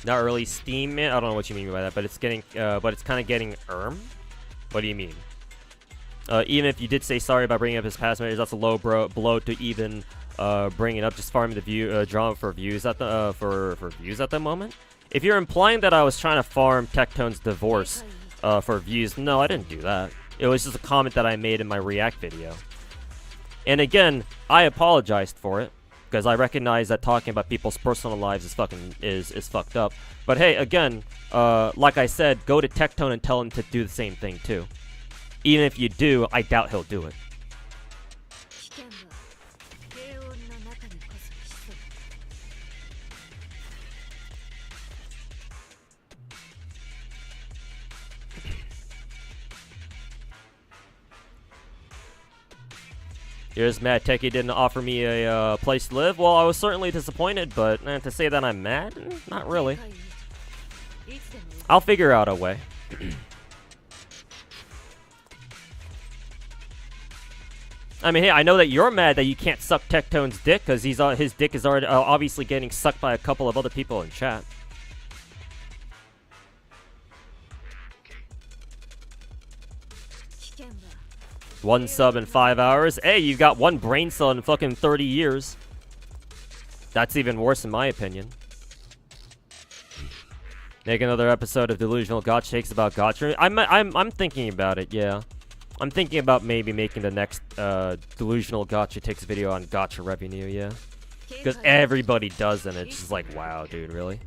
Not really Steam, man. I don't know what you mean by that, but it's getting, but it's kind of getting What do you mean? Even if you did say sorry about bringing up his past measures, that's a low blow to even bring it up. Just farming the drama for views at the for views at the moment. If you're implying that I was trying to farm Tectone's divorce for views, no, I didn't do that. It was just a comment that I made in my React video. And again, I apologized for it. Because I recognize that talking about people's personal lives is fucking is fucked up. But hey, again, like I said, go to Tectone and tell him to do the same thing too. Even if you do, I doubt he'll do it. Here's mad Techie didn't offer me a place to live. Well, I was certainly disappointed, but to say that I'm mad? Not really. I'll figure out a way. I mean, hey, I know that you're mad that you can't suck Tectone's dick because his dick is already obviously getting sucked by a couple of other people in chat. One sub in 5 hours. Hey, you've got one brain cell in fucking 30 years. That's even worse in my opinion. Make another episode of Delusional Gacha Takes about Gacha. I'm thinking about it, yeah. I'm thinking about maybe making the next Delusional Gacha Takes video on Gacha revenue, yeah. Because everybody does, and it's just like, wow, dude, really?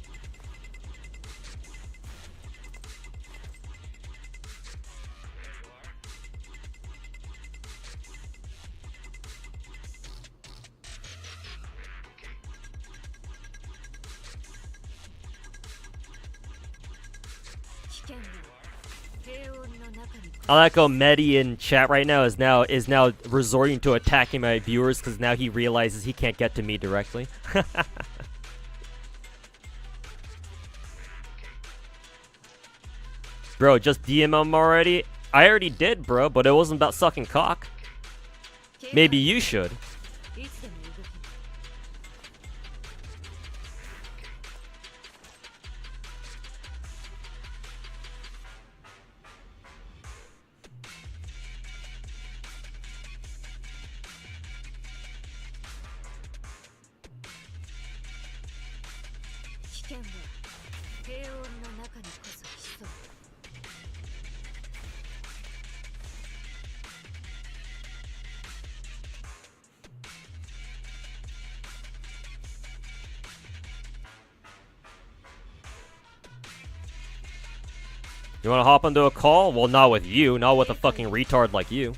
I like how Medi in chat right now is now resorting to attacking my viewers because now he realizes he can't get to me directly. Bro, just DM him already? I already did, bro, but it wasn't about sucking cock. Maybe you should. You wanna hop onto a call? Well, not with you, not with a fucking retard like you.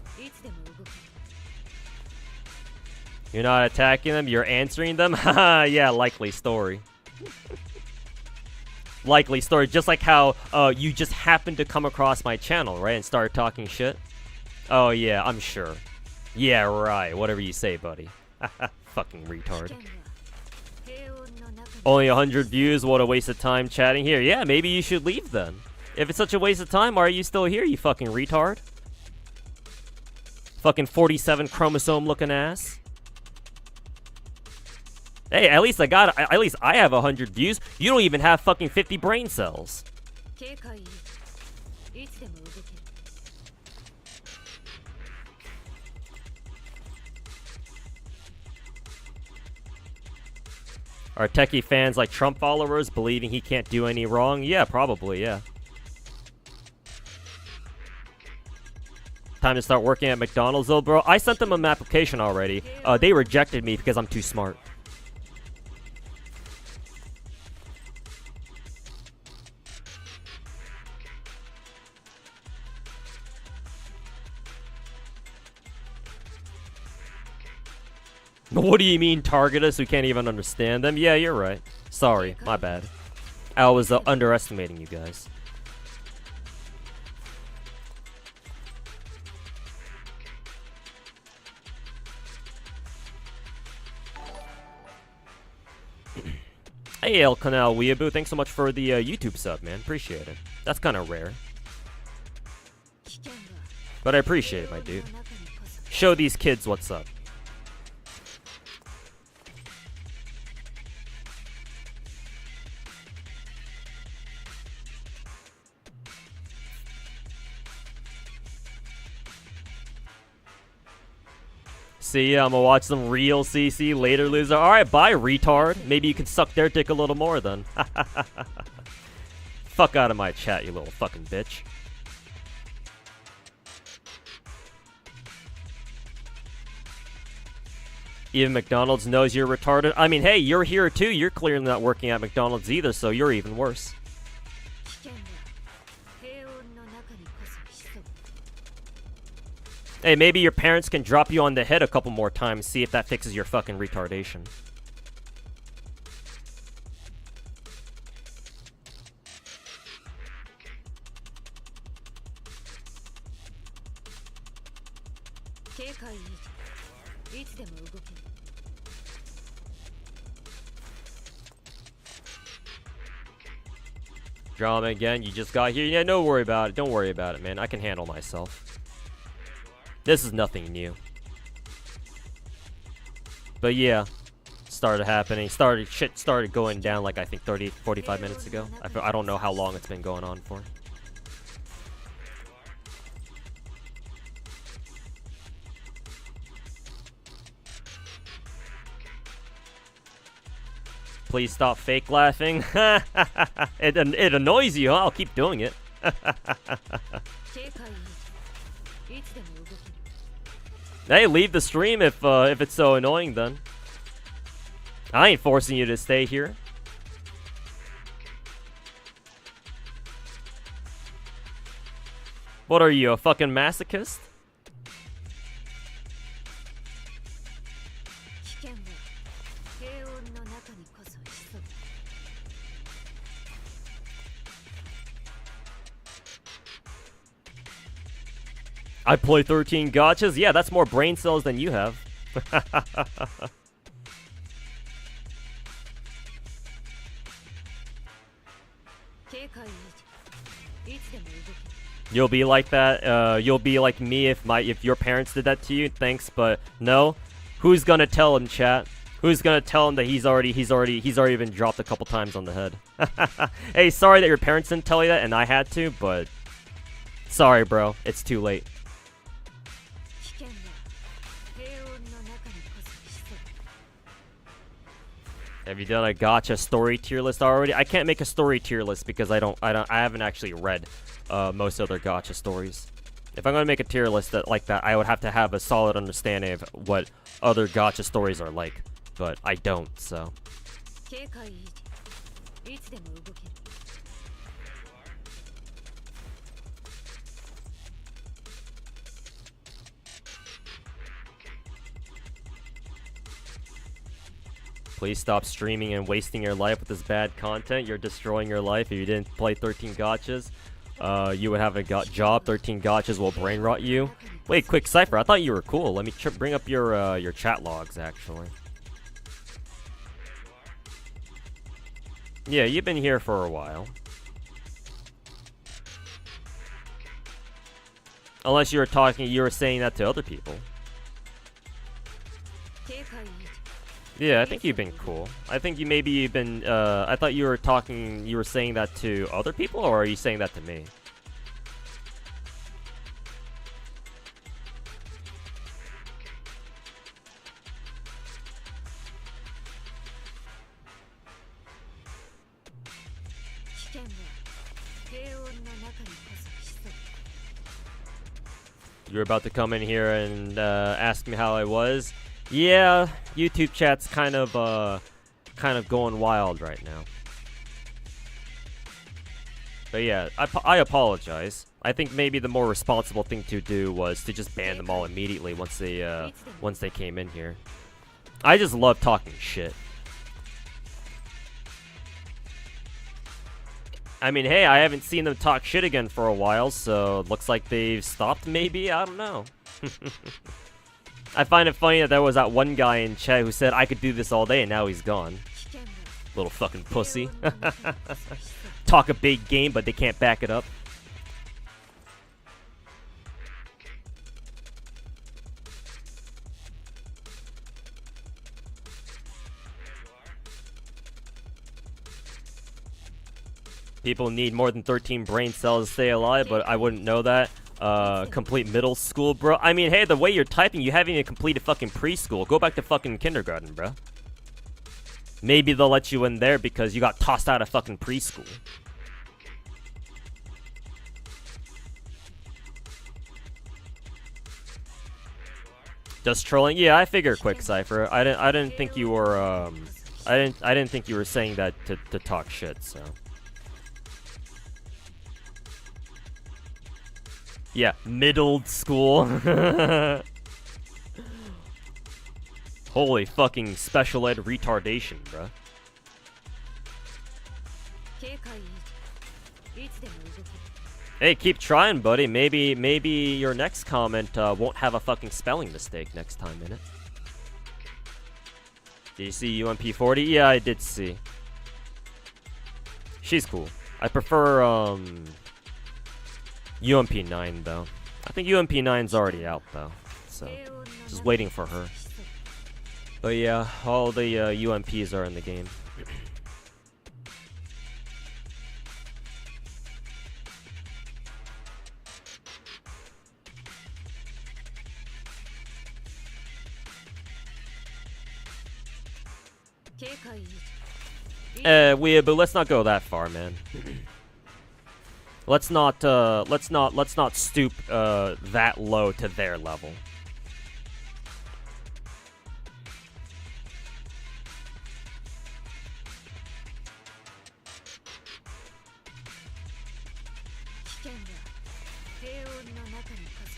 You're not attacking them, you're answering them? Haha, yeah, likely story. Likely story, just like how you just happened to come across my channel, right, and started talking shit. Oh yeah, I'm sure. Yeah, right, whatever you say, buddy. Fucking retard. Only 100 views, what a waste of time chatting here. Yeah, maybe you should leave then. If it's such a waste of time, why are you still here, you fucking retard? Fucking 47 chromosome looking ass. Hey, at least I have 100 views. You don't even have fucking 50 brain cells. Are techie fans like Trump followers, believing he can't do any wrong? Yeah, probably, yeah. Time to start working at McDonald's though, bro. I sent them an application already. They rejected me because I'm too smart. What do you mean target us? We can't even understand them? Yeah, you're right. Sorry, my bad. I was underestimating you guys. Hey, El Canal Weeaboo, thanks so much for the YouTube sub, man. Appreciate it. That's kind of rare. But I appreciate it, my dude. Show these kids what's up. See, I'm gonna watch some real CC later, loser. Alright, bye, retard. Maybe you can suck their dick a little more then. Fuck out of my chat, you little fucking bitch. Even McDonald's knows you're retarded. I mean, hey, you're here too. You're clearly not working at McDonald's either, so you're even worse. Hey, maybe your parents can drop you on the head a couple more times, see if that fixes your fucking retardation. Drama again, you just got here. Yeah, don't worry about it. Don't worry about it, man. I can handle myself. This is nothing new. But yeah, started happening. Shit started going down like I think 30, 45 minutes ago. I don't know how long it's been going on for. Please stop fake laughing. It annoys you, huh? I'll keep doing it. Hey, leave the stream if it's so annoying then. I ain't forcing you to stay here. What are you, a fucking masochist? I play 13 gachas? Yeah, that's more brain cells than you have. You'll be like that. You'll be like me if your parents did that to you. Thanks, but no. Who's gonna tell him, chat? Who's gonna tell him that he's already been dropped a couple times on the head? Hey, sorry that your parents didn't tell you that and I had to, but sorry, bro. It's too late. Have you done a gacha story tier list already? I can't make a story tier list because I haven't actually read most other gacha stories. If I'm gonna make a tier list like that, I would have to have a solid understanding of what other gacha stories are like, but I don't. So. Please stop streaming and wasting your life with this bad content. You're destroying your life. If you didn't play 13 gachas, you would have a job. 13 gachas will brain rot you. Wait, quick, Cypher. I thought you were cool. Let me bring up your chat logs, actually. Yeah, you've been here for a while. Unless you were saying that to other people. Yeah, I think you've been cool. I think you've been, I thought you were saying that to other people, or are you saying that to me? You're about to come in here and ask me how I was. Yeah, YouTube chat's kind of going wild right now. But yeah, I apologize. I think maybe the more responsible thing to do was to just ban them all immediately once they came in here. I just love talking shit. I mean, hey, I haven't seen them talk shit again for a while, so it looks like they've stopped maybe? I don't know. I find it funny that there was that one guy in chat who said I could do this all day and now he's gone. Little fucking pussy. Talk a big game, but they can't back it up. People need more than 13 brain cells to stay alive, but I wouldn't know that. Complete middle school, bro. I mean, hey, the way you're typing, you haven't even completed fucking preschool. Go back to fucking kindergarten, bro. Maybe they'll let you in there because you got tossed out of fucking preschool. Just trolling? Yeah, I figured, quick Cypher. I didn't think you were I didn't think you were saying that to talk shit, so. Yeah, middle school. Holy fucking special ed retardation, bruh. Hey, keep trying, buddy. Maybe your next comment won't have a fucking spelling mistake next time in it. Did you see UMP 40? Yeah, I did see. She's cool. I prefer UMP 9 though. I think UMP 9's already out though, so just waiting for her. But yeah, all the UMPs are in the game. But let's not go that far, man. Let's not stoop that low to their level.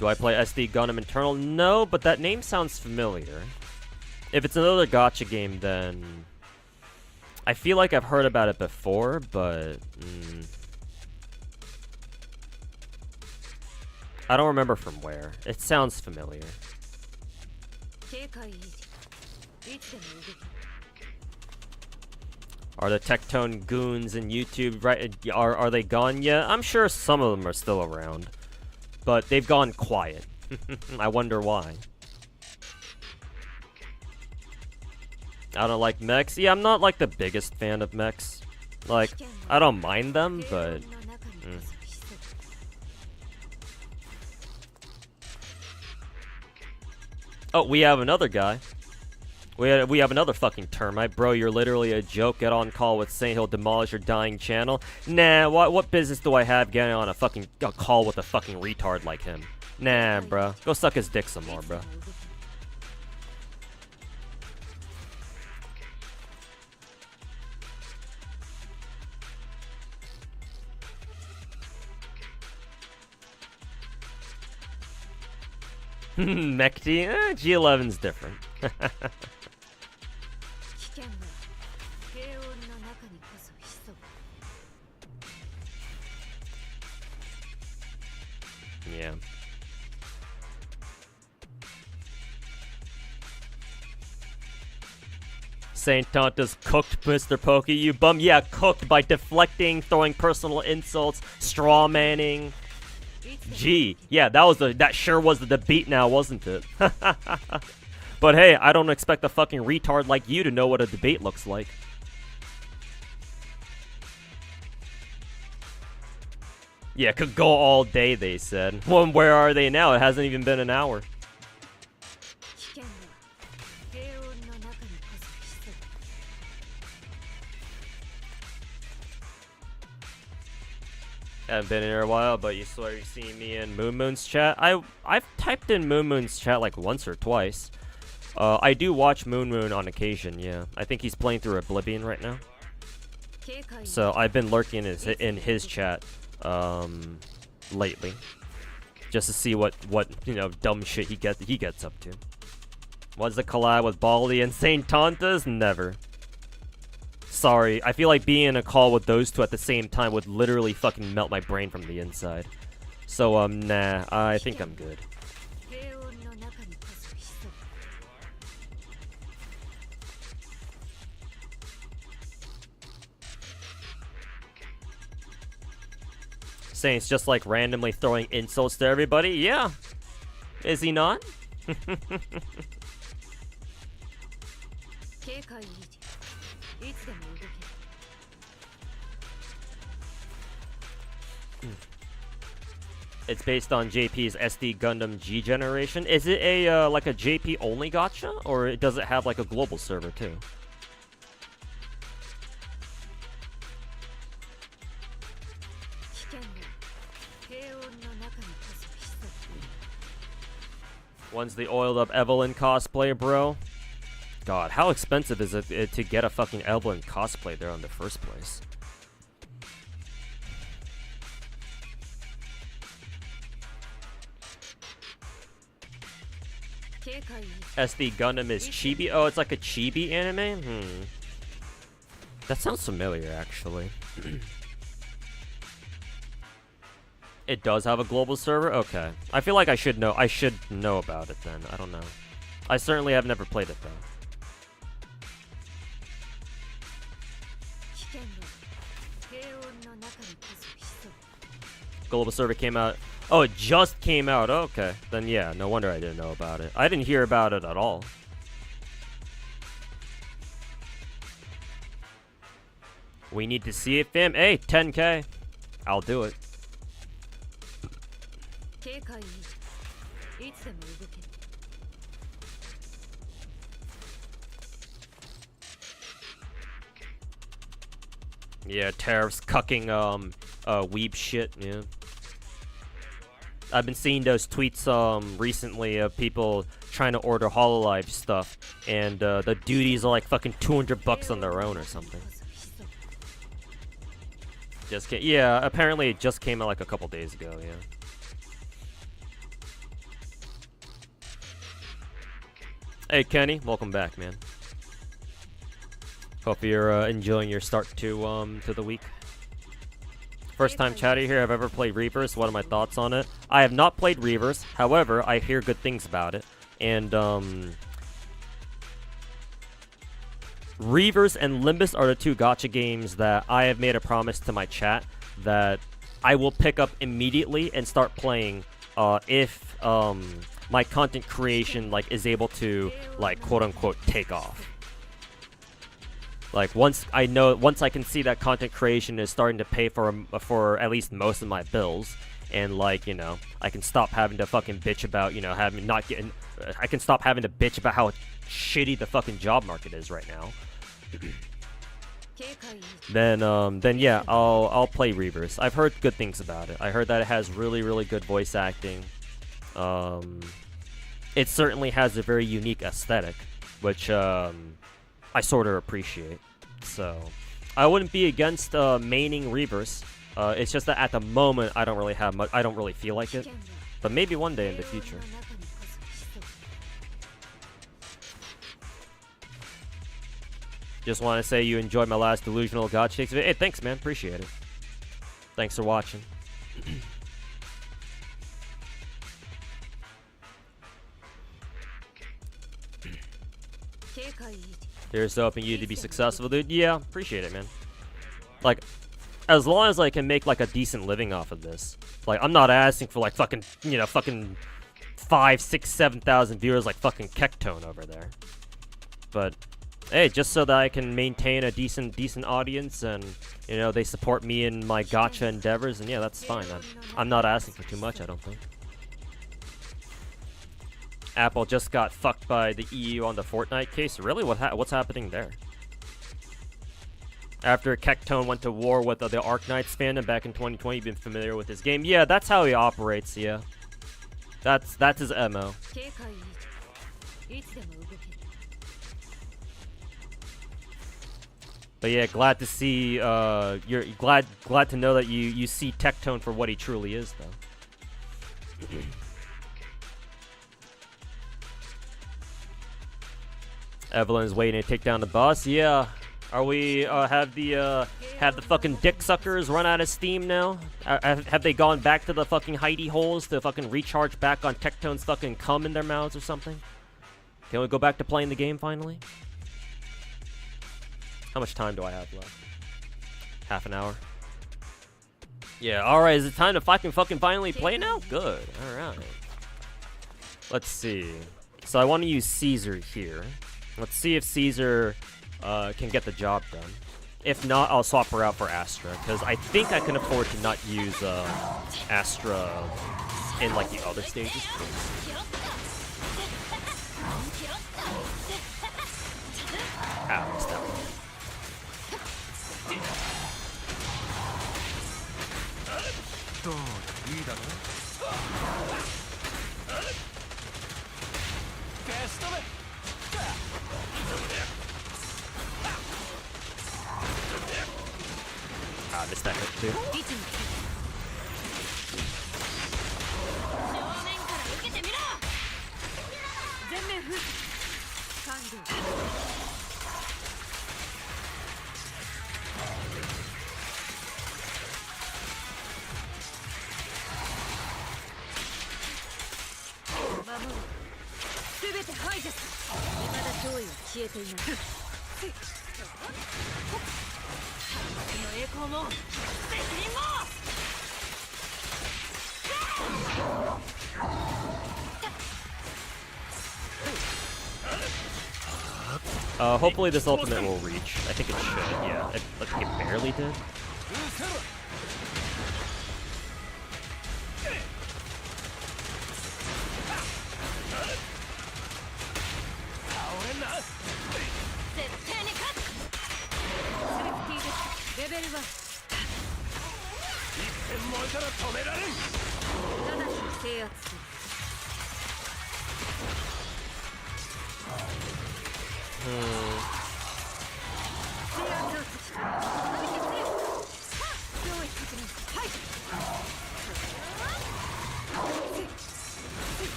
Do I play SD Gundam Internal? No, but that name sounds familiar. If it's another gacha game, then I feel like I've heard about it before, but I don't remember from where. It sounds familiar. Are the Tectone goons in YouTube right? Are they gone yet? I'm sure some of them are still around, but they've gone quiet. I wonder why. I don't like mechs. Yeah, I'm not like the biggest fan of mechs. Like, I don't mind them, but Oh, we have another guy. We have another fucking termite. Bro, you're literally a joke. Get on call with saying he'll demolish your dying channel. Nah, what business do I have getting on a call with a fucking retard like him? Nah, bro. Go suck his dick some more, bro. Mechty? G11's different. Yeah. Saint Tanta's cooked Mr. Pokey, you bum. Yeah, cooked by deflecting, throwing personal insults, straw manning. Gee, yeah, that sure was the debate now, wasn't it? But hey, I don't expect a fucking retard like you to know what a debate looks like. Yeah, could go all day, they said. Well, where are they now? It hasn't even been an hour. Haven't been in here a while, but you swear you've seen me in Moon's chat. I've typed in Moon's chat like once or twice. I do watch Moon on occasion. Yeah, I think he's playing through Oblivion right now. So I've been lurking in his chat lately, just to see what dumb shit he gets up to. What's the collab with Baldy and Saint Tantas? Never. Sorry, I feel like being in a call with those two at the same time would literally fucking melt my brain from the inside. So, nah, I think I'm good. Saint's just like randomly throwing insults to everybody? Yeah. Is he not? It's based on JP's SD Gundam G generation. Is it a like a JP only gacha, or does it have like a global server too? One's the oiled up Evelyn cosplay, bro. God, how expensive is it to get a fucking Evelyn cosplay there in the first place? SD Gundam is chibi? Oh, it's like a chibi anime? That sounds familiar, actually. It does have a global server? Okay. I feel like I should know about it then. I don't know. I certainly have never played it, though. Global server came out. Oh, it just came out. Okay. Then yeah, no wonder I didn't know about it. I didn't hear about it at all. We need to see it, fam. Hey, 10K. I'll do it. Yeah, tariffs cucking weeb shit, yeah. I've been seeing those tweets recently of people trying to order HoloLive stuff, and the duties are like fucking $200 on their own or something. Yeah, apparently it just came out like a couple days ago, yeah. Hey Kenny, welcome back, man. Hope you're enjoying your start to the week. First time chatter here. I've ever played Reavers. What are my thoughts on it? I have not played Reavers. However, I hear good things about it. And Reavers and Limbus are the two gacha games that I have made a promise to my chat that I will pick up immediately and start playing if my content creation like is able to like quote unquote take off. Like once I can see that content creation is starting to pay for at least most of my bills, and like, you know, I can stop having to fucking bitch about, you know, I can stop having to bitch about how shitty the fucking job market is right now. Then yeah, I'll play Reavers. I've heard good things about it. I heard that it has really good voice acting. It certainly has a very unique aesthetic, which I sort of appreciate. So I wouldn't be against maining Reavers. It's just that at the moment I don't really have much. I don't really feel like it. But maybe one day in the future. Just want to say you enjoyed my last delusional gacha. Hey, thanks, man. Appreciate it. Thanks for watching. Here's hoping you to be successful, dude. Yeah, appreciate it, man. Like, as long as I can make like a decent living off of this. Like, I'm not asking for like fucking, you know, fucking 5, 6, 7,000 viewers like fucking Kectone over there. But hey, just so that I can maintain a decent audience and, you know, they support me in my gacha endeavors, and yeah, that's fine. I'm not asking for too much, I don't think. Apple just got fucked by the EU on the Fortnite case. Really? What's happening there? After Kectone went to war with the Arknights fandom back in 2020, you've been familiar with his game. Yeah, that's how he operates, yeah. That's his MO. But yeah, glad to see, you're glad to know that you see Kectone for what he truly is, though. Evelyn's waiting to take down the boss. Yeah, are we have the fucking dick suckers run out of steam now? Have they gone back to the fucking hidey holes to fucking recharge back on Kectone's fucking cum in their mouths or something? Can we go back to playing the game finally? How much time do I have left? Half an hour. Yeah, alright, is it time to fucking finally play now? Good, alright. Let's see. So I want to use Caesar here. Let's see if Caesar can get the job done. If not, I'll swap her out for Astra, because I think I can afford to not use Astra in like the other stages. Ah, missed that one. Ah, missed that hit too. Hopefully this ultimate will reach. I think it should, yeah. I think it barely did.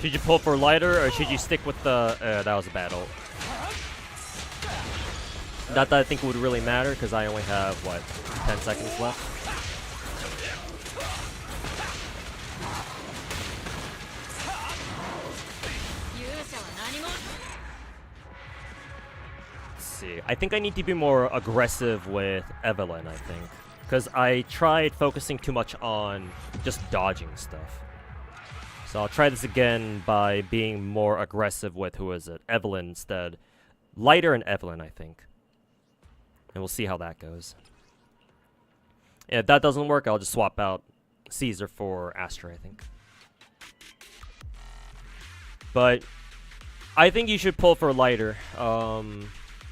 Should you pull for lighter or should you stick with the... that was a bad ult. Not that I think it would really matter because I only have, what, 10 seconds left? Let's see. I think I need to be more aggressive with Evelyn, I think. Because I tried focusing too much on just dodging stuff. So I'll try this again by being more aggressive with, who is it? Evelyn instead. Lighter and Evelyn, I think. And we'll see how that goes. And if that doesn't work, I'll just swap out Caesar for Astra, I think. But I think you should pull for Lighter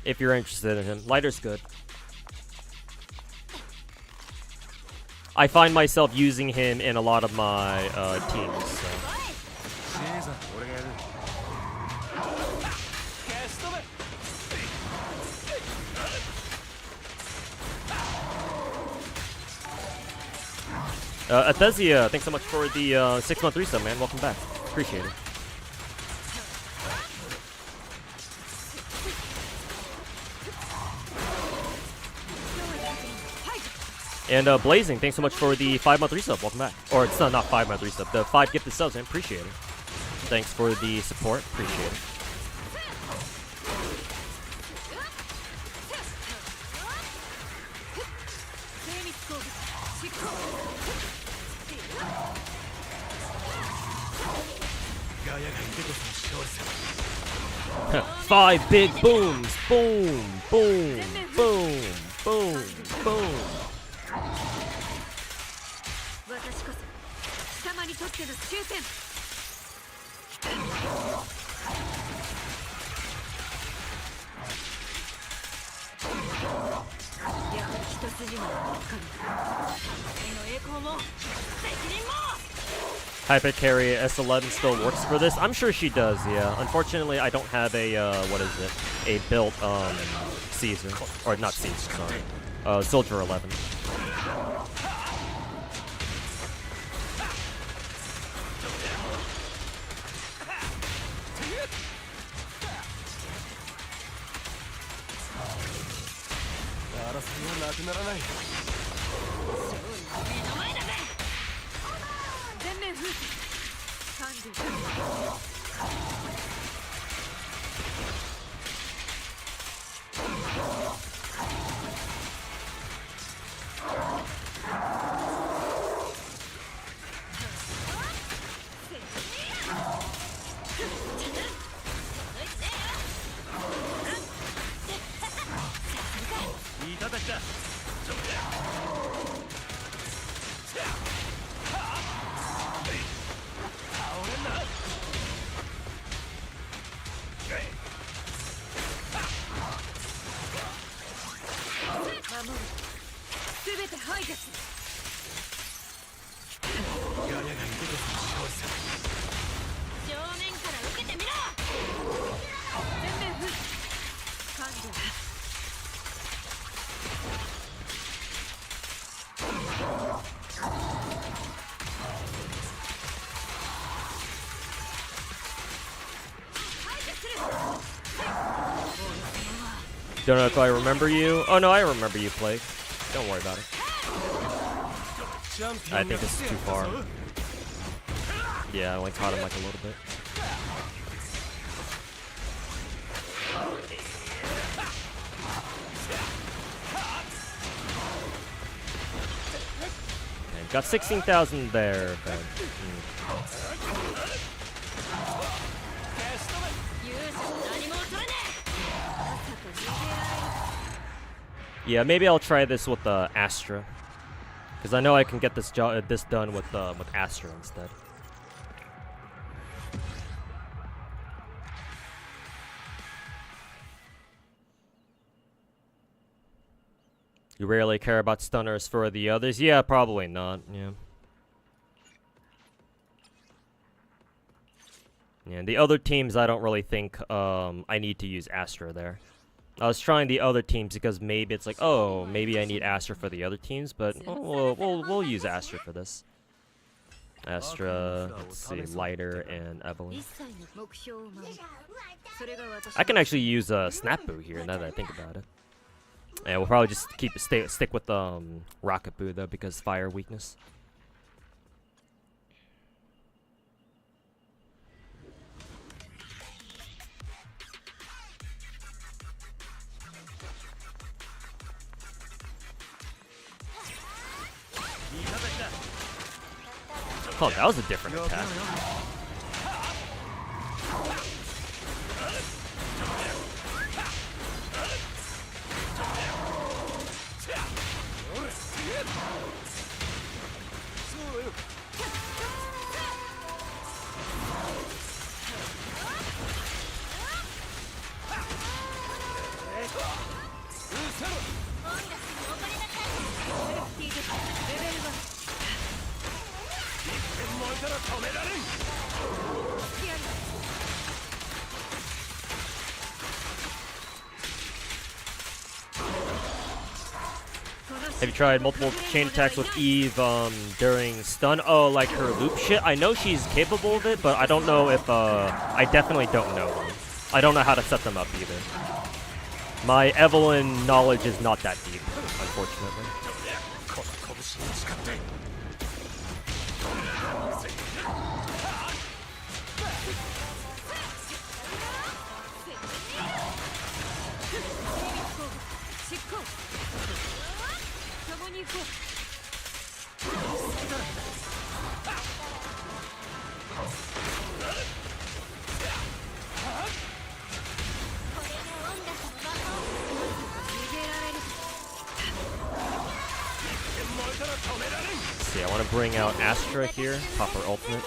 if you're interested in him. Lighter's good. I find myself using him in a lot of my teams. So. Athesia, thanks so much for the 6-month resub, man. Welcome back. Appreciate it. And Blazing, thanks so much for the 5-month resub. Welcome back. Or it's not 5-month resub. The 5 gifted subs, man. Appreciate it. Thanks for the support. Appreciate it. Five big booms. Boom, boom, boom, boom, boom. Hyper carry S11 still works for this? I'm sure she does, yeah. Unfortunately, I don't have a, what is it? A built, Caesar. Or not Caesar, sorry. Soldier 11. Don't know if I remember you. Oh no, I remember you, Plague. Don't worry about it. I think this is too far. Yeah, I only caught him like a little bit. Okay, got 16,000 there, but... Yeah, maybe I'll try this with Astra, because I know I can get this done with Astra instead. You rarely care about stunners for the others? Yeah, probably not. Yeah. Yeah, the other teams I don't really think I need to use Astra there. I was trying the other teams because maybe it's like, oh, maybe I need Astra for the other teams, but we'll use Astra for this. Astra, let's see, Lighter and Evelyn. I can actually use Snap Boo here now that I think about it. And we'll probably just stick with Rocket Boo though because fire weakness. Oh, that was a different attack. Have you tried multiple chain attacks with Eve during stun? Oh, like her loop shit? I know she's capable of it, but I don't know if, I definitely don't know them. I don't know how to set them up either. My Evelyn knowledge is not that deep, unfortunately. See, I want to bring out Astra here, pop her ultimate.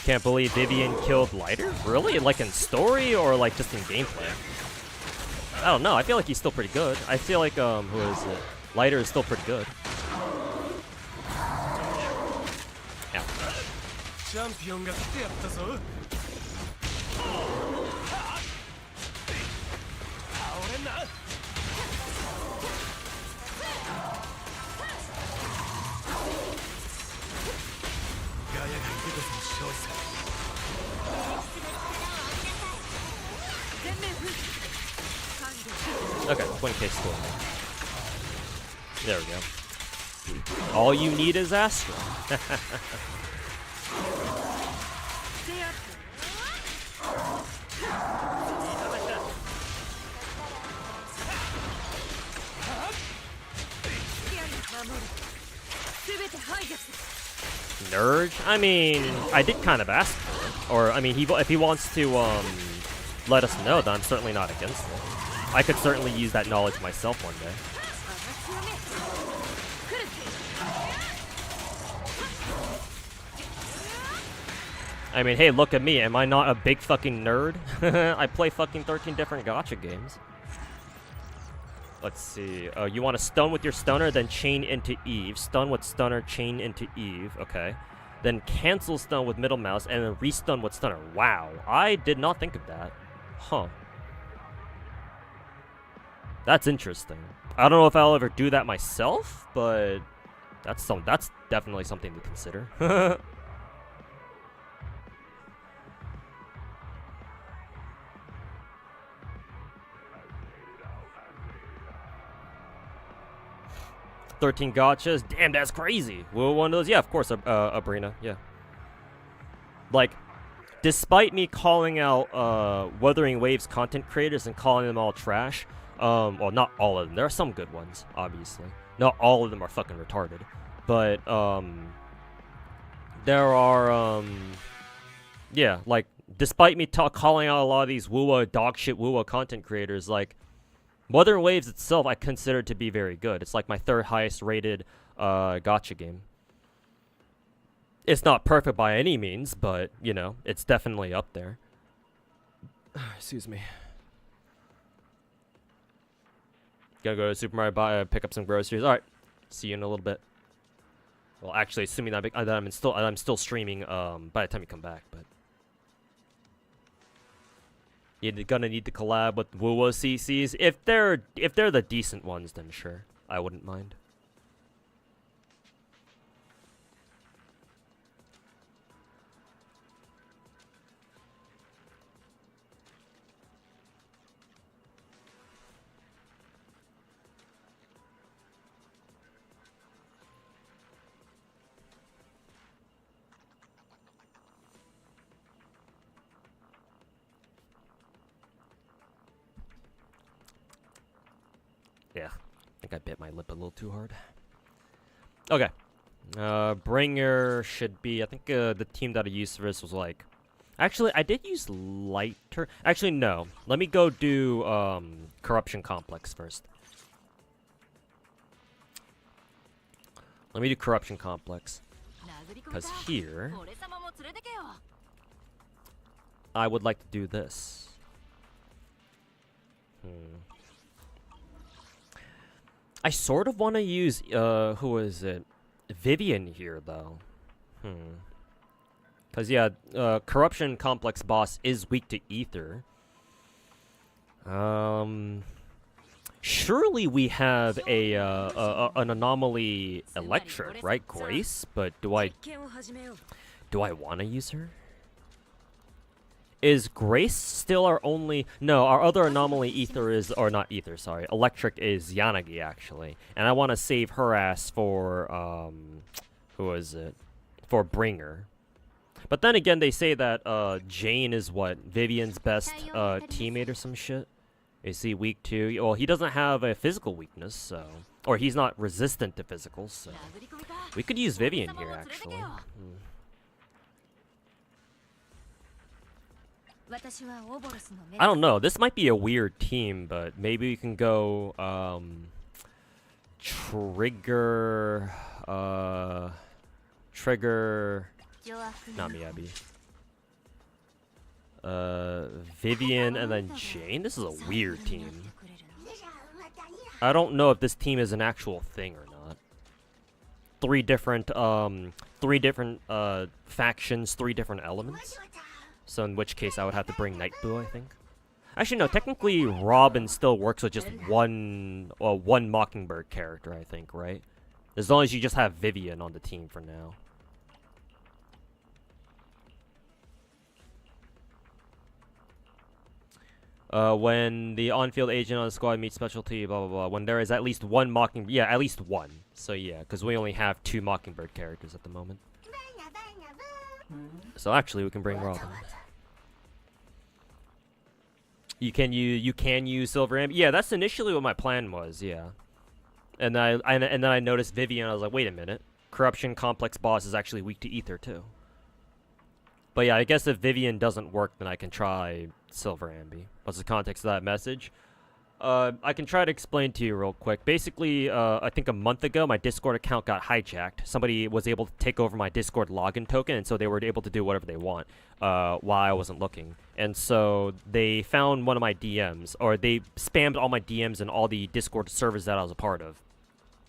Can't believe Vivian killed Lighter? Really? Like in story or like just in gameplay? I don't know. I feel like he's still pretty good. I feel like, who is it? Lighter is still pretty good. Yeah. Okay, 20k still. There we go. All you need is Astra. Nerd? I mean, I did kind of ask for it. Or, I mean, if he wants to let us know, then I'm certainly not against it. I could certainly use that knowledge myself one day. I mean, hey, look at me. Am I not a big fucking nerd? I play fucking 13 different gacha games. Let's see. You want to stun with your stunner, then chain into Eve. Stun with stunner, chain into Eve. Okay. Then cancel stun with middle mouse, and then restun with stunner. Wow. I did not think of that. Huh. That's interesting. I don't know if I'll ever do that myself, but that's definitely something to consider. 13 gotchas. Damn, that's crazy. Will one of those? Yeah, of course, Abrina. Yeah. Like, despite me calling out Wuthering Waves content creators and calling them all trash, well, not all of them. There are some good ones, obviously. Not all of them are fucking retarded, but there are yeah, like, despite me calling out a lot of these woo-wah dogshit woo-wah content creators, like, Wuthering Waves itself I consider to be very good. It's like my third highest rated gacha game. It's not perfect by any means, but, you know, it's definitely up there. Excuse me. Gotta go to the supermarket, pick up some groceries. Alright, see you in a little bit. Well, actually, assuming that I'm still streaming by the time you come back, but... You're gonna need to collab with Woo-Wah CCs. If they're the decent ones, then sure. I wouldn't mind. Yeah, I think I bit my lip a little too hard. Okay. Bringer should be, I think the team that I used for this was like... Actually, I did use lighter... Actually, no. Let me go do Corruption Complex first. Let me do Corruption Complex. Because here... I would like to do this. I sort of want to use, who is it? Vivian here, though. Because, yeah, Corruption Complex boss is weak to Ether. Surely we have an anomaly electric, right? Grace? But do I want to use her? Is Grace still our only... No, our other anomaly ether is... Or not ether, sorry. Electric is Yanagi, actually. And I want to save her ass for... Who is it? For Bringer. But then again, they say that Jane is what? Vivian's best teammate or some shit? Is he weak to... Well, he doesn't have a physical weakness, so... Or he's not resistant to physicals, so... We could use Vivian here, actually. I don't know. This might be a weird team, but maybe we can go Trigger not Miyabi. Vivian and then Jane. This is a weird team. I don't know if this team is an actual thing or not. Three different factions, 3 different elements. So in which case I would have to bring Nightblue, I think. Actually, no. Technically, Robin still works with just one Mockingbird character, I think, right? As long as you just have Vivian on the team for now. When the on-field agent on the squad meets specialty, blah, blah, blah. When there is at least one Mockingbird... Yeah, at least one. So yeah, because we only have 2 Mockingbird characters at the moment. So actually, we can bring Robin. You can use Silver Amber. Yeah, that's initially what my plan was. Yeah, and then I noticed Vivian. I was like, wait a minute, Corruption Complex boss is actually weak to Ether too. But yeah, I guess if Vivian doesn't work, then I can try Silver Amber. What's the context of that message? I can try to explain to you real quick. Basically, I think a month ago, my Discord account got hijacked. Somebody was able to take over my Discord login token, and so they were able to do whatever they want while I wasn't looking. And so they found one of my DMs, or they spammed all my DMs and all the Discord servers that I was a part of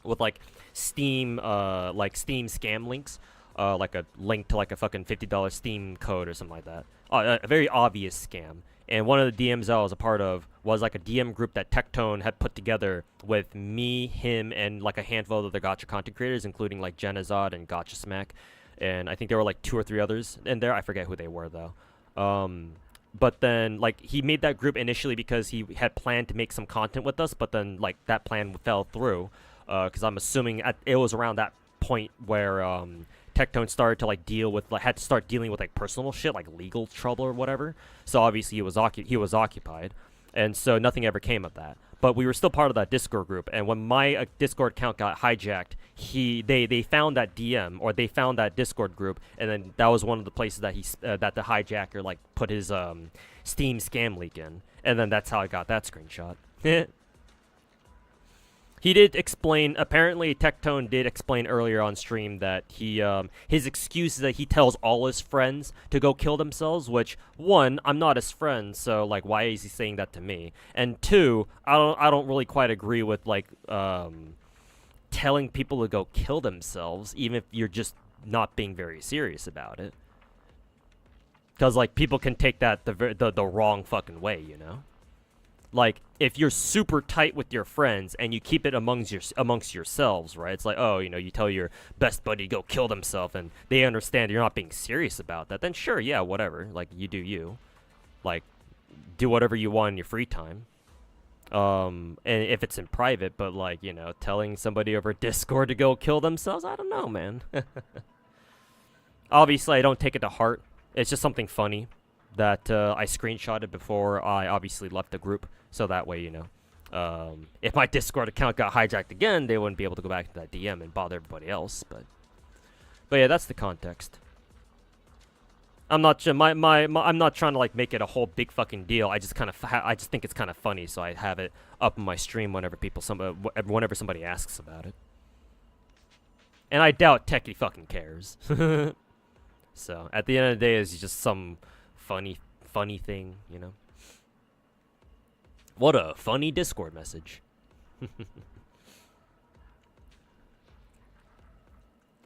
with, like, Steam scam links. Like a link to, like, a fucking $50 Steam code or something like that. A very obvious scam. And one of the DMs I was a part of was like a DM group that Tectone had put together with me, him, and like a handful of other gacha content creators, including like Genazod and Gacha Smack. And I think there were like 2 or 3 others in there. I forget who they were though. But then like he made that group initially because he had planned to make some content with us, but then like that plan fell through. because I'm assuming it was around that point where Tectone started to like had to start dealing with like personal shit, like legal trouble or whatever. So obviously he was occupied, and so nothing ever came of that. But we were still part of that Discord group, and when my Discord account got hijacked, they found that DM, or they found that Discord group, and then that was one of the places that that the hijacker like put his Steam scam leak in, and then that's how I got that screenshot. He did explain, apparently Tectone did explain earlier on stream that his excuse is that he tells all his friends to go kill themselves, which, one, I'm not his friend, so, like, why is he saying that to me? And two, I don't really quite agree with, like, telling people to go kill themselves, even if you're just not being very serious about it. Because, like, people can take that the wrong fucking way, you know? Like, if you're super tight with your friends and you keep it amongst yourselves, right? It's like, oh, you know, you tell your best buddy to go kill themselves and they understand you're not being serious about that, then sure, yeah, whatever. Like, you do you. Like, do whatever you want in your free time. And if it's in private, but, like, you know, telling somebody over Discord to go kill themselves, I don't know, man. Obviously, I don't take it to heart. It's just something funny that I screenshotted before I obviously left the group. So that way, you know, if my Discord account got hijacked again, they wouldn't be able to go back to that DM and bother everybody else. But yeah, that's the context. I'm not I'm not trying to like make it a whole big fucking deal. I just think it's kind of funny, so I have it up on my stream whenever somebody asks about it. And I doubt Techie fucking cares. So at the end of the day, it's just some funny thing, you know. What a funny Discord message.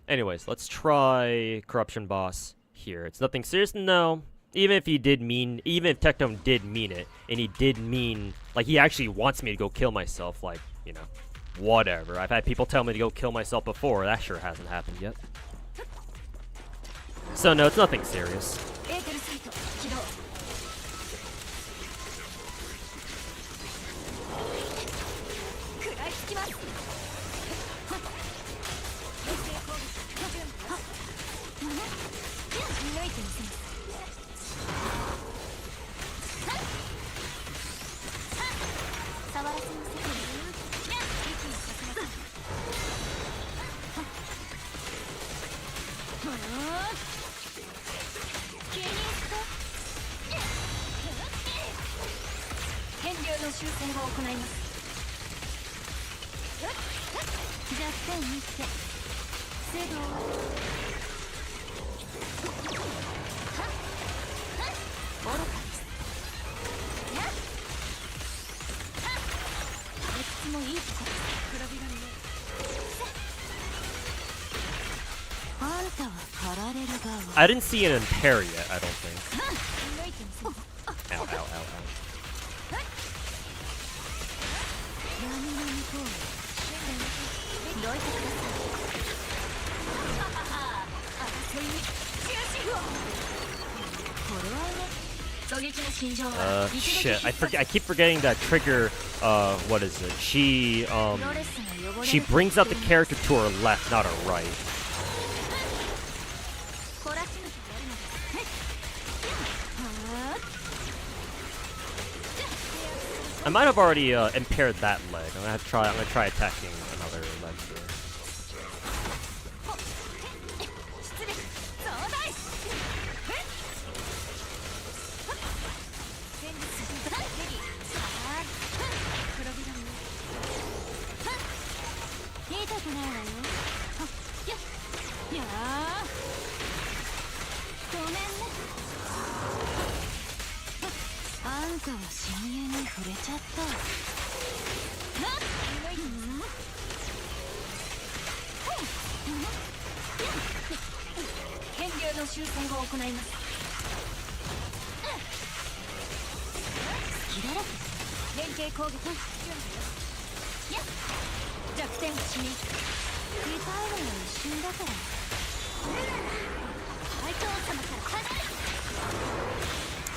Anyways, let's try Corruption Boss here. It's nothing serious, no. Even if Tectone did mean it, and he did mean, like, he actually wants me to go kill myself, like, you know, whatever. I've had people tell me to go kill myself before. That sure hasn't happened yet. So no, it's nothing serious. I didn't see an impair yet, I don't think. Ow, ow, ow, ow. Shit, I keep forgetting that trigger, what is it? She brings out the character to her left, not her right. I might have already impaired that leg. I'm gonna try attacking another leg here.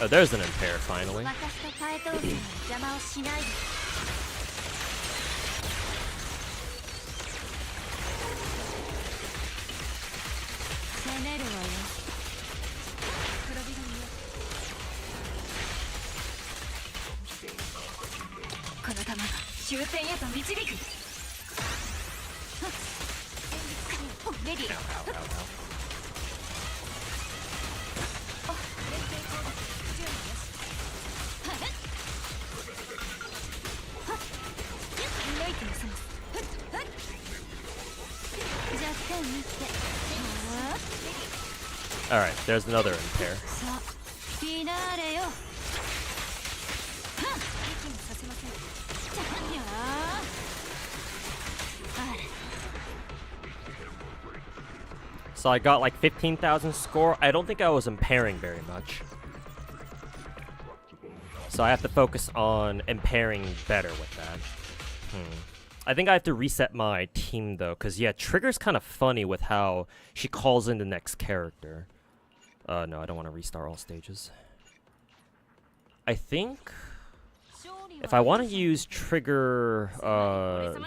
Oh, there's an impair finally. Alright, there's another impair. So I got like 15,000 score. I don't think I was impairing very much. So I have to focus on impairing better with that. I think I have to reset my team though, because yeah, Trigger's kind of funny with how she calls in the next character. No, I don't want to restart all stages. I think if I want to use Trigger,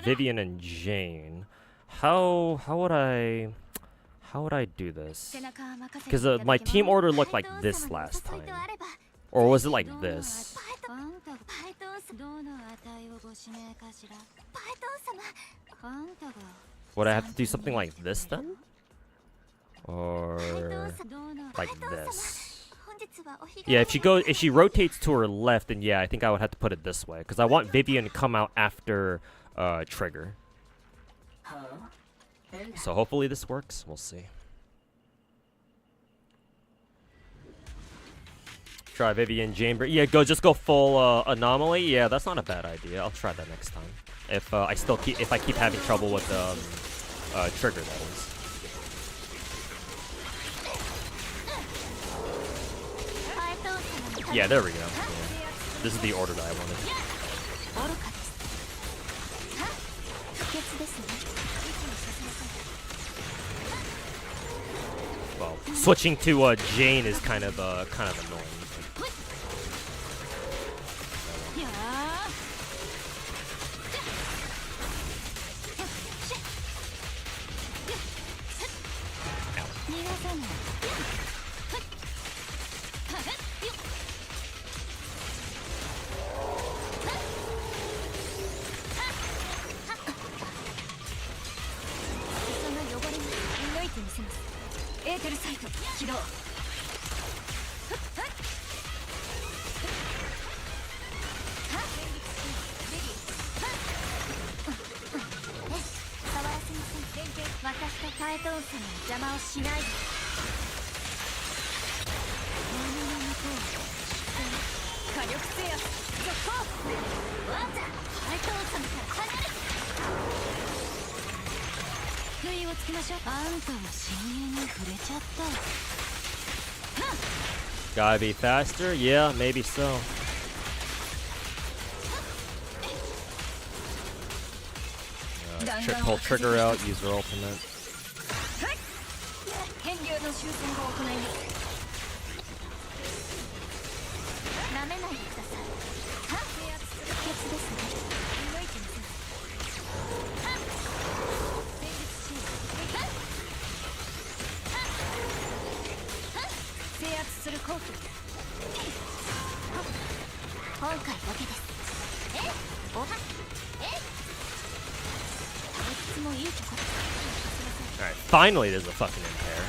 Vivian and Jane, how would I do this? Because my team order looked like this last time, or was it like this? Would I have to do something like this then? Or like this? Yeah, if she rotates to her left, then yeah, I think I would have to put it this way, because I want Vivian to come out after Trigger. So hopefully this works. We'll see. Try Vivian, Jane. Yeah, just go full anomaly. Yeah, that's not a bad idea. I'll try that next time. If I keep having trouble with Trigger, that is. Yeah, there we go. Yeah. This is the order that I wanted. Well, switching to Jane is kind of annoying. Gotta be faster? Yeah, maybe so. Pull Trigger out, use her ultimate. Alright, finally there's a fucking impair.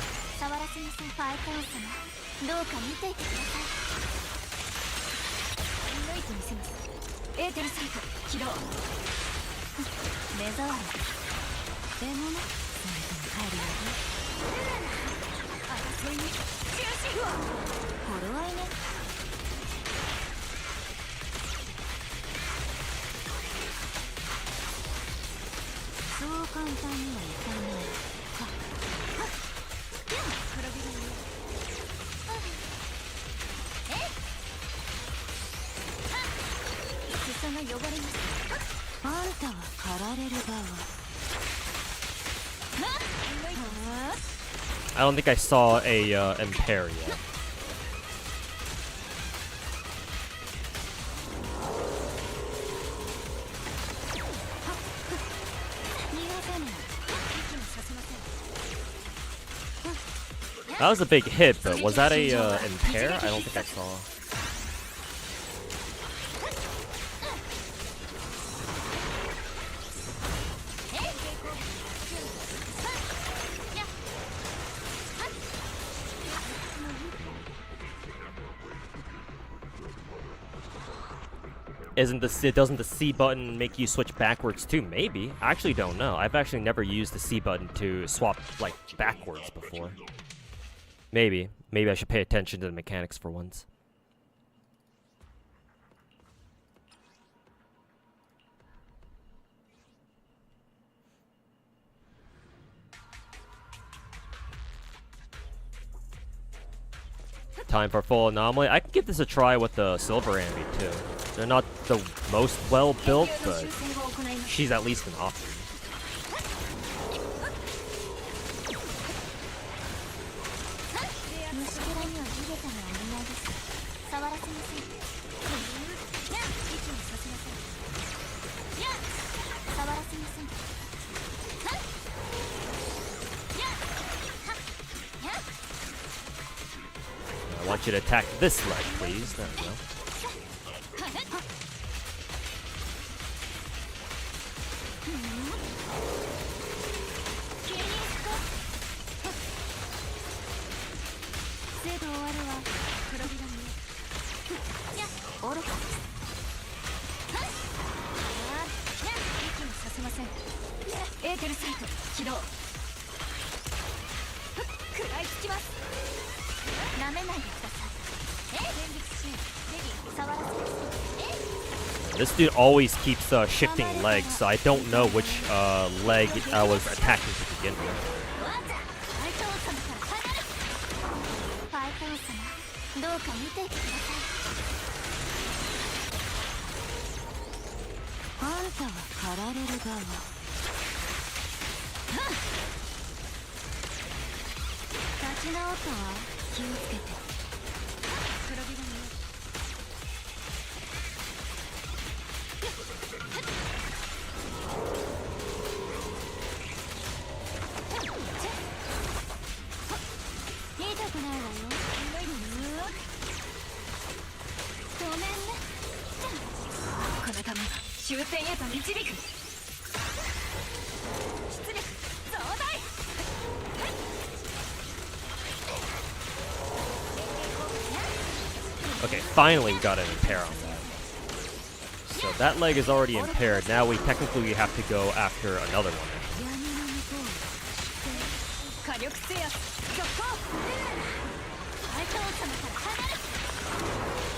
I don't think I saw a impair yet. That was a big hit, but was that a impair? I don't think I saw. Doesn't the C button make you switch backwards too? Maybe. I actually don't know. I've actually never used the C button to swap like backwards before. Maybe. Maybe I should pay attention to the mechanics for once. Time for full anomaly. I can give this a try with the silver ambi too. They're not the most well built, but she's at least an option. I want you to attack this leg, please. There we go. This dude always keeps shifting legs, so I don't know which leg I was attacking to begin with. Okay, finally we got an impair on that. So that leg is already impaired. Now we technically have to go after another one.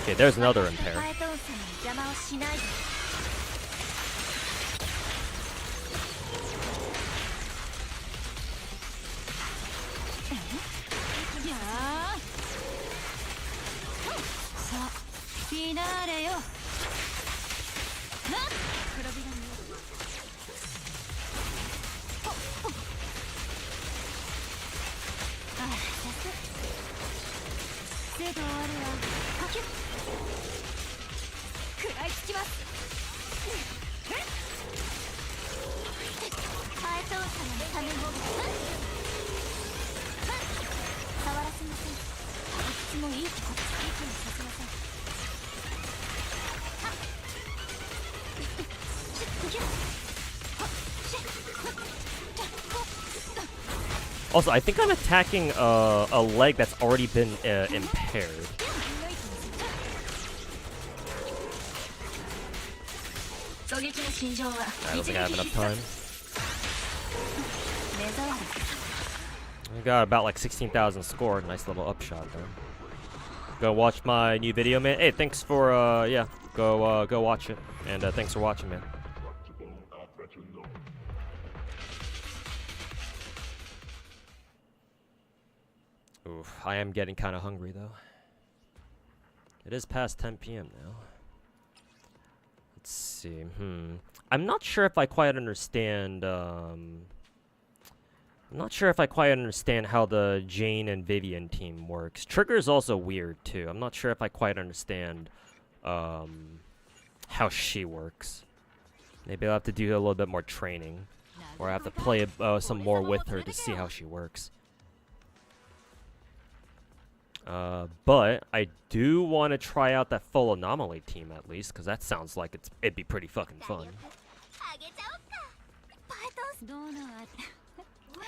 Okay, there's another impair. Also, I think I'm attacking a leg that's already been impaired. I don't think I have enough time. I got about like 16,000 score. Nice little upshot there. Go watch my new video, man. Hey, thanks for yeah. Go watch it, and thanks for watching, man. Oof, I am getting kind of hungry though. It is past 10 p.m. now. Let's see. I'm not sure if I quite understand. I'm not sure if I quite understand how the Jane and Vivian team works. Trigger is also weird too. I'm not sure if I quite understand how she works. Maybe I'll have to do a little bit more training, or I have to play some more with her to see how she works. But I do want to try out that full anomaly team at least, because that sounds like it'd be pretty fucking fun.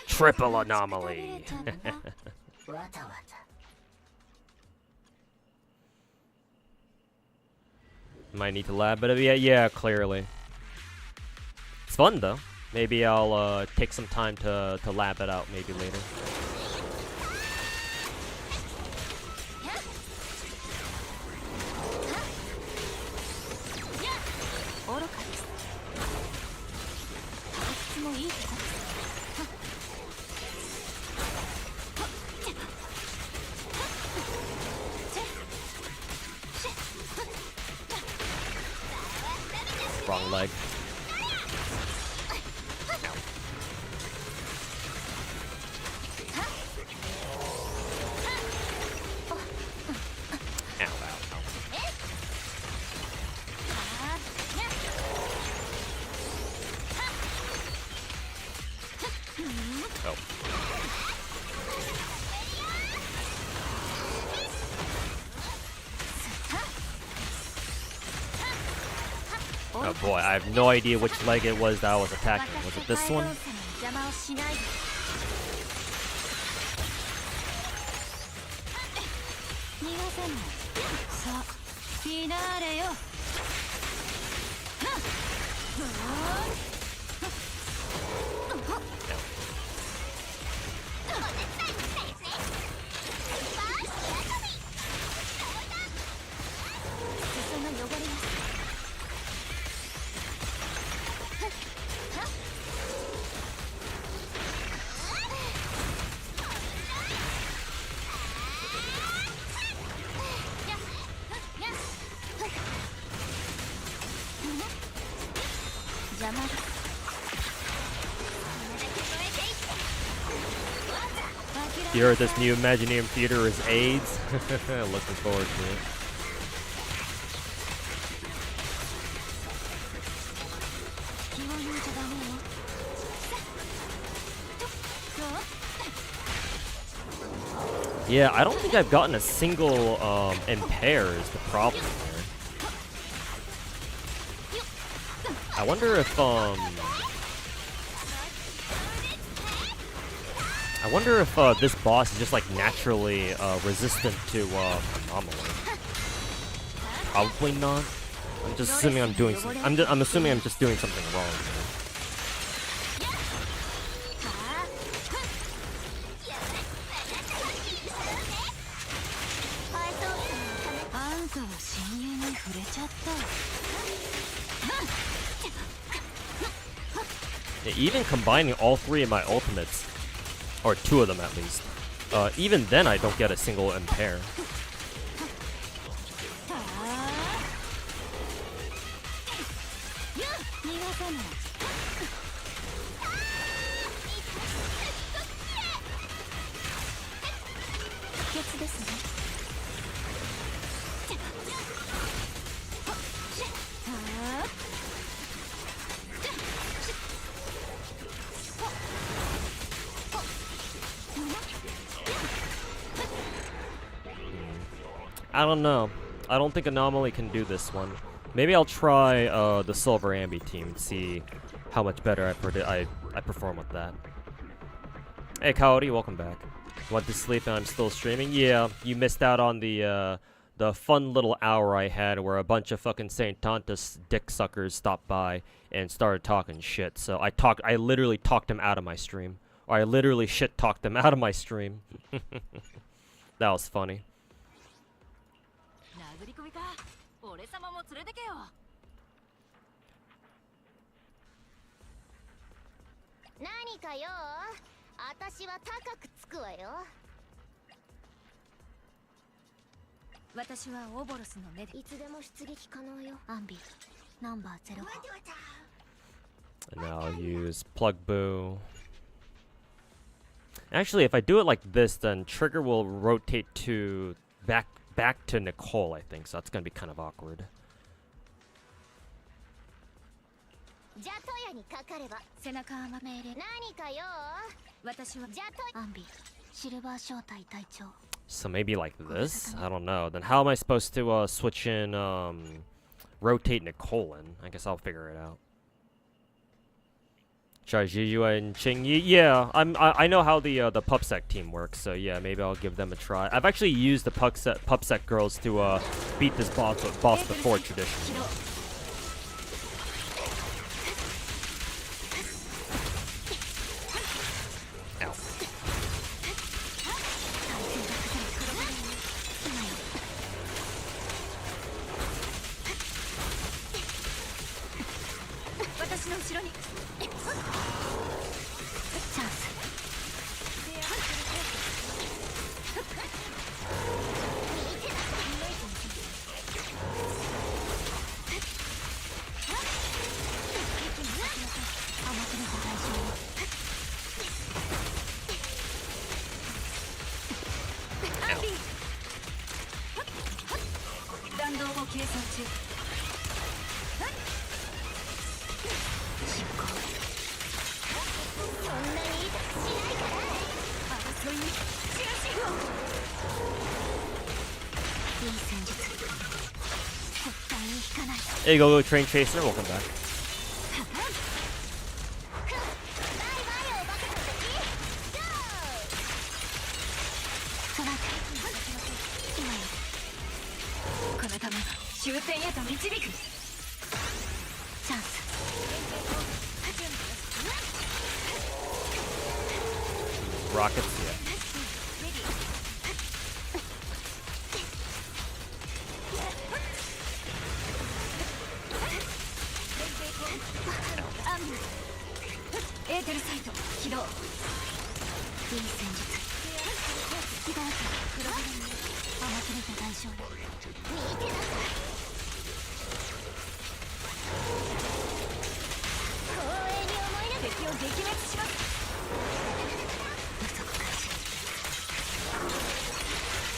Triple anomaly. Might need to lab, but yeah, clearly. It's fun though. Maybe I'll take some time to lab it out maybe later. Wrong leg. Oh boy, I have no idea which leg it was that I was attacking. Was it this one? You heard this new Imagineering Theater is AIDS? Looking forward to it. Yeah, I don't think I've gotten a single impair is the problem here. I wonder if this boss is just like naturally resistant to anomaly. Probably not. I'm just assuming I'm doing I'm assuming I'm just doing something wrong. Yeah, even combining all three of my ultimates, or two of them at least, even then I don't get a single impair. I don't know. I don't think Anomaly can do this one. Maybe I'll try the Silver Ambi team and see how much better I perform with that. Hey Coyote, welcome back. Went to sleep and I'm still streaming? Yeah, you missed out on the fun little hour I had where a bunch of fucking Saint Tontus dick suckers stopped by and started talking shit. So I literally talked them out of my stream. Or I literally shit talked them out of my stream. That was funny. And now I'll use Plug Boo. Actually, if I do it like this, then Trigger will rotate to back to Nicole, I think, so that's gonna be kind of awkward. So maybe like this? I don't know. Then how am I supposed to switch in rotate and a colon? I guess I'll figure it out. Try Jiju and Qingyi. Yeah, I know how the PubSec team works, so yeah, maybe I'll give them a try. I've actually used the PubSec girls to beat this boss before traditionally. Ow. There you go, train chaser. Welcome back. Rockets, yeah.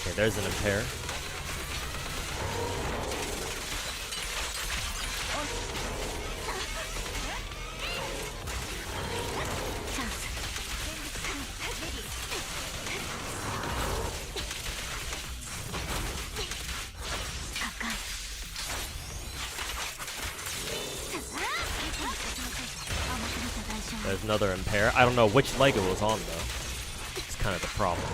Okay, there's an impair. There's another impair. I don't know which leg it was on though. It's kind of the problem.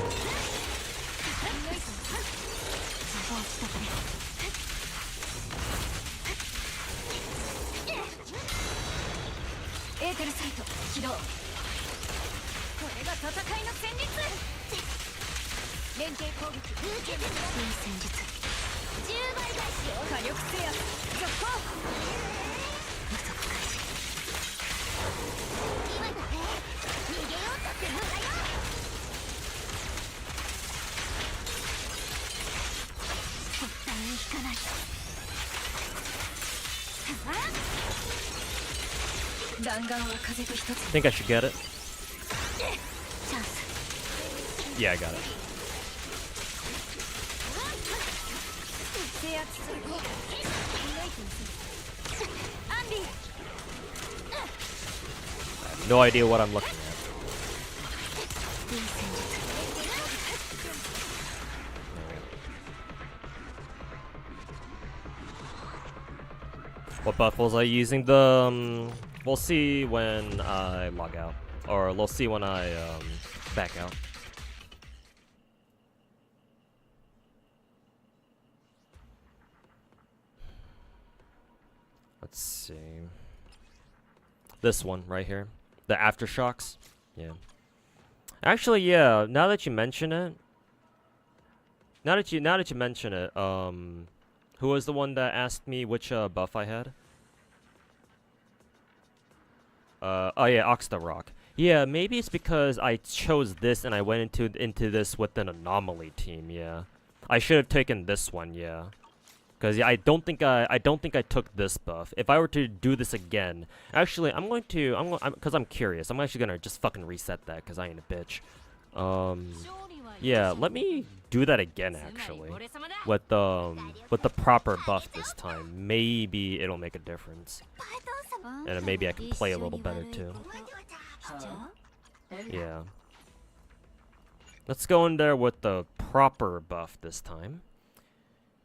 I think I should get it. Yeah, I got it. I have no idea what I'm looking at. What buff was I using? We'll see when I log out. Or we'll see when I back out. Let's see. This one right here. The aftershocks. Yeah. Actually, yeah, now that you mention it. Now that you mention it, who was the one that asked me which buff I had? Oh yeah, Oxta Rock. Yeah, maybe it's because I chose this and I went into this with an anomaly team. Yeah, I should have taken this one. Yeah, because yeah, I don't think I took this buff. If I were to do this again, actually, because I'm curious. I'm actually gonna just fucking reset that because I ain't a bitch. Yeah, let me do that again actually, with the proper buff this time. Maybe it'll make a difference. And maybe I can play a little better too. Yeah. Let's go in there with the proper buff this time.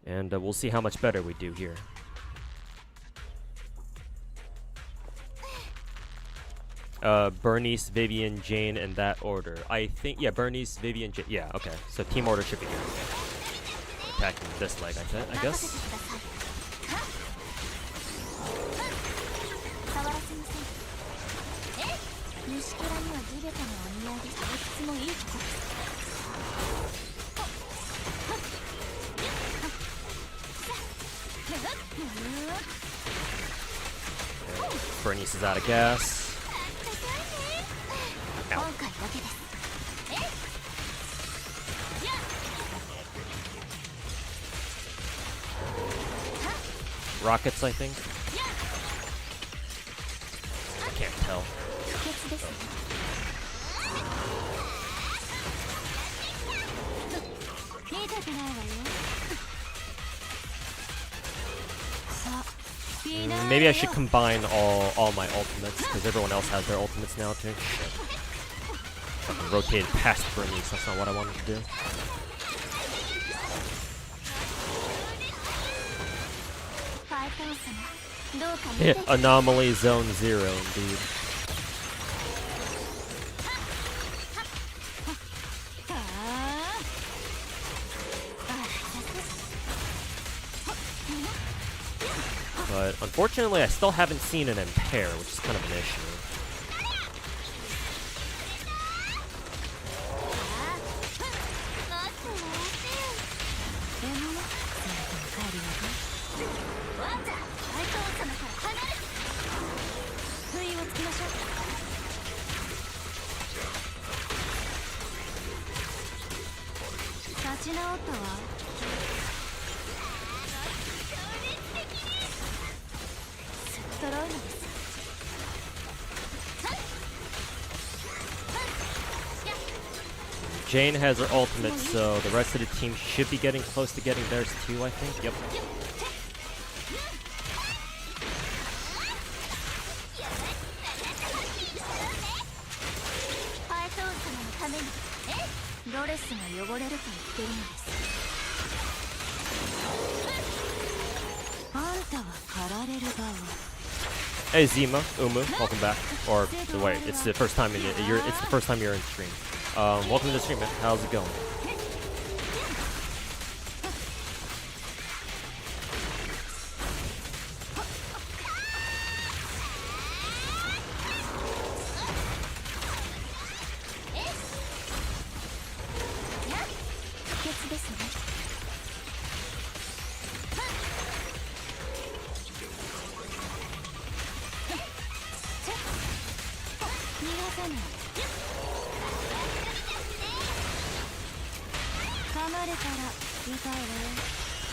And we'll see how much better we do here. Bernice, Vivian, Jane, in that order. I think, yeah, Bernice, Vivian, Jane. Yeah, okay. So team order should be good. Attacking this leg, I guess. Bernice is out of gas. Ow. Rockets, I think. I can't tell. Maybe I should combine all my ultimates, because everyone else has their ultimates now too. Fucking rotated past Bernice, that's not what I wanted to do. Yeah, anomaly zone 0 indeed. But unfortunately, I still haven't seen an impair, which is kind of an issue. Jane has her ultimate, so the rest of the team should be getting close to getting theirs too, I think. Yep. Hey Zima, Umu, welcome back. Or wait, it's the first time you're in stream. Welcome to the stream, man. How's it going?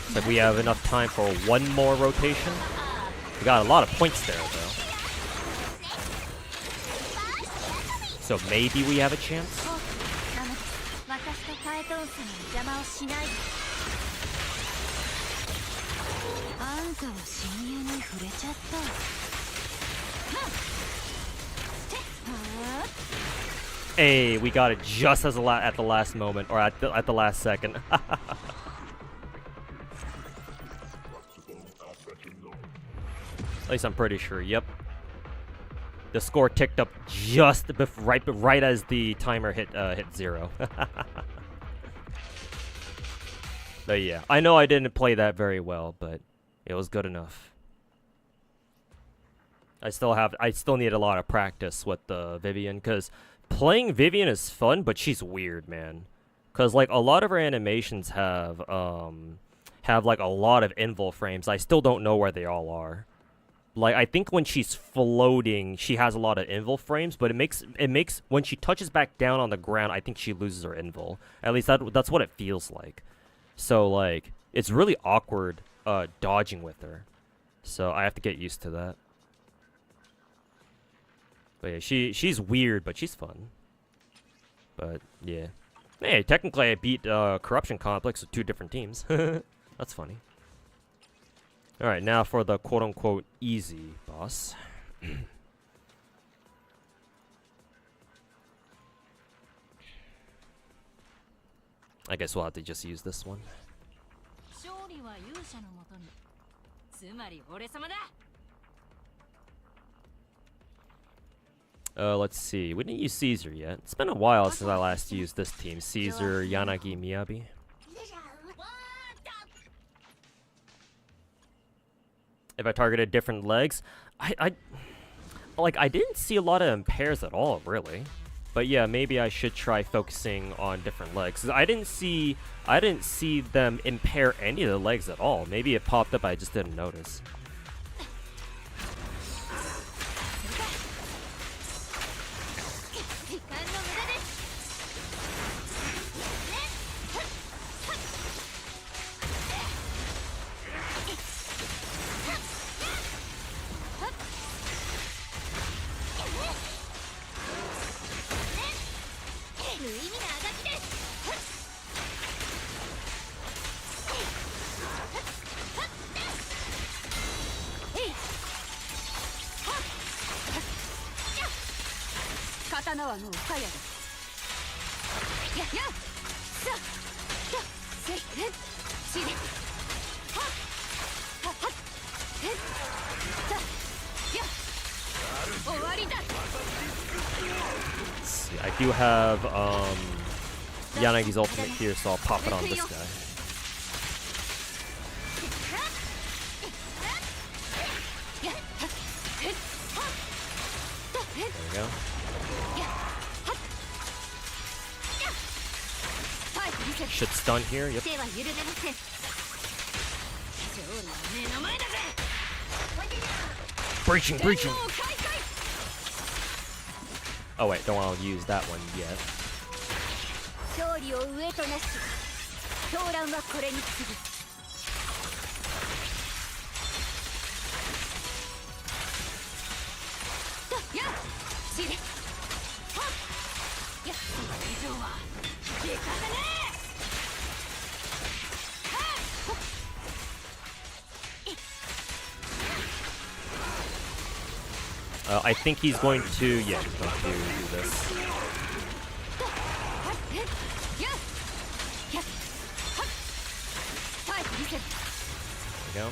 Looks like we have enough time for one more rotation. We got a lot of points there, though. So maybe we have a chance? Hey, we got it just as at the last moment, or at the last second. At least I'm pretty sure. Yep. The score ticked up just right as the timer hit 0. But yeah, I know I didn't play that very well, but it was good enough. I still need a lot of practice with the Vivian, because playing Vivian is fun, but she's weird, man. Because like a lot of her animations have like a lot of invul frames. I still don't know where they all are. Like I think when she's floating, she has a lot of invul frames, but it makes when she touches back down on the ground, I think she loses her invul. At least that's what it feels like. So like it's really awkward dodging with her. So I have to get used to that. But yeah, she's weird, but she's fun. But yeah. Hey, technically I beat Corruption Complex with 2 different teams. That's funny. Alright, now for the quote-unquote easy boss. I guess we'll have to just use this one. Let's see. We didn't use Caesar yet. It's been a while since I last used this team. Caesar, Yanagi, Miyabi. If I targeted different legs, I didn't see a lot of impairs at all, really. But yeah, maybe I should try focusing on different legs. 'Cause I didn't see them impair any of the legs at all. Maybe it popped up, I just didn't notice. I do have Yanagi's ultimate here, so I'll pop it on this guy. There we go. Should stun here, yep. Breaching, breaching! Oh wait, don't want to use that one yet. I think he's going to, yeah, he's going to do this. There we go.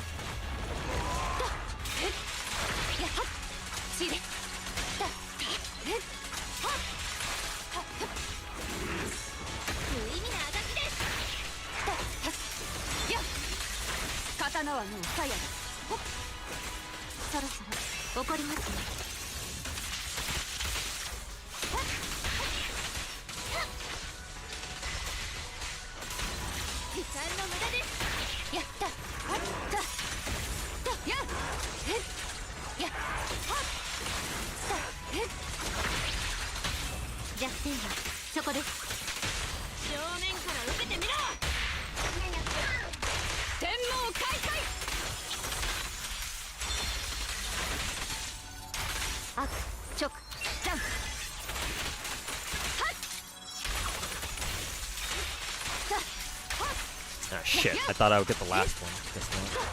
Ah, shit. I thought I would get the last one. Guess not.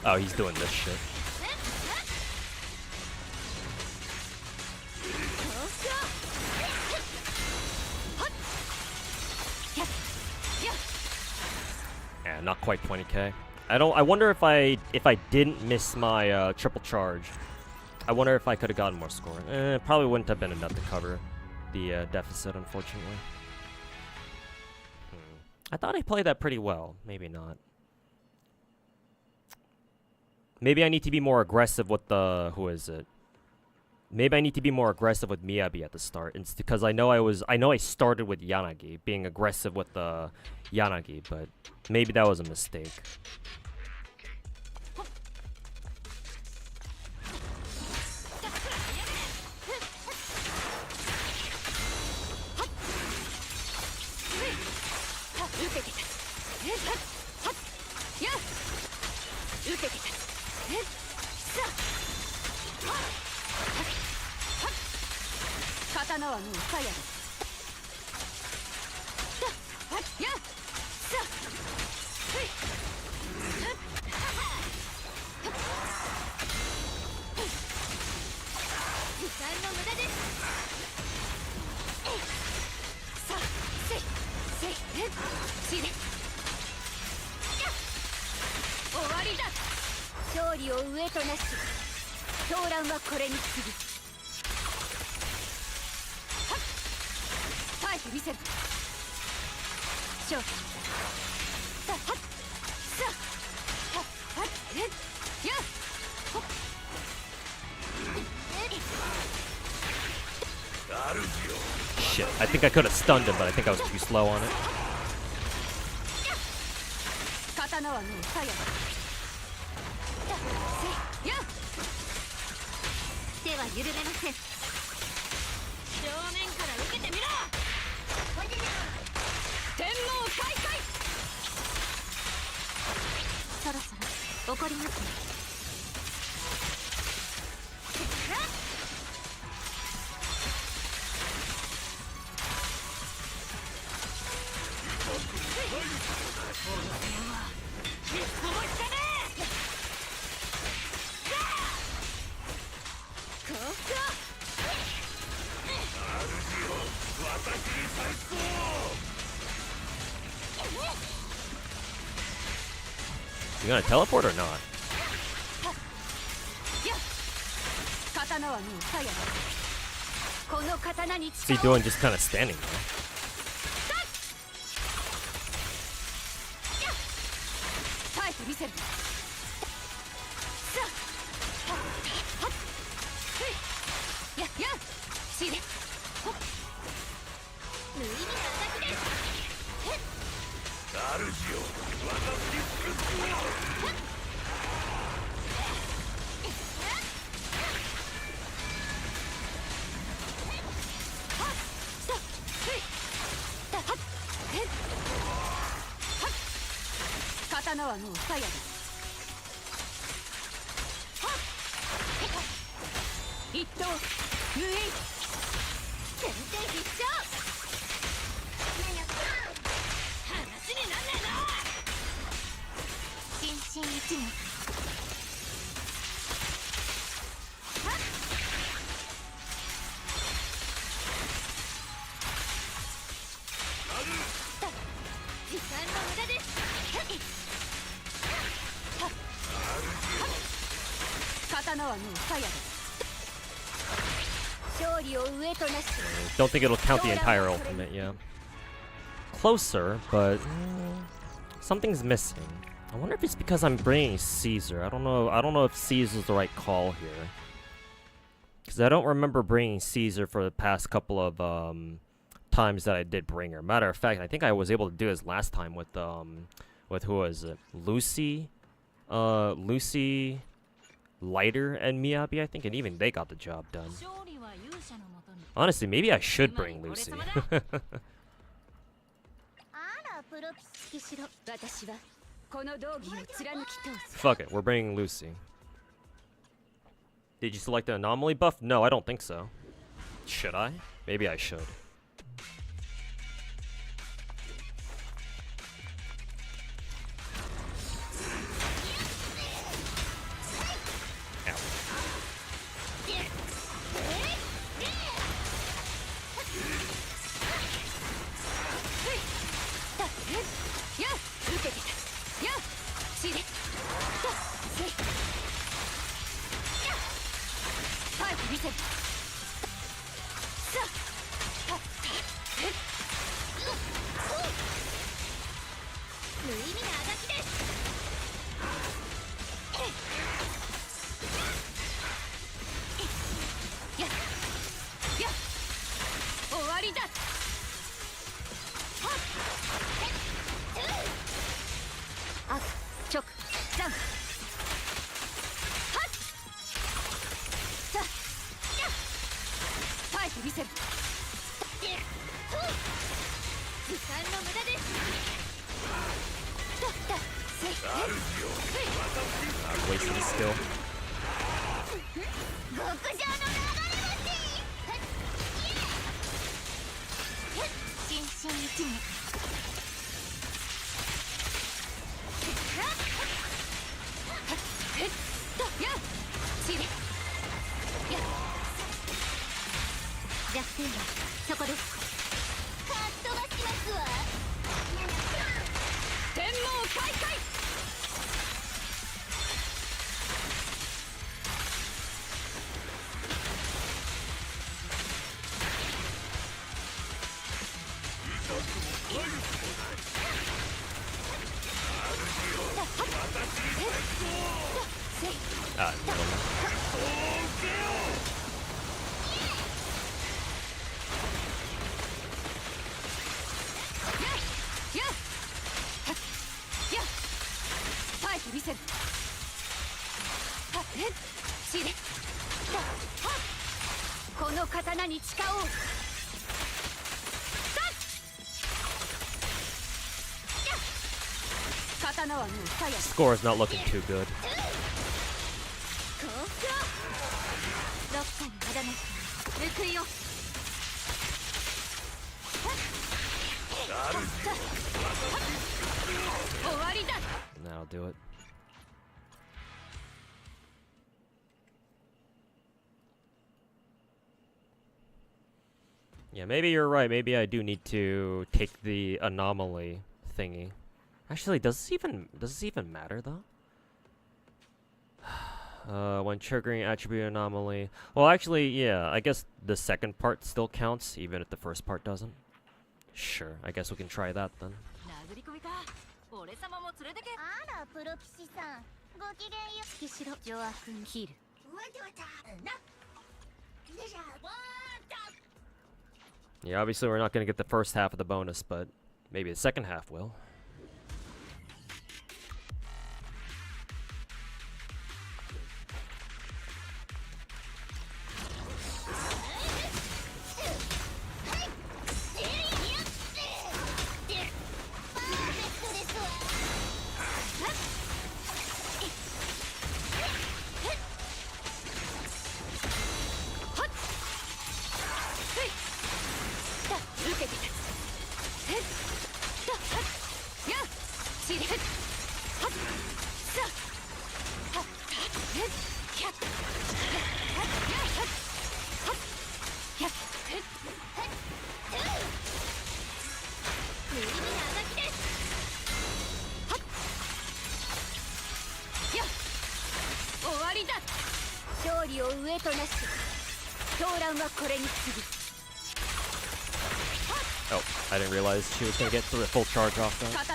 Oh, he's doing this shit. Yeah, not quite 20k. I wonder if I didn't miss my triple charge, I wonder if I could have gotten more score. It probably wouldn't have been enough to cover the deficit, unfortunately. I thought I played that pretty well. Maybe not. Maybe I need to be more aggressive with the... Who is it? Maybe I need to be more aggressive with Miyabi at the start. It's because I know I started with Yanagi, being aggressive with the Yanagi, but maybe that was a mistake.
勝利を上となし狂乱はこれに次ぐ。はっ耐えてみせる。勝負さあはっさあはっはっやっほっ
Shit, I think I could have stunned him, but I think I was too slow on it.
刀はもう鞘だ。手は緩めません。正面から受けてみろ。天網開会。そろそろ怒りますね。
You gonna teleport or not? What's he doing just kind of standing there? Don't think it'll count the entire ultimate, yeah. Closer, but something's missing. I wonder if it's because I'm bringing Caesar. I don't know if Caesar's the right call here. Because I don't remember bringing Caesar for the past couple of times that I did bring her. Matter of fact, I think I was able to do this last time with who was it? Lucy, Lighter, and Miyabi, I think, and even they got the job done. Honestly, maybe I should bring Lucy. Fuck it, we're bringing Lucy. Did you select the anomaly buff? No, I don't think so. Should I? Maybe I should. Wasted his skill. Ah, never mind. Score is not looking too good. That'll do it. Yeah, maybe you're right. Maybe I do need to take the anomaly thingy. Actually, does this even matter though? When triggering attribute anomaly. Well, actually, yeah. I guess the second part still counts, even if the first part doesn't. Sure. I guess we can try that then.
俺様も連れてけ。あら、プロ騎士さん。ごきげんよう。指揮しろ。ジョア君ヒール。わたわた。な。よいしょ。わーた。
Yeah, obviously we're not going to get the first half of the bonus, but maybe the second half will. Oh, I didn't realize she was gonna get through a full charge off that.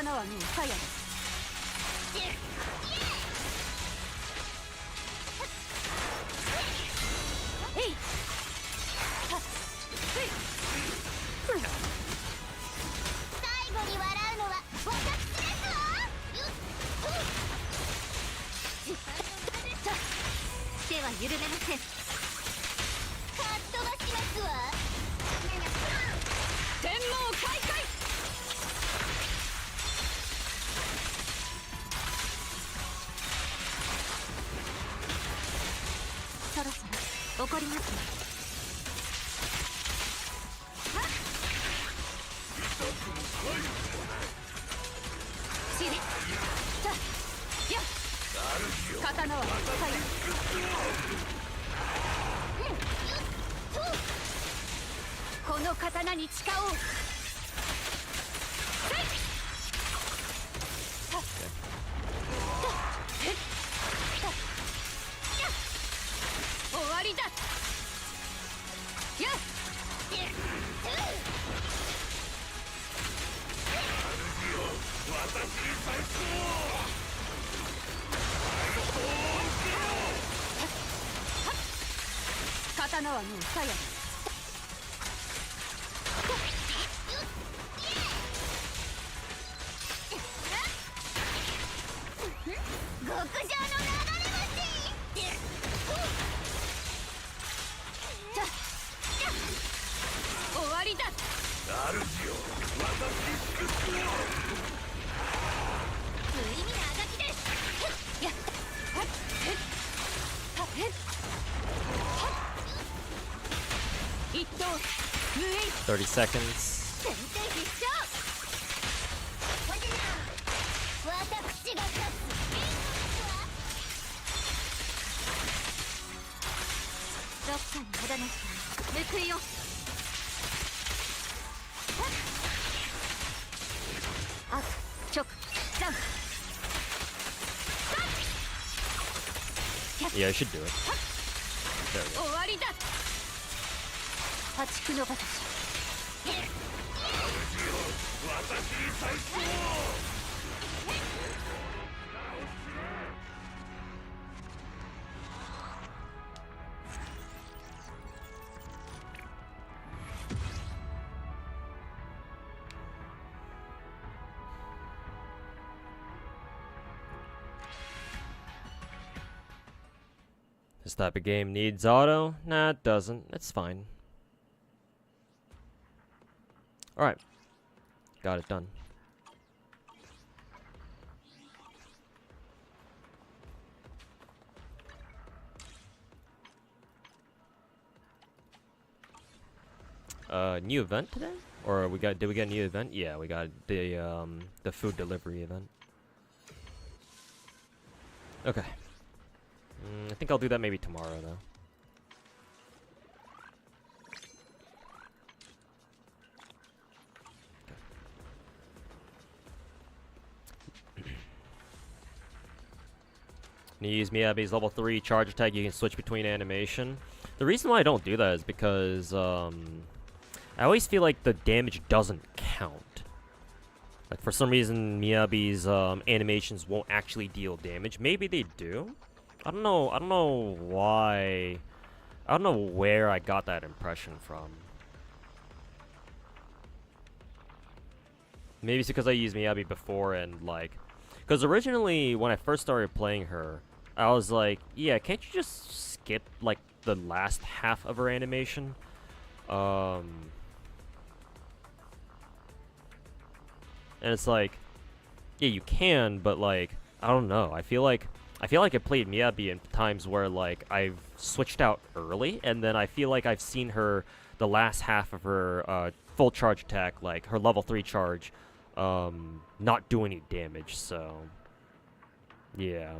Seconds. Yeah, I should do it. There we go. This type of game needs auto? Nah, it doesn't. It's fine. Alright. Got it done. New event today? Or did we get a new event? Yeah, we got the food delivery event. Okay. I think I'll do that maybe tomorrow, though. You use Miyabi's level 3 charge attack, you can switch between animation. The reason why I don't do that is because, I always feel like the damage doesn't count. Like, for some reason, Miyabi's, animations won't actually deal damage. Maybe they do? I don't know why. I don't know where I got that impression from. Maybe it's because I used Miyabi before and, like... Because originally, when I first started playing her, I was like, yeah, can't you just skip, like, the last half of her animation? And it's like, yeah, you can, but, like, I don't know. I feel like I played Miyabi in times where, like, I've switched out early, and then I feel like I've seen her, the last half of her, full charge attack, like, her level 3 charge, not do any damage, so... Yeah.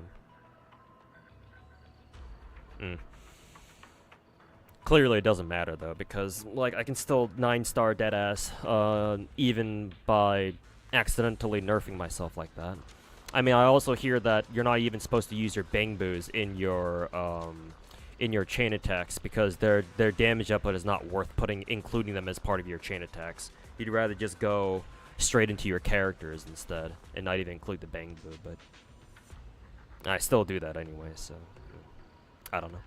Clearly it doesn't matter, though, because, like, I can still 9-star deadass, even by accidentally nerfing myself like that. I mean, I also hear that you're not even supposed to use your Bangbus in your chain attacks because their damage output is not worth including them as part of your chain attacks. You'd rather just go straight into your characters instead and not even include the Bangbu, but I still do that anyway, so I don't know.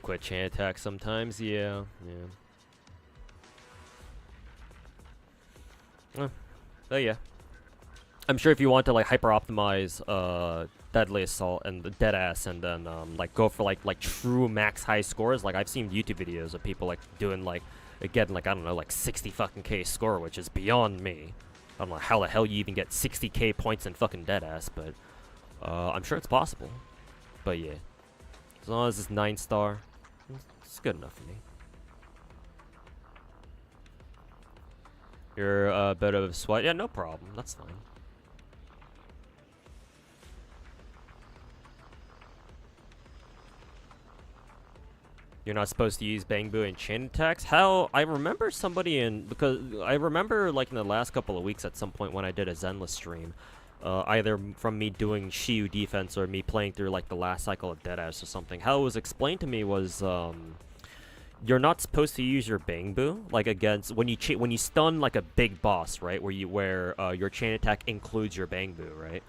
Quit chain attack sometimes, yeah. But yeah. I'm sure if you want to like hyper optimize Deadly Assault and the Deadass and then like go for like true max high scores, like I've seen YouTube videos of people like doing like getting like I don't know like 60 fucking K score, which is beyond me. I don't know how the hell you even get 60K points in fucking Deadass, but I'm sure it's possible. But yeah. As long as it's 9-star, it's good enough for me. You're a bit of a sweat. Yeah, no problem. That's fine. You're not supposed to use Bangbu in chain attacks? How? I remember somebody because I remember like in the last couple of weeks at some point when I did a Zenless stream, either from me doing Shiyu defense or me playing through like the last cycle of Deadass or something. How it was explained to me was you're not supposed to use your Bangbu like against when you stun like a big boss, right? Where your chain attack includes your Bangbu, right?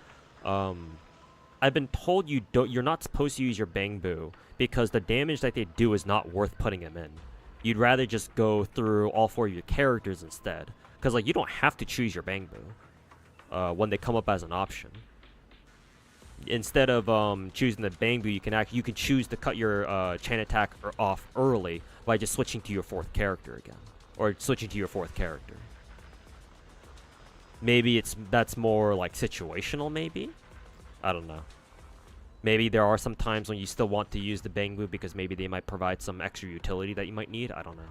I've been told you're not supposed to use your Bangbu because the damage that they do is not worth putting them in. You'd rather just go through all 4 of your characters instead, because like you don't have to choose your Bangbu when they come up as an option. Instead of choosing the Bangbu, you can choose to cut your chain attack off early by just switching to your 4th character again, or switching to your 4th character. Maybe that's more like situational. Maybe. I don't know. Maybe there are some times when you still want to use the Bangbu because maybe they might provide some extra utility that you might need. I don't know.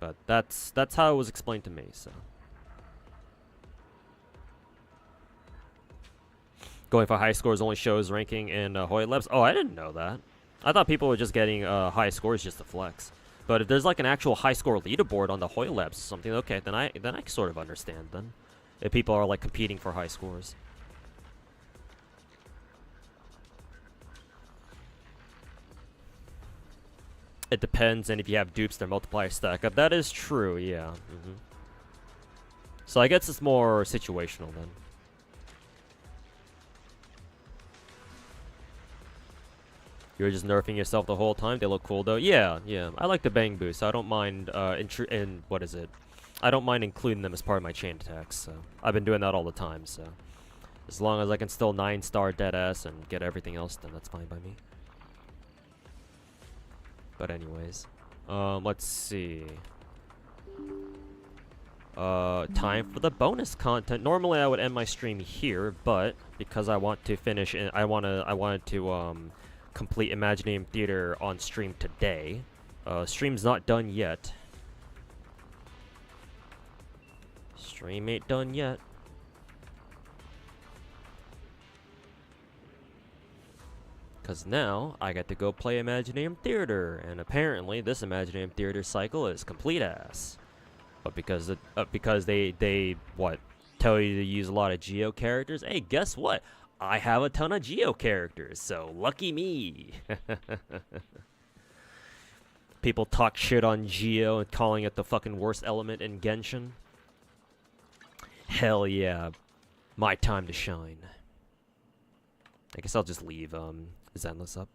But that's how it was explained to me, so. Going for high scores only shows ranking in Hoy Labs. Oh, I didn't know that. I thought people were just getting high scores just to flex. But if there's like an actual high score leaderboard on the Hoy Labs or something, okay, then I sort of understand then. If people are like competing for high scores. It depends, and if you have dupes, their multiplier stack up. That is true, yeah. So I guess it's more situational then. You're just nerfing yourself the whole time. They look cool though. Yeah, yeah. I like the bang boost. I don't mind. What is it? I don't mind including them as part of my chain attacks. So I've been doing that all the time. So as long as I can still 9-star deadass and get everything else, then that's fine by me. But anyways, let's see. Time for the bonus content. Normally I would end my stream here, but because I want to finish, I wanted to complete Imaginarium Theater on stream today. Stream's not done yet. Stream ain't done yet. Because now I get to go play Imaginarium Theater, and apparently this Imaginarium Theater cycle is complete ass. But because they what tell you to use a lot of Geo characters, hey, guess what? I have a ton of Geo characters, so lucky me. People talk shit on Geo and calling it the fucking worst element in Genshin. Hell yeah, my time to shine. I guess I'll just leave Zenless up.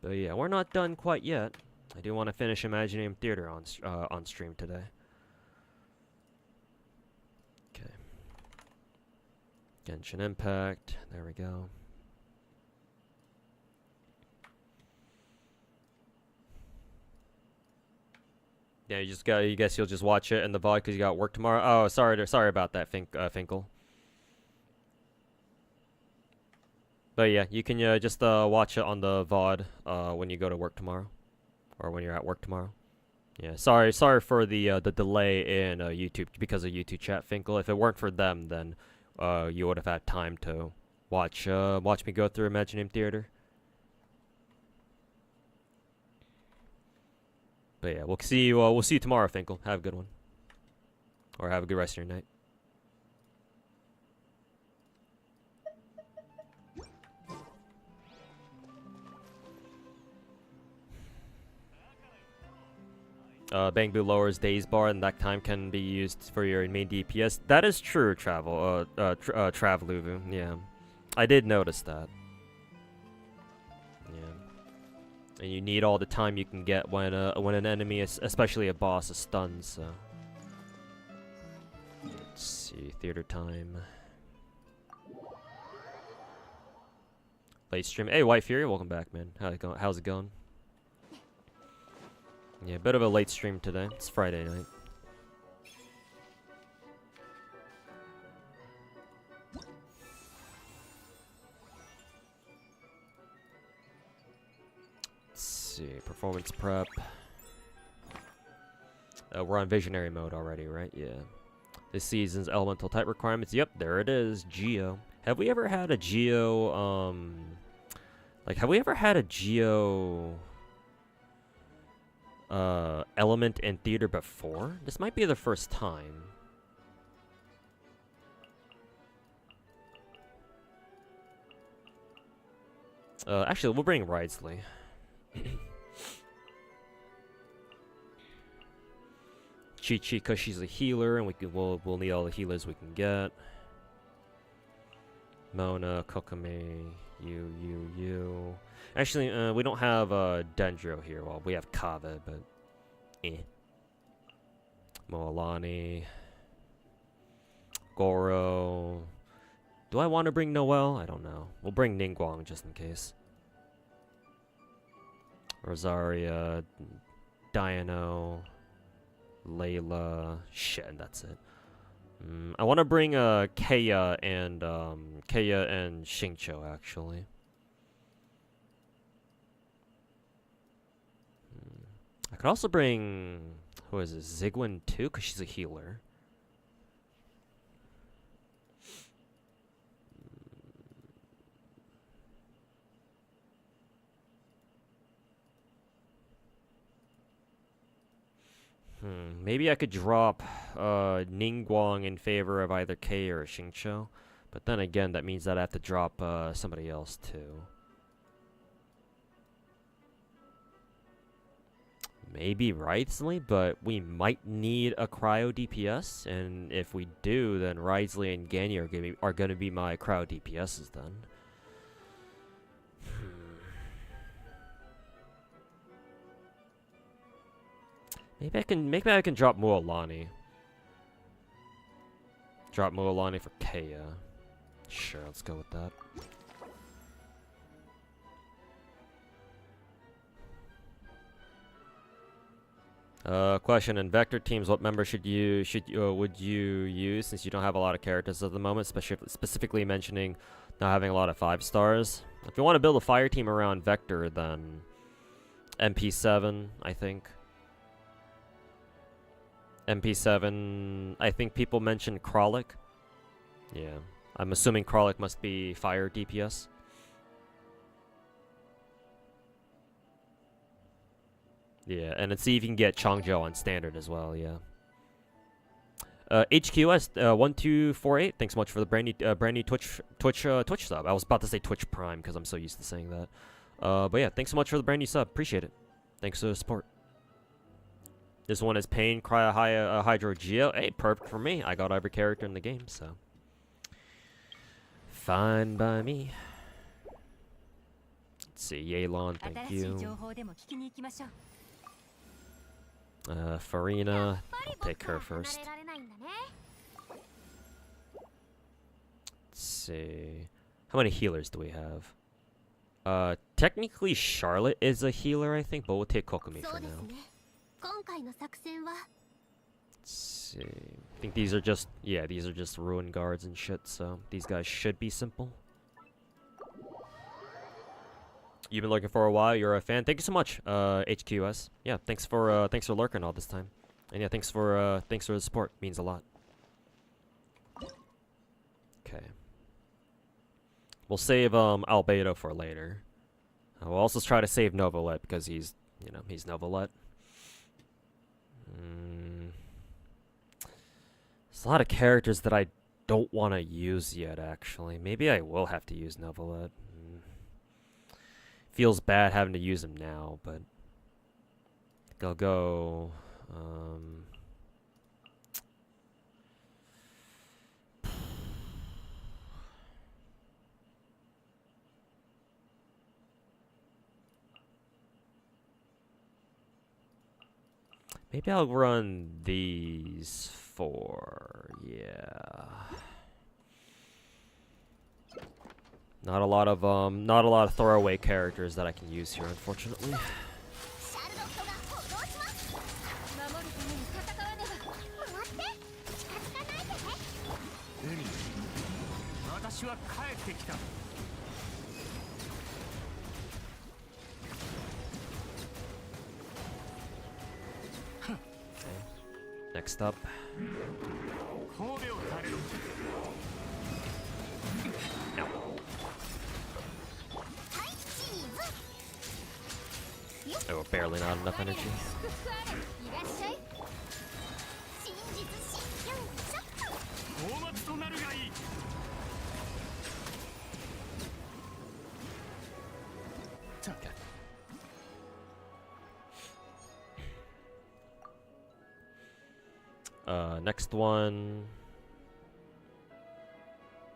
But yeah, we're not done quite yet. I do want to finish Imaginarium Theater on stream today. Okay. Genshin Impact. There we go. Yeah, you guess you'll just watch it in the VOD because you got work tomorrow. Oh, sorry about that, Finkel. But yeah, you can just watch it on the VOD when you go to work tomorrow, or when you're at work tomorrow. Yeah, sorry for the delay in YouTube because of YouTube chat, Finkel. If it weren't for them, then you would have had time to watch me go through Imaginarium Theater. But yeah, we'll see you tomorrow, Finkel. Have a good one, or have a good rest of your night. Bangbu lowers days bar, and that time can be used for your main DPS. That is true, Traveluvu. Yeah, I did notice that. Yeah, and you need all the time you can get when an enemy, especially a boss, is stunned. So let's see, theater time. Late stream. Hey, White Fury, welcome back, man. How's it going? Yeah, a bit of a late stream today. It's Friday night. Let's see, performance prep. We're on visionary mode already, right? Yeah. This season's elemental type requirements. Yep, there it is. Geo. Have we ever had a Geo, have we ever had a Geo element in theater before? This might be the first time. Actually, we'll bring Ridesley. Chi-Chi, because she's a healer, and we'll need all the healers we can get. Mona, Kokame, you. Actually, we don't have Dendro here. Well, we have Kava, but Moalani, Goro. Do I want to bring Noelle? I don't know. We'll bring Ningguang just in case. Rosaria, Diano, Layla. Shit, and that's it. I want to bring Kaya and Xingqiu actually. I could also bring, who is this, Zigwin too, because she's a healer. Maybe I could drop Ningguang in favor of either Kei or Xingqiu. But then again, that means that I have to drop somebody else too. Maybe Wriothesley, but we might need a cryo DPS, and if we do, then Wriothesley and Ganyu are gonna be my cryo DPSs then. Maybe I can drop Mualani. Drop Mualani for Kea. Sure, let's go with that. Question: in vector teams, what member would you use since you don't have a lot of characters at the moment, specifically mentioning not having a lot of 5 stars? If you want to build a fire team around vector, then MP7, I think. MP7, I think people mentioned Kralik. Yeah, I'm assuming Kralik must be fire DPS. Yeah, and let's see if you can get Changzhou on standard as well, yeah. HQS1248, thanks so much for the brand new Twitch sub. I was about to say Twitch Prime because I'm so used to saying that. But yeah, thanks so much for the brand new sub. Appreciate it. Thanks for the support. This one is Pain, Cryo, Hydro, Geo. Hey, perfect for me. I got every character in the game, so. Fine by me. Let's see, Yelan, thank you. Farina, I'll take her first. Let's see. How many healers do we have? Technically Charlotte is a healer, I think, but we'll take Kokumi for now. Let's see. I think these are just, yeah, these are just ruin guards and shit, so these guys should be simple. You've been lurking for a while. You're a fan. Thank you so much, HQS. Yeah, thanks for lurking all this time, and yeah, thanks for the support. Means a lot. Okay. We'll save Albedo for later. We'll also try to save Novolet because he's Novolet. There's a lot of characters that I don't want to use yet. Actually, maybe I will have to use Novolet. Feels bad having to use him now, but I think I'll go. Maybe I'll run these 4. Yeah. Not a lot of throwaway characters that I can use here, unfortunately. Okay. Next up. Oh, barely not enough energy. Okay. Next one.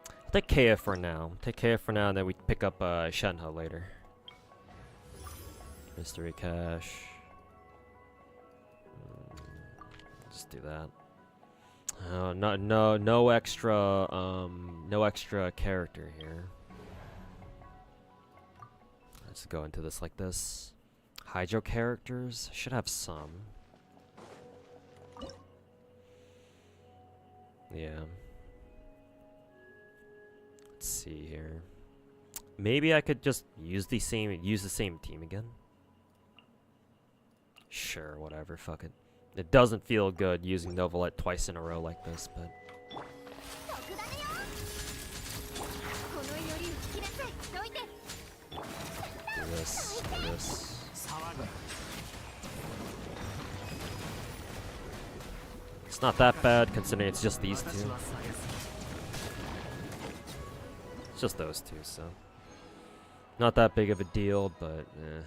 I'll take Kea for now. Take Kea for now, and then we pick up Shenhe later. Mystery cache. Just do that. No extra character here. Let's go into this like this. Hydro characters should have some. Yeah. Let's see here. Maybe I could just use the same team again. Sure, whatever, fuck it. It doesn't feel good using Novolet twice in a row like this, but... Do this, do this. It's not that bad considering it's just these two. It's just those two, so not that big of a deal, but eh.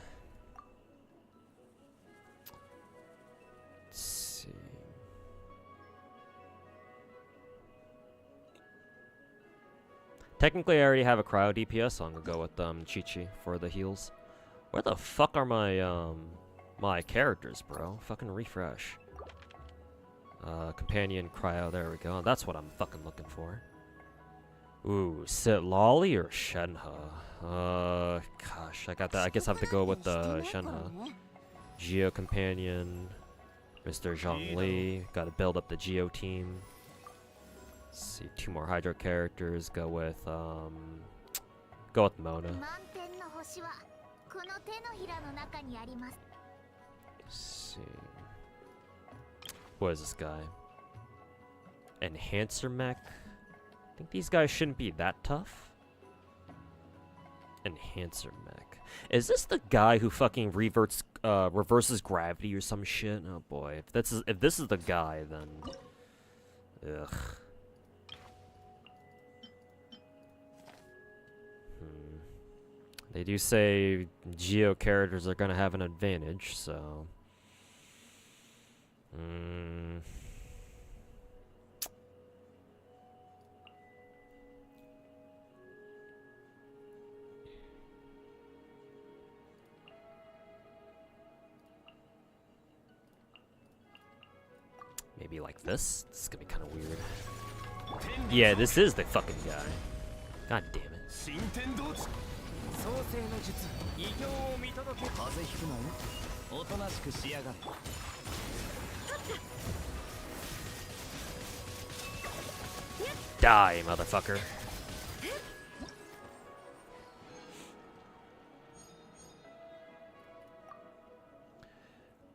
Let's see. Technically, I already have a cryo DPS, so I'm gonna go with Chi-Chi for the heals. Where the fuck are my my characters, bro? Fucking refresh. Companion cryo, there we go. That's what I'm fucking looking for. Ooh, Sit Lolly or Shenhe? Gosh, I got that. I guess I have to go with the Shenhe. Geo Companion, Mr. Zhongli. Gotta build up the Geo team. Let's see, 2 more Hydro characters. Go with Mona. Let's see. What is this guy? Enhancer mech? I think these guys shouldn't be that tough. Enhancer mech. Is this the guy who fucking reverses gravity or some shit? Oh boy. If this is the guy, then ugh. They do say Geo characters are gonna have an advantage, so maybe like this? This is gonna be kind of weird. Yeah, this is the fucking guy. God damn it. Die, motherfucker.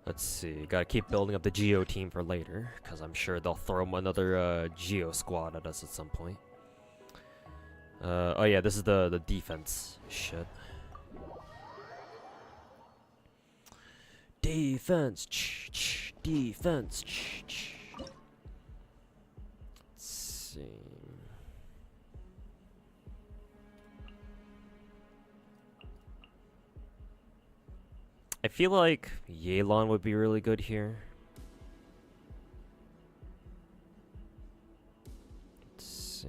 Let's see, gotta keep building up the Geo team for later, because I'm sure they'll throw another Geo squad at us at some point. Oh yeah, this is the defense shit. Defense, defense. Let's see. I feel like Yelan would be really good here. Let's see.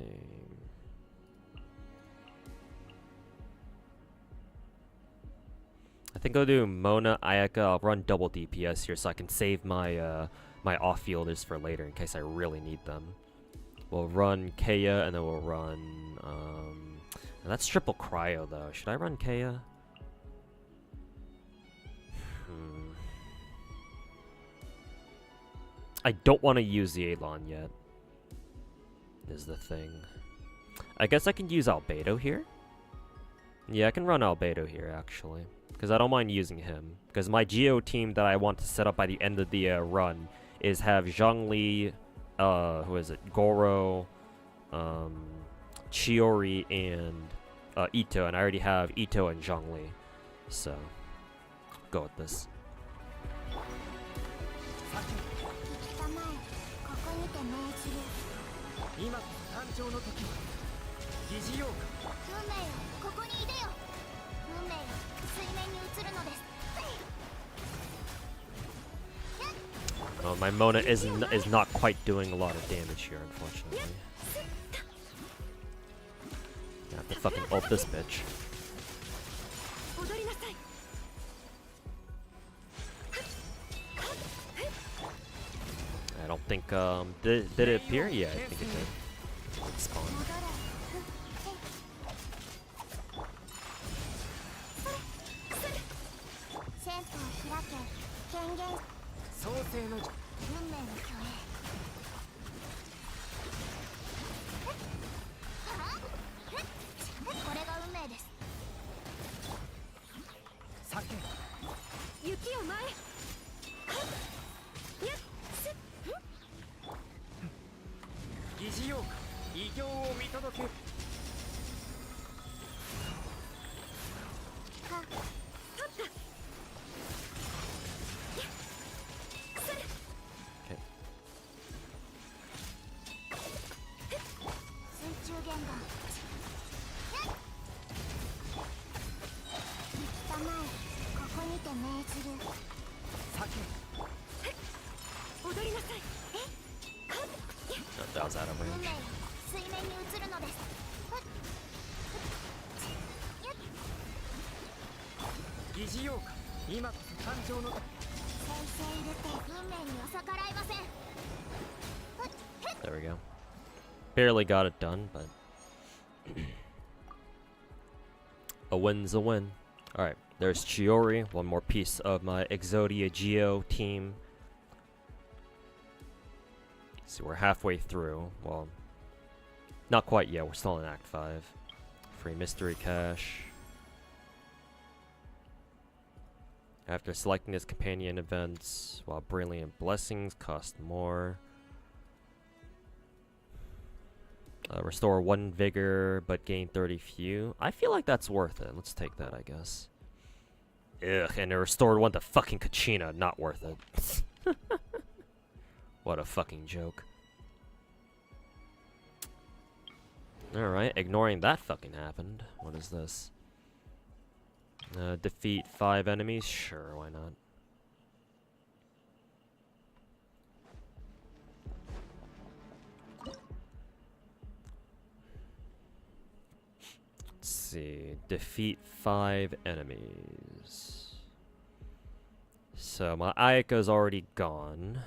I think I'll do Mona, Ayaka. I'll run double DPS here so I can save my my off-fielders for later in case I really need them. We'll run Kea and then we'll run and that's triple cryo though. Should I run Kea? I don't want to use the Elan yet. Is the thing. I guess I can use Albedo here. Yeah, I can run Albedo here actually. Because I don't mind using him. Because my Geo team that I want to set up by the end of the run is have Zhongli, who is it? Goro, Chiori, and Ito. And I already have Ito and Zhongli. So, go with this. Oh, my Mona is not quite doing a lot of damage here, unfortunately. I have to fucking ult this bitch. I don't think did it appear? Yeah, I think it did. It spawned. That was out of range. There we go. Barely got it done, but a win's a win. Alright, there's Chiori, one more piece of my Exodia Geo team. So we're halfway through. Well, not quite yet, we're still in Act 5. Free mystery cache. After selecting his companion events, while brilliant blessings cost more. Restore 1 vigor, but gain 30 few. I feel like that's worth it. Let's take that, I guess. Ugh, and it restored 1 to fucking Kachina. Not worth it. What a fucking joke. Alright, ignoring that fucking happened. What is this? Defeat 5 enemies? Sure, why not? Let's see. Defeat 5 enemies. So my Ayaka's already gone.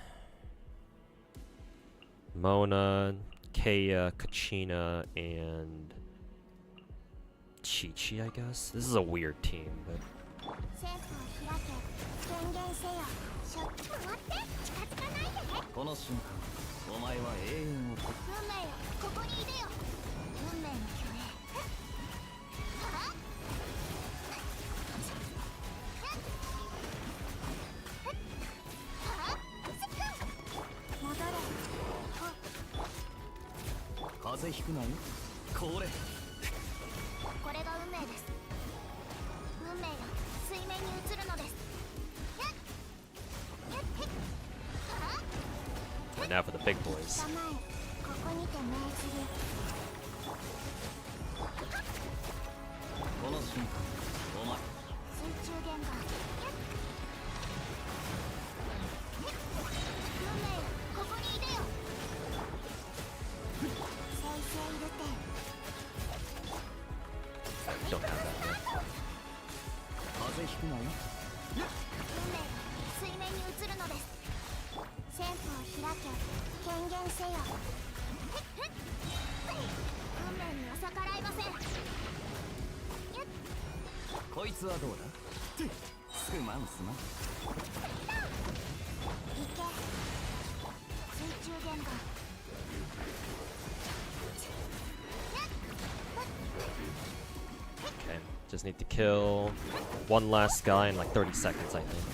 Mona, Kaya, Kachina, and Chi-Chi, I guess? This is a weird team, but... And now for the big boys. Don't have that yet. Okay, just need to kill 1 last guy in like 30 seconds, I think.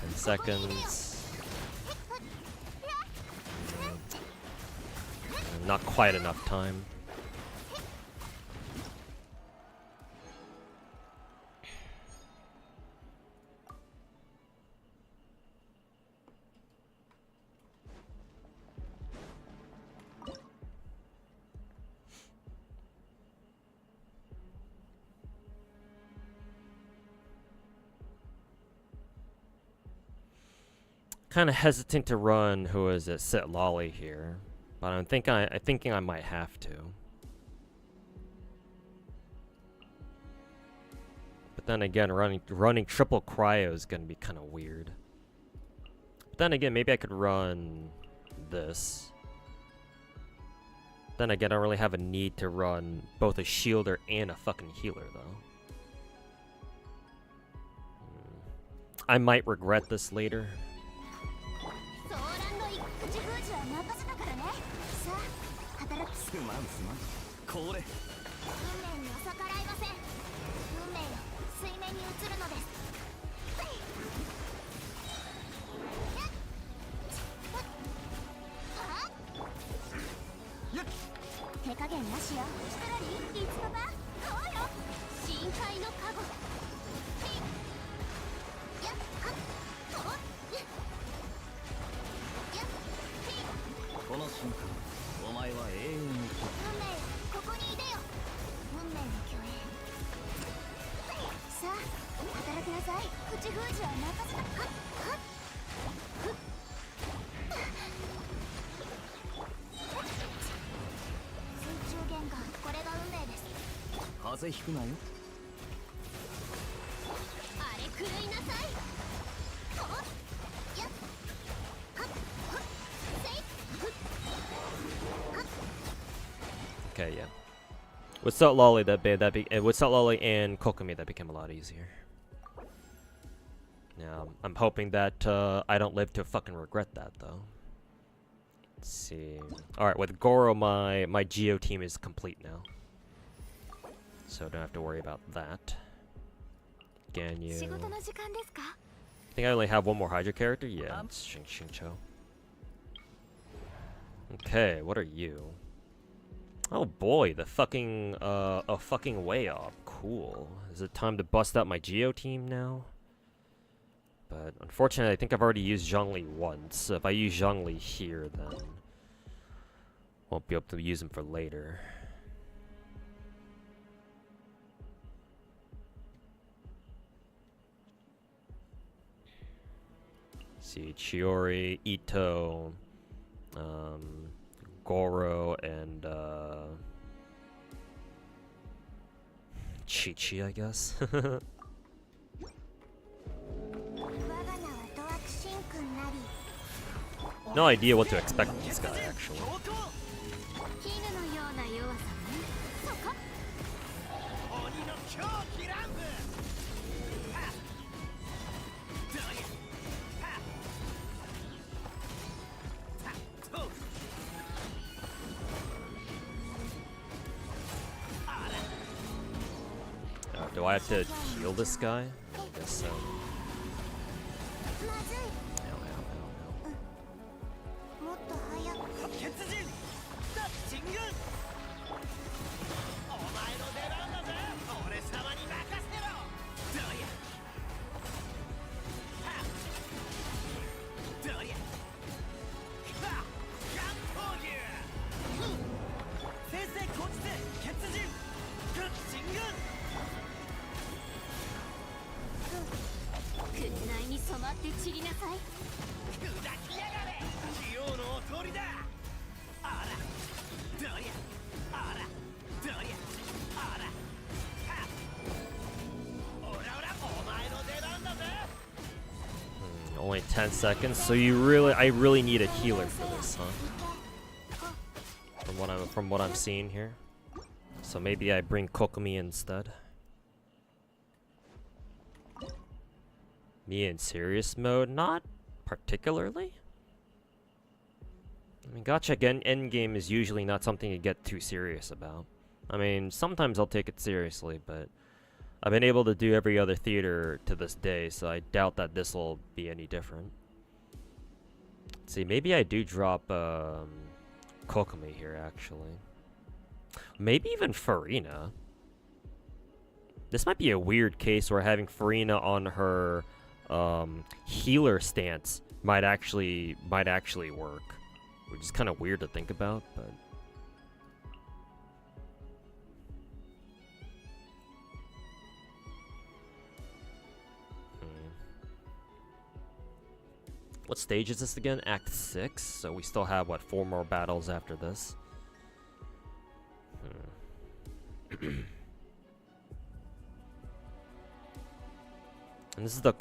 Ten seconds. Not quite enough time. Kind of hesitant to run. Who is it? Sit Lolly here, but I'm thinking I might have to. But then again, running triple cryo is gonna be kind of weird. But then again, maybe I could run this. Then again, I don't really have a need to run both a shielder and a fucking healer though. I might regret this later. Okay, yeah. With Salt Lolly, with Salt Lolly and Kokomi, that became a lot easier. Now, I'm hoping that I don't live to fucking regret that, though. Let's see. Alright, with Goro, my Geo team is complete now. So I don't have to worry about that. Ganyu. I think I only have one more Hydra character? Yeah, it's Xingqiu. Okay, what are you? Oh boy, the fucking, a fucking way up. Cool. Is it time to bust out my Geo team now? But unfortunately, I think I've already used Zhongli once. So if I use Zhongli here, then won't be able to use him for later. See, Chiori, Ito, Goro, and Chi-Chi, I guess. No idea what to expect from this guy, actually. Do I have to heal this guy? I guess so. Only 10 seconds, so I really need a healer for this, huh? From what I'm seeing here. So maybe I bring Kokomi instead. Me in serious mode? Not particularly. I mean, Gacha endgame is usually not something to get too serious about. I mean, sometimes I'll take it seriously, but I've been able to do every other theater to this day, so I doubt that this will be any different. Let's see, maybe I do drop Kokomi here, actually. Maybe even Farina. This might be a weird case where having Farina on her healer stance might actually work, which is kind of weird to think about, but what stage is this again? Act 6, so we still have what, 4 more battles after this. And this is a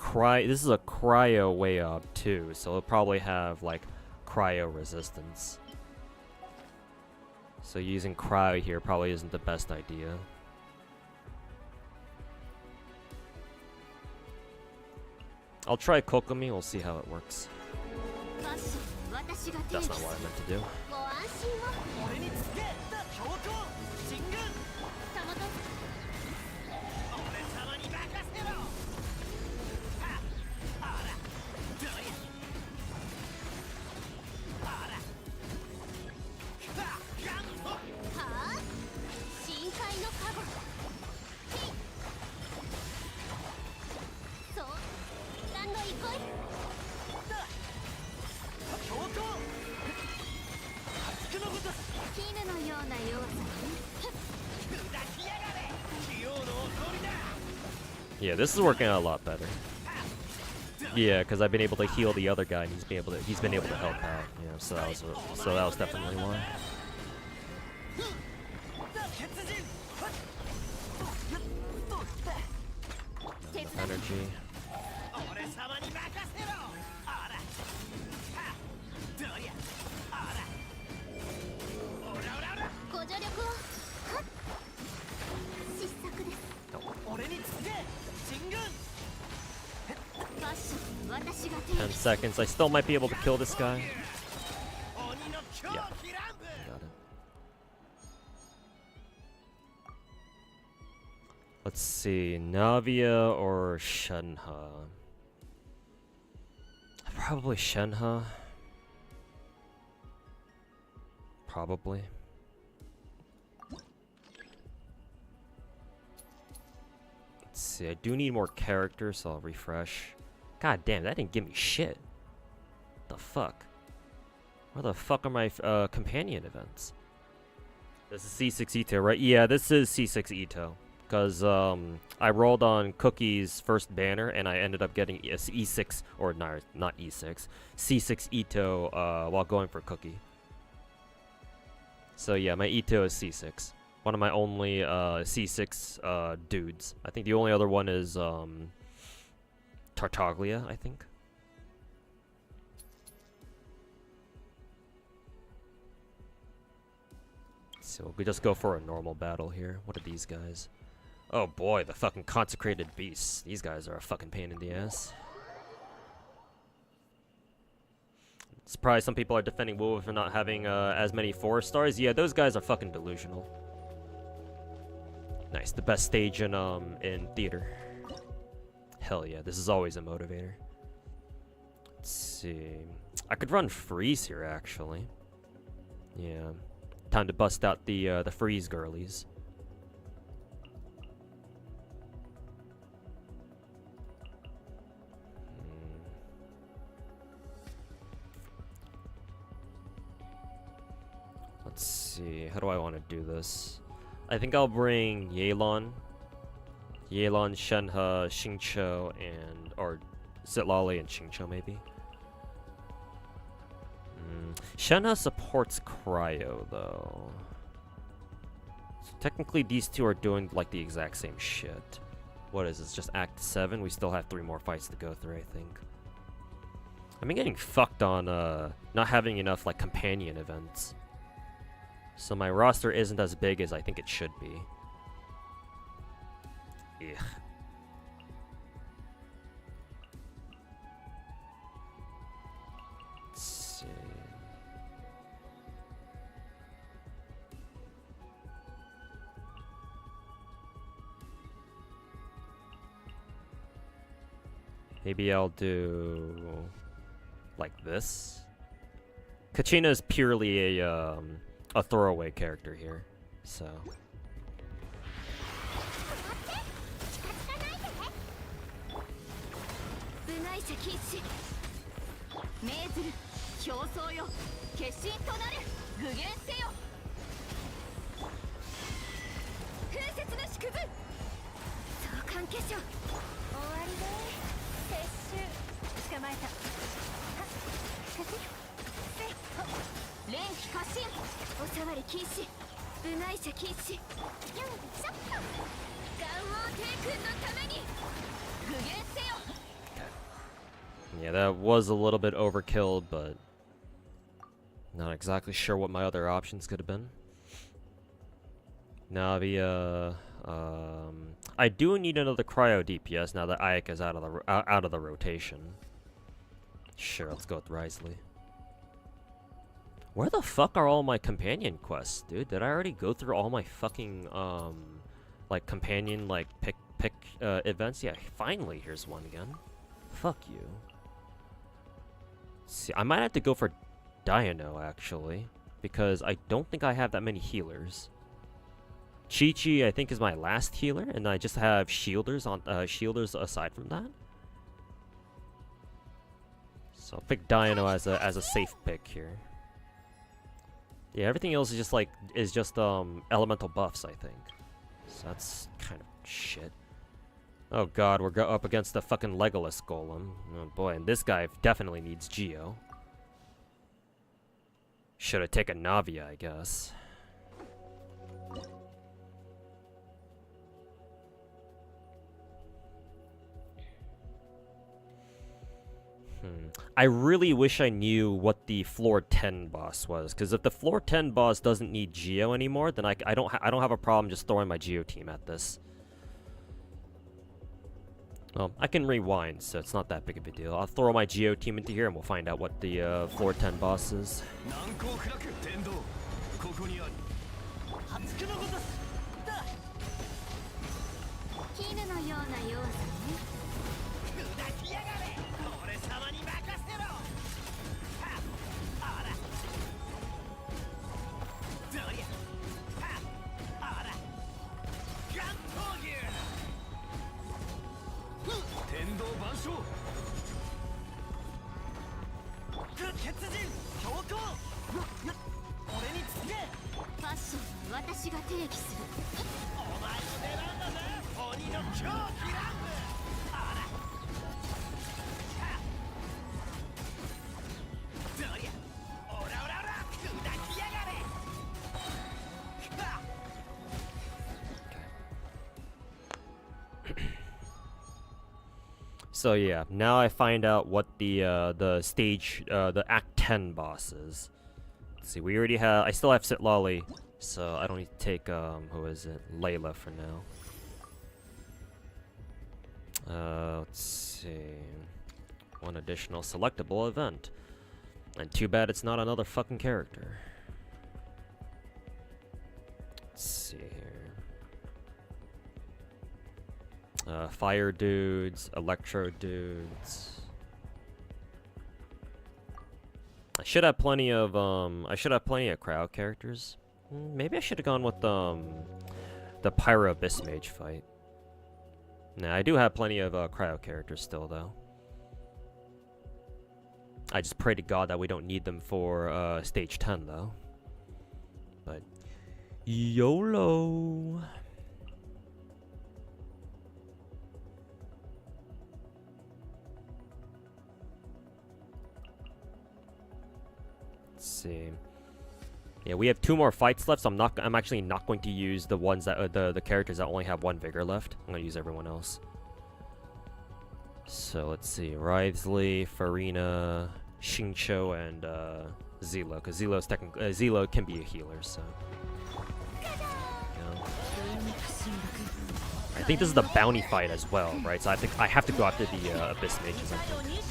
cryo way up too, so it'll probably have like cryo resistance. So using cryo here probably isn't the best idea. I'll try Kokomi, we'll see how it works. That's not what I meant to do. Yeah, this is working out a lot better. Yeah, because I've been able to heal the other guy, and he's been able to help out. Yeah, so that was definitely why. Energy. No. 10 seconds. I still might be able to kill this guy. Yeah. Got it. Let's see. Navia or Shenhe? Probably Shenhe. Probably. Let's see. I do need more characters, so I'll refresh. God damn, that didn't give me shit. The fuck? Where the fuck are my companion events? This is C6 Ito, right? Yeah, this is C6 Ito. Because I rolled on Cookie's first banner, and I ended up getting E6, or not E6, C6 Ito while going for Cookie. So yeah, my Ito is C6. One of my only C6 dudes. I think the only other one is Tartaglia, I think. So we just go for a normal battle here. What are these guys? Oh boy, the fucking consecrated beasts. These guys are a fucking pain in the ass. Surprised some people are defending WoW for not having as many 4 stars. Yeah, those guys are fucking delusional. Nice, the best stage in theater. Hell yeah, this is always a motivator. Let's see. I could run freeze here actually. Yeah. Time to bust out the freeze girlies. Let's see. How do I want to do this? I think I'll bring Yelan, Shenhe, Xingqiu, and or Zitlali and Xingqiu maybe. Shenhe supports Cryo though. So technically these two are doing like the exact same shit. What is this? Just Act 7? We still have 3 more fights to go through, I think. I've been getting fucked on not having enough like companion events. So my roster isn't as big as I think it should be. Ugh. Let's see. Maybe I'll do like this. Kachina is purely a throwaway character here, so. Yeah, that was a little bit overkill, but not exactly sure what my other options could have been. Navia, I do need another cryo DPS now that Ike is out of the rotation. Sure, let's go with Risley. Where the fuck are all my companion quests, dude? Did I already go through all my fucking like companion like pick events? Yeah, finally here's one again. Fuck you. See, I might have to go for Dino actually, because I don't think I have that many healers. Chi-Chi I think is my last healer, and I just have shielders aside from that. So I'll pick Dino as a safe pick here. Yeah, everything else is just elemental buffs, I think. So that's kind of shit. Oh god, we're up against the fucking Legolas golem. Oh boy, and this guy definitely needs Geo. Should have taken Navia, I guess. I really wish I knew what the floor 10 boss was, because if the floor 10 boss doesn't need Geo anymore, then I don't have a problem just throwing my Geo team at this. Well, I can rewind, so it's not that big of a deal. I'll throw my Geo team into here and we'll find out what the floor 10 boss is. So yeah, now I find out what the stage, the Act 10 boss is. Let's see, we already have, I still have Sitlali, so I don't need to take, who is it? Layla for now. Let's see. One additional selectable event. And too bad it's not another fucking character. Let's see here. Fire dudes, electro dudes. I should have plenty of crowd characters. Maybe I should have gone with the Pyro Abyss Mage fight. Nah, I do have plenty of crowd characters still though. I just pray to God that we don't need them for stage 10 though. But YOLO. See. Yeah, we have 2 more fights left, so I'm actually not going to use the ones that the characters that only have 1 vigor left. I'm going to use everyone else. So let's see, Writhely, Farina, Xingqiu, and Zilo, because Zilo can be a healer, so. You know. I think this is the bounty fight as well, right? So I think I have to go after the Abyss Mages, I think.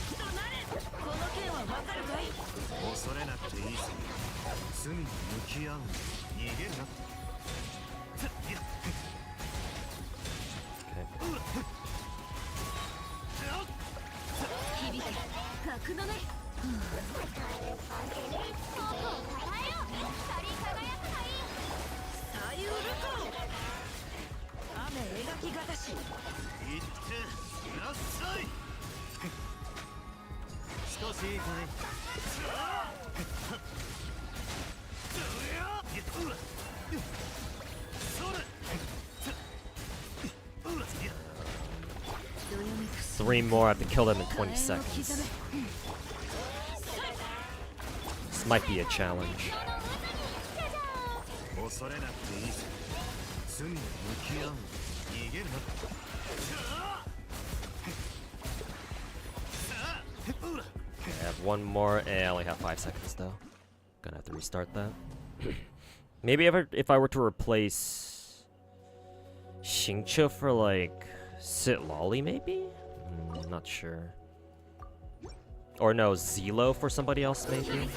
Three more, I have to kill them in 20 seconds. This might be a challenge. I have one more, and I only have 5 seconds though. Gonna have to restart that. Maybe if I were to replace Xingqiu for like Sitlali, maybe? I'm not sure. Or no, Zilo for somebody else, maybe?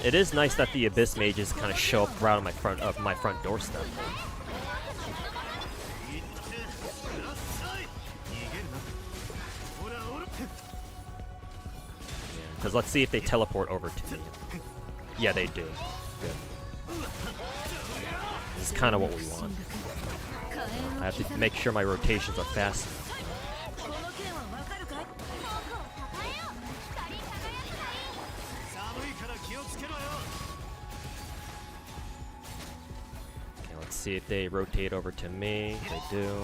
It is nice that the Abyss Mages kind of show up right on my front doorstep. Because let's see if they teleport over to me. Yeah, they do. Good. This is kind of what we want. I have to make sure my rotations are fast enough. Okay, let's see if they rotate over to me. They do.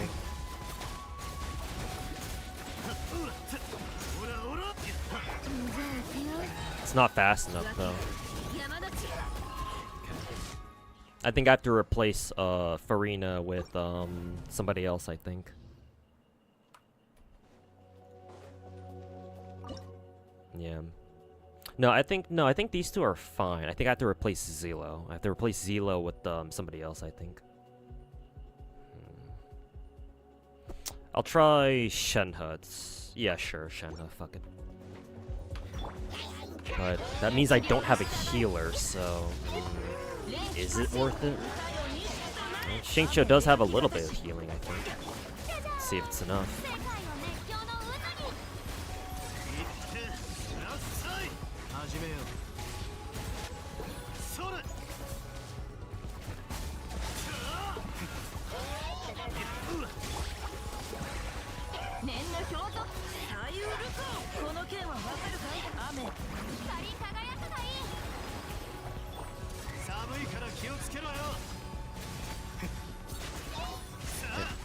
It's not fast enough though. I think I have to replace Farina with somebody else, I think. Yeah. No, I think these two are fine. I think I have to replace Zelo. I have to replace Zelo with somebody else, I think. I'll try Shenhe. Yeah, sure, Shenhe, fuck it. But that means I don't have a healer, so is it worth it? Xingqiu does have a little bit of healing, I think. Let's see if it's enough.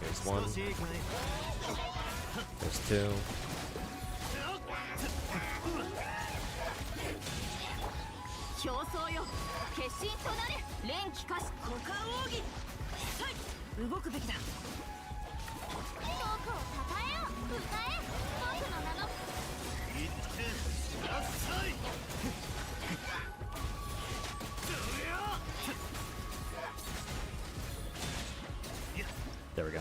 There's one. There's two. There we go.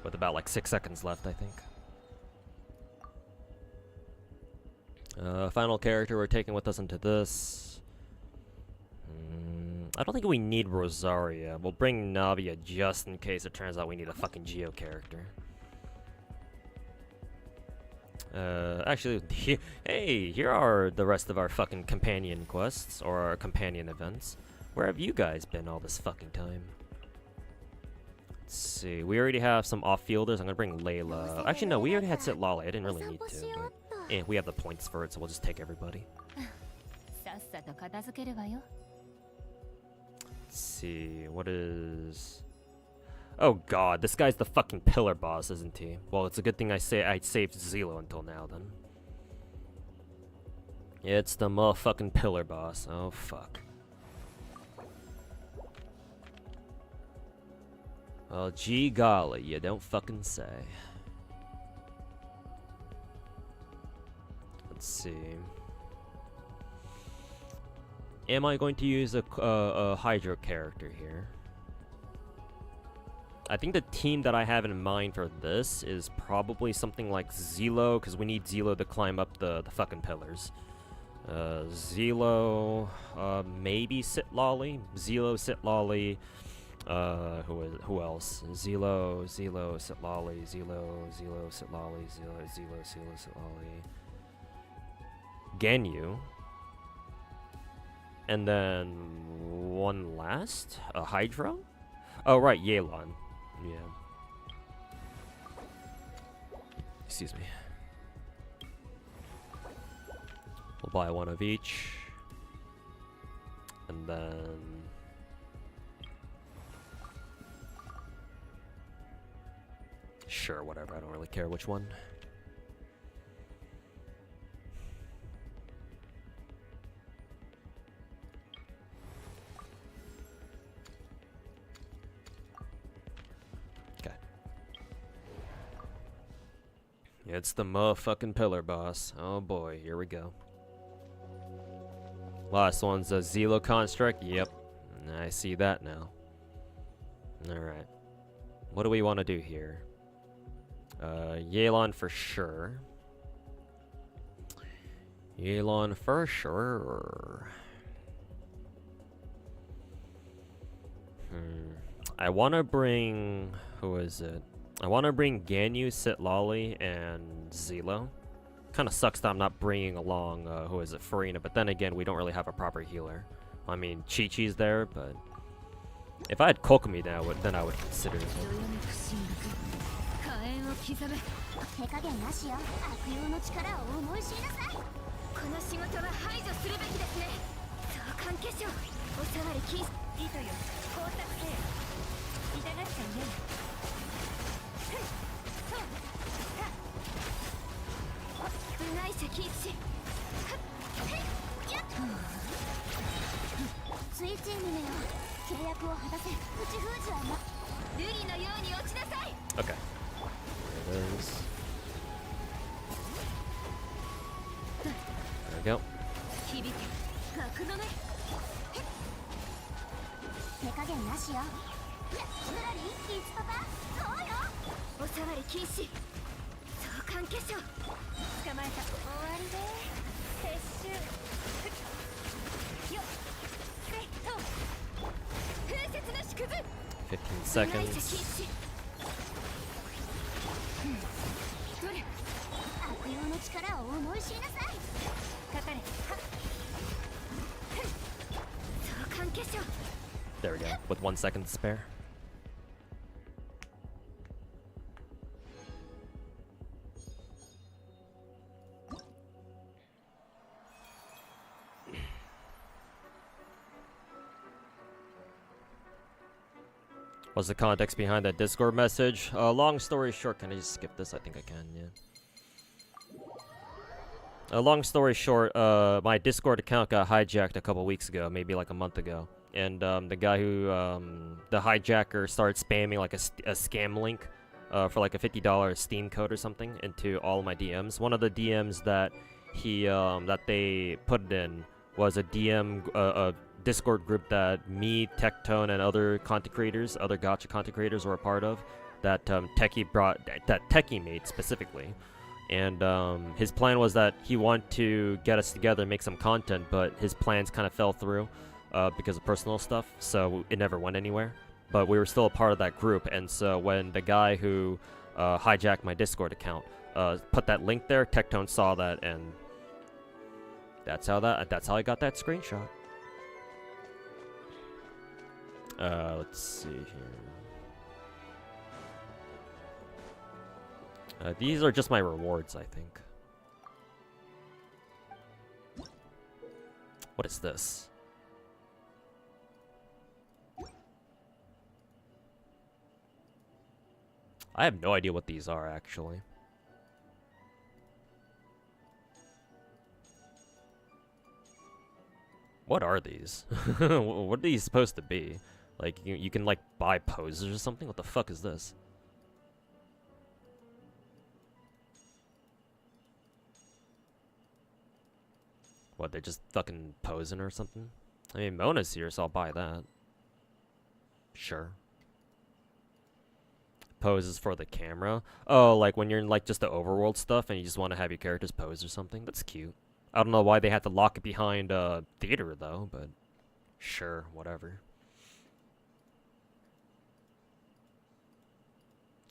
With about like 6 seconds left, I think. Final character we're taking with us into this. I don't think we need Rosaria. We'll bring Navia just in case it turns out we need a fucking Geo character. Actually, hey, here are the rest of our fucking companion quests, or our companion events. Where have you guys been all this fucking time? Let's see, we already have some off-fielders. I'm gonna bring Layla. Actually, no, we already had Sitlali. I didn't really need to, but we have the points for it, so we'll just take everybody. Let's see, what is... Oh god, this guy's the fucking pillar boss, isn't he? Well, it's a good thing I saved Zelo until now, then. It's the motherfucking pillar boss. Oh, fuck. Well, gee golly, you don't fucking say. Let's see. Am I going to use a Hydro character here? I think the team that I have in mind for this is probably something like Zelo, because we need Zelo to climb up the fucking pillars. Zelo, maybe Sitlali. Zelo, Sitlali. Who else? Zelo, Sitlali, Zelo, Sitlali, Zelo, Sitlali. Ganyu. And then one last? A Hydra? Oh, right, Yelan. Yeah. Excuse me. We'll buy one of each. And then... Sure, whatever. I don't really care which one. Okay. It's the motherfucking pillar boss. Oh boy, here we go. Last one's a Zelo construct. Yep. I see that now. Alright. What do we want to do here? Yelan for sure. Yelan for sure. I want to bring Who is it? I want to bring Ganyu, Sit Lolly, and Zelo. Kind of sucks that I'm not bringing along, who is it, Farina, but then again, we don't really have a proper healer. I mean, Chi-Chi's there, but if I had Kokomi, then I would consider it. Okay. There it is. There we go. "15 seconds. There we go, with 1 second to spare. What's the context behind that Discord message? Long story short, can I just skip this? I think I can, yeah. Long story short, my Discord account got hijacked a couple weeks ago, maybe like a month ago. And the guy who, the hijacker started spamming like a scam link for like a $50 Steam code or something into all of my DMs. One of the DMs that that they put it in was a DM, Discord group that me, Tectone, and other content creators, other Gacha content creators were a part of, that Techie made specifically. And his plan was that he wanted to get us together and make some content, but his plans kind of fell through because of personal stuff, so it never went anywhere. But we were still a part of that group, and so when the guy who hijacked my Discord account put that link there, Tectone saw that, and that's how I got that screenshot. Let's see here. These are just my rewards, I think. What is this? I have no idea what these are, actually. What are these? What are these supposed to be? Like, you can, like, buy poses or something? What the fuck is this? What, they're just fucking posing or something? I mean, Mona's here, so I'll buy that. Sure. Poses for the camera? Oh, like when you're in, like, just the overworld stuff and you just want to have your characters pose or something? That's cute. I don't know why they had to lock it behind, theater, though, but sure, whatever.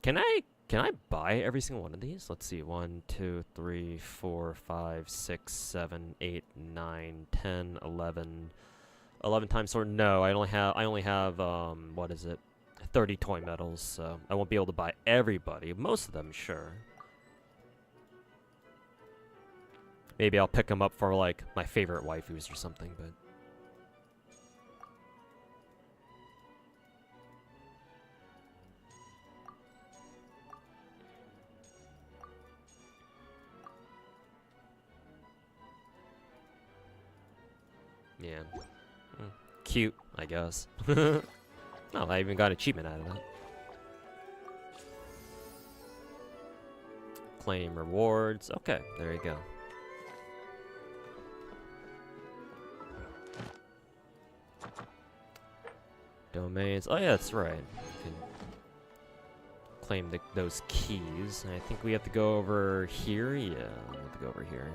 Can I buy every single one of these? Let's see. 1, 2, 3, 4, 5, 6, 7, 8, 9, 10, 11. 11 times sword. No, I only have what is it? 30 toy medals, so I won't be able to buy everybody. Most of them, sure. Maybe I'll pick them up for like my favorite waifus or something, but yeah. Cute, I guess. Oh, I even got an achievement out of that. Claim rewards. Okay, there you go. Domains. Oh yeah, that's right. You can claim those keys. I think we have to go over here. Yeah, we have to go over here.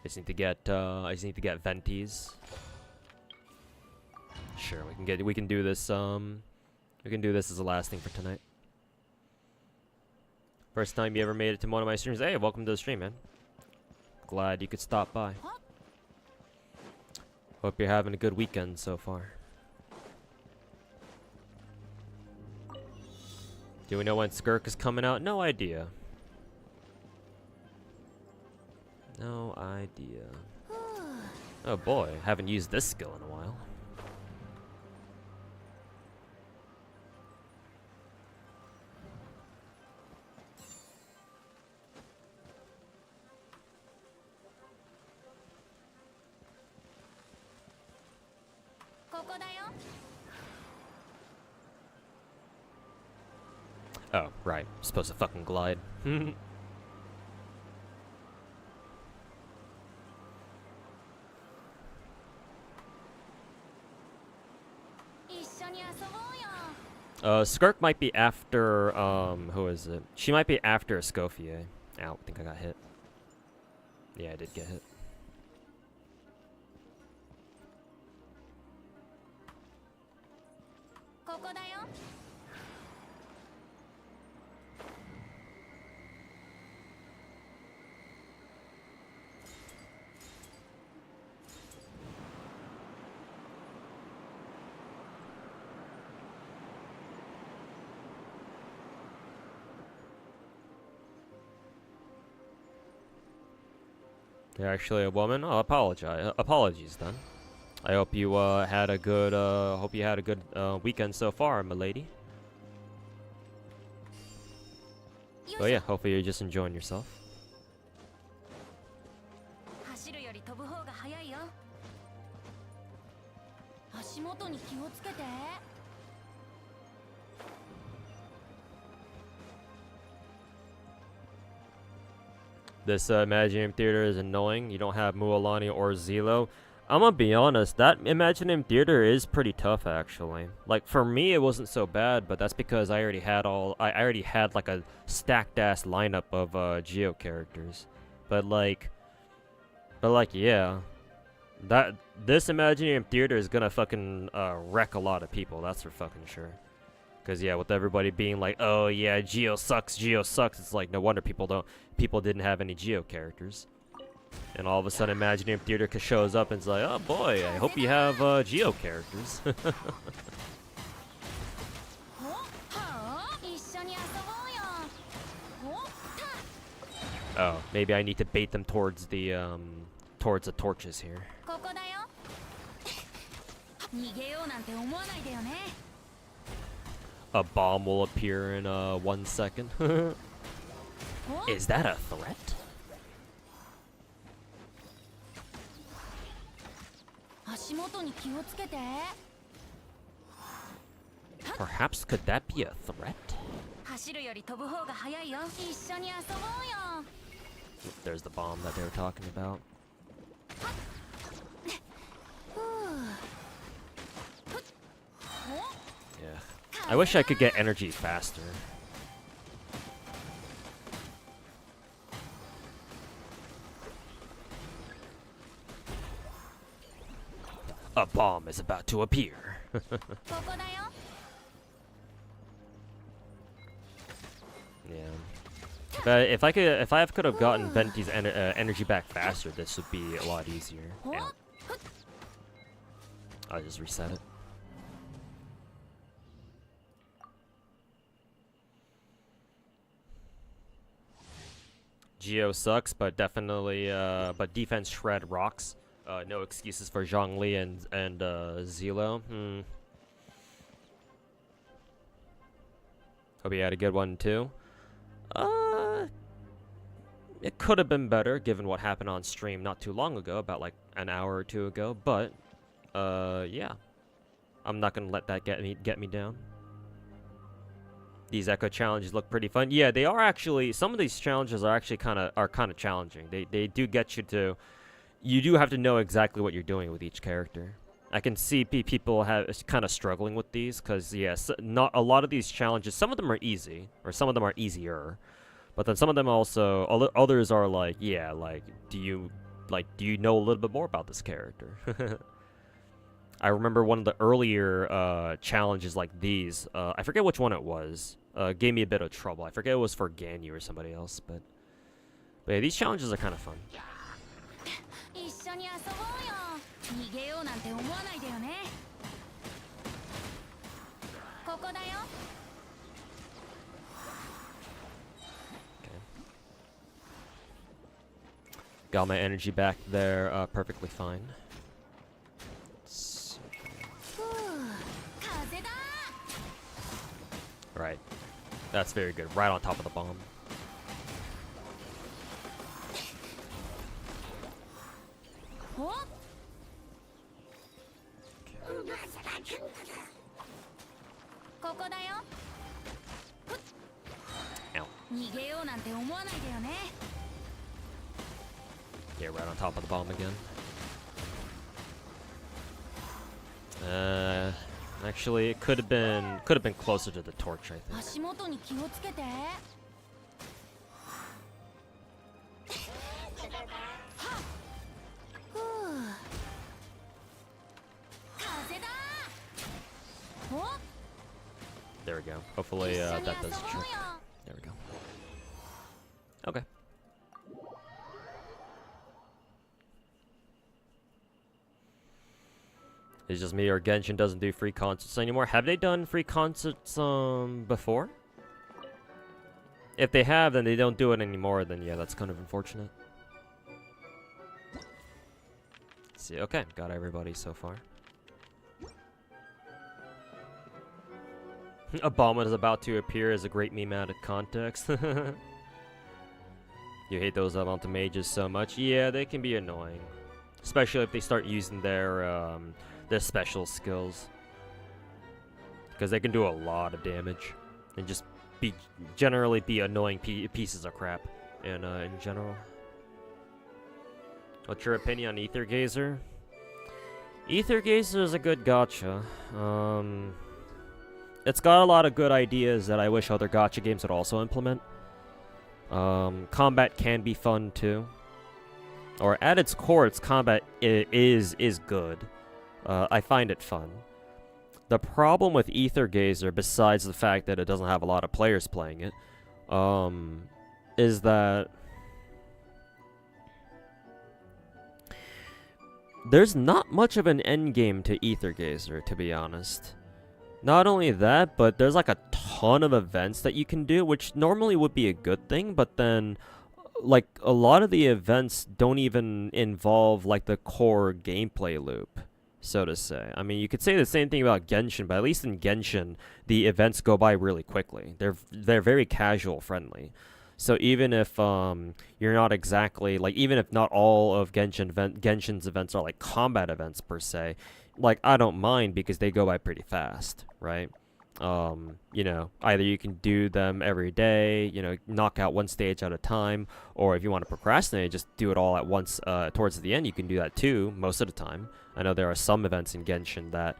just need to get venties. Sure, we can do this as the last thing for tonight. First time you ever made it to one of my streams. Hey, welcome to the stream, man. Glad you could stop by. Hope you're having a good weekend so far. Do we know when Skirk is coming out? No idea. No idea. Oh boy, haven't used this skill in a while. Oh, right. Supposed to fucking glide. Skirk might be after, who is it? She might be after Escoffier. Ow, I think I got hit. Yeah, I did get hit. You're actually a woman? Oh, apologies then. I hope you had a good weekend so far, milady. But yeah, hopefully you're just enjoying yourself. This Imaginarium Theater is annoying. You don't have Mualani or Zelo. I'm gonna be honest, that Imaginarium Theater is pretty tough actually. Like for me it wasn't so bad, but that's because I already had like a stacked ass lineup of Geo characters. But yeah. This Imaginarium Theater is gonna fucking wreck a lot of people, that's for fucking sure. Cause yeah, with everybody being like, oh yeah, Geo sucks, it's like no wonder people didn't have any Geo characters. And all of a sudden Imaginarium Theater shows up and it's like, oh boy, I hope you have Geo characters. Oh, maybe I need to bait them towards the torches here. A bomb will appear in 1 second. Is that a threat? Perhaps could that be a threat? There's the bomb that they were talking about. Yeah. I wish I could get energy faster. A bomb is about to appear. Yeah. But if I could have gotten Venti's energy back faster, this would be a lot easier. Yeah. I'll just reset it. Geo sucks, but definitely, but defense shred rocks. No excuses for Zhongli and Zelo. Hope you had a good one too. It could have been better given what happened on stream not too long ago, about like an hour or two ago. But yeah, I'm not gonna let that get me down. These echo challenges look pretty fun. Yeah, they are actually. Some of these challenges are actually kind of challenging. They do get you to. You do have to know exactly what you're doing with each character. I can see people kind of struggling with these because yes, not a lot of these challenges. Some of them are easy, or some of them are easier, but then some of them also others are like, yeah, like do you like, do you know a little bit more about this character? I remember one of the earlier challenges like these. I forget which one it was. Gave me a bit of trouble. I forget it was for Ganyu or somebody else, but yeah, these challenges are kind of fun. Got my energy back there perfectly fine. Right. That's very good. Right on top of the bomb. Ow. Yeah, right on top of the bomb again. Actually, it could have been closer to the torch, I think. There we go. Hopefully that does the trick. There we go. Okay. It's just me or Genshin doesn't do free concerts anymore. Have they done free concerts before? If they have, then they don't do it anymore, then yeah, that's kind of unfortunate. Let's see, okay, got everybody so far. Obama is about to appear as a great meme out of context. You hate those mountain mages so much. Yeah, they can be annoying. Especially if they start using their special skills. Because they can do a lot of damage. And just generally be annoying pieces of crap in general. What's your opinion on Ether Gazer? Ether Gazer is a good gacha. It's got a lot of good ideas that I wish other gacha games would also implement. Combat can be fun too. Or at its core, its combat is good. I find it fun. The problem with Ether Gazer, besides the fact that it doesn't have a lot of players playing it, is that there's not much of an endgame to Ether Gazer, to be honest. Not only that, but there's like a ton of events that you can do, which normally would be a good thing, but then like a lot of the events don't even involve like the core gameplay loop, so to say. I mean, you could say the same thing about Genshin, but at least in Genshin, the events go by really quickly. They're very casual friendly. So even if you're not exactly like, even if not all of Genshin's events are like combat events per se, like I don't mind because they go by pretty fast, right? You know, either you can do them every day, you know, knock out one stage at a time, or if you want to procrastinate, just do it all at once towards the end. You can do that too most of the time. I know there are some events in Genshin that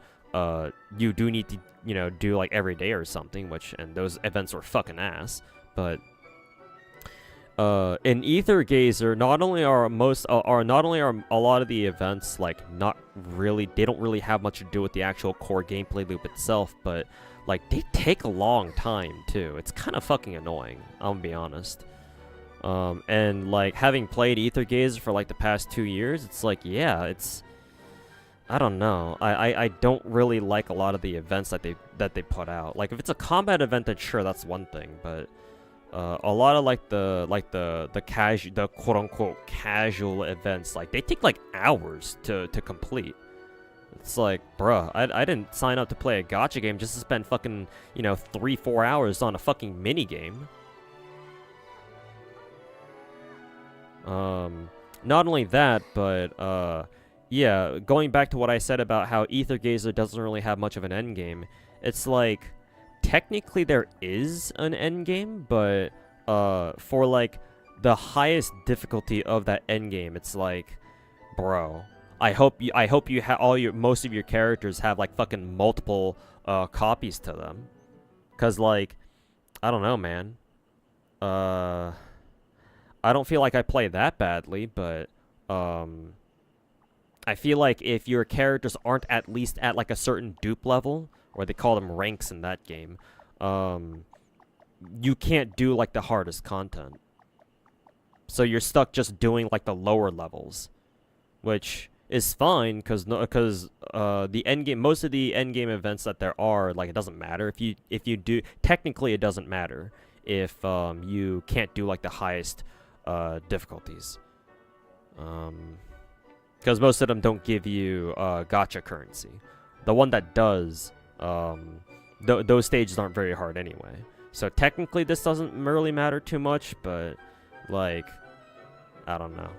you do need to, you know, do like every day or something, and those events are fucking ass. But in Ether Gazer, not only are a lot of the events like they don't really have much to do with the actual core gameplay loop itself, but like they take a long time too. It's kind of fucking annoying, I'm gonna be honest. And like having played Ether Gazer for like the past 2 years, it's like, yeah, I don't know. I don't really like a lot of the events that they put out. Like if it's a combat event, then sure, that's one thing, but a lot of the quote unquote casual events, like they take like hours to complete. It's like, bruh, I didn't sign up to play a gacha game just to spend fucking, you know, 3-4 hours on a fucking mini game. Not only that, but yeah, going back to what I said about how Ether Gazer doesn't really have much of an end game, it's like technically there is an end game, but for like the highest difficulty of that end game, it's like, bro, I hope you have most of your characters have like fucking multiple copies to them, cause like I don't know, man. I don't feel like I play that badly, but I feel like if your characters aren't at least at like a certain dupe level, or they call them ranks in that game, you can't do like the hardest content. So you're stuck just doing like the lower levels, which is fine because the end game, most of the end game events that there are, like, it doesn't matter if you do. Technically, it doesn't matter if you can't do like the highest difficulties, because most of them don't give you gacha currency. The one that does, those stages aren't very hard anyway. So technically, this doesn't really matter too much, but like, I don't know.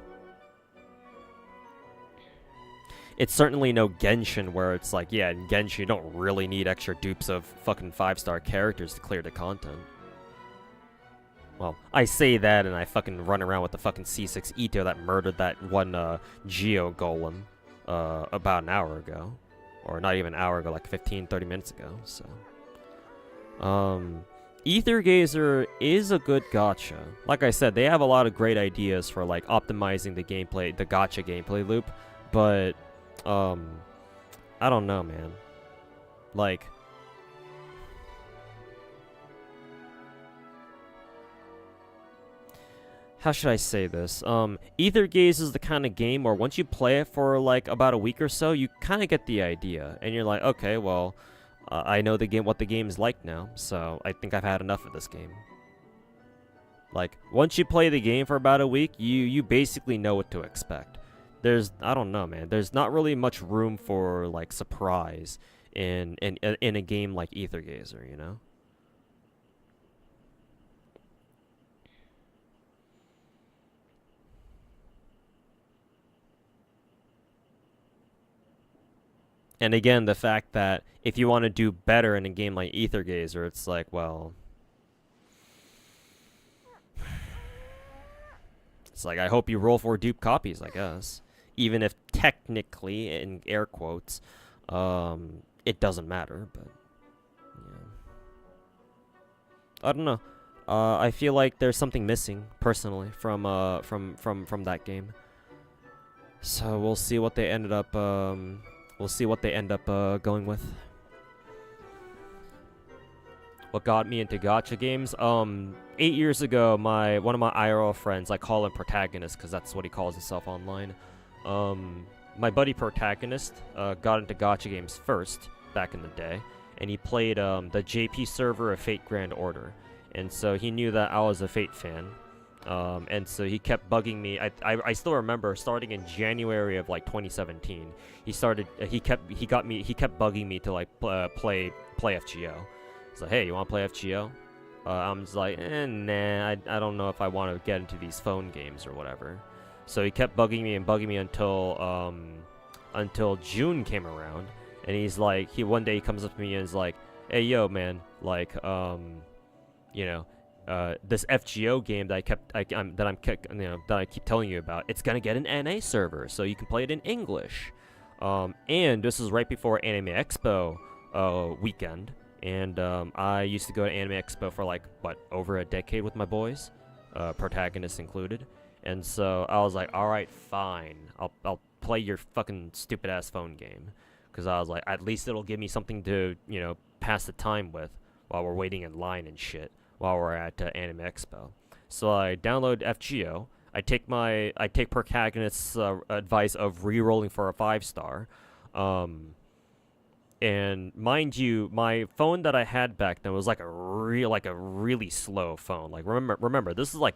It's certainly no Genshin where it's like, yeah, in Genshin you don't really need extra dupes of fucking 5-star characters to clear the content. Well, I say that and I fucking run around with the fucking C6 Ito that murdered that one Geo Golem about an hour ago. Or not even an hour ago, like 15, 30 minutes ago, so. Ether Gazer is a good gacha. Like I said, they have a lot of great ideas for like optimizing the gameplay, the gacha gameplay loop, but I don't know, man. Like, how should I say this? Ether Gaze is the kind of game where once you play it for like about a week or so, you kind of get the idea, and you're like, okay, well, I know the game, what the game is like now, so I think I've had enough of this game. Like, once you play the game for about a week, you basically know what to expect. I don't know, man. There's not really much room for like surprise in a game like Ether Gazer, you know? And again, the fact that if you want to do better in a game like Ether Gazer, it's like, well, it's like, I hope you roll for dupe copies, I guess. Even if technically, in air quotes, it doesn't matter, but yeah. I don't know. I feel like there's something missing, personally, from that game. So we'll see what they ended up going with. What got me into gacha games? 8 years ago, one of my IRL friends, I call him Protagonist because that's what he calls himself online. My buddy Protagonist got into gacha games first back in the day, and he played the JP server of Fate Grand Order, and so he knew that I was a Fate fan. And so he kept bugging me. I still remember starting in January of like 2017. He kept bugging me to like play FGO. He's like, hey, you want to play FGO? I'm just like, nah, I don't know if I want to get into these phone games or whatever. So he kept bugging me until June came around, and he's like, one day he comes up to me and is like, hey, yo, man, like, you know, this FGO game that I keep telling you about, it's gonna get an NA server, so you can play it in English. And this is right before Anime Expo weekend, and I used to go to Anime Expo for like over a decade with my boys, Protagonist included. And so I was like, all right, fine, I'll play your fucking stupid ass phone game, because I was like, at least it'll give me something to pass the time with while we're waiting in line and shit. While we're at Anime Expo. So I download FGO. I take Protagonist's advice of re-rolling for a 5-star. And mind you, my phone that I had back then was like a really slow phone. Like remember, this is like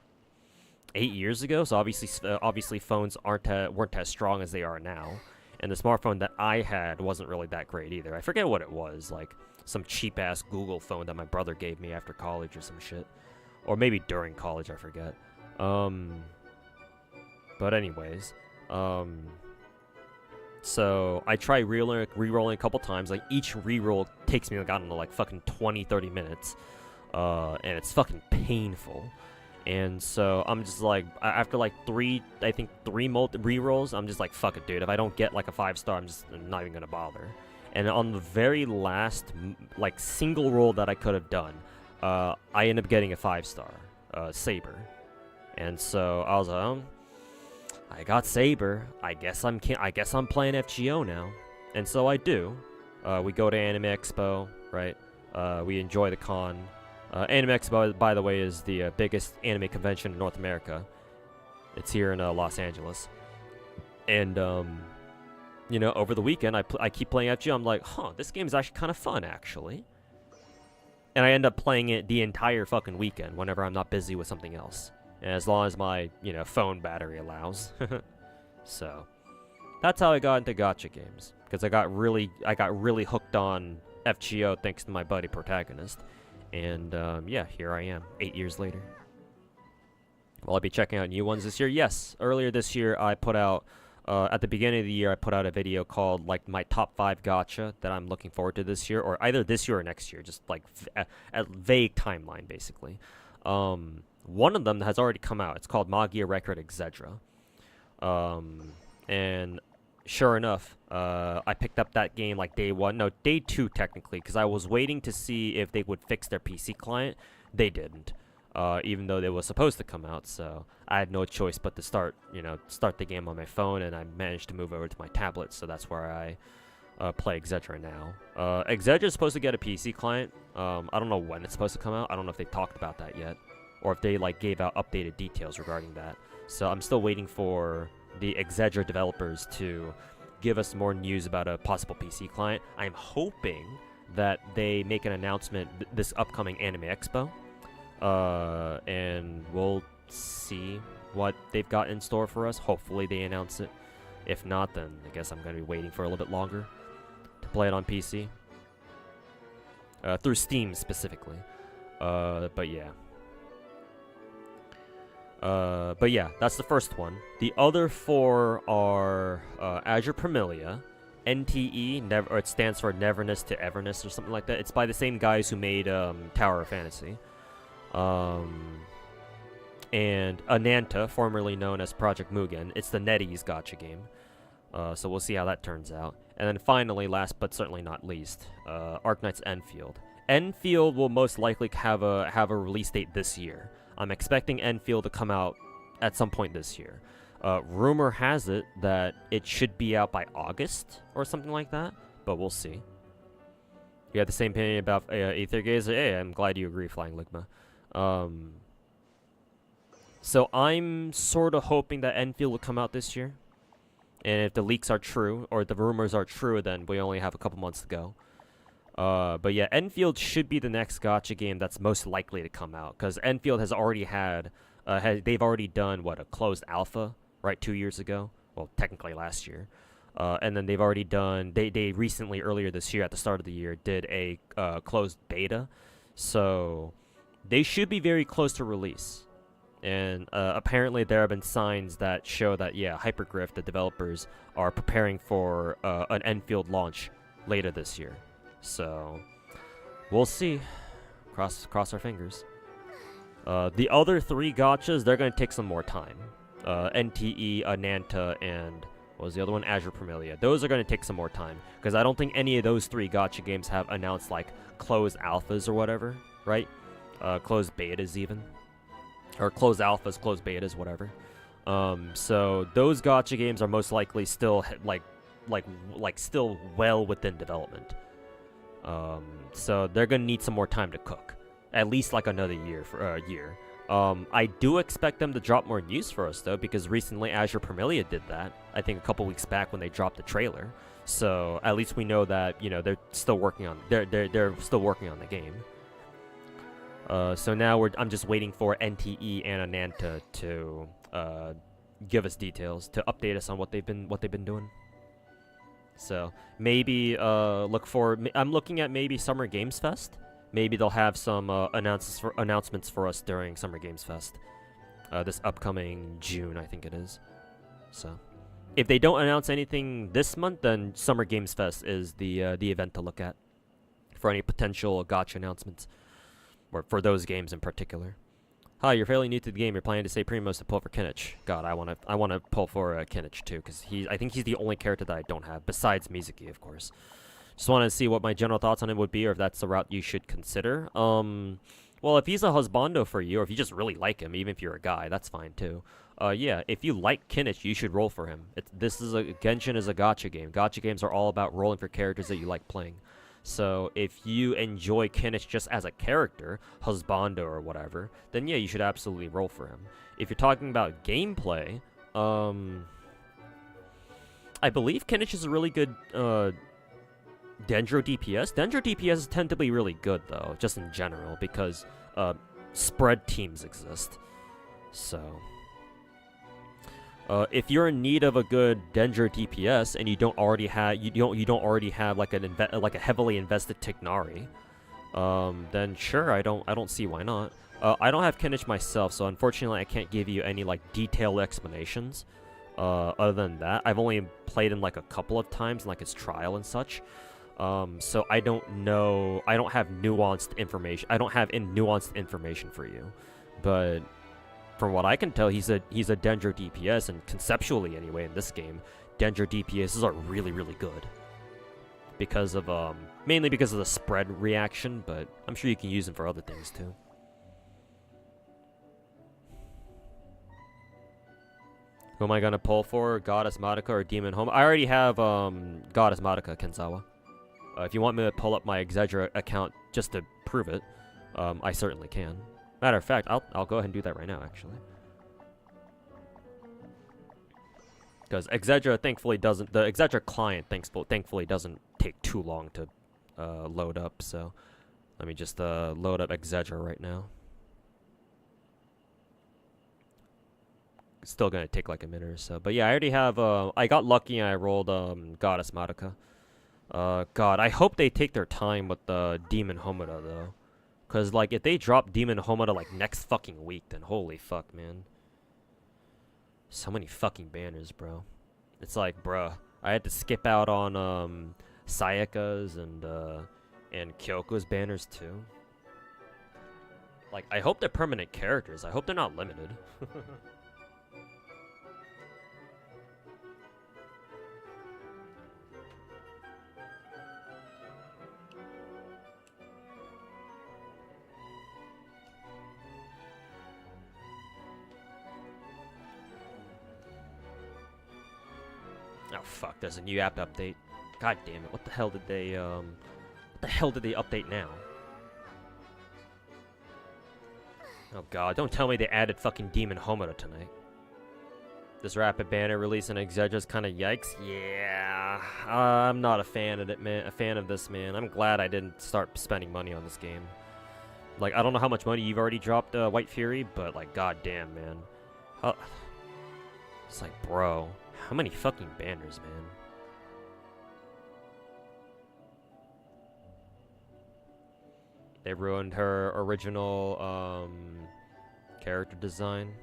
8 years ago, so obviously phones weren't as strong as they are now. And the smartphone that I had wasn't really that great either. I forget what it was, like some cheap-ass Google phone that my brother gave me after college or some shit. Or maybe during college, I forget. But anyways, so I try re-rolling a couple times. Like, each re-roll takes me, like, I don't know, like, fucking 20, 30 minutes. And it's fucking painful. And so I'm just like, after like three re-rolls, I'm just like, fuck it, dude. If I don't get like a 5-star, I'm not even gonna bother. And on the very last, like, single roll that I could have done, I ended up getting a 5-star, Saber. And so I was like, I got Saber. I guess I'm playing FGO now, and so I do. We go to Anime Expo, right? We enjoy the con. Anime Expo, by the way, is the biggest anime convention in North America. It's here in Los Angeles, and you know, over the weekend I keep playing FGO. I'm like, huh, this game is actually kind of fun, actually. And I end up playing it the entire fucking weekend whenever I'm not busy with something else. And as long as my, you know, phone battery allows. So, that's how I got into gacha games. Because I got really hooked on FGO thanks to my buddy Protagonist. And, yeah, here I am, 8 years later. Will I be checking out new ones this year? Yes. Earlier this year, I put out... at the beginning of the year, I put out a video called, like, my top 5 gacha that I'm looking forward to this year, or either this year or next year, just, like, a vague timeline, basically. One of them has already come out. It's called Magia Record Exedra. And sure enough, I picked up that game, like, day 1. No, day 2, technically, because I was waiting to see if they would fix their PC client. They didn't. Even though they was supposed to come out, so I had no choice but to start the game on my phone, and I managed to move over to my tablet, so that's where I play Exedra now. Exedra is supposed to get a PC client. I don't know when it's supposed to come out. I don't know if they talked about that yet, or if they like gave out updated details regarding that. So I'm still waiting for the Exedra developers to give us more news about a possible PC client. I'm hoping that they make an announcement this upcoming Anime Expo. And we'll see what they've got in store for us. Hopefully they announce it. If not, then I guess I'm going to be waiting for a little bit longer to play it on PC. Through Steam, specifically. But yeah. That's the first one. The other 4 are Azure Premilia, NTE, or it stands for Neverness to Everness or something like that. It's by the same guys who made Tower of Fantasy. And Ananta, formerly known as Project Mugen. It's the NetEase gacha game. So we'll see how that turns out. And then finally, last but certainly not least, Arknights Enfield. Enfield will most likely have a release date this year. I'm expecting Enfield to come out at some point this year. Rumor has it that it should be out by August or something like that, but we'll see. You have the same opinion about Aether Gazer? Hey, I'm glad you agree, Flying Ligma. So I'm sort of hoping that Enfield will come out this year. And if the leaks are true, or the rumors are true, then we only have a couple months to go. But yeah, Enfield should be the next gacha game that's most likely to come out. Because Enfield has already they've already done, what, a closed alpha, right, 2 years ago? Well, technically last year. And then they've already done, they recently, earlier this year, at the start of the year, did a closed beta. So they should be very close to release. And apparently there have been signs that show that, yeah, Hypergriff, the developers, are preparing for an Enfield launch later this year. So we'll see. Cross our fingers. The other 3 gachas, they're going to take some more time. NTE, Ananta, and what was the other one? Azure Premilia. Those are going to take some more time, because I don't think any of those 3 gacha games have announced, like, closed alphas or whatever, right? Closed betas even. Or closed alphas, closed betas, whatever. So those gacha games are most likely still, still well within development. So they're going to need some more time to cook. At least, like, another year. I do expect them to drop more news for us, though, because recently Azure Premilia did that. I think a couple weeks back when they dropped the trailer. So at least we know that, you know, they're still working on they're still working on the game. So now I'm just waiting for NTE and Ananta to give us details, to update us on what they've been doing. So maybe I'm looking at maybe Summer Games Fest. Maybe they'll have some announcements for us during Summer Games Fest. This upcoming June, I think it is. So, if they don't announce anything this month, then Summer Games Fest is the event to look at for any potential gacha announcements, or for those games in particular. Hi, you're fairly new to the game. You're planning to say Primos to pull for Kinich. God, I want to pull for Kinich too, because I think he's the only character that I don't have besides Mizuki, of course. Just wanted to see what my general thoughts on him would be, or if that's the route you should consider. Well, if he's a husbando for you, or if you just really like him, even if you're a guy, that's fine too. yeah, if you like Kinich, you should roll for him. Genshin is a gacha game. Gacha games are all about rolling for characters that you like playing. So if you enjoy Kinich just as a character, husbando or whatever, then yeah, you should absolutely roll for him. If you're talking about gameplay, I believe Kinich is a really good Dendro DPS. Dendro DPS tend to be really good though, just in general, because spread teams exist. So if you're in need of a good Dendro DPS and you don't already have like a heavily invested Tignari, then sure, I don't see why not. I don't have Kinich myself, so unfortunately I can't give you any like detailed explanations. Other than that, I've only played him like a couple of times, like his trial and such. So I don't know. I don't have nuanced information. I don't have nuanced information for you, but from what I can tell, he's a Dendro DPS, and conceptually anyway, in this game, Dendro DPSs are really, really good. Because of, mainly because of the spread reaction, but I'm sure you can use them for other things too. Who am I gonna pull for? Goddess Madoka or Demon Home? I already have, Goddess Madoka, Kenzawa. If you want me to pull up my Exedra account just to prove it, I certainly can. Matter of fact, I'll go ahead and do that right now, actually. Because Exedra thankfully doesn't... The Exedra client thankfully doesn't take too long to load up, so... Let me just load up Exedra right now. It's still gonna take like a minute or so. But yeah, I already have... I got lucky and I rolled Goddess Madoka. God, I hope they take their time with the Demon Homada, though. Because, like, if they drop Demon Homada, like, next fucking week, then holy fuck, man. So many fucking banners, bro. It's like, bruh, I had to skip out on, Sayaka's and Kyoko's banners, too. Like, I hope they're permanent characters. I hope they're not limited. Oh fuck, there's a new app update. God damn it, what the hell did they update now? Oh god, don't tell me they added fucking Demon Homada tonight. This rapid banner release in Exedra's kinda yikes? Yeah, I'm not a fan of it, man. A fan of this, man. I'm glad I didn't start spending money on this game. Like, I don't know how much money you've already dropped, White Fury, but like, god damn, man. It's like, bro. How many fucking banners, man? They ruined her original character design.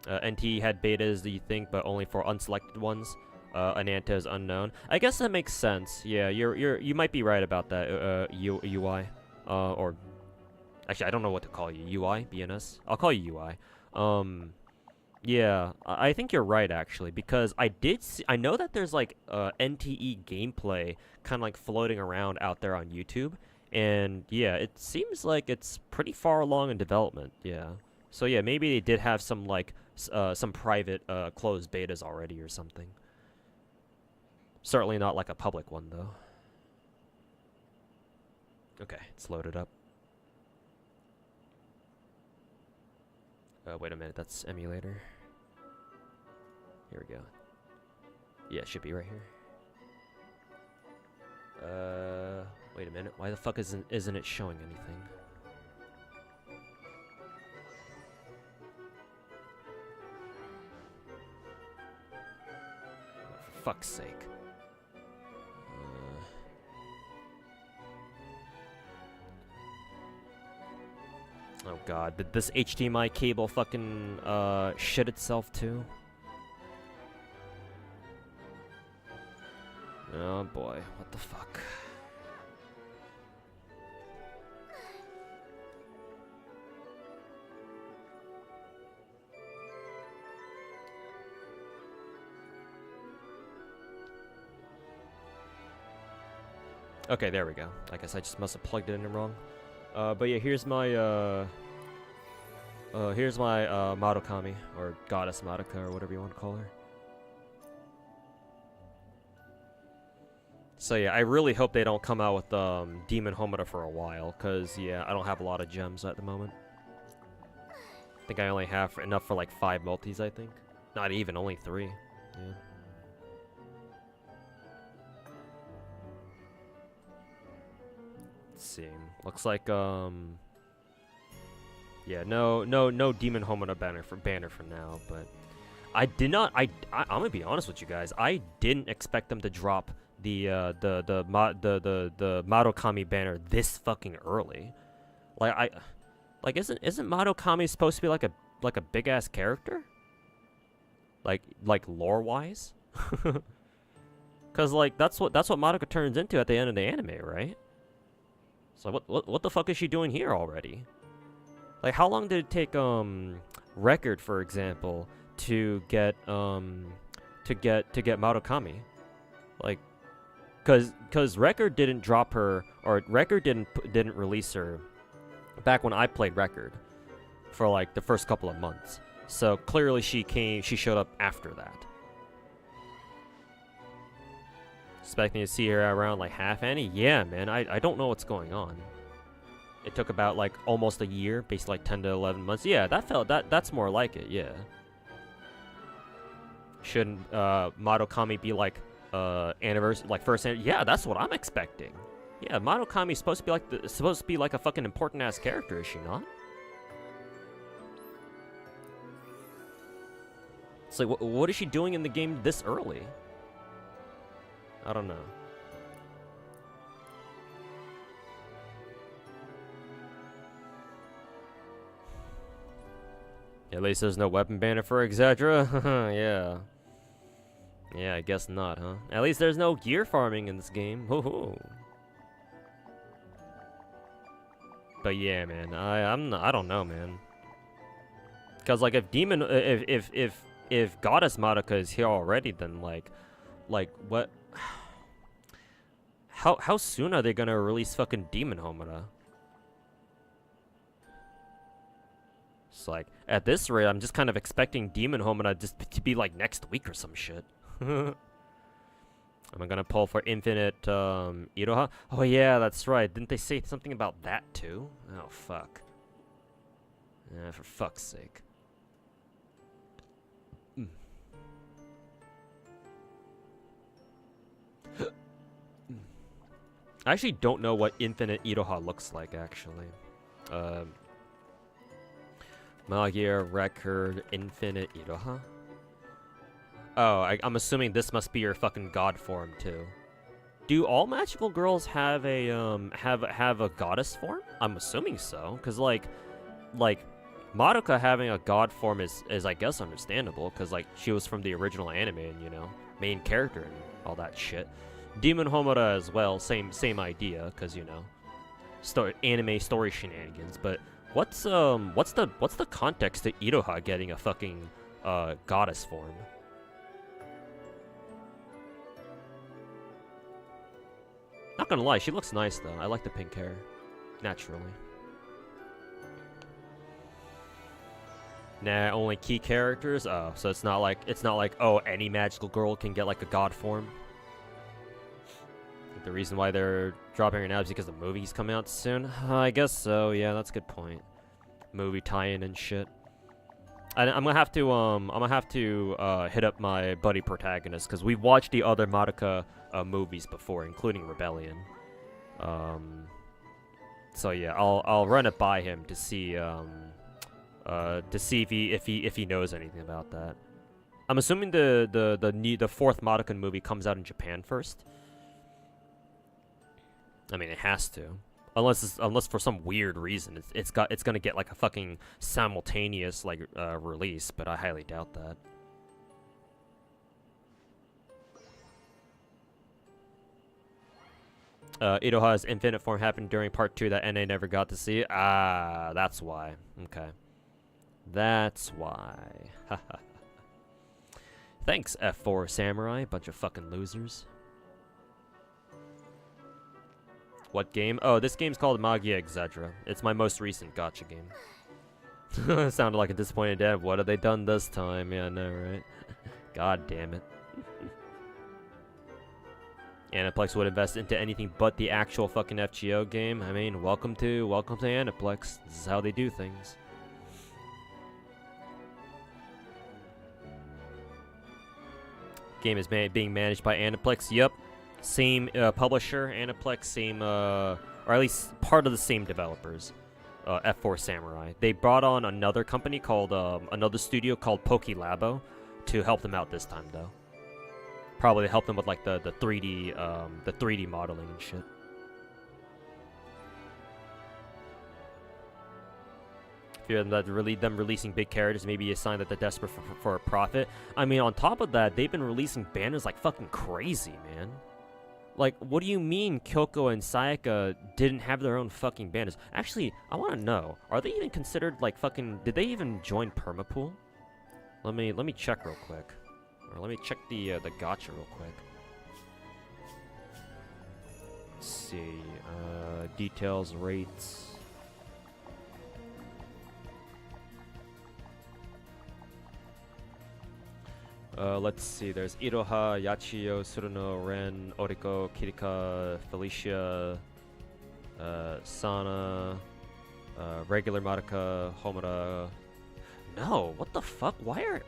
NT had betas, do you think, but only for unselected ones. Ananta is unknown. I guess that makes sense. Yeah, you might be right about that. UI, or actually, I don't know what to call you. UI, BNS. I'll call you UI. Yeah, I think you're right, actually, because I know that there's, like, NTE gameplay kind of, like, floating around out there on YouTube, and, yeah, it seems like it's pretty far along in development, yeah. So, yeah, maybe they did have some, like, some private, closed betas already or something. Certainly not, like, a public one, though. Okay, it's loaded up. Wait a minute, that's emulator. Here we go. Yeah, it should be right here. Wait a minute. Why the fuck isn't it showing anything? Oh, for fuck's sake. Oh god, did this HDMI cable fucking shit itself too? Oh boy, what the fuck? Okay, there we go. I guess I just must have plugged it in wrong. But yeah, here's my, here's my Marukami, or Goddess Madoka, or whatever you want to call her. So yeah, I really hope they don't come out with Demon Homura for a while, cause yeah, I don't have a lot of gems at the moment. I think I only have enough for like 5 multis, I think. Not even, only 3. Yeah. Let's see. Looks like yeah, no Demon Homura banner for now, but I'm gonna be honest with you guys. I didn't expect them to drop the Marukami banner this fucking early. Like isn't Marukami supposed to be like a big ass character? Like lore wise? Cause like that's what Madoka turns into at the end of the anime, right? So what the fuck is she doing here already? Like how long did it take Record, for example, to get Marukami? Like cause Record didn't drop her, or Record didn't release her back when I played Record for like the first couple of months. So clearly she showed up after that. Expecting to see her around like half Annie? Yeah, man, I don't know what's going on. It took about like almost a year, basically like 10 to 11 months. Yeah, that's more like it, yeah. Shouldn't Marukami be like anniversary, like first anniversary? Yeah, that's what I'm expecting. Yeah, Marukami's supposed to be like a fucking important ass character, is she not? It's like, what is she doing in the game this early? I don't know. At least there's no weapon banner for Exedra. Yeah. Yeah, I guess not, huh? At least there's no gear farming in this game. Hoo-hoo. But yeah, man, I don't know, man. Cause like if Goddess Madoka is here already, then like what? How soon are they gonna release fucking Demon Homura? It's like at this rate, I'm just kind of expecting Demon Homura just to be like next week or some shit. Am I gonna pull for Infinite Iroha? Oh yeah, that's right. Didn't they say something about that too? Oh fuck. For fuck's sake. I actually don't know what Infinite Iroha looks like, actually. Magia Record Infinite Iroha? Oh, I'm assuming this must be your fucking god form, too. Do all magical girls have a, have a goddess form? I'm assuming so, because, like, Madoka having a god form is I guess, understandable, because, like, she was from the original anime and, you know, main character and all that shit. Demon Homura as well, same idea, because you know, anime story shenanigans. But what's the context to Iroha getting a fucking goddess form? Not gonna lie, she looks nice though. I like the pink hair, naturally. Nah, only key characters. Oh, so it's not like oh, any magical girl can get like a god form. The reason why they're dropping her now is because the movie's coming out soon. I guess so. Yeah, that's a good point. Movie tie-in and shit. I'm gonna have to hit up my buddy Protagonist because we've watched the other Madoka movies before, including Rebellion. So yeah, I'll run it by him to see if he knows anything about that. I'm assuming the fourth Madoka movie comes out in Japan first. I mean, it has to, unless for some weird reason it's gonna get like a fucking simultaneous like release, but I highly doubt that. Iroha's infinite form happened during part 2 that NA never got to see. Ah, that's why. Okay, that's why. Thanks, F4 Samurai, bunch of fucking losers. What game? Oh, this game's called Magia Exedra. It's my most recent gacha game. Sounded like a disappointed dad. What have they done this time? Yeah, I know, right? God damn it. Aniplex would invest into anything but the actual fucking FGO game. I mean, welcome to Aniplex. This is how they do things. Game is being managed by Aniplex. Yep. Same publisher, Aniplex, same, or at least part of the same developers. F4 Samurai. They brought on another company called, another studio called Pokilabo to help them out this time, though. Probably help them with, like, the 3D modeling and shit. Fear that them releasing big characters may be a sign that they're desperate for a profit. I mean, on top of that, they've been releasing banners like fucking crazy, man. Like, what do you mean Kyoko and Sayaka didn't have their own fucking banners? Actually, I want to know, are they even considered, like, fucking... Did they even join Permapool? Let me check real quick. Or let me check the gacha real quick. Let's see. Details, rates... let's see, there's Iroha, Yachiyo, Suruno, Ren, Oriko, Kirika, Felicia, Sana, regular Madoka, Homura. No, what the fuck? Why are...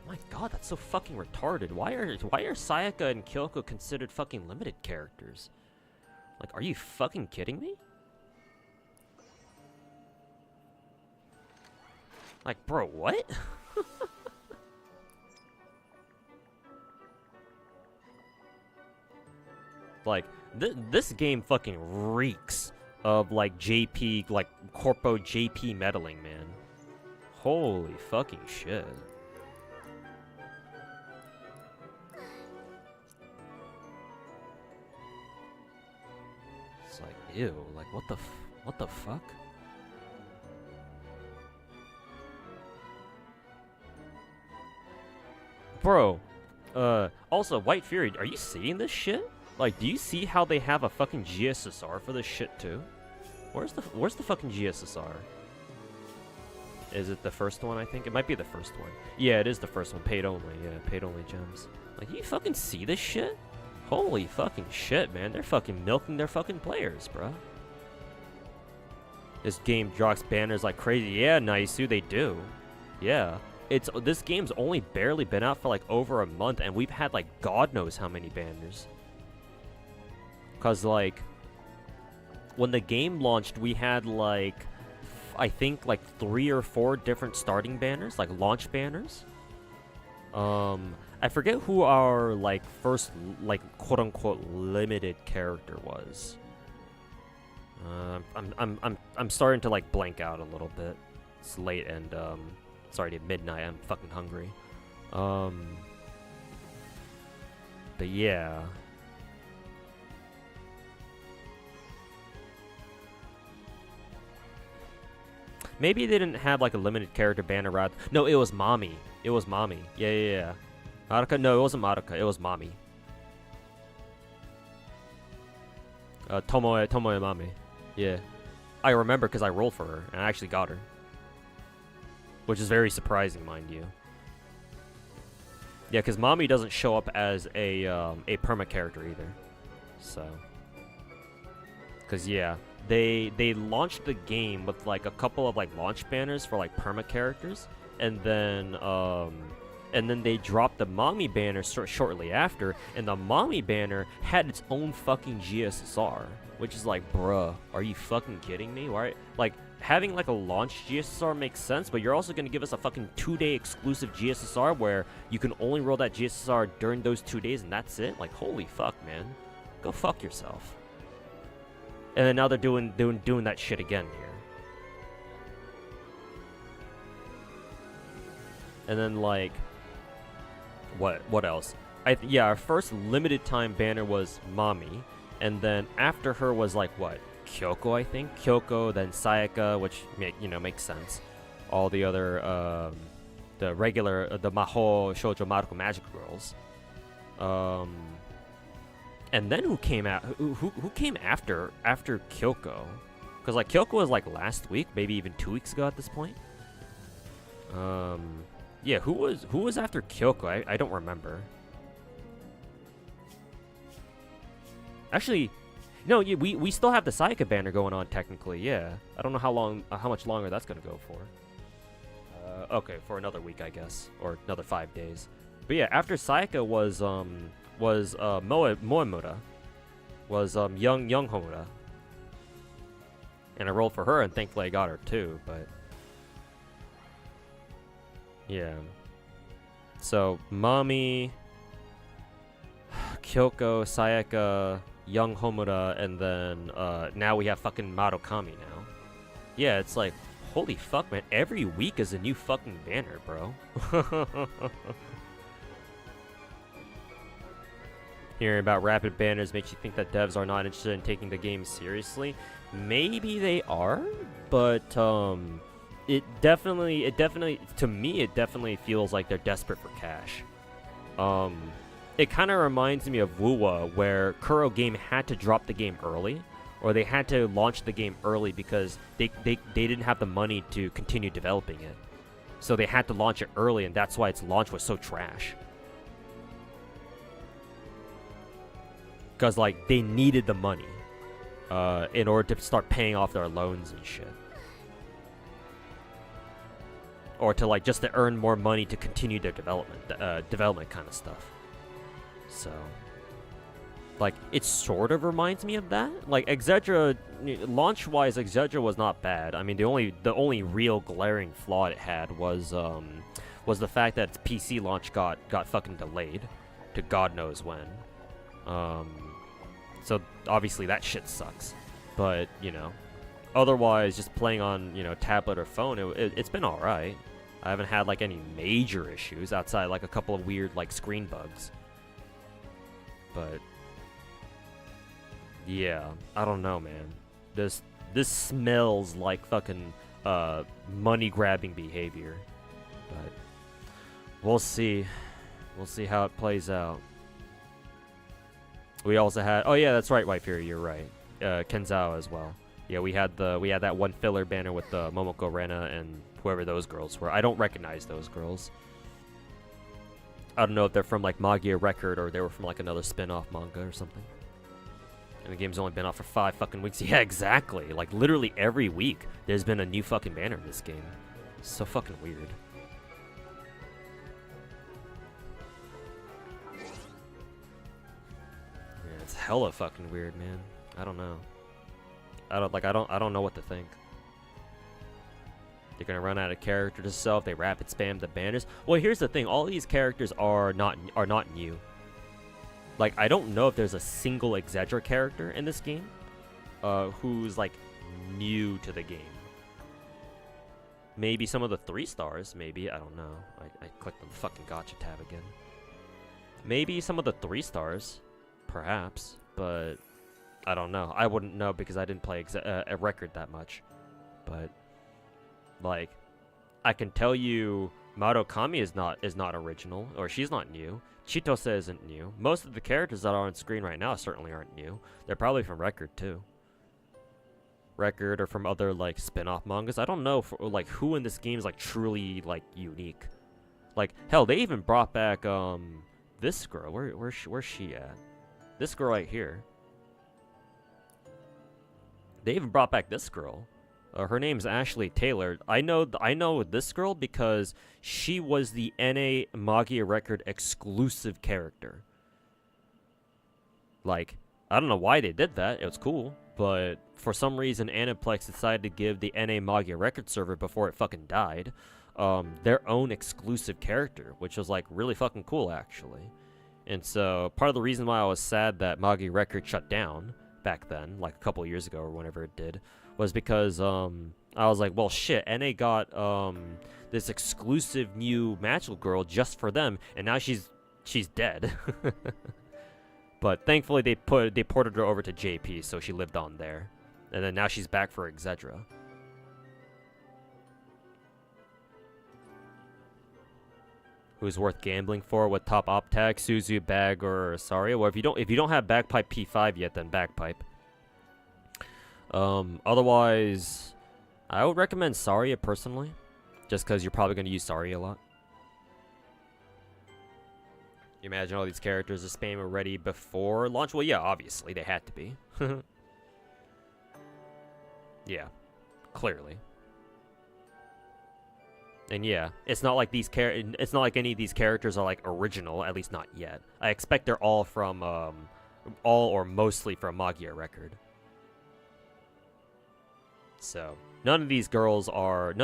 My god, that's so fucking retarded. Why are Sayaka and Kyoko considered fucking limited characters? Like, are you fucking kidding me? Like, bro, what? Like, this game fucking reeks of, like, JP, like, corpo JP meddling, man. Holy fucking shit. It's like, ew, like, what the fuck? Bro, also, White Fury, are you seeing this shit? Like, do you see how they have a fucking GSSR for this shit too? Where's the fucking GSSR? Is it the first one, I think? It might be the first one. Yeah, it is the first one. Paid only, yeah, paid only gems. Like, you fucking see this shit? Holy fucking shit, man. They're fucking milking their fucking players, bro. This game drops banners like crazy. Yeah, Naisu, they do. Yeah. This game's only barely been out for like over a month, and we've had like God knows how many banners. Cause like, when the game launched, we had like, I think like 3 or 4 different starting banners, like launch banners. I forget who our like first like quote unquote limited character was. I'm starting to like blank out a little bit. It's late and it's already midnight. I'm fucking hungry. But yeah. Maybe they didn't have like a limited character banner rather. No, it was Mommy. It was Mommy. Yeah. Madoka? No, it wasn't Madoka. It was Mommy. Tomoe Mami. Yeah. I remember because I rolled for her and I actually got her. Which is very surprising, mind you. Yeah, because Mommy doesn't show up as a perma character either. So. Because yeah, they launched the game with like a couple of like launch banners for like perma characters, and then they dropped the Mommy banner shortly after, and the Mommy banner had its own fucking GSSR, which is like, bruh, are you fucking kidding me? Why, like, having like a launch GSSR makes sense, but you're also gonna give us a fucking 2-day exclusive GSSR where you can only roll that GSSR during those 2 days and that's it? Like, holy fuck, man. Go fuck yourself. And then now they're doing that shit again here. And then like, what else? Yeah, our first limited time banner was Mommy, and then after her was like what? Kyoko, I think. Kyoko, then Sayaka, which makes sense. All the other the regular the Maho Shoujo Madoka Magic Girls. And then who came out? Who came after Kyoko? Because like Kyoko was like last week, maybe even 2 weeks ago at this point. Yeah, who was after Kyoko? I don't remember. Actually, no, yeah, we still have the Sayaka banner going on technically. Yeah, I don't know how much longer that's gonna go for. Okay, for another week, I guess, or another 5 days. But yeah, after Sayaka was Moemoda, was young Homoda, and I rolled for her, and thankfully I got her too. But yeah, so Mami, Kyoko, Sayaka, young Homoda, and then now we have fucking Marukami now. Yeah, it's like, holy fuck, man, every week is a new fucking banner, bro. Hearing about rapid banners makes you think that devs are not interested in taking the game seriously. Maybe they are, but it definitely to me it definitely feels like they're desperate for cash. It kind of reminds me of Wuwa, where Kuro Game had to drop the game early, or they had to launch the game early because they didn't have the money to continue developing it. So they had to launch it early, and that's why its launch was so trash. Because, like, they needed the money in order to start paying off their loans and shit. Or to, like, just to earn more money to continue their development kind of stuff. So, like, it sort of reminds me of that. Like, Exedra, launch-wise, Exedra was not bad. I mean, the only real glaring flaw it had was the fact that its PC launch got fucking delayed to God knows when. So obviously that shit sucks. But, you know, otherwise, just playing on, you know, tablet or phone, it's been alright. I haven't had, like, any major issues outside, like, a couple of weird, like, screen bugs. But yeah, I don't know, man. This smells like fucking money-grabbing behavior. But we'll see. We'll see how it plays out. We also had, oh yeah, that's right, White Fury, you're right. Kenzao as well. Yeah, we had that one filler banner with Momoko Rena and whoever those girls were. I don't recognize those girls. I don't know if they're from like Magia Record or they were from like another spin-off manga or something. And the game's only been out for 5 fucking weeks. Yeah, exactly. Like literally every week there's been a new fucking banner in this game. It's so fucking weird. Yeah, it's hella fucking weird, man. I don't know. I don't know what to think. They're gonna run out of characters to sell if they rapid spam the banners. Well, here's the thing: all these characters are not new. Like, I don't know if there's a single Exedra character in this game, who's like new to the game. Maybe some of the 3 stars. Maybe, I don't know. I clicked on the fucking Gacha tab again. Maybe some of the 3 stars, perhaps, but I don't know. I wouldn't know because I didn't play a record that much. But like, I can tell you, Marukami is not original, or she's not new. Chitose isn't new. Most of the characters that are on screen right now certainly aren't new. They're probably from Record too. Record or from other like spin-off mangas. I don't know like who in this game is like truly like unique. Like hell, they even brought back this girl. Where's she at? This girl right here. They even brought back this girl. Her name's Ashley Taylor. I know this girl because she was the NA Magia Record exclusive character. Like, I don't know why they did that. It was cool. But for some reason, Aniplex decided to give the NA Magia Record server, before it fucking died, their own exclusive character, which was, like, really fucking cool, actually. And so, part of the reason why I was sad that Magia Record shut down back then, like a couple years ago or whenever it did, was because I was like, well, shit, NA got this exclusive new magical girl just for them, and now she's dead. But thankfully they ported her over to JP, so she lived on there, and then now she's back for Exedra. Who's worth gambling for? With top op tag, Suzu, Bag, or Saria? Well, if you don't have Bagpipe P5 yet, then Bagpipe. Otherwise, I would recommend Saria personally. Just because you're probably going to use Sorry a lot. You imagine all these characters are spam already before launch? Well, yeah, obviously, they had to be. Yeah, clearly. And yeah, it's not like it's not like any of these characters are like original, at least not yet. I expect they're all from all or mostly from Magia record. So, none of these characters are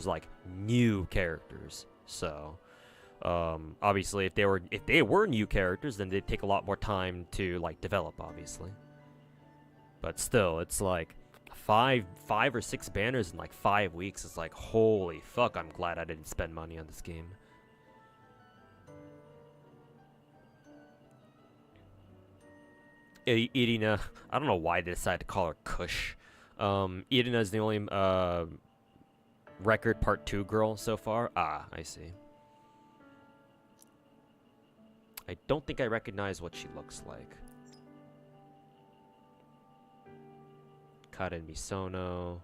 like new characters. So, obviously if they were new characters, then they'd take a lot more time to like develop, obviously. But still, it's like five or six banners in like 5 weeks. It's like, holy fuck, I'm glad I didn't spend money on this game. Irina, I don't know why they decided to call her Kush. Irina is the only record part 2 girl so far. Ah, I see. I don't think I recognize what she looks like. Karen Misono,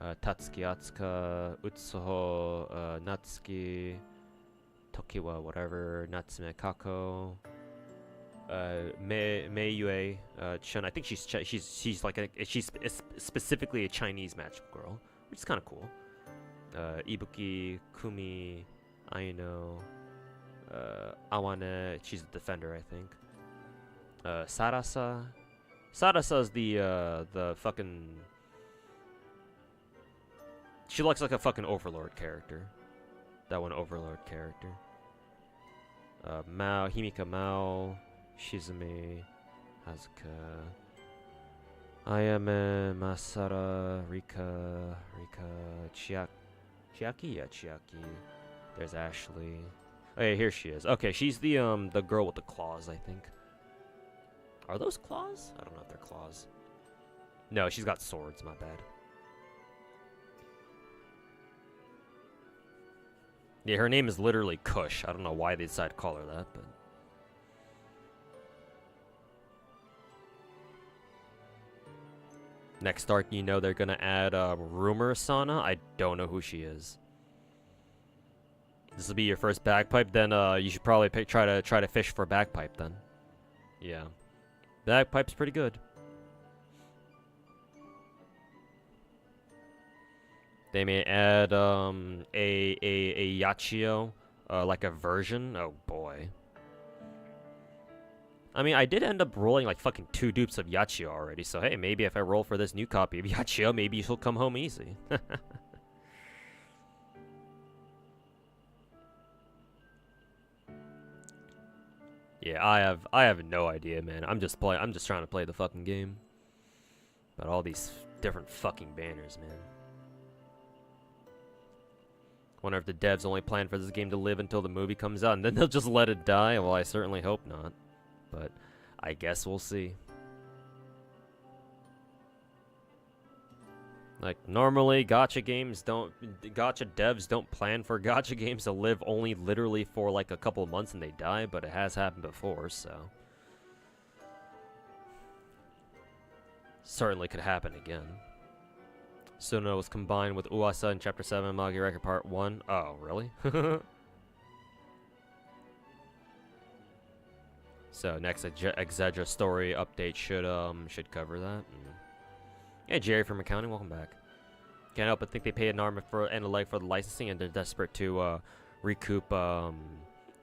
Tatsuki Atsuka, Utsuho, Natsuki, Tokiwa, whatever, Natsume Kako, Mei Yue, Chun. I think she's like she's specifically a Chinese magical girl, which is kind of cool. Ibuki, Kumi, Aino, Awane. She's a defender, I think. Sarasa. Sadasa's the fucking... She looks like a fucking Overlord character. That one Overlord character. Mao, Himika Mao, Shizume, Hazuka, Ayame, Masara, Rika, Chiaki? Yeah, Chiaki. There's Ashley. Oh yeah, here she is. Okay, she's the girl with the claws, I think. Are those claws? I don't know if they're claws. No, she's got swords, my bad. Yeah, her name is literally Kush. I don't know why they decided to call her that, but... Next arc, you know they're gonna add Rumor Sana. I don't know who she is. This will be your first bagpipe, then you should probably try to fish for bagpipe then. Yeah. Bagpipe's pretty good. They may add a Yachio, like a version. Oh boy. I mean, I did end up rolling like fucking 2 dupes of Yachio already, so hey, maybe if I roll for this new copy of Yachio, maybe she'll come home easy. Yeah, I have no idea, man. I'm just trying to play the fucking game. But all these different fucking banners, man. Wonder if the devs only plan for this game to live until the movie comes out and then they'll just let it die. Well, I certainly hope not. But I guess we'll see. Like, normally, gacha devs don't plan for gacha games to live only literally for like a couple of months and they die, but it has happened before, so. Certainly could happen again. Suno was combined with Uasa in Chapter 7, Magi Record Part 1. Oh, really? So, next Exedra story update should cover that. Yeah, Jerry from accounting, welcome back. Can't help but think they paid an arm and a leg for the licensing, and they're desperate to recoup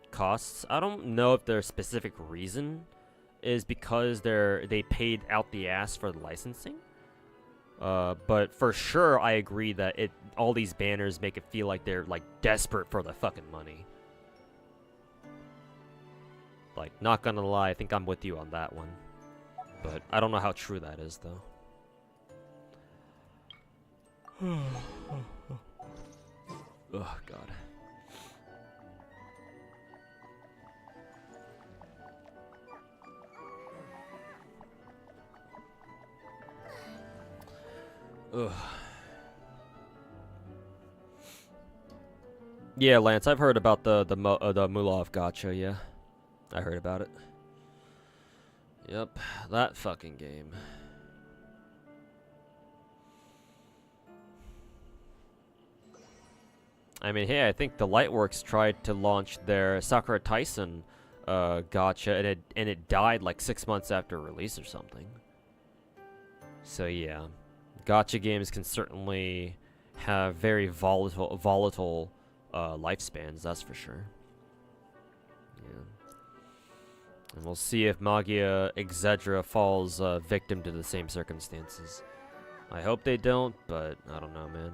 costs. I don't know if their specific reason is because they paid out the ass for the licensing. But for sure, I agree that all these banners make it feel like they're like desperate for the fucking money. Like, not gonna lie, I think I'm with you on that one. But I don't know how true that is, though. Oh, God. Ugh. Yeah, Lance, I've heard about the Mulov Gacha, yeah. I heard about it. Yep, that fucking game. I mean, hey, I think the Lightworks tried to launch their Sakura Tyson gacha, and it died like 6 months after release or something. So yeah, gacha games can certainly have very volatile lifespans. That's for sure. Yeah, and we'll see if Magia Exedra falls victim to the same circumstances. I hope they don't, but I don't know, man.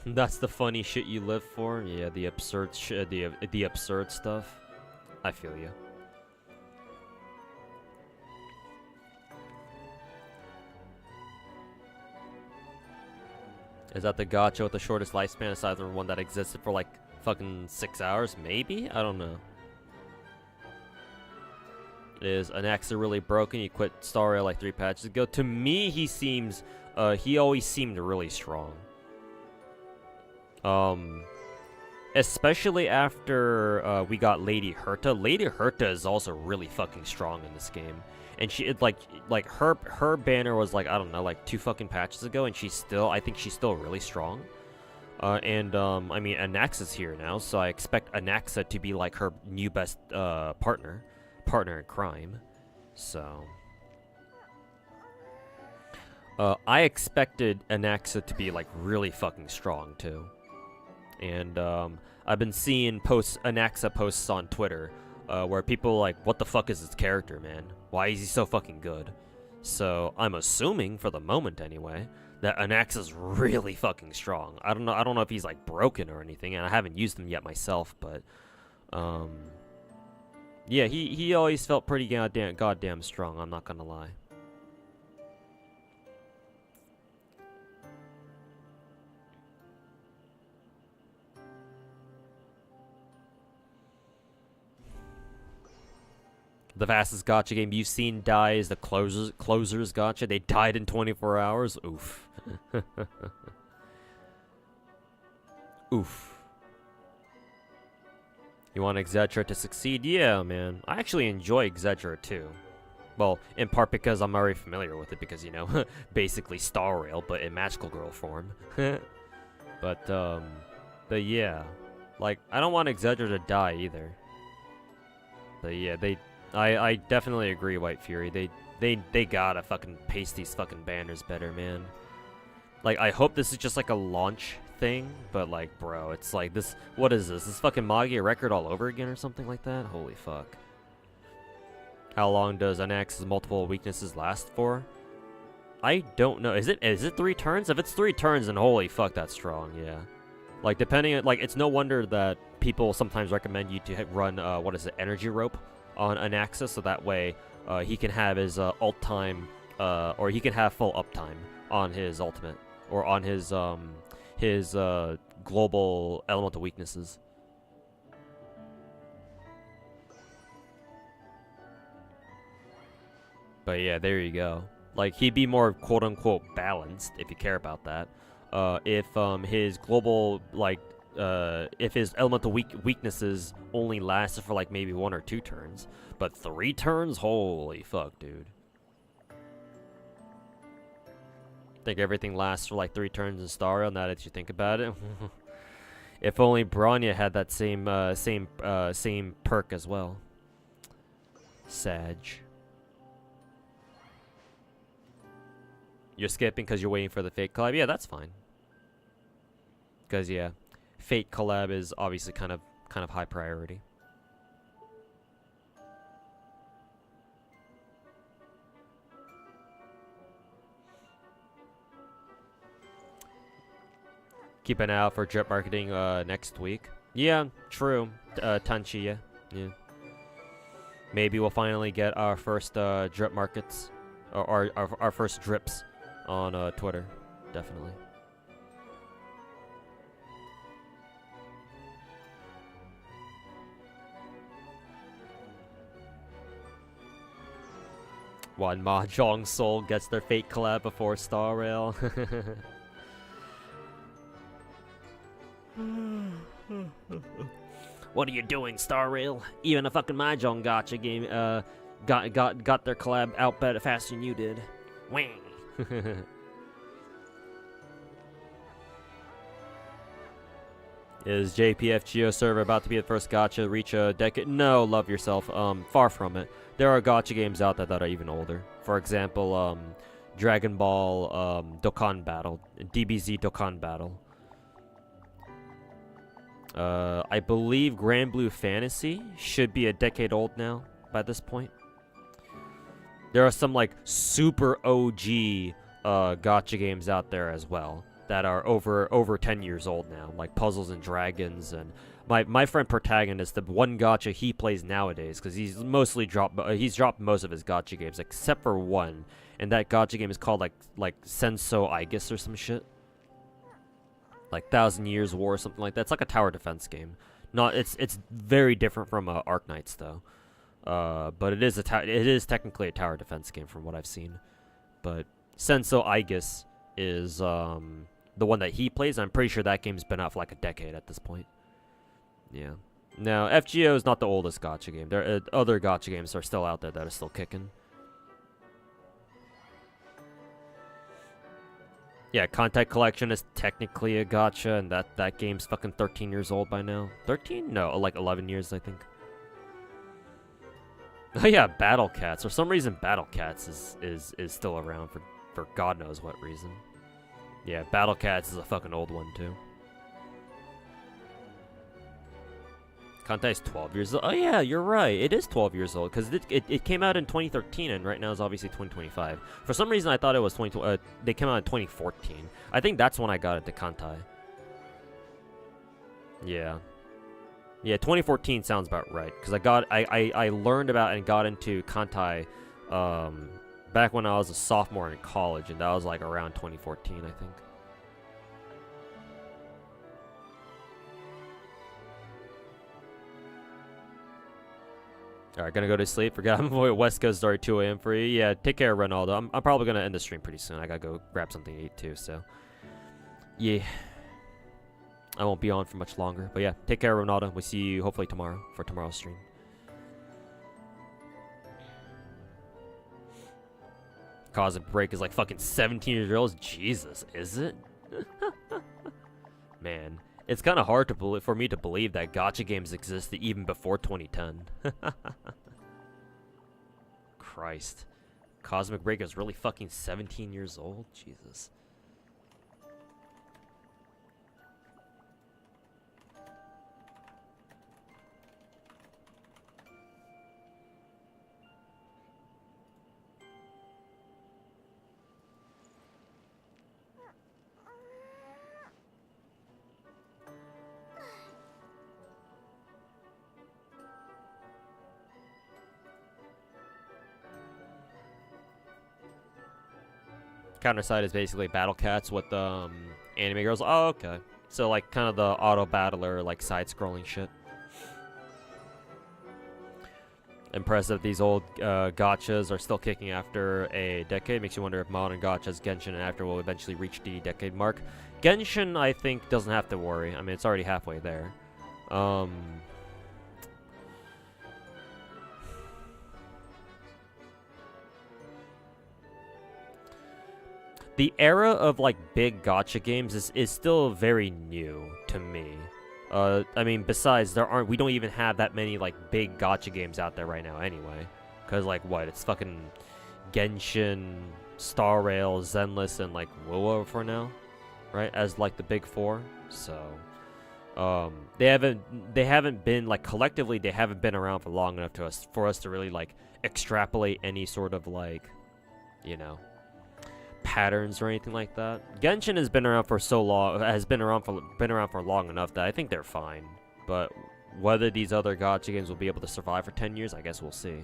That's the funny shit you live for. Yeah, the absurd the absurd stuff. I feel you. Is that the gacha with the shortest lifespan aside from one that existed for like fucking 6 hours? Maybe? I don't know. Is Anaxa really broken? He quit Star Rail like 3 patches ago. To me, he seems, he always seemed really strong. Especially after we got Lady Herta. Lady Herta is also really fucking strong in this game, and she like her banner was like, I don't know, like 2 fucking patches ago, and I think she's still really strong. I mean, Anaxa's here now, so I expect Anaxa to be like her new best partner in crime. So I expected Anaxa to be like really fucking strong too. And I've been seeing Anaxa posts on Twitter where people are like, what the fuck is this character, man? Why is he so fucking good? So I'm assuming, for the moment anyway, that Anaxa's really fucking strong. I don't know if he's like broken or anything, and I haven't used him yet myself, but yeah, he always felt pretty goddamn strong, I'm not gonna lie. The fastest gacha game you've seen die is the closers gacha. They died in 24 hours. Oof. Oof. You want Exedra to succeed? Yeah, man. I actually enjoy Exedra too. Well, in part because I'm already familiar with it, because, you know, basically Star Rail, but in magical girl form. But yeah. Like, I don't want Exedra to die either. But yeah, I definitely agree, White Fury. They gotta fucking paste these fucking banners better, man. Like, I hope this is just like a launch thing, but like, bro, it's like this. What is this? This fucking Magia record all over again or something like that? Holy fuck. How long does Anax's multiple weaknesses last for? I don't know. Is it 3 turns? If it's 3 turns, then holy fuck, that's strong. Yeah. Like, depending on, like, it's no wonder that people sometimes recommend you to run what is it, energy rope on Anaxa, so that way he can have his ult time, or he can have full uptime on his ultimate, or on his global elemental weaknesses. But yeah, there you go. Like, he'd be more quote-unquote balanced, if you care about that, if his global, like, if his elemental weaknesses only lasted for like maybe 1 or 2 turns, but 3 turns, holy fuck, dude. Think everything lasts for like 3 turns in Star Rail, now that you think about it. If only Bronya had that same perk as well. Sag. You're skipping because you're waiting for the Fate collab? Yeah, that's fine. Because yeah, Fate collab is obviously kind of high priority. Keep an eye out for drip marketing next week. Yeah, true. Tanchi, yeah. Maybe we'll finally get our first drip markets, or our first drips on Twitter. Definitely. One Mahjong Soul gets their Fate collab before Star Rail. What are you doing, Star Rail? Even a fucking Mahjong gacha game got their collab out better faster than you did. Wang. Is JPFGO server about to be the first gacha reach a decade? No, love yourself. Far from it. There are gacha games out there that are even older. For example, Dragon Ball Dokkan Battle, DBZ Dokkan Battle. I believe Grand Blue Fantasy should be a decade old now by this point. There are some like super OG gacha games out there as well that are over 10 years old now, like Puzzles and Dragons. And my friend Protagonist, the one gacha he plays nowadays, because he's dropped most of his gacha games except for one, and that gacha game is called like Senso Aegis or some shit, like 1,000 Years War or something like that. It's like a tower defense game. It's very different from Arknights though, but it is technically a tower defense game from what I've seen. But Senso Aegis is the one that he plays. I'm pretty sure that game's been out for like a decade at this point. Yeah. Now, FGO is not the oldest gacha game. There are other gacha games that are still out there that are still kicking. Yeah, Contact Collection is technically a gacha, and that game's fucking 13 years old by now. 13? No, like 11 years, I think. Oh yeah, Battle Cats. For some reason, Battle Cats is still around for God knows what reason. Yeah, Battle Cats is a fucking old one, too. Contact's 12 years old. Oh, yeah, you're right. It is 12 years old, because it came out in 2013, and right now it's obviously 2025. For some reason, I thought it was they came out in 2014. I think that's when I got into Kantai. Yeah. Yeah, 2014 sounds about right, because I learned about and got into Kantai, back when I was a sophomore in college, and that was like around 2014, I think. Alright, gonna go to sleep. Forgot my West Coast started 2 a.m. for you. Yeah, take care, Ronaldo. I'm probably gonna end the stream pretty soon. I gotta go grab something to eat too, so. Yeah. I won't be on for much longer. But yeah, take care, Ronaldo. We'll see you hopefully tomorrow for tomorrow's stream. Cosmic Break is like fucking 17 years old. Jesus, is it? Man, it's kind of hard for me to believe that gacha games existed even before 2010. Christ. Cosmic Break is really fucking 17 years old? Jesus. Counter side is basically Battle Cats with anime girls. Oh, okay. So like kind of the auto battler, like side-scrolling shit. Impressive these old gachas are still kicking after a decade. Makes you wonder if modern gachas, Genshin and after will eventually reach the decade mark. Genshin, I think, doesn't have to worry. I mean, it's already halfway there. The era of like big gacha games is still very new to me. I mean, besides we don't even have that many like big gacha games out there right now anyway. Cause like what? It's fucking Genshin, Star Rail, Zenless, and like WoW for now, right? As like the big four. So they haven't been like collectively they haven't been around for long enough for us to really like extrapolate any sort of like, you know, patterns or anything like that. Genshin has been around for so long, been around for long enough that I think they're fine. But whether these other gacha games will be able to survive for 10 years, I guess we'll see.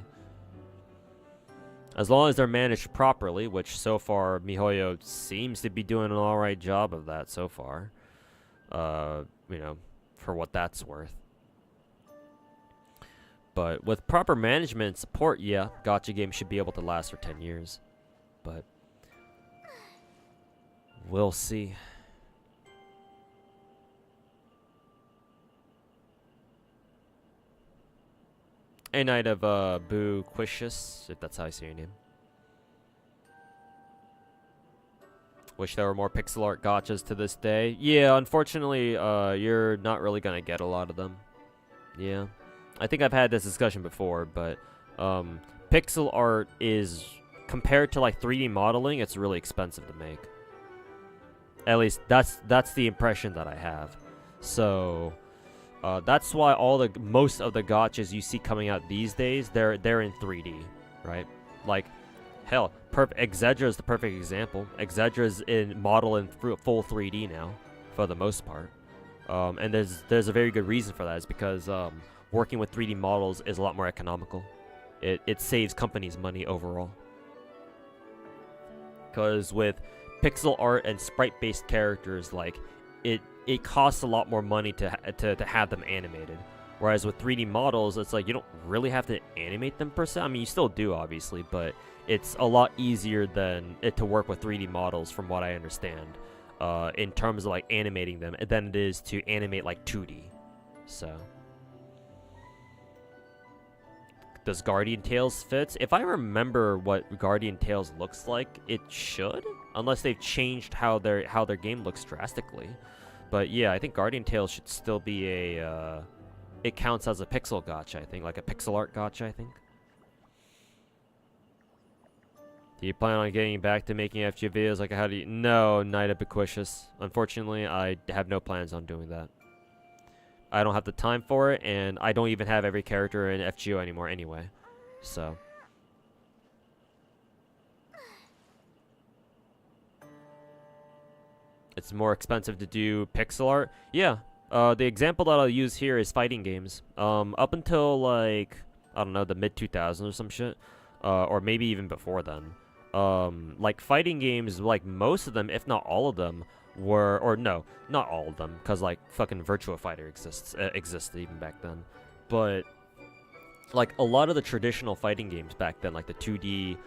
As long as they're managed properly, which so far MiHoYo seems to be doing an alright job of that so far. You know, for what that's worth. But with proper management and support, yeah, gacha games should be able to last for 10 years. But we'll see. A night of Boo Quicious, if that's how I say your name. Wish there were more pixel art gachas to this day. Yeah, unfortunately, you're not really gonna get a lot of them. Yeah. I think I've had this discussion before, but pixel art is, compared to like 3D modeling, it's really expensive to make. At least that's the impression that I have. So that's why most of the gachas you see coming out these days, they're in 3D, right? Like, hell, Exedra is the perfect example. Exedra is in full 3D now, for the most part. And there's a very good reason for that. Is because working with 3D models is a lot more economical. It saves companies money overall. Because with pixel art and sprite-based characters, like it costs a lot more money to have them animated. Whereas with 3D models, it's like you don't really have to animate them per se. I mean, you still do, obviously, but it's a lot easier to work with 3D models, from what I understand, in terms of like animating them, than it is to animate like 2D. So, does Guardian Tales fit? If I remember what Guardian Tales looks like, it should, unless they've changed how their game looks drastically. But yeah, I think Guardian Tales should still be a. It counts as a pixel gacha, I think, like a pixel art gacha, I think. Do you plan on getting back to making FG videos? Like, how do you... No, Night of Bequicious. Unfortunately, I have no plans on doing that. I don't have the time for it, and I don't even have every character in FGO anymore anyway. So... It's more expensive to do pixel art? Yeah. The example that I'll use here is fighting games. Up until, like, I don't know, the mid-2000s or some shit. Or maybe even before then. Like, fighting games, like, most of them, if not all of them, were... Or, no, not all of them, because, like, fucking Virtua Fighter existed even back then. But, like, a lot of the traditional fighting games back then, like the 2D,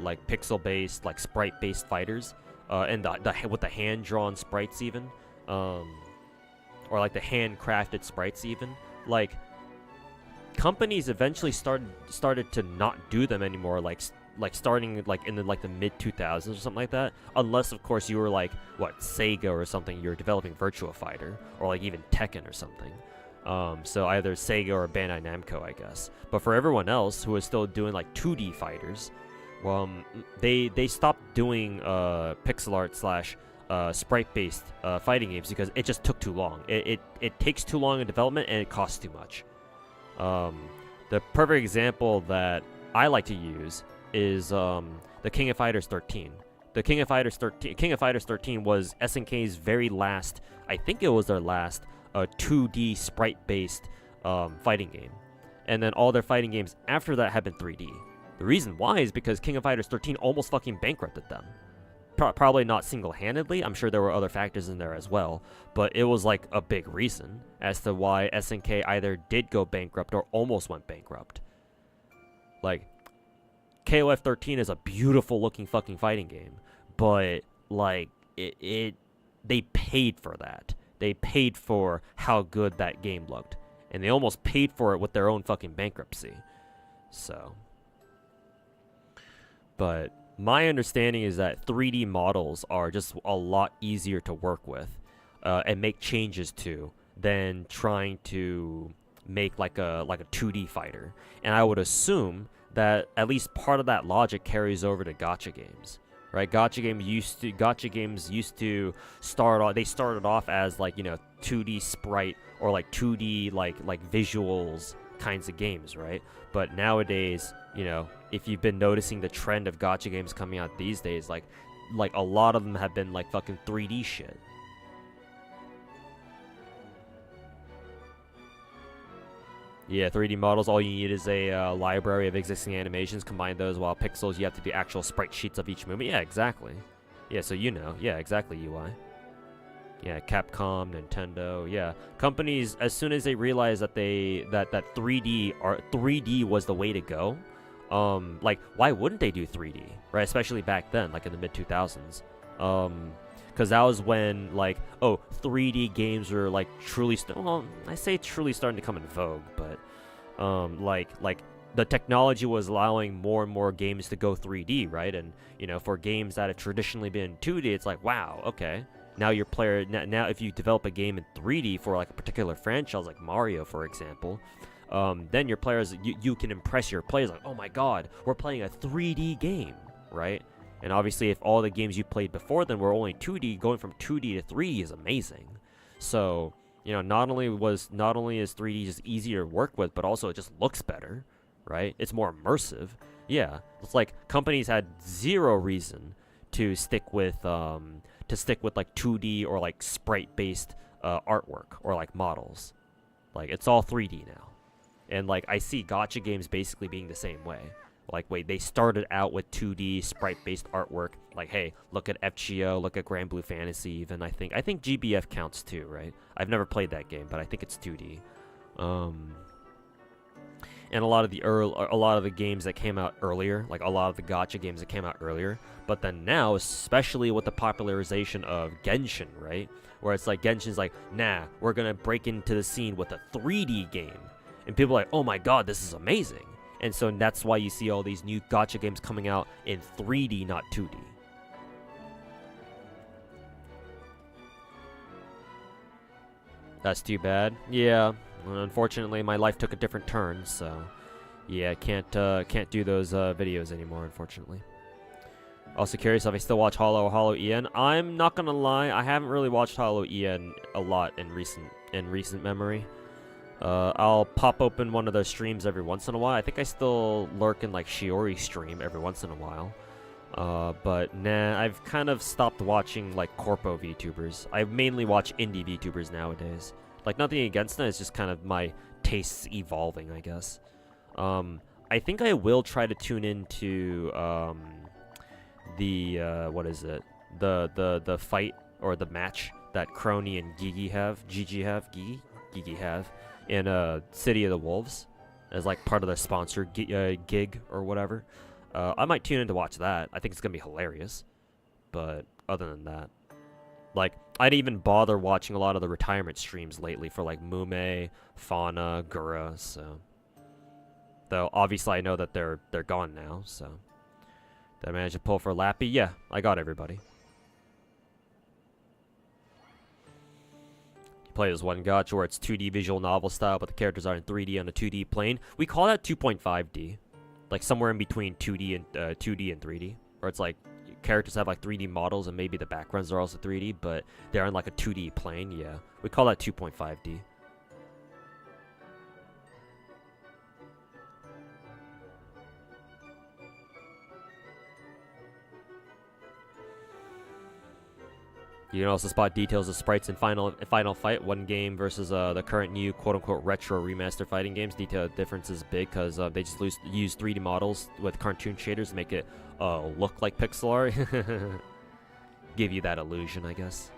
like, pixel-based, like, sprite-based fighters, and with the hand-drawn sprites even, or like the handcrafted sprites even, like companies eventually started to not do them anymore, like starting like in the mid 2000s or something like that, unless of course you were like Sega or something, you're developing Virtua Fighter, or like even Tekken or something. So either Sega or Bandai Namco, I guess. But for everyone else who is still doing like 2D fighters, well, they stopped doing pixel art / sprite-based fighting games because it just took too long. It takes too long in development, and it costs too much. The perfect example that I like to use is the King of Fighters 13. The King of Fighters 13 was SNK's very last, I think it was their last 2D sprite-based fighting game. And then all their fighting games after that have been 3D. The reason why is because King of Fighters 13 almost fucking bankrupted them. Probably not single-handedly. I'm sure there were other factors in there as well. But it was like a big reason as to why SNK either did go bankrupt or almost went bankrupt. Like, KOF 13 is a beautiful looking fucking fighting game. But, like, they paid for that. They paid for how good that game looked. And they almost paid for it with their own fucking bankruptcy. So. But my understanding is that 3D models are just a lot easier to work with and make changes to than trying to make like a 2D fighter. And I would assume that at least part of that logic carries over to gacha games, right? Gacha games used to start off. They started off as like 2D sprite or like 2D like visuals kinds of games, right? But nowadays, if you've been noticing the trend of gacha games coming out these days, like a lot of them have been like fucking 3D shit. Yeah, 3D models, all you need is a library of existing animations, combine those, while pixels, you have to do actual sprite sheets of each movement. Yeah, exactly. Yeah, so yeah, exactly, UI. Yeah, Capcom, Nintendo, yeah. Companies, as soon as they realized that that 3D was the way to go, like, why wouldn't they do 3D, right? Especially back then, like in the mid-2000s. Because that was when, like, 3D games were, like, truly, well, I say truly starting to come in vogue, but, like, the technology was allowing more and more games to go 3D, right? And for games that have traditionally been 2D, it's like, wow, okay. Now your player now if you develop a game in 3D for like a particular franchise, like Mario, for example, then your players you can impress your players like, oh my god, we're playing a 3D game, right? And obviously, if all the games you played before then were only 2D, going from 2D to 3D is amazing. So not only is 3D just easier to work with, but also it just looks better, right? It's more immersive. Yeah, it's like companies had zero reason to stick with like 2D or like sprite-based artwork or like models. Like it's all 3D now, and like I see gacha games basically being the same way. Like, wait, they started out with 2D sprite-based artwork. Like, hey, look at FGO, look at Grand Blue Fantasy. Even I think GBF counts too, right? I've never played that game, but I think it's 2D. And a lot of the games that came out earlier, like a lot of the gacha games that came out earlier, but then now, especially with the popularization of Genshin, right? Where it's like Genshin's like, nah, we're gonna break into the scene with a 3D game, and people are like, oh my god, this is amazing. And so that's why you see all these new gacha games coming out in 3D, not 2D. That's too bad. Yeah, unfortunately, my life took a different turn, so yeah, can't do those videos anymore, unfortunately. Also curious if I still watch Hollow EN. I'm not gonna lie, I haven't really watched Hollow EN a lot in recent memory. I'll pop open one of those streams every once in a while. I think I still lurk in like Shiori's stream every once in a while. But nah, I've kind of stopped watching like corpo VTubers. I mainly watch indie VTubers nowadays. Like nothing against them, it's just kind of my tastes evolving, I guess. I think I will try to tune into what is it? The fight or the match that Crony and Gigi have in City of the Wolves as like part of the sponsored gig or whatever. I might tune in to watch that. I think it's gonna be hilarious. But other than that, like I didn't even bother watching a lot of the retirement streams lately for like Mume, Fauna, Gura. So, though obviously I know that they're gone now. So, did I manage to pull for Lappy? Yeah, I got everybody. Play this one gacha where it's 2D visual novel style, but the characters are in 3D on a 2D plane. We call that 2.5D, like somewhere in between 2D and 3D, where it's like characters have like 3D models and maybe the backgrounds are also 3D, but they're on like a 2D plane. Yeah, we call that 2.5D. You can also spot details of sprites in Final Fight, one game versus the current new quote-unquote retro remaster fighting games. Detail difference is big because they just use 3D models with cartoon shaders to make it look like pixel art. Give you that illusion, I guess.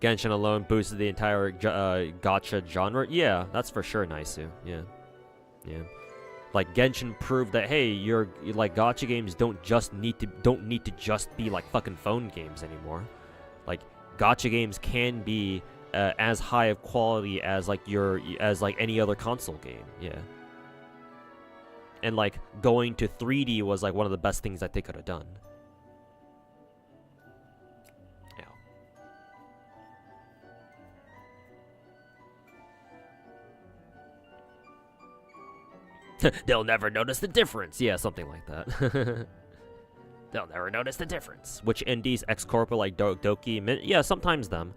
Genshin alone boosted the entire gacha genre. Yeah, that's for sure, Naisu. Yeah. Like Genshin proved that hey, you're like gacha games don't need to just be like fucking phone games anymore. Like gacha games can be as high of quality as like any other console game. Yeah. And like going to 3D was like one of the best things that they could have done. They'll never notice the difference. Yeah, something like that. They'll never notice the difference. Which indies, ex-corpo like Doki, yeah, sometimes them.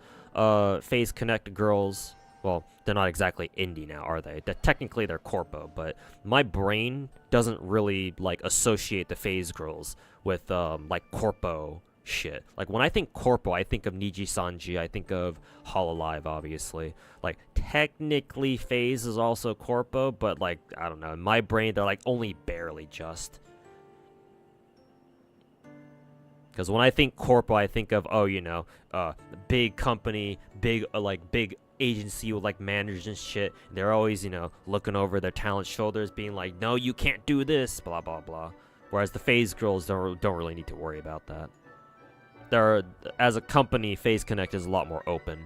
Phase Connect girls, well, they're not exactly indie now, are they? Technically, they're corpo, but my brain doesn't really, like, associate the Phase girls with, like, corpo shit. Like, when I think corpo, I think of Niji Sanji, I think of Hololive, obviously. Like, technically, Phase is also corpo, but, like, I don't know. In my brain, they're, like, only barely just. Because when I think corpo, I think of, oh, you know, big company, big agency with, like, managers and shit. They're always, you know, looking over their talent's shoulders, being like, no, you can't do this, blah, blah, blah. Whereas the Phase girls don't really need to worry about that. As a company, Phase Connect is a lot more open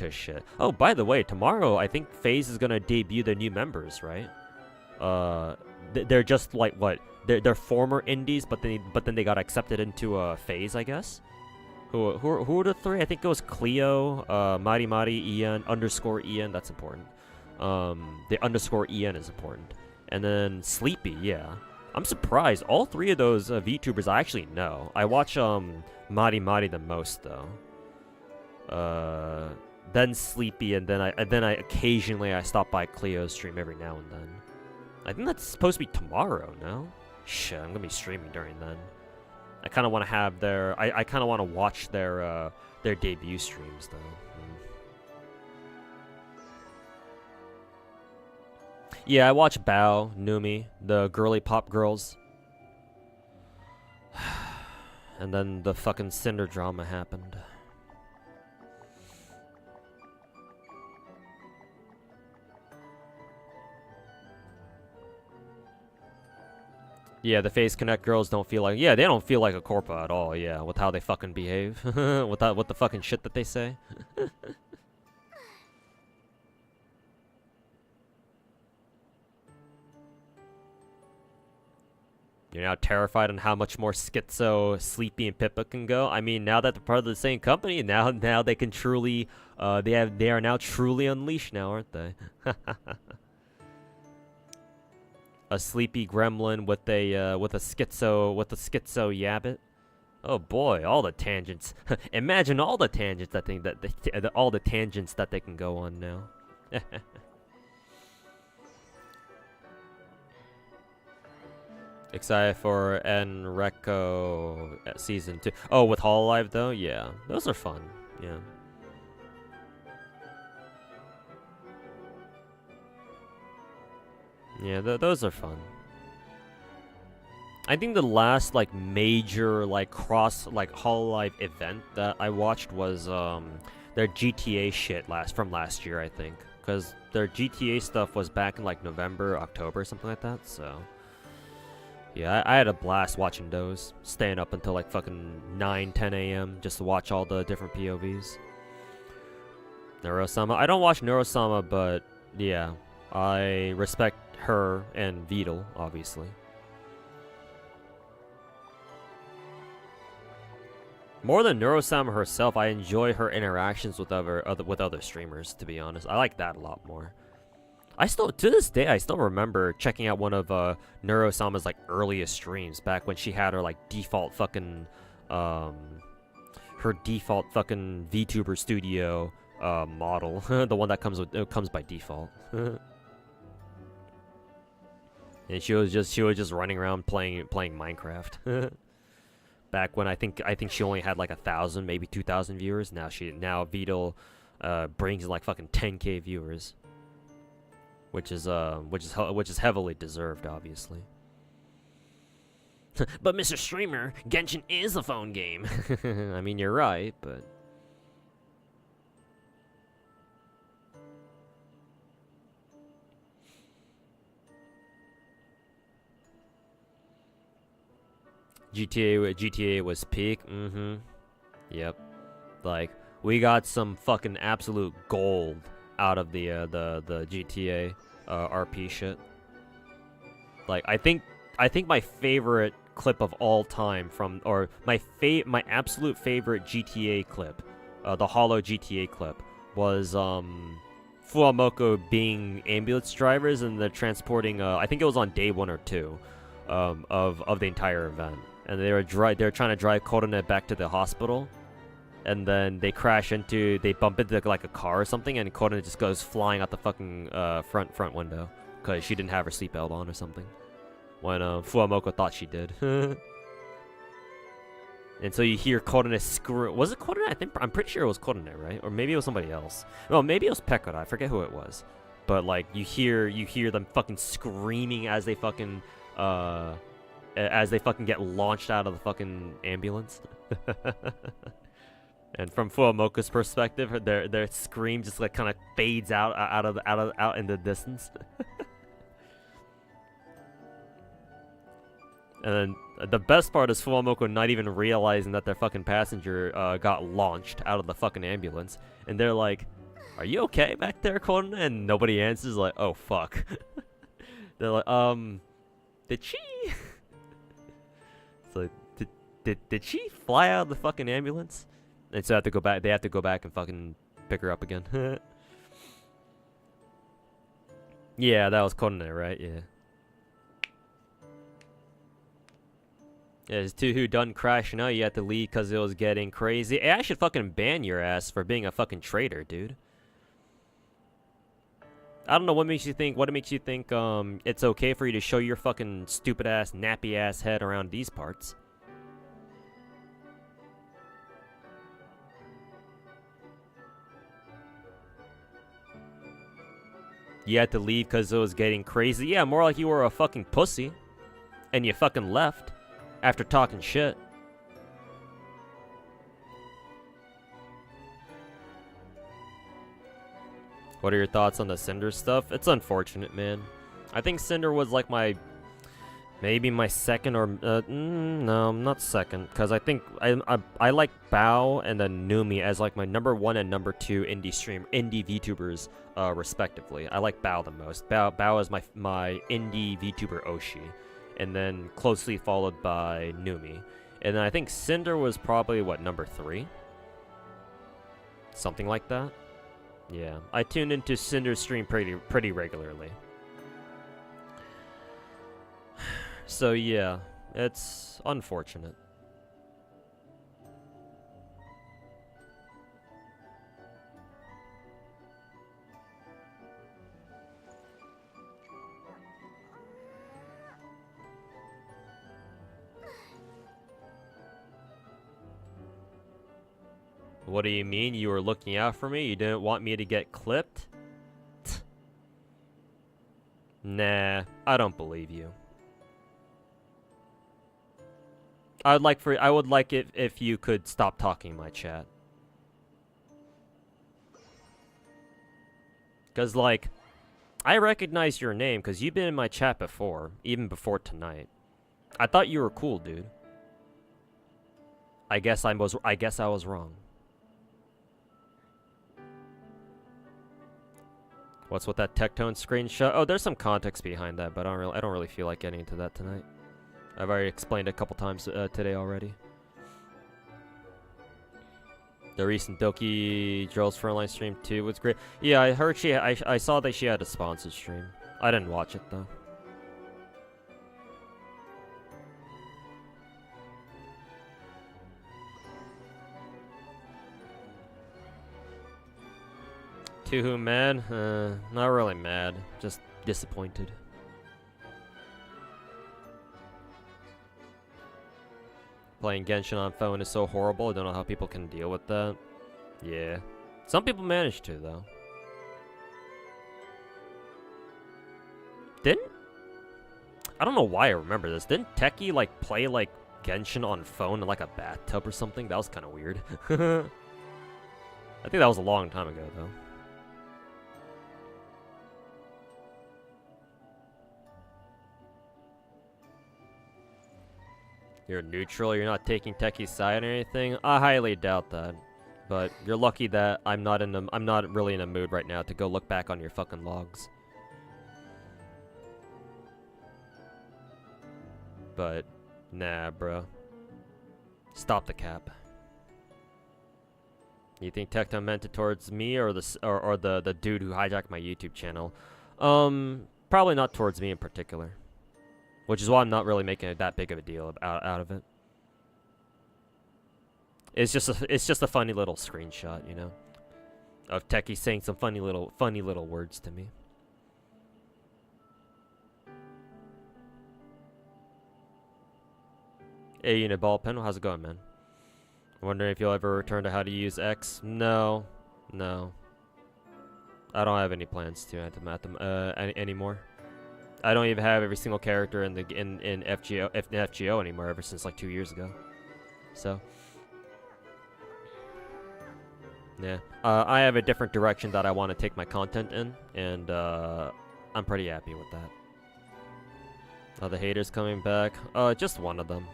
to shit. Oh, by the way, tomorrow I think FaZe is gonna debut their new members, right? They're just like what? They're former indies, but then they got accepted into FaZe, I guess. Who are the three? I think it was Cleo, Mari Mari, Ian, underscore Ian. That's important. The underscore Ian is important. And then Sleepy, yeah. I'm surprised. All three of those VTubers I actually know. I watch Mari Mari the most though. Then Sleepy, and then I occasionally stop by Cleo's stream every now and then. I think that's supposed to be tomorrow, no? Shit, I'm gonna be streaming during then. I kind of want to have their... I kind of want to watch their debut streams, though. Yeah, I watch Bao, Numi, the girly pop girls. And then the fucking Cinder drama happened. Yeah, the FaZe Connect girls don't feel like... Yeah, they don't feel like a corpa at all, yeah, with how they fucking behave. with the fucking shit that they say. You're now terrified on how much more schizo, Sleepy, and Pippa can go. I mean, now that they're part of the same company, now they can truly... They are now truly unleashed now, aren't they? A sleepy gremlin with a schizo yabbit. Oh boy, all the tangents. Imagine all the tangents that all the tangents that they can go on now. Excited for Enreco season 2. Oh, with Hololive though, yeah, those are fun. Yeah. Yeah, those are fun. I think the last like major like cross like Hololive event that I watched was their GTA shit from last year, I think, because their GTA stuff was back in like November, October, something like that. So yeah, I had a blast watching those, staying up until like fucking 9-10 a.m. just to watch all the different POVs. Neurosama, I don't watch Neurosama, but yeah, I respect her and Vidal, obviously. More than Neurosama herself, I enjoy her interactions with other streamers, to be honest. I like that a lot more. To this day, I still remember checking out one of Neurosama's like earliest streams back when she had her like default fucking VTuber studio model, the one that comes by default. And she was just running around playing Minecraft. Back when I think she only had like 1,000, maybe 2,000 viewers. Now Vidal brings in like fucking 10K viewers, which is heavily deserved, obviously. But Mr. Streamer, Genshin is a phone game. I mean, you're right, but. GTA was peak. Yep. Like, we got some fucking absolute gold out of the GTA RP shit. Like, I think my favorite clip of all time my absolute favorite GTA clip, the Hollow GTA clip, was Fuamoko being ambulance drivers and they're transporting. I think it was on day 1 or 2 of the entire event. And they were trying to drive Korone back to the hospital, and then they bump into like a car or something, and Korone just goes flying out the fucking front window because she didn't have her seatbelt on or something. When Fuamoko thought she did. And so you hear Korone scream. Was it Korone? I'm pretty sure it was Korone, right? Or maybe it was somebody else. Well, maybe it was Pekora. I forget who it was. But like you hear them fucking screaming as they fucking get launched out of the fucking ambulance. And from Fuamoko's perspective, their scream just like kind of fades out in the distance. And then the best part is Fuamoko not even realizing that their fucking passenger got launched out of the fucking ambulance, and they're like, Are you okay back there, Conan? And nobody answers, like, oh, fuck. They're like, did she? It's like, did she fly out of the fucking ambulance? And so they have to go back and fucking pick her up again. Yeah, that was Conan, right? Yeah. Yeah, it's two who done crashing out. You had to leave because it was getting crazy. Hey, I should fucking ban your ass for being a fucking traitor, dude. I don't know what makes you think. What makes you think it's okay for you to show your fucking stupid ass, nappy ass head around these parts? You had to leave because it was getting crazy. Yeah, more like you were a fucking pussy, and you fucking left after talking shit. What are your thoughts on the Cinder stuff? It's unfortunate, man. I think Cinder was like maybe my second or no, not second, because I think I like Bao and then Numi as like my #1 and #2 indie VTubers, respectively. I like Bao the most. Bao is my indie VTuber Oshi, and then closely followed by Numi, and then I think Cinder was probably what, #3, something like that. Yeah, I tune into Cinder's stream pretty regularly. So yeah, it's unfortunate. What do you mean? You were looking out for me? You didn't want me to get clipped? Nah, I don't believe you. I would like it if you could stop talking in my chat. Cause like, I recognize your name because you've been in my chat before, even before tonight. I thought you were cool, dude. I guess I was wrong. What's with that Tectone screenshot? Oh, there's some context behind that, but I don't really feel like getting into that tonight. I've already explained it a couple times today already. The recent Doki Girls Frontline stream too was great. Yeah, I heard I saw that she had a sponsored stream. I didn't watch it though. To whom mad? Not really mad, just disappointed. Playing Genshin on phone is so horrible. I don't know how people can deal with that. Yeah. Some people manage to, though. I don't know why I remember this. Didn't Techie, like, play, like, Genshin on phone in, like, a bathtub or something? That was kind of weird. I think that was a long time ago, though. You're neutral, you're not taking Techie's side or anything? I highly doubt that. But you're lucky that I'm not really in a mood right now to go look back on your fucking logs. But nah, bro. Stop the cap. You think Tecton meant it towards me or the dude who hijacked my YouTube channel? Probably not towards me in particular. Which is why I'm not really making that big of a deal out of it. It's just a funny little screenshot, you know, of Techie saying some funny little words to me. Hey, Unit Ball Pen, how's it going, man? Wondering if you'll ever return to how to use X? No. I don't have any plans to at them anymore. I don't even have every single character in FGO anymore ever since like 2 years ago. So yeah, I have a different direction that I want to take my content in, and I'm pretty happy with that. Are the haters coming back? Just one of them.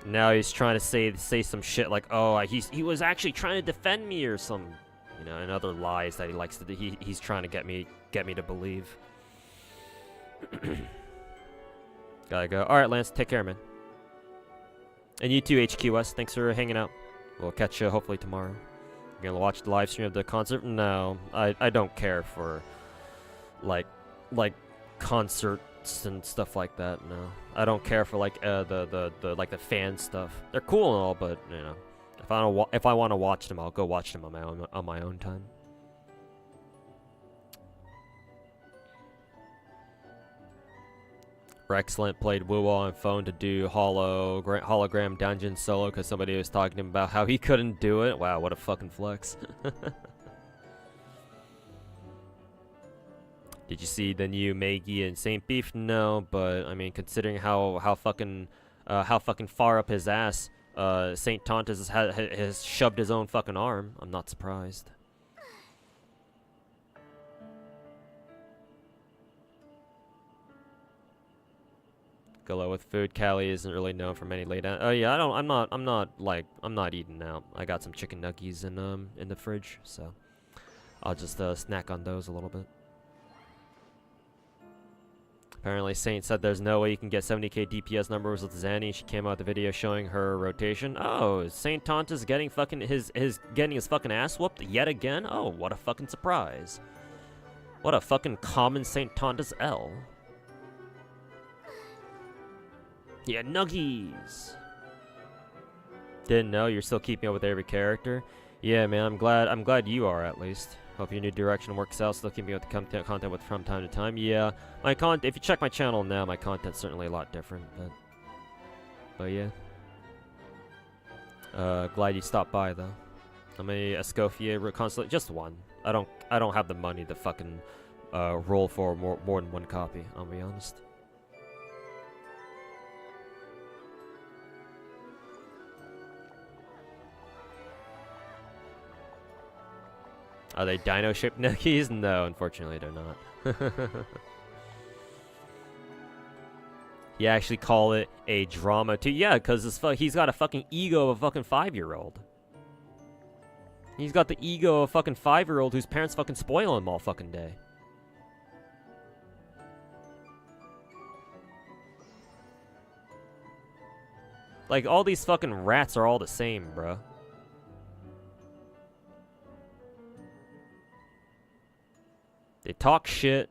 Now he's trying to say some shit like, oh, he was actually trying to defend me or some, you know, and other lies that he likes to do. He's trying to get me to believe. Gotta go. All right, Lance, take care, man. And you too, HQS. Thanks for hanging out. We'll catch you hopefully tomorrow. You're gonna watch the live stream of the concert? No, I don't care for like concerts and stuff like that. No, I don't care for like the fan stuff. They're cool and all, but you know, if I want to watch them, I'll go watch them on my own time. Excellent played Woo on phone to do hologram dungeon solo because somebody was talking to him about how he couldn't do it. Wow, what a fucking flex. Did you see the new Meigi and Saint Beef? No, but I mean, considering how fucking far up his ass Saint Tontus has shoved his own fucking arm, I'm not surprised. Go with food. Callie isn't really known for many late. Oh yeah, I'm not eating out. I got some chicken nuggies in the fridge, so I'll just snack on those a little bit. Apparently, Saint said there's no way you can get 70k DPS numbers with Zanny. She came out with the video showing her rotation. Oh, Saint Tontus getting fucking getting his fucking ass whooped yet again. Oh, what a fucking surprise! What a fucking common Saint Tontus L. Yeah, nuggies. Didn't know you're still keeping up with every character. Yeah, man, I'm glad you are at least. Hope your new direction works out. Still keeping up with the content with from time to time. Yeah, if you check my channel now, my content's certainly a lot different. But yeah. Glad you stopped by though. How many Escoffier constantly? Just one. I don't have the money to fucking roll for more than one copy. I'll be honest. Are they dino-shaped nuggies? No, unfortunately they're not. You actually call it a drama too? Yeah, because he's got a fucking ego of a fucking 5-year-old. He's got the ego of a fucking 5-year-old whose parents fucking spoil him all fucking day. Like, all these fucking rats are all the same, bruh. They talk shit,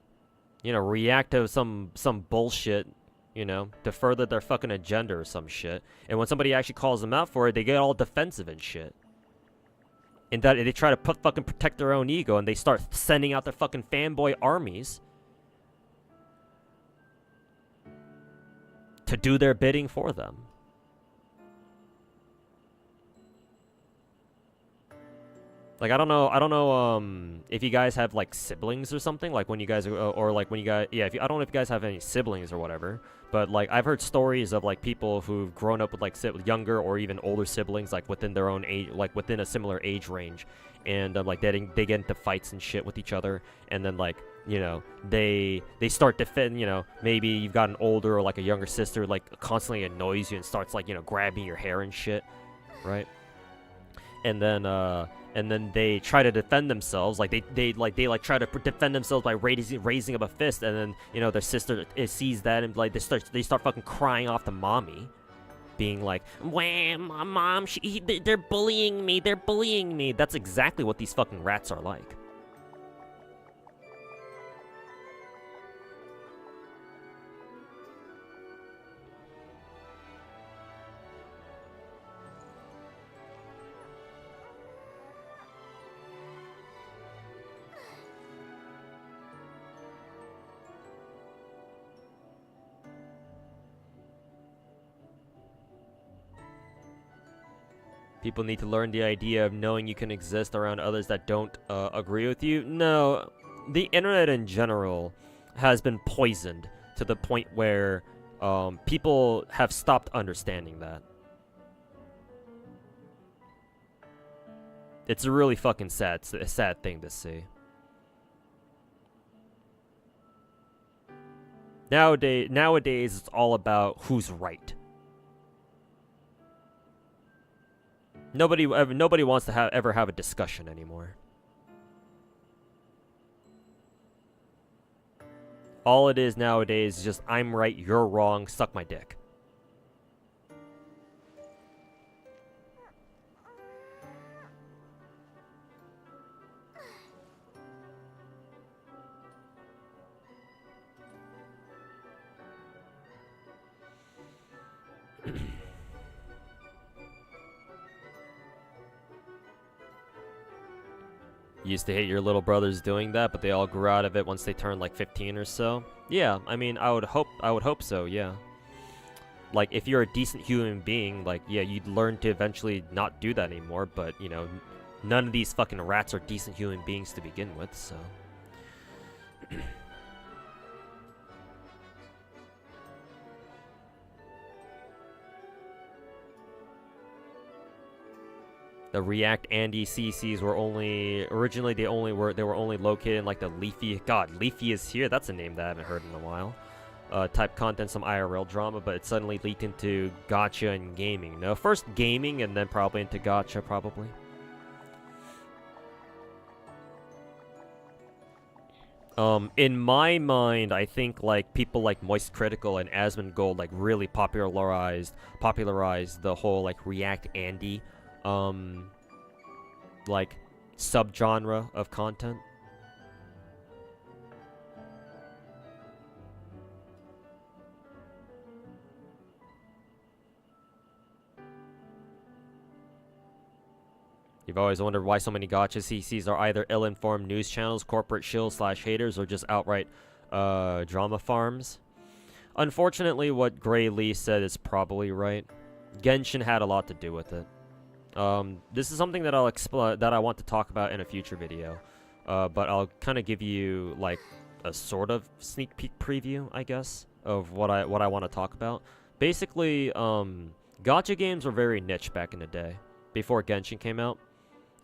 you know, react to some bullshit, you know, to further their fucking agenda or some shit. And when somebody actually calls them out for it, they get all defensive and shit. And that they try to protect their own ego, and they start sending out their fucking fanboy armies to do their bidding for them. Like, I don't know, if you guys have, like, siblings or something, like, when you guys, or, like, when you guys, yeah, I don't know if you guys have any siblings or whatever, but, like, I've heard stories of, like, people who've grown up with, like, younger or even older siblings, like, within their own age, like, within a similar age range, and, like, they get into fights and shit with each other, and then, like, you know, they start defending, you know, maybe you've got an older or, like, a younger sister, like, constantly annoys you and starts, like, you know, grabbing your hair and shit, right? And then they try to defend themselves, like they try to defend themselves by raising up a fist, and then, you know, their sister sees that and, like, they start fucking crying off to mommy, being like, "Wham, mom, they're bullying me, they're bullying me." That's exactly what these fucking rats are like. People need to learn the idea of knowing you can exist around others that don't agree with you. No, the internet in general has been poisoned to the point where people have stopped understanding that. It's a really fucking sad thing to see. Nowadays, it's all about who's right. Nobody wants to ever have a discussion anymore. All it is nowadays is just, I'm right, you're wrong, suck my dick. You used to hate your little brothers doing that, but they all grew out of it once they turned like 15 or so. Yeah, I mean, I would hope so, yeah. Like, if you're a decent human being, like, yeah, you'd learn to eventually not do that anymore, but, you know, none of these fucking rats are decent human beings to begin with, so. The React Andy CCs were originally they were only located in like the Leafy. God, Leafy is here. That's a name that I haven't heard in a while. Type content, some IRL drama, but it suddenly leaked into Gacha and gaming. No, first gaming and then probably into Gacha, probably. In my mind, I think like people like Moist Critical and Asmongold like really popularized the whole like React Andy like subgenre of content. You've always wondered why so many Gacha CCs are either ill-informed news channels, corporate shills / haters, or just outright drama farms. Unfortunately, what Gray Lee said is probably right. Genshin had a lot to do with it. This is something that I want to talk about in a future video, but I'll kind of give you like a sort of sneak peek preview, I guess, of what I want to talk about. Basically, Gacha games were very niche back in the day, before Genshin came out.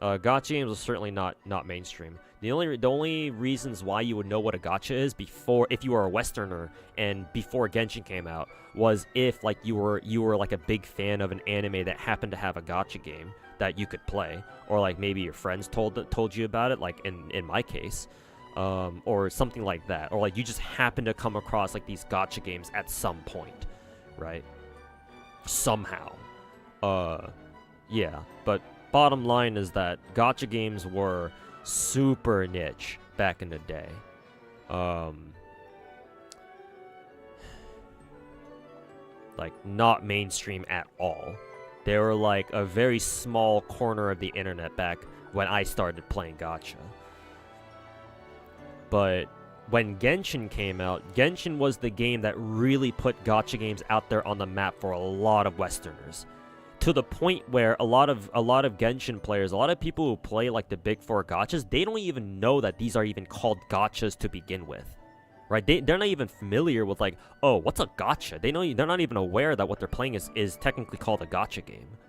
Gacha games was certainly not mainstream. The only reasons why you would know what a gacha is if you were a Westerner and before Genshin came out was if like you were like a big fan of an anime that happened to have a gacha game that you could play, or like maybe your friends told you about it, like in my case, or something like that, or like you just happened to come across like these gacha games at some point, right? Somehow, yeah. But bottom line is that gacha games were super niche back in the day. Like, not mainstream at all. They were like a very small corner of the internet back when I started playing gacha. But when Genshin came out, Genshin was the game that really put gacha games out there on the map for a lot of Westerners. To the point where a lot of Genshin players, a lot of people who play like the big four gachas, they don't even know that these are even called gachas to begin with, right? They're not even familiar with like, oh, what's a gacha? They're not even aware that what they're playing is technically called a gacha game.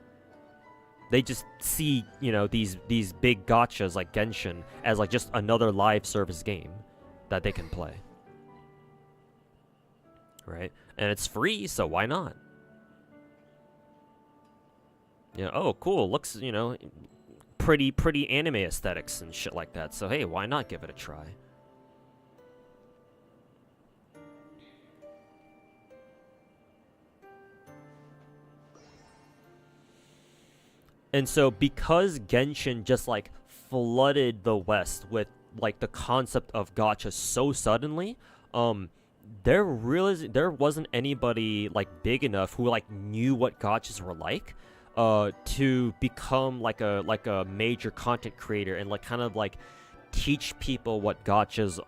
They just see, you know, these big gachas like Genshin as like just another live service game that they can play, right? And it's free, so why not? You know, oh, cool, looks, you know, pretty anime aesthetics and shit like that. So, hey, why not give it a try? And so, because Genshin just, like, flooded the West with, like, the concept of gacha so suddenly, there wasn't anybody, like, big enough who, like, knew what gachas were like. To become like a major content creator and like kind of like teach people what gachas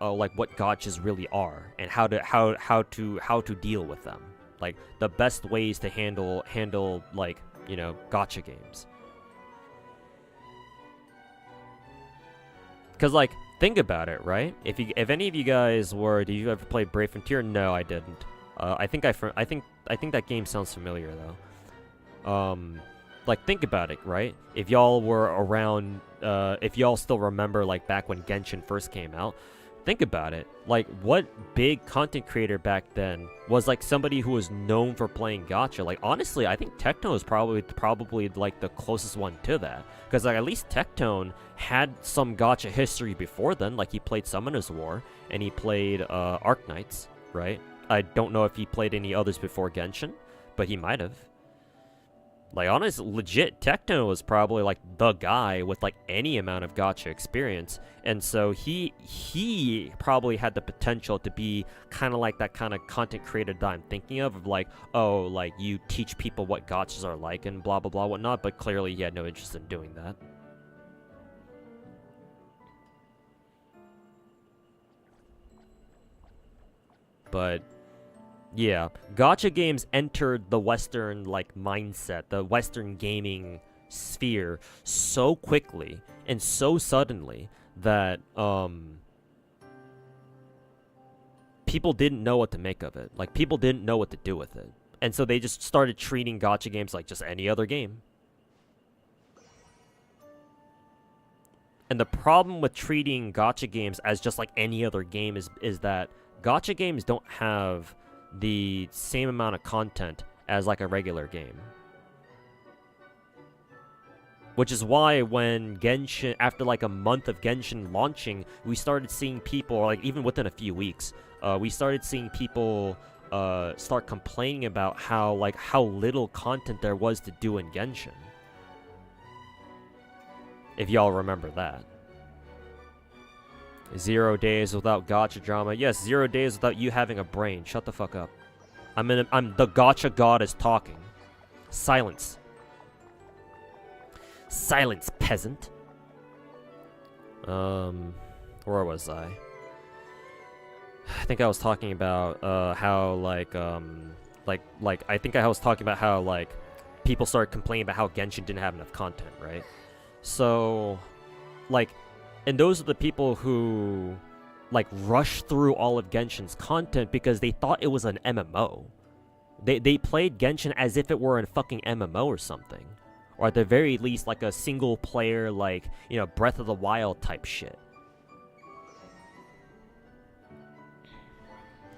really are and how to deal with them, like the best ways to handle like, you know, gacha games. Cause like, think about it, right? If any of you guys did you ever play Brave Frontier? No, I didn't. I think that game sounds familiar though. Like, think about it, right? If y'all were around, if y'all still remember, like, back when Genshin first came out, Think about it. Like, what big content creator back then was like somebody who was known for playing gacha? Like, honestly, I think Tectone is probably like the closest one to that, because like at least Tectone had some gacha history before then. Like, he played Summoner's War and he played Arknights, right? I don't know if he played any others before Genshin, but he might have. Like, honestly, legit, Tectone was probably, like, the guy with, like, any amount of gacha experience. And so he probably had the potential to be kind of like that kind of content creator that I'm thinking of, like, oh, like, you teach people what gachas are like and blah, blah, blah, whatnot. But clearly he had no interest in doing that. But yeah, gacha games entered the Western, like, mindset, the Western gaming sphere so quickly and so suddenly that, people didn't know what to make of it. Like, people didn't know what to do with it. And so they just started treating gacha games like just any other game. And the problem with treating gacha games as just like any other game is that gacha games don't have the same amount of content as like a regular game. Which is why when Genshin, after like a month of Genshin launching, we started seeing people, or like even within a few weeks, we started seeing people start complaining about how little content there was to do in Genshin. If y'all remember that. 0 days without gacha drama. Yes, 0 days without you having a brain. Shut the fuck up. I'm the gacha god is talking. Silence. Silence, peasant. Where was I? I think I was talking about how I think I was talking about how like people started complaining about how Genshin didn't have enough content, right? So, like, and those are the people who, like, rushed through all of Genshin's content because they thought it was an MMO. They played Genshin as if it were a fucking MMO or something. Or at the very least, like, a single-player, like, you know, Breath of the Wild type shit.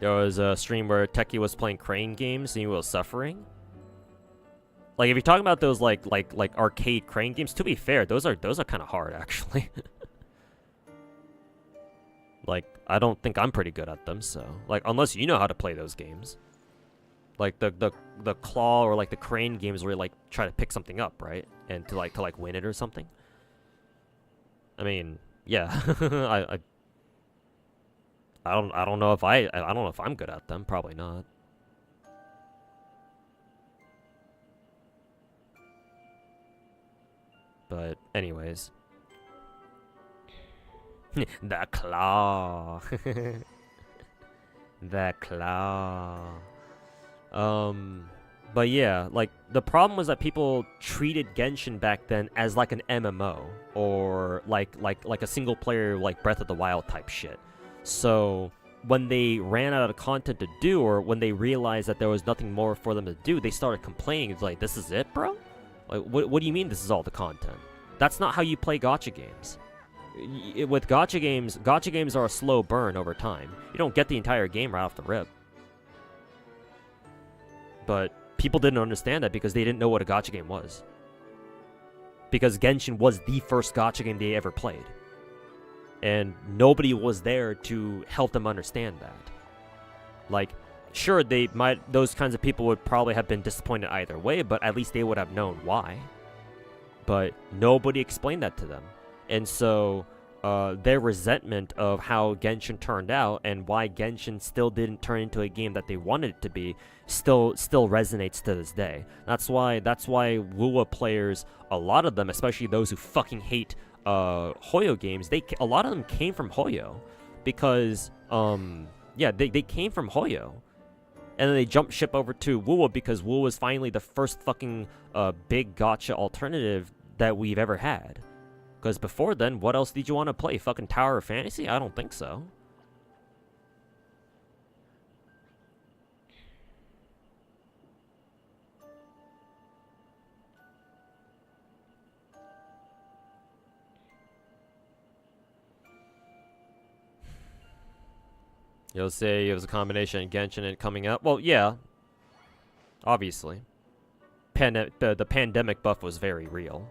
There was a stream where Techie was playing crane games and he was suffering. Like, if you're talking about those, like arcade crane games, to be fair, those are kind of hard, actually. Like, I don't think I'm pretty good at them, so... Like, unless you know how to play those games. Like, the claw or, like, the crane games where you, like, try to pick something up, right? And to win it or something. I mean, yeah. I don't know if I don't know if I'm good at them. Probably not. But, anyways. The claw. The claw. But yeah, like, the problem was that people treated Genshin back then as like an MMO, or like a single player, like Breath of the Wild type shit. So when they ran out of content to do, or when they realized that there was nothing more for them to do, they started complaining. It's like, this is it, bro? Like, what do you mean this is all the content? That's not how you play gacha games. With gacha games are a slow burn over time. You don't get the entire game right off the rip. But people didn't understand that because they didn't know what a gacha game was. Because Genshin was the first gacha game they ever played. And nobody was there to help them understand that. Like, sure, those kinds of people would probably have been disappointed either way, but at least they would have known why. But nobody explained that to them. And so, their resentment of how Genshin turned out and why Genshin still didn't turn into a game that they wanted it to be still resonates to this day. That's why WoWa players, a lot of them, especially those who fucking hate Hoyo games, a lot of them came from Hoyo because they came from Hoyo. And then they jumped ship over to WoWa because WoWa was finally the first fucking big gacha alternative that we've ever had. Because before then, what else did you want to play? Fucking Tower of Fantasy? I don't think so. You'll say it was a combination of Genshin and coming out. Well, yeah. Obviously. The pandemic buff was very real.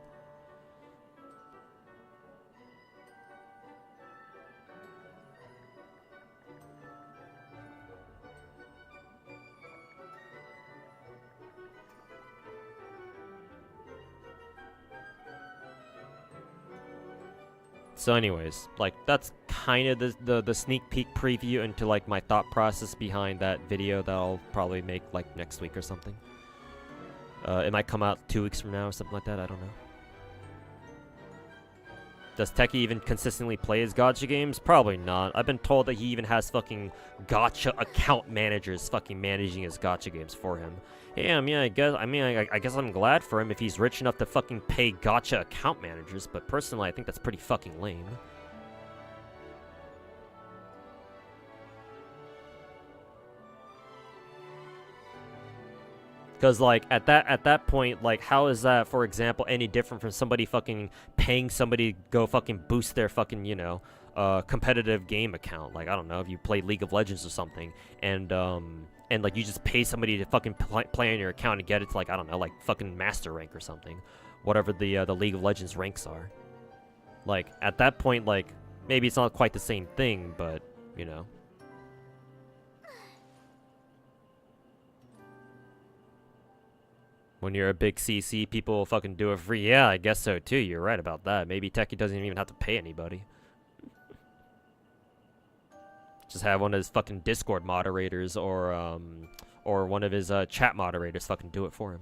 So anyways, like, that's kind of the sneak peek preview into, like, my thought process behind that video that I'll probably make, like, next week or something. It might come out 2 weeks from now or something like that, I don't know. Does Techie even consistently play his gacha games? Probably not. I've been told that he even has fucking gacha account managers fucking managing his gacha games for him. Yeah, I guess I'm glad for him if he's rich enough to fucking pay gacha account managers, but personally I think that's pretty fucking lame. Because, like, at that point, like, how is that, for example, any different from somebody fucking paying somebody to go fucking boost their fucking, you know, competitive game account? Like, I don't know, if you play League of Legends or something, and like, you just pay somebody to fucking play on your account and get it to, like, I don't know, like, fucking master rank or something. Whatever the League of Legends ranks are. Like, at that point, like, maybe it's not quite the same thing, but, you know. When you're a big CC, people will fucking do it free. Yeah, I guess so too. You're right about that. Maybe Techie doesn't even have to pay anybody. Just have one of his fucking Discord moderators or one of his chat moderators fucking do it for him.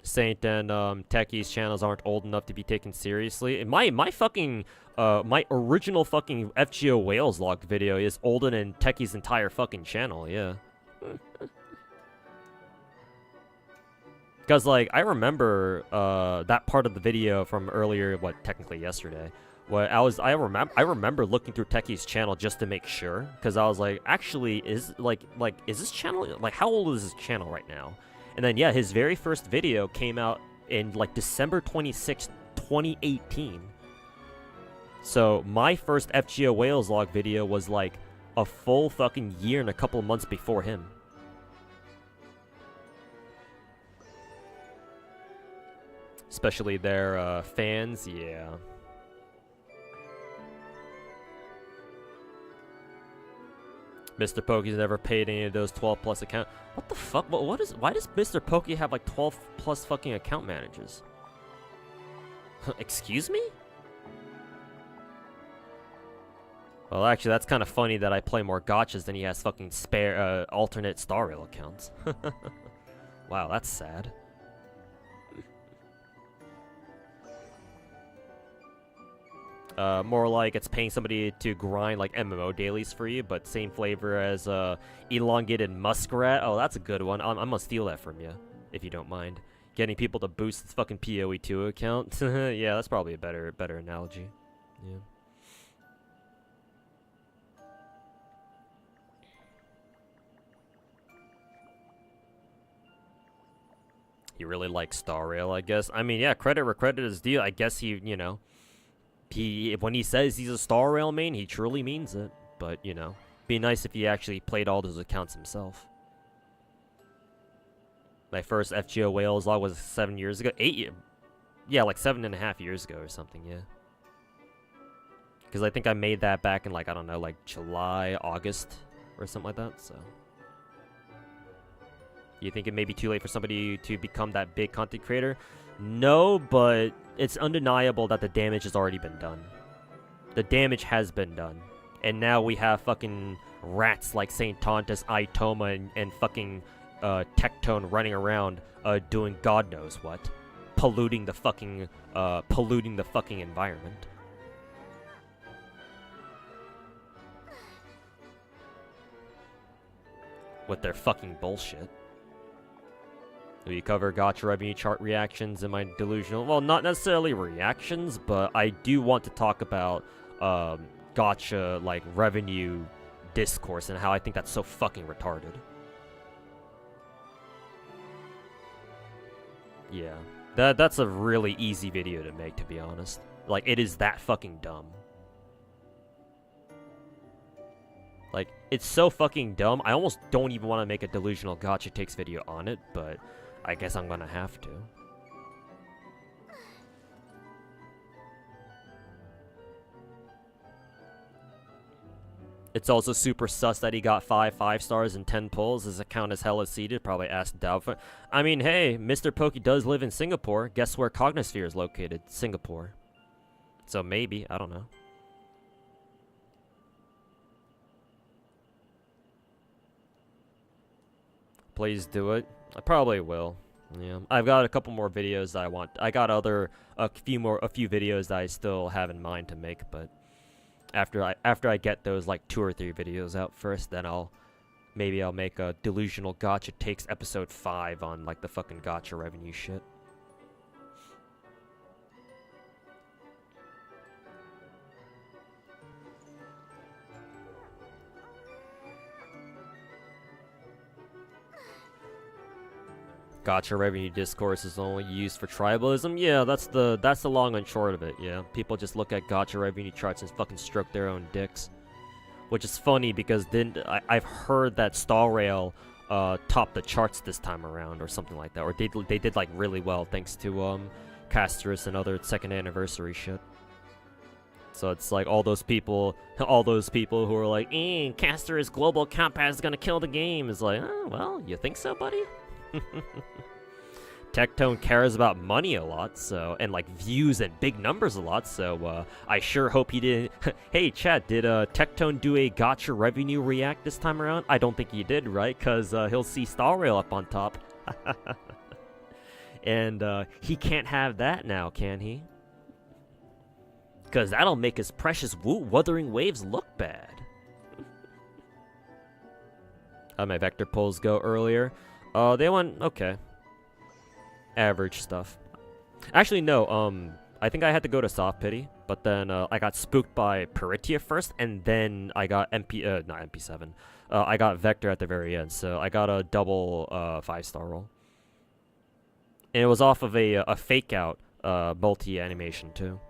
Saint and Techie's channels aren't old enough to be taken seriously. And my fucking my original fucking FGO Whales log video is older than Techie's entire fucking channel, yeah. Because, like, I remember that part of the video from earlier, technically yesterday. I remember looking through Techie's channel just to make sure, because I was like, actually, is this channel, like, how old is this channel right now? And then, yeah, his very first video came out in, like, December 26th, 2018. So, my first FGO Whales log video was, like, a full fucking year and a couple of months before him. Especially their fans, yeah. Mr. Pokey's never paid any of those 12 plus account. What the fuck? Why does Mr. Pokey have like 12 plus fucking account managers? Excuse me? Well, actually, that's kind of funny that I play more gachas than he has fucking spare alternate Star Rail accounts. Wow, that's sad. More like it's paying somebody to grind like MMO dailies for you, but same flavor as elongated muskrat. Oh, that's a good one. I'm gonna steal that from you, if you don't mind. Getting people to boost this fucking PoE2 account. Yeah, that's probably a better analogy. Yeah. He really likes Star Rail, I guess. I mean, yeah, credit where credit is due. I guess he, you know, when he says he's a Star Rail main, he truly means it. But, you know, be nice if he actually played all those accounts himself. My first FGO Whales log was 7 years ago. 8 years. Yeah, like 7.5 years ago or something, yeah. Because I think I made that back in, like, I don't know, like July, August, or something like that, so. You think it may be too late for somebody to become that big content creator? No, but it's undeniable that the damage has already been done. The damage has been done. And now we have fucking rats like Saint Tontus, Itoma, and fucking Tectone running around doing God knows what. Polluting the fucking environment. With their fucking bullshit. We cover gacha revenue chart reactions in my delusional... Well, not necessarily reactions, but I do want to talk about gacha, like, revenue discourse and how I think that's so fucking retarded. Yeah. That's a really easy video to make, to be honest. Like, it is that fucking dumb. Like, it's so fucking dumb. I almost don't even want to make a delusional gacha takes video on it, but I guess I'm gonna have to. It's also super sus that he got 5 stars and 10 pulls. His account is hella seeded. Probably asked Doubtful. I mean, hey, Mr. Pokey does live in Singapore. Guess where Cognisphere is located? Singapore. So maybe, I don't know. Please do it. I probably will. Yeah, I've got a couple more videos that I want. I got a few videos that I still have in mind to make, but after I get those like 2 or 3 videos out first, then maybe I'll make a delusional gacha takes episode 5 on like the fucking gacha revenue shit. Gacha revenue discourse is only used for tribalism. Yeah, that's the long and short of it. Yeah, people just look at gacha revenue charts and fucking stroke their own dicks, which is funny because I've heard that Star Rail topped the charts this time around or something like that, or they did like really well thanks to Casterus and other second anniversary shit. So it's like all those people who are like, Casterus global account pass is gonna kill the game. Is like, oh, well, you think so, buddy? Tectone cares about money a lot, so, and like views and big numbers a lot, so I sure hope he didn't. Hey chat, did Tectone do a gacha revenue react this time around? I don't think he did, right? Cause he'll see Star Rail up on top. And he can't have that now, can he? Cause that'll make his precious Wuthering Waves look bad. How'd my vector pulls go earlier? They went okay. Average stuff. Actually, no, I think I had to go to Soft Pity, but then I got spooked by Peritia first, and then I got not MP7. I got Vector at the very end, so I got a double 5-star roll. And it was off of a fake out multi-animation too.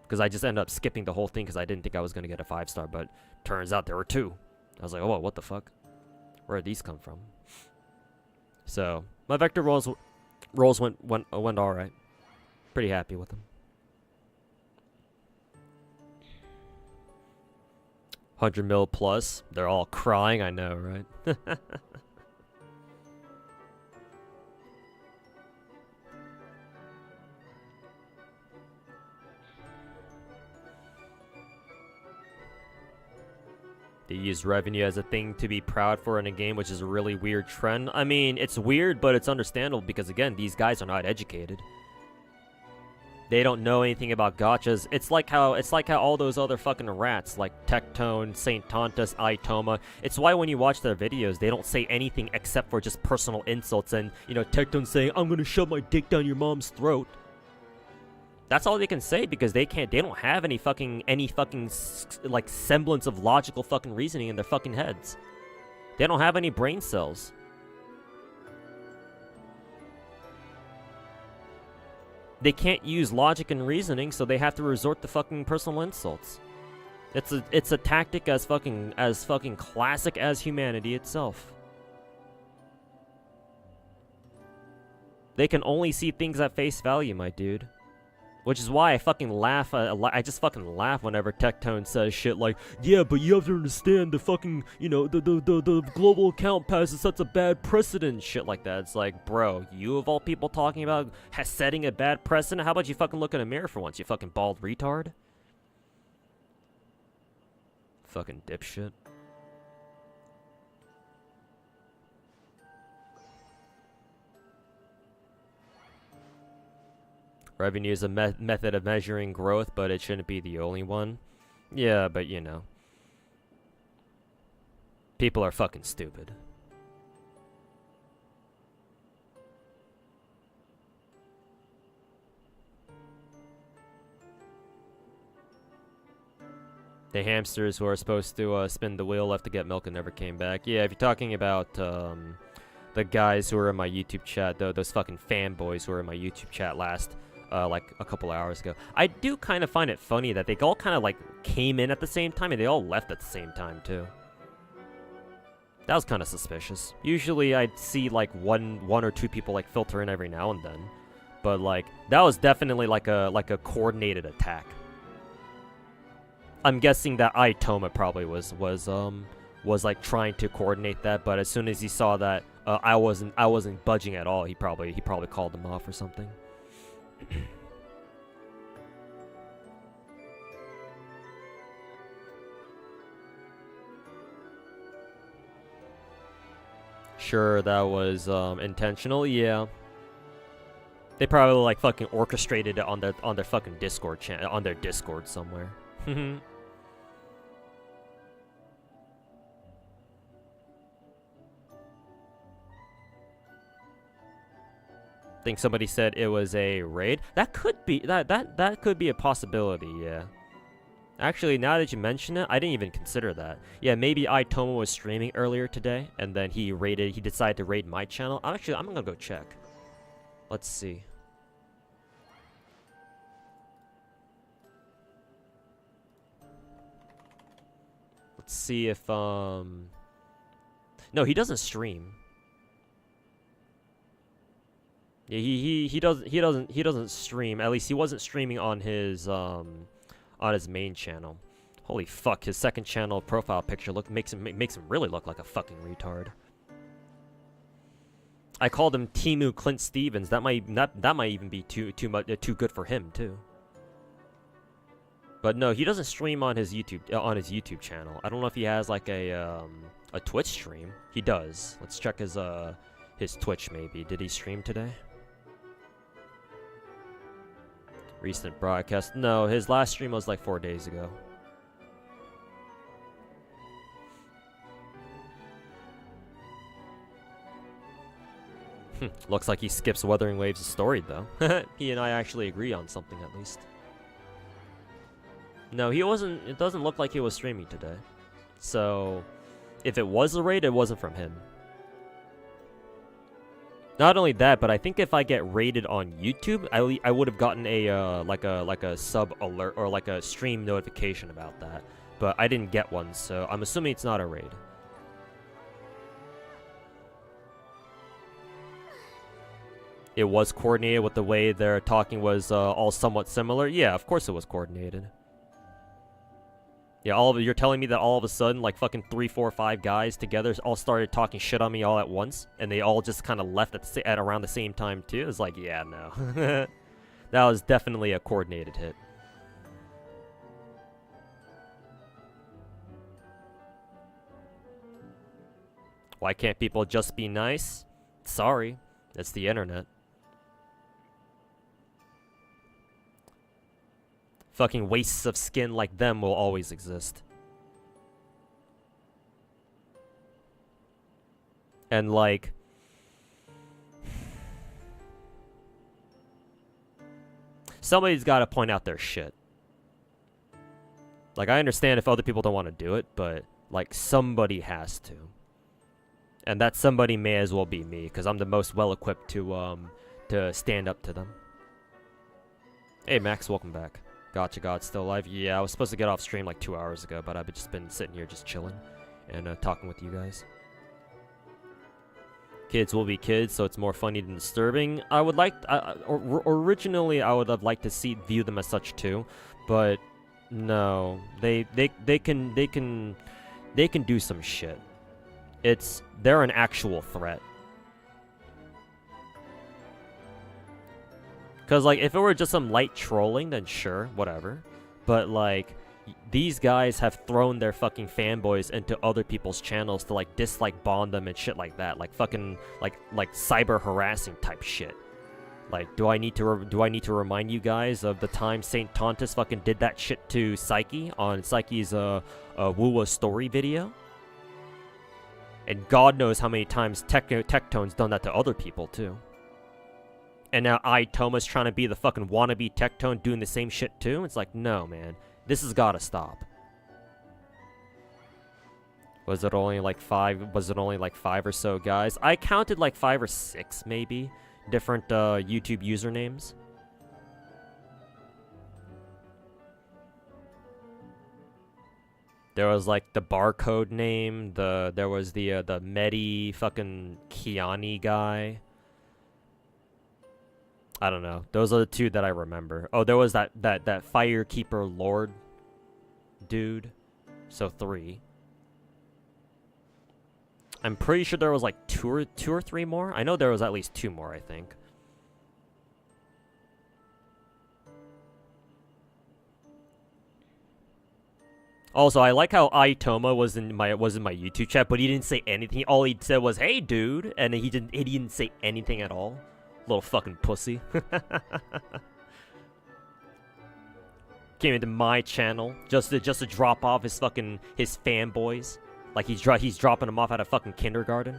Because I just ended up skipping the whole thing because I didn't think I was going to get a 5-star, but turns out there were 2. I was like, oh, what the fuck? Where did these come from? So, my Vector rolls went alright. Pretty happy with them. 100 mil plus. They're all crying, I know, right? They use revenue as a thing to be proud for in a game, which is a really weird trend. I mean, it's weird, but it's understandable because, again, these guys are not educated. They don't know anything about gachas. It's like how all those other fucking rats, like Tectone, Saint Tontus, Itoma. It's why when you watch their videos, they don't say anything except for just personal insults and, you know, Tectone saying, "I'm gonna shove my dick down your mom's throat." That's all they can say because they don't have any fucking like semblance of logical fucking reasoning in their fucking heads. They don't have any brain cells. They can't use logic and reasoning, so they have to resort to fucking personal insults. It's a tactic as fucking classic as humanity itself. They can only see things at face value, my dude. Which is why I fucking laugh. I just fucking laugh whenever Tectone says shit like, "Yeah, but you have to understand the fucking, you know, the global account pass is such a bad precedent." Shit like that. It's like, bro, you of all people talking about setting a bad precedent. How about you fucking look in a mirror for once, you fucking bald retard? Fucking dipshit. Revenue is a method of measuring growth, but it shouldn't be the only one. Yeah, but you know. People are fucking stupid. The hamsters who are supposed to spin the wheel left to get milk and never came back. Yeah, if you're talking about the guys who were in my YouTube chat, those fucking fanboys who were in my YouTube chat last like a couple hours ago. I do kind of find it funny that they all kind of like came in at the same time and they all left at the same time too. That was kind of suspicious. Usually I'd see like one or two people like filter in every now and then, but like that was definitely like a coordinated attack. I'm guessing that Itoma probably was like trying to coordinate that, but as soon as he saw that I wasn't budging at all, he probably called them off or something. Sure, that was intentional. Yeah, they probably like fucking orchestrated it on their fucking Discord channel, on their Discord somewhere. Think somebody said it was a raid. That could be that could be a possibility. Yeah. Actually, now that you mention it, I didn't even consider that. Yeah, maybe Itoma was streaming earlier today, and then he decided to raid my channel. I'm gonna go check. Let's see. Let's see if no, he doesn't stream. Yeah, he doesn't stream. At least he wasn't streaming on his main channel. Holy fuck, his second channel profile picture makes him really look like a fucking retard. I called him Timu Clint Stevens. That might even be too good for him too. But no, he doesn't stream on his YouTube channel. I don't know if he has like a Twitch stream. He does. Let's check his Twitch maybe. Did he stream today? Recent broadcast. No, his last stream was like 4 days ago. Looks like he skips Wuthering Waves' story though. He and I actually agree on something at least. No, he wasn't. It doesn't look like he was streaming today. So, if it was a raid, it wasn't from him. Not only that, but I think if I get raided on YouTube, I would have gotten a like a sub alert or like a stream notification about that. But I didn't get one, so I'm assuming it's not a raid. It was coordinated with the way their talking was all somewhat similar. Yeah, of course it was coordinated. Yeah, you're telling me that all of a sudden, like fucking 3, 4, 5 guys together all started talking shit on me all at once, and they all just kind of left at around the same time too? It's like, yeah, no. That was definitely a coordinated hit. Why can't people just be nice? Sorry, it's the internet. Fucking wastes of skin like them will always exist. And like... somebody's gotta point out their shit. Like, I understand if other people don't want to do it, but, like, somebody has to. And that somebody may as well be me, because I'm the most well-equipped to stand up to them. Hey, Max, welcome back. Gacha God's still alive. Yeah, I was supposed to get off stream like 2 hours ago, but I've just been sitting here just chilling and talking with you guys. Kids will be kids, so it's more funny than disturbing. I would like... originally, I would have liked to view them as such too, but no, they can do some shit. They're an actual threat. Because, like, if it were just some light trolling, then sure, whatever. But, like, these guys have thrown their fucking fanboys into other people's channels to, like, dislike bond them and shit like that. Like, fucking, like cyber harassing type shit. Like, do I need to remind you guys of the time Saint Tontus fucking did that shit to Psyche on Psyche's, Wuwa story video? And God knows how many times Tectone's done that to other people, too. And now Itoma's trying to be the fucking wannabe Tectone doing the same shit too? It's like, no, man. This has gotta stop. Was it only like 5 or so guys? I counted like 5 or 6, maybe, different YouTube usernames. There was like the barcode name. There was the Medi fucking Kiani guy. I don't know. Those are the two that I remember. Oh, there was that Firekeeper Lord dude. So 3. I'm pretty sure there was like two or 3 more. I know there was at least 2 more, I think. Also, I like how Aitoma was in my YouTube chat, but he didn't say anything. All he said was, "Hey, dude," and he didn't say anything at all. Little fucking pussy. Came into my channel just to drop off his fanboys, like he's dropping them off at a fucking kindergarten,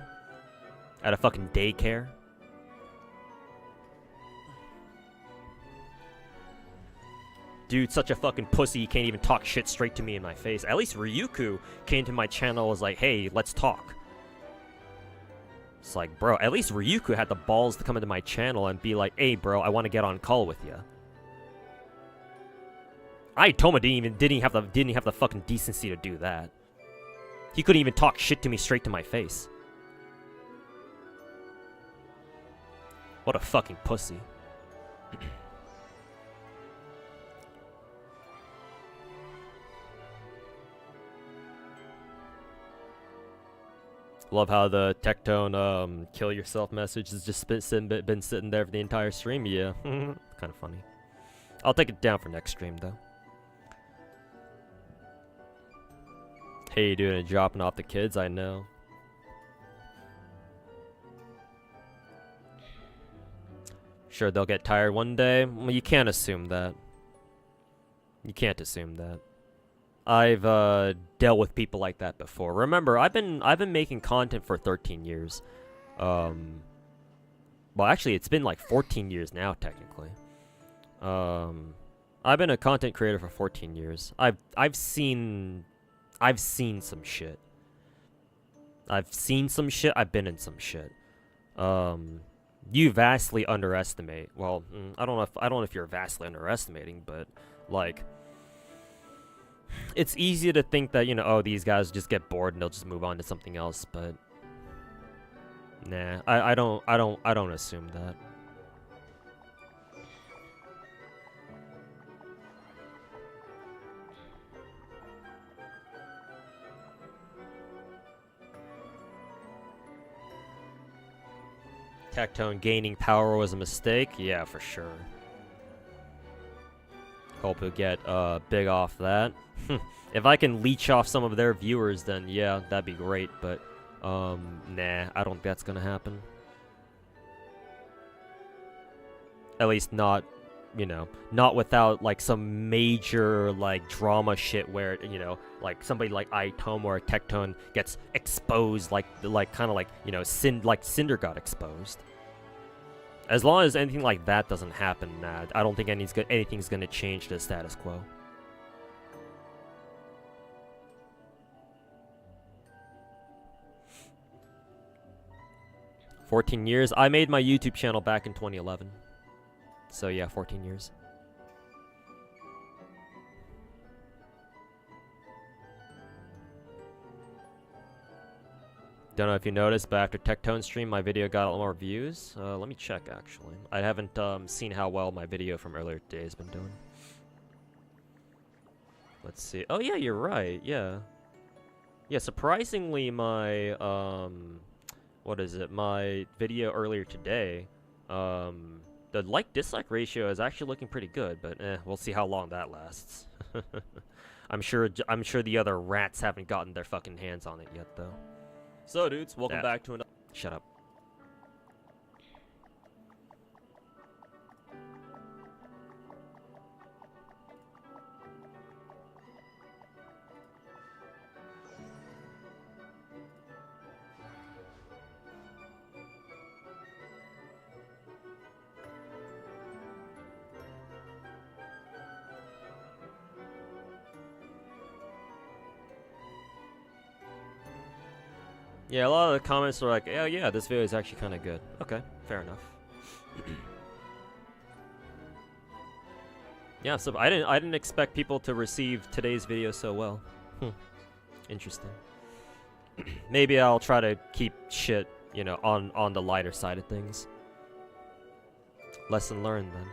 at a fucking daycare. Dude, such a fucking pussy, he can't even talk shit straight to me in my face. At least Ryuku came to my channel and was like, hey, let's talk. It's like, bro, at least Ryuku had the balls to come into my channel and be like, hey, bro, I want to get on call with you. Aitoma didn't have the fucking decency to do that. He couldn't even talk shit to me straight to my face. What a fucking pussy. Love how the Tectone kill yourself message has just been sitting there for the entire stream. Yeah, kind of funny. I'll take it down for next stream though. Hey, you doing? Dropping off the kids? I know. Sure, they'll get tired one day. Well, you can't assume that. You can't assume that. I've dealt with people like that before. Remember, I've been making content for 13 years. Well, actually, it's been like 14 years now, technically. I've been a content creator for 14 years. I've seen some shit. I've seen some shit. I've been in some shit. You vastly underestimate. Well, I don't know if you're vastly underestimating, but like, it's easy to think that, you know, oh, these guys just get bored and they'll just move on to something else, but nah, I don't assume that. Tectone gaining power was a mistake? Yeah, for sure. Hope he'll get big off that. If I can leech off some of their viewers, then yeah, that'd be great, but nah, I don't think that's gonna happen. At least not, you know, not without like some major like drama shit where, you know, like somebody like Aitoma or Tectone gets exposed, like kind of like, you know, Cinder got exposed. As long as anything like that doesn't happen, I don't think anything's gonna change the status quo. "14 years? I made my YouTube channel back in 2011. So yeah, 14 years. Don't know if you noticed, but after Tectone stream, my video got a lot more views. Let me check, actually. I haven't seen how well my video from earlier today has been doing. Let's see. Oh yeah, you're right. Yeah. Yeah, surprisingly, my what is it? My video earlier today, the like-dislike ratio is actually looking pretty good, but we'll see how long that lasts. I'm sure the other rats haven't gotten their fucking hands on it yet, though. So, dudes, welcome back to another. Shut up. Yeah, a lot of the comments are like, oh yeah, this video is actually kind of good. Okay, fair enough. Yeah, so I didn't expect people to receive today's video so well. Interesting. Maybe I'll try to keep shit, you know, on the lighter side of things. Lesson learned then.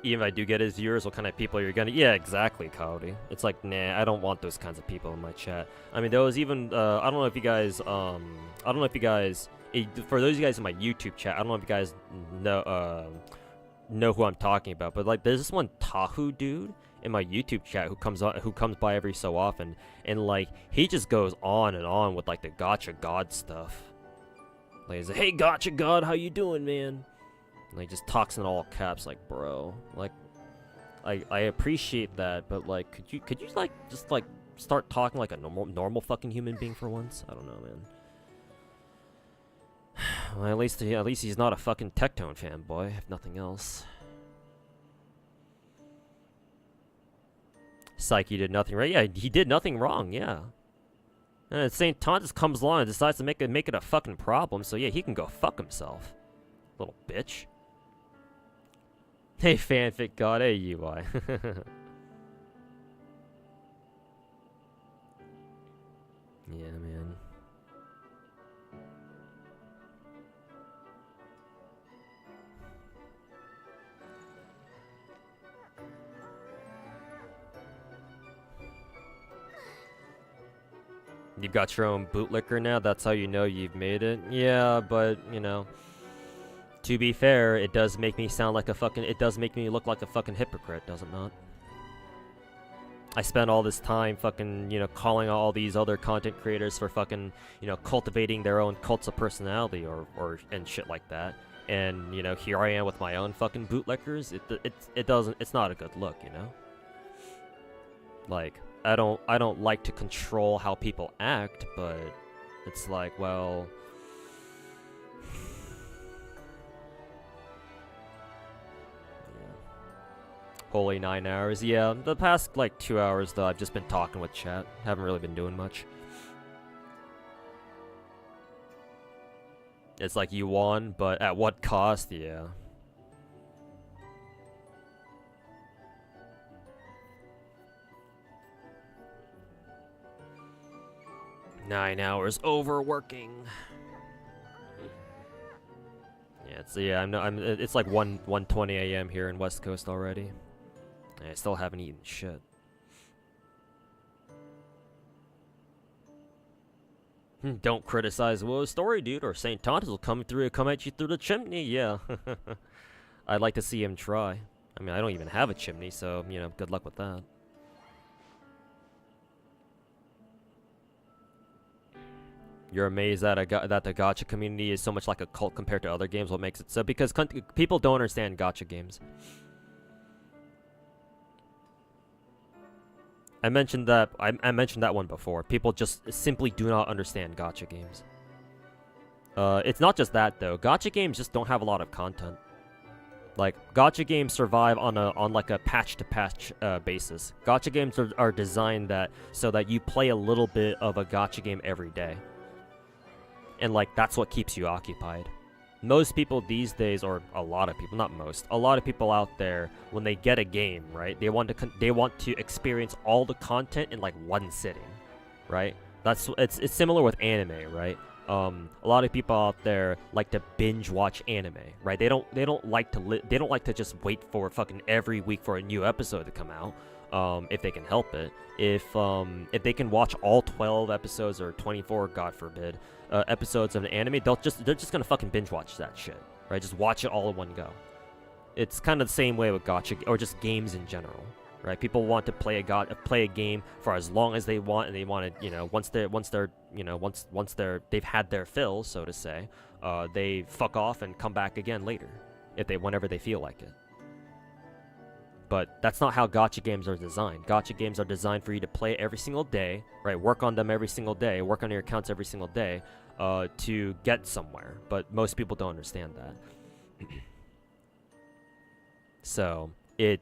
Even if I do get his viewers, what kind of people you're gonna... Yeah, exactly, Cody. It's like, nah, I don't want those kinds of people in my chat. I mean, there was even, I don't know if you guys, for those of you guys in my YouTube chat, I don't know if you guys know who I'm talking about, but like, there's this one Tahu dude in my YouTube chat who comes by every so often, and like, he just goes on and on with like the Gacha God stuff. Like, he's like, hey, Gacha God, how you doing, man? And he just talks in all caps, like, bro, like, I appreciate that, but like, could you like just like start talking like a normal fucking human being for once? I don't know, man. Well, at least he's not a fucking Tectone fanboy, if nothing else. Psyche did nothing right. Yeah, he did nothing wrong. Yeah. And St. Tontus comes along and decides to make it a fucking problem. So yeah, he can go fuck himself, little bitch. Hey, fanfic god. Hey, UI. Yeah, man. You've got your own bootlicker now? That's how you know you've made it? Yeah, but, you know, to be fair, it does make me sound like a fucking... It does make me look like a fucking hypocrite, does it not? I spent all this time fucking, you know, calling all these other content creators for fucking, you know, cultivating their own cults of personality and shit like that. And, you know, here I am with my own fucking bootlickers. It's not a good look, you know? Like... I don't like to control how people act, but it's like, well, yeah. Holy 9 hours. Yeah, the past like 2 hours though, I've just been talking with chat. Haven't really been doing much. It's like you won, but at what cost? Yeah. 9 hours overworking. Yeah, it's like 1:20 a.m. here in West Coast already. I still haven't eaten shit. Don't criticize Willow's story, dude, or St. Tontus will come at you through the chimney. Yeah. I'd like to see him try. I mean, I don't even have a chimney, so, you know, good luck with that. You're amazed that that the Gacha community is so much like a cult compared to other games. What makes it so? Because people don't understand Gacha games. I mentioned that I mentioned that one before. People just simply do not understand Gacha games. It's not just that though. Gacha games just don't have a lot of content. Like, Gacha games survive on like a patch-to-patch basis. Gacha games are designed so that you play a little bit of a Gacha game every day. And, like, that's what keeps you occupied. Most people these days, or a lot of people, not most, a lot of people out there, when they get a game, right, they want to experience all the content in, like, one sitting, right? It's similar with anime, right? A lot of people out there like to binge watch anime, right? They don't like to just wait for fucking every week for a new episode to come out. If they can help it. If they can watch all 12 episodes or 24, God forbid, episodes of an anime, they're just gonna fucking binge watch that shit, right? Just watch it all in one go. It's kind of the same way with Gacha or just games in general, right? People want to play a game for as long as they want, and they want to, you know, once they've had their fill, so to say, they fuck off and come back again later, whenever they feel like it. But that's not how Gacha games are designed. Gacha games are designed for you to play every single day, right? Work on them every single day, work on your accounts every single day, to get somewhere. But most people don't understand that. So, the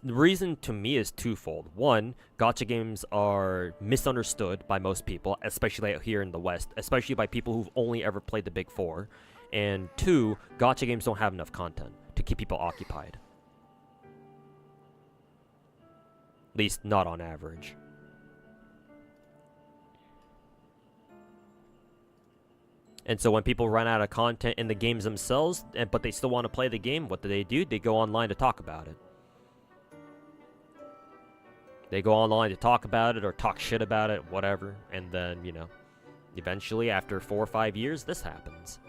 reason to me is twofold. One, Gacha games are misunderstood by most people, especially out here in the West, especially by people who've only ever played the Big Four. And two, Gacha games don't have enough content to keep people occupied. At least not on average. And so when people run out of content in the games themselves, but they still want to play the game, what do? They go online to talk about it. They go online to talk about it or talk shit about it, whatever. And then, you know, eventually after 4 or 5 years, this happens.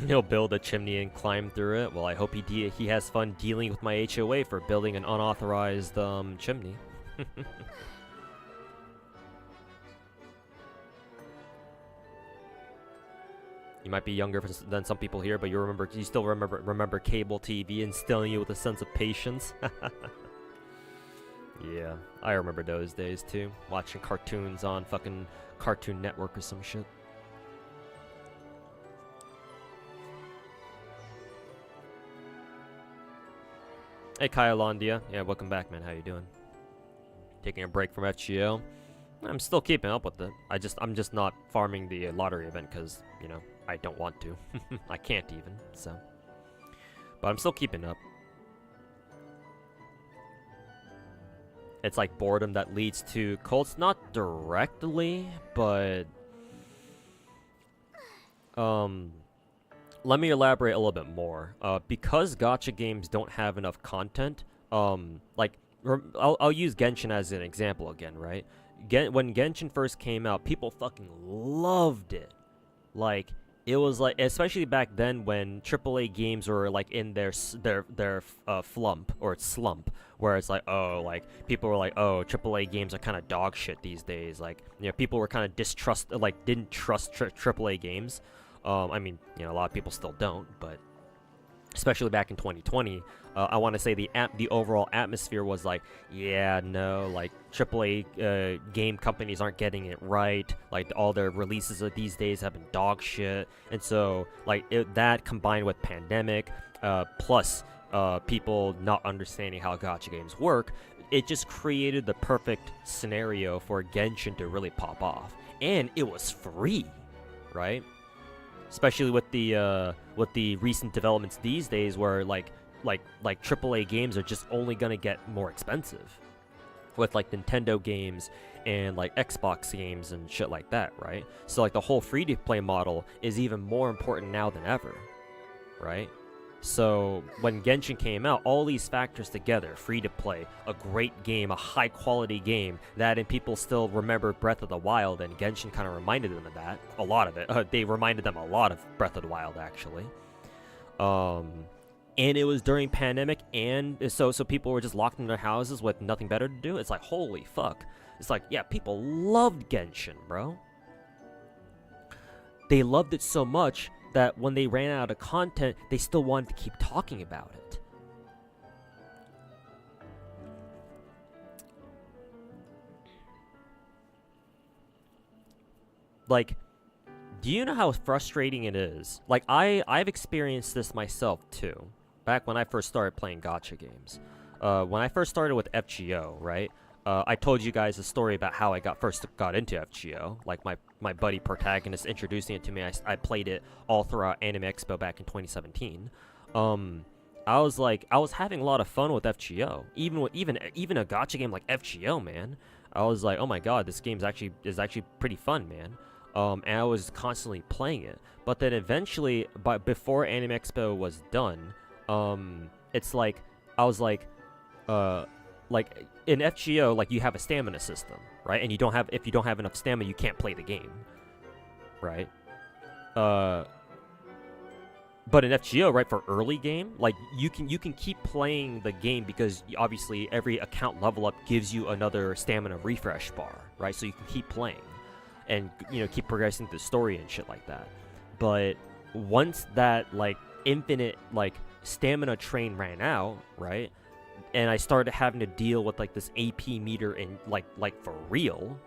He'll build a chimney and climb through it. Well, I hope he has fun dealing with my HOA for building an unauthorized chimney. You might be younger than some people here, but you still remember cable TV instilling you with a sense of patience. Yeah, I remember those days too. Watching cartoons on fucking Cartoon Network or some shit. Hey Kyolandia, yeah, welcome back, man. How you doing? Taking a break from FGO. I'm still keeping up with it. I'm just not farming the lottery event because, you know, I don't want to. I can't even, so. But I'm still keeping up. It's like boredom that leads to cults, not directly, but let me elaborate a little bit more. Because gacha games don't have enough content, like, I'll use Genshin as an example again, right? When Genshin first came out, people fucking loved it. Like, it was like, especially back then when AAA games were like in their flump or slump, where it's like, oh, like people were like, oh, AAA games are kind of dog shit these days. Like, you know, people were kind of didn't trust AAA games. I mean, you know, a lot of people still don't, but especially back in 2020, I want to say the overall atmosphere was like, yeah, no, like AAA game companies aren't getting it right. Like all their releases of these days have been dog shit, and so like that combined with pandemic, plus people not understanding how gacha games work, it just created the perfect scenario for Genshin to really pop off, and it was free, right? Especially with the recent developments these days, where like AAA games are just only gonna get more expensive, with like Nintendo games and like Xbox games and shit like that, right? So like the whole free-to-play model is even more important now than ever, right? So when Genshin came out, all these factors together, free-to-play, a great game, a high-quality game, that and people still remember Breath of the Wild, and Genshin kind of reminded them of that. A lot of it. They reminded them a lot of Breath of the Wild, actually. And it was during pandemic, and so people were just locked in their houses with nothing better to do. It's like, holy fuck. It's like, yeah, people loved Genshin, bro. They loved it so much that when they ran out of content, they still wanted to keep talking about it. Like, do you know how frustrating it is? Like, I've experienced this myself, too. Back when I first started playing gacha games. When I first started with FGO, right? I told you guys a story about how I first got into FGO. Like, my buddy Protagonist introducing it to me. I played it all throughout Anime Expo back in 2017. I was having a lot of fun with FGO. Even a gacha game like FGO, man. I was like, oh my god, this game is actually pretty fun, man. And I was constantly playing it. But then eventually, before Anime Expo was done, it's like, I was like in FGO, like, you have a stamina system, right? And if you don't have enough stamina, you can't play the game, right? But in FGO, right, for early game, like, you can keep playing the game because obviously every account level up gives you another stamina refresh bar, right? So you can keep playing and, you know, keep progressing the story and shit like that. But once that, like, infinite, like, stamina train ran out, right? And I started having to deal with like this AP meter in like for real,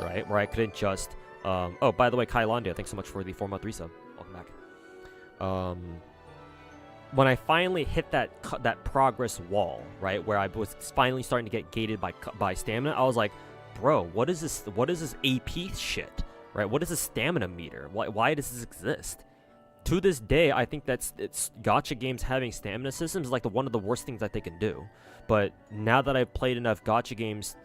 right? Where I couldn't just oh, by the way, Kailandia, thanks so much for the 4-month resub. Welcome back. when I finally hit that progress wall, right, where I was finally starting to get gated by stamina, I was like, bro, what is this? What is this AP shit, right? What is a stamina meter? Why does this exist? To this day, I think it's gacha games having stamina systems is like one of the worst things that they can do. But now that I've played enough gacha games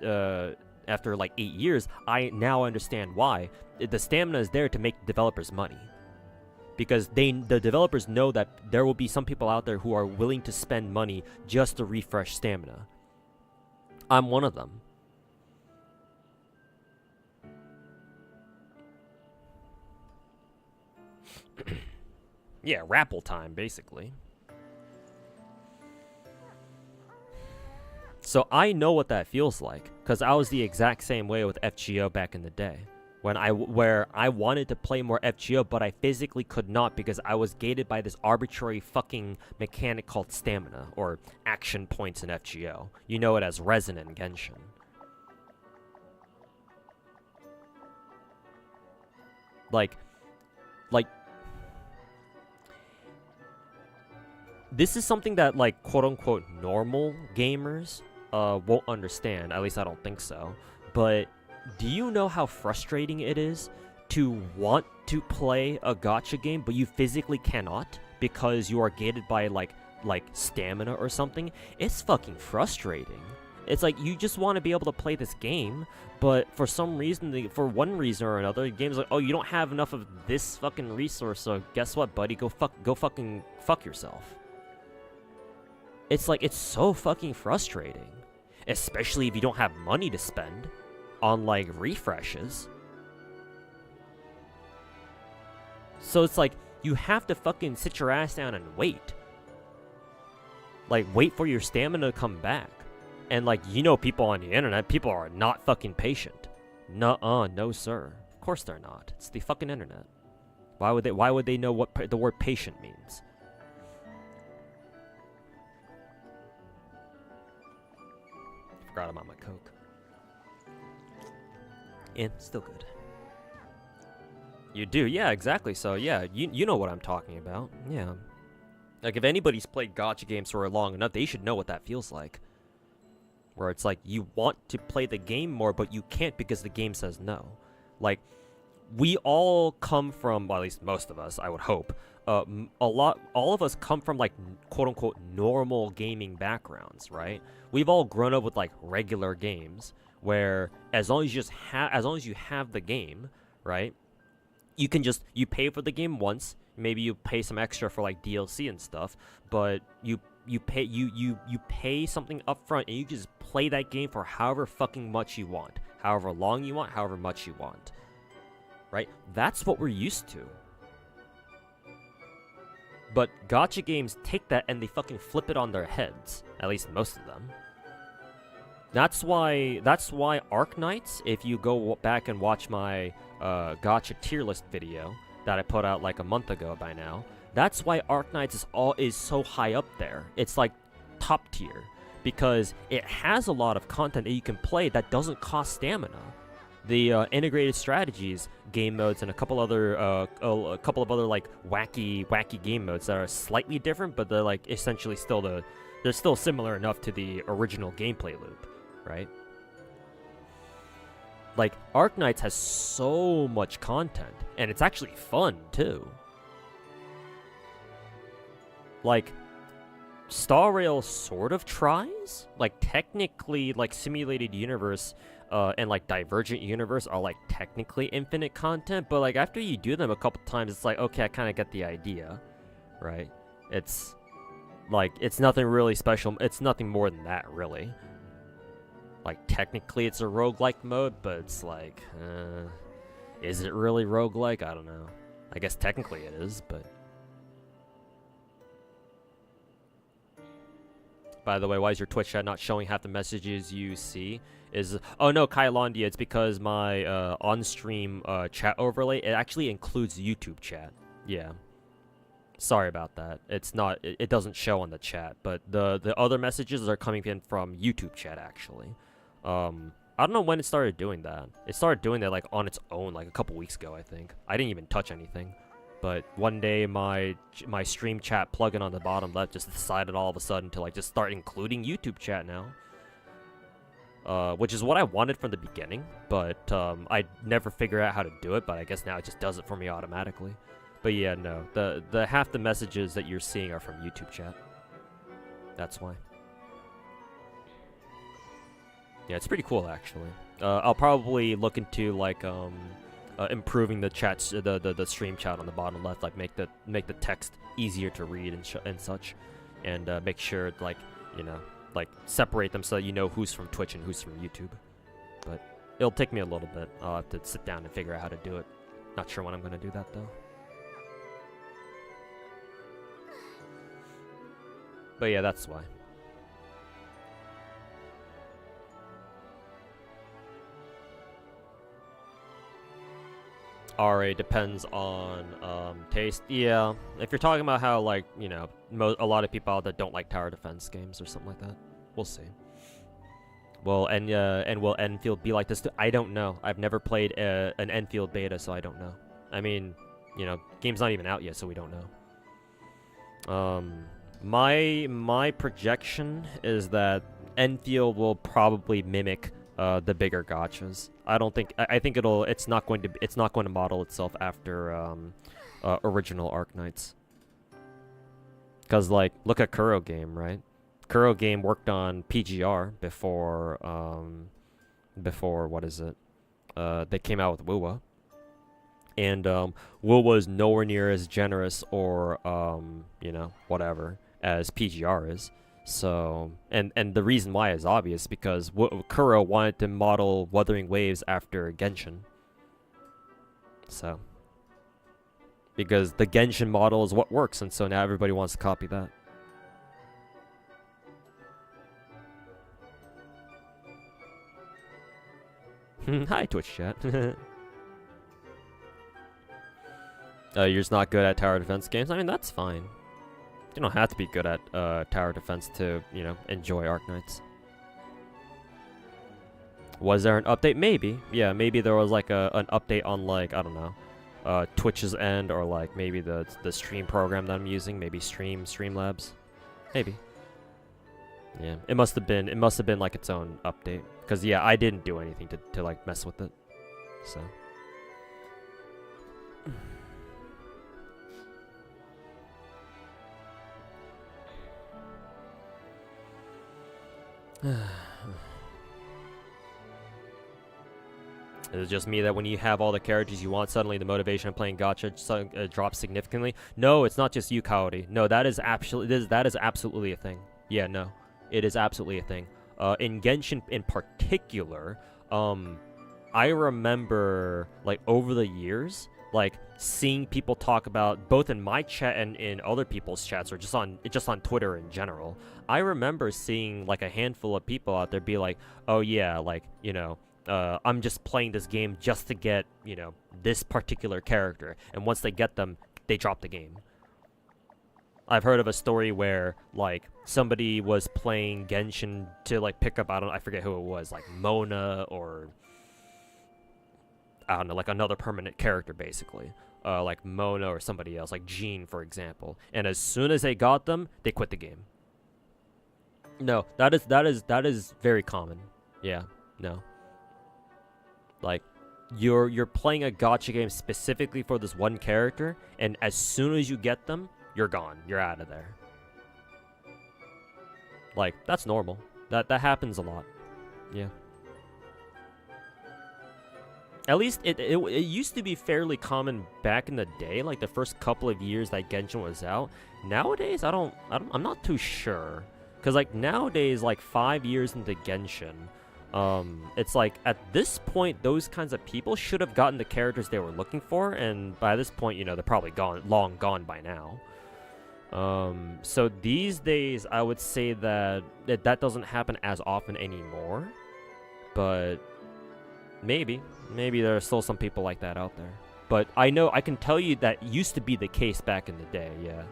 after like 8 years, I now understand why. The stamina is there to make developers money. Because the developers know that there will be some people out there who are willing to spend money just to refresh stamina. I'm one of them. Yeah, rapple time, basically. So I know what that feels like, because I was the exact same way with FGO back in the day. Where I wanted to play more FGO, but I physically could not because I was gated by this arbitrary fucking mechanic called stamina, or action points in FGO. You know it as resin in Genshin. Like, this is something that, like, quote-unquote normal gamers won't understand. At least I don't think so. But do you know how frustrating it is to want to play a gacha game, but you physically cannot because you are gated by, like stamina or something? It's fucking frustrating. It's like, you just want to be able to play this game, but for some reason, for one reason or another, the game's like, oh, you don't have enough of this fucking resource, so guess what, buddy? Go fucking fuck yourself. It's like, it's so fucking frustrating. Especially if you don't have money to spend on, like, refreshes. So it's like, you have to fucking sit your ass down and wait. Like, wait for your stamina to come back. And, like, you know, people on the internet, people are not fucking patient. Nuh-uh, no sir. Of course they're not. It's the fucking internet. Why would they know what the word patient means? Forgot about my Coke. And still good. You do, yeah, exactly. So yeah, you know what I'm talking about. Yeah. Like, if anybody's played gacha games for long enough, they should know what that feels like. Where it's like, you want to play the game more, but you can't because the game says no. Like, we all come from, well, at least most of us, I would hope, all of us come from, like, quote-unquote normal gaming backgrounds, right? We've all grown up with, like, regular games, where as long as you have the game, right, you pay for the game once, maybe you pay some extra for, like, DLC and stuff, but you pay something up front and you just play that game for however fucking much you want, however long you want, however much you want, right? That's what we're used to. But gacha games take that and they fucking flip it on their heads, at least most of them. That's why Arknights, if you go back and watch my gacha tier list video that I put out like a month ago by now, that's why Arknights is so high up there. It's like top tier because it has a lot of content that you can play that doesn't cost stamina. The integrated strategies game modes and a couple of other like wacky game modes that are slightly different, but they're like essentially they're still similar enough to the original gameplay loop, right? Like, Arknights has so much content, and it's actually fun too. Like, Star Rail sort of tries. Like, technically, like, Simulated Universe and, like, Divergent Universe are, like, technically infinite content, but, like, after you do them a couple times, it's like, okay, I kind of get the idea, right? It's, like, it's nothing really special. It's nothing more than that, really. Like, technically, it's a roguelike mode, but it's like, is it really roguelike? I don't know. I guess technically it is, but... By the way, why is your Twitch chat not showing half the messages you see? Oh no, Kylondia, it's because my on-stream chat overlay, it actually includes YouTube chat. Yeah. Sorry about that. It's not, it doesn't show on the chat, but the other messages are coming in from YouTube chat, actually. I don't know when it started doing that. It started doing that, like, on its own, like, a couple weeks ago, I think. I didn't even touch anything. But one day my stream chat plugin on the bottom left just decided all of a sudden to like just start including YouTube chat now. Which is what I wanted from the beginning, but I never figured out how to do it, but I guess now it just does it for me automatically. But yeah, no, the half the messages that you're seeing are from YouTube chat. That's why. Yeah, it's pretty cool actually. I'll probably look into like improving the chats, the stream chat on the bottom left, like make the text easier to read and such, and make sure like like separate them so that you know who's from Twitch and who's from YouTube. But it'll take me a little bit. I'll have to sit down and figure out how to do it. Not sure when I'm gonna do that though. But yeah, that's why. RA depends on taste. Yeah, if you're talking about how like a lot of people out there don't like tower defense games or something like that, we'll see. Well, and will Enfield be like this too? I don't know. I've never played an Enfield beta, so I don't know. I mean, game's not even out yet, so we don't know. My projection is that Enfield will probably mimic the bigger gachas. I think it's not going to model itself after original Arknights. Cause like look at Kuro Game, right? Kuro Game worked on PGR before what is it? They came out with Wuwa. And Wuwa is nowhere near as generous or whatever as PGR is. So, and the reason why is obvious, because Kuro wanted to model Wuthering Waves after Genshin. So, because the Genshin model is what works, and so now everybody wants to copy that. Hi, Twitch chat. You're just not good at tower defense games? I mean, that's fine. You don't have to be good at tower defense to, enjoy Arknights. Was there an update? Maybe. Yeah, maybe there was like an update on like, I don't know, Twitch's end, or like maybe the stream program that I'm using, maybe Streamlabs. Maybe. Yeah, it must have been like its own update, cuz yeah, I didn't do anything to like mess with it. So Is it just me that when you have all the characters you want, suddenly the motivation of playing Gacha drops significantly? No, it's not just you, Kaori. No, that is absolutely a thing. Yeah, no, it is absolutely a thing. In Genshin in particular, I remember like over the years, like seeing people talk about, both in my chat and in other people's chats, or just on Twitter in general. I remember seeing like a handful of people out there be like, "Oh yeah, like I'm just playing this game just to get this particular character," and once they get them, they drop the game. I've heard of a story where like somebody was playing Genshin to like pick up, I forget who it was, like Mona, or I don't know, like another permanent character basically. Like Mona or somebody else, like Jean, for example. And as soon as they got them, they quit the game. No, that is very common. Yeah, no. Like, you're playing a gacha game specifically for this one character, and as soon as you get them, you're gone. You're out of there. Like, that's normal. That happens a lot. Yeah. At least it used to be fairly common back in the day, like the first couple of years that Genshin was out. Nowadays, I'm not too sure. Cause like nowadays, like 5 years into Genshin, it's like at this point, those kinds of people should have gotten the characters they were looking for, and by this point, they're probably long gone by now. So these days, I would say that doesn't happen as often anymore, but maybe there are still some people like that out there. But I can tell you that used to be the case back in the day, yeah.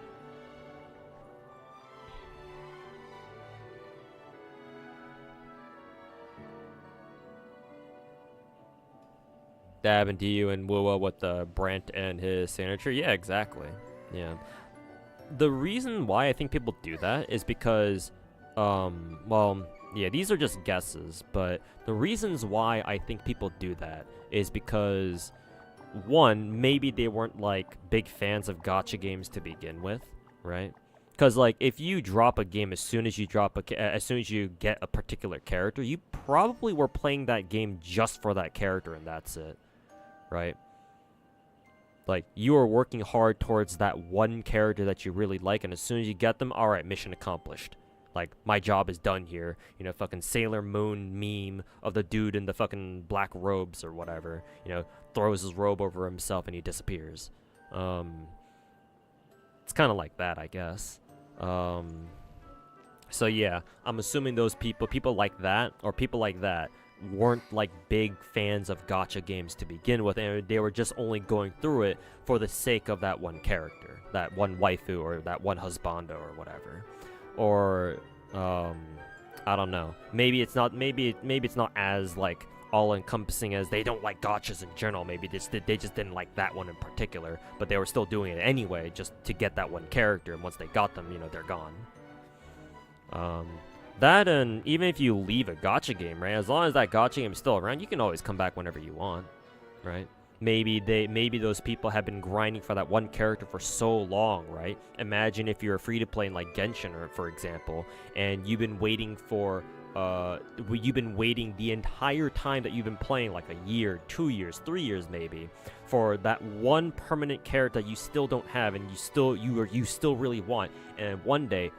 That happened to you and Wua with Brent and his signature? Yeah, exactly. Yeah. The reason why I think people do that is because, well, yeah, these are just guesses, but the reasons why I think people do that is because, one, maybe they weren't, like, big fans of gacha games to begin with, right? Because, like, if you drop a game as soon as you get a particular character, you probably were playing that game just for that character and that's it, right? Like, you are working hard towards that one character that you really like, and as soon as you get them, alright, mission accomplished. Like, my job is done here. You know, fucking Sailor Moon meme of the dude in the fucking black robes or whatever. You know, throws his robe over himself and he disappears. It's kind of like that, I guess. So yeah, I'm assuming those people like that, or people like that, weren't like big fans of gacha games to begin with, and they were just only going through it for the sake of that one character, that one waifu, or that one husbando, or whatever. Or I don't know. Maybe it's not as like all-encompassing as they don't like gachas in general. Maybe they just didn't like that one in particular, but they were still doing it anyway just to get that one character, and once they got them, you know, they're gone. That, and even if you leave a gacha game, right, as long as that gacha game is still around, you can always come back whenever you want, right? Maybe those people have been grinding for that one character for so long, right? Imagine if you're free to play in like Genshin, or for example, and you've been waiting the entire time that you've been playing, like a year, 2 years, 3 years maybe, for that one permanent character that you still don't have, and you still really want, and one day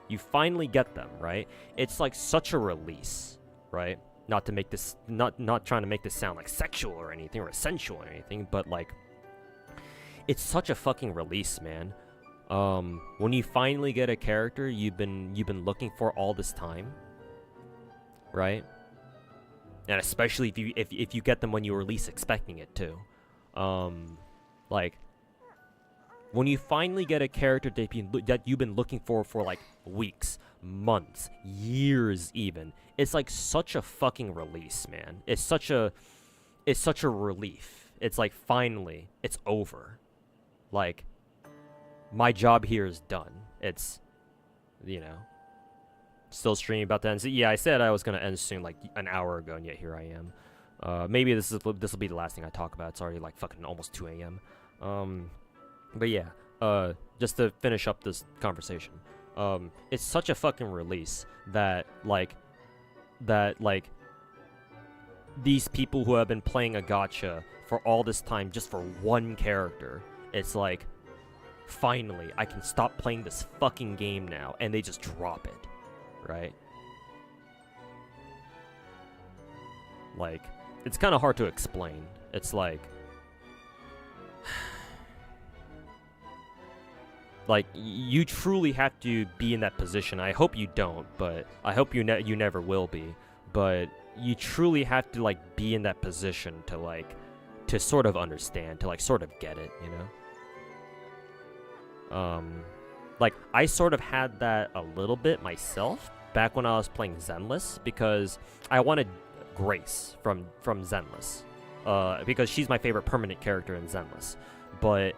you finally get them, right? It's like such a release, right? Not to make this, not trying to make this sound like sexual or anything, or sensual or anything, but like, it's such a fucking release, man. When you finally get a character you've been looking for all this time, right? And especially if you get them when you were least expecting it too. Like, when you finally get a character that you've been looking for like weeks, months, years even, it's like such a fucking release, man. It's such a relief. It's like, finally, it's over. Like, my job here is done. It's, you know, still streaming about to end. So yeah, I said I was gonna end soon, like an hour ago, and yet here I am. Maybe this will be the last thing I talk about. It's already like fucking almost 2 a.m. But yeah, just to finish up this conversation, it's such a fucking release that these people who have been playing a gacha for all this time just for one character, it's like, finally, I can stop playing this fucking game now, and they just drop it, right? Like, it's kind of hard to explain. It's like, like, you truly have to be in that position. I hope you don't, but I hope you never will be. But you truly have to, like, be in that position to, like, to sort of understand, to, like, sort of get it, you know? Like, I sort of had that a little bit myself back when I was playing Zenless, because I wanted Grace from Zenless, because she's my favorite permanent character in Zenless. But,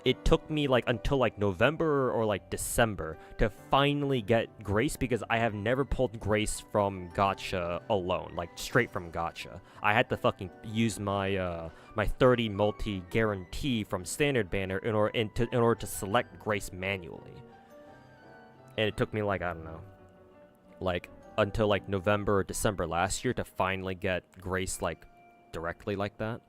it took me like until like November or like December to finally get Grace, because I have never pulled Grace from gacha alone, like straight from gacha. I had to fucking use my my 30 multi guarantee from standard banner in order to select Grace manually. And it took me like, I don't know, like until like November or December last year to finally get Grace like directly like that.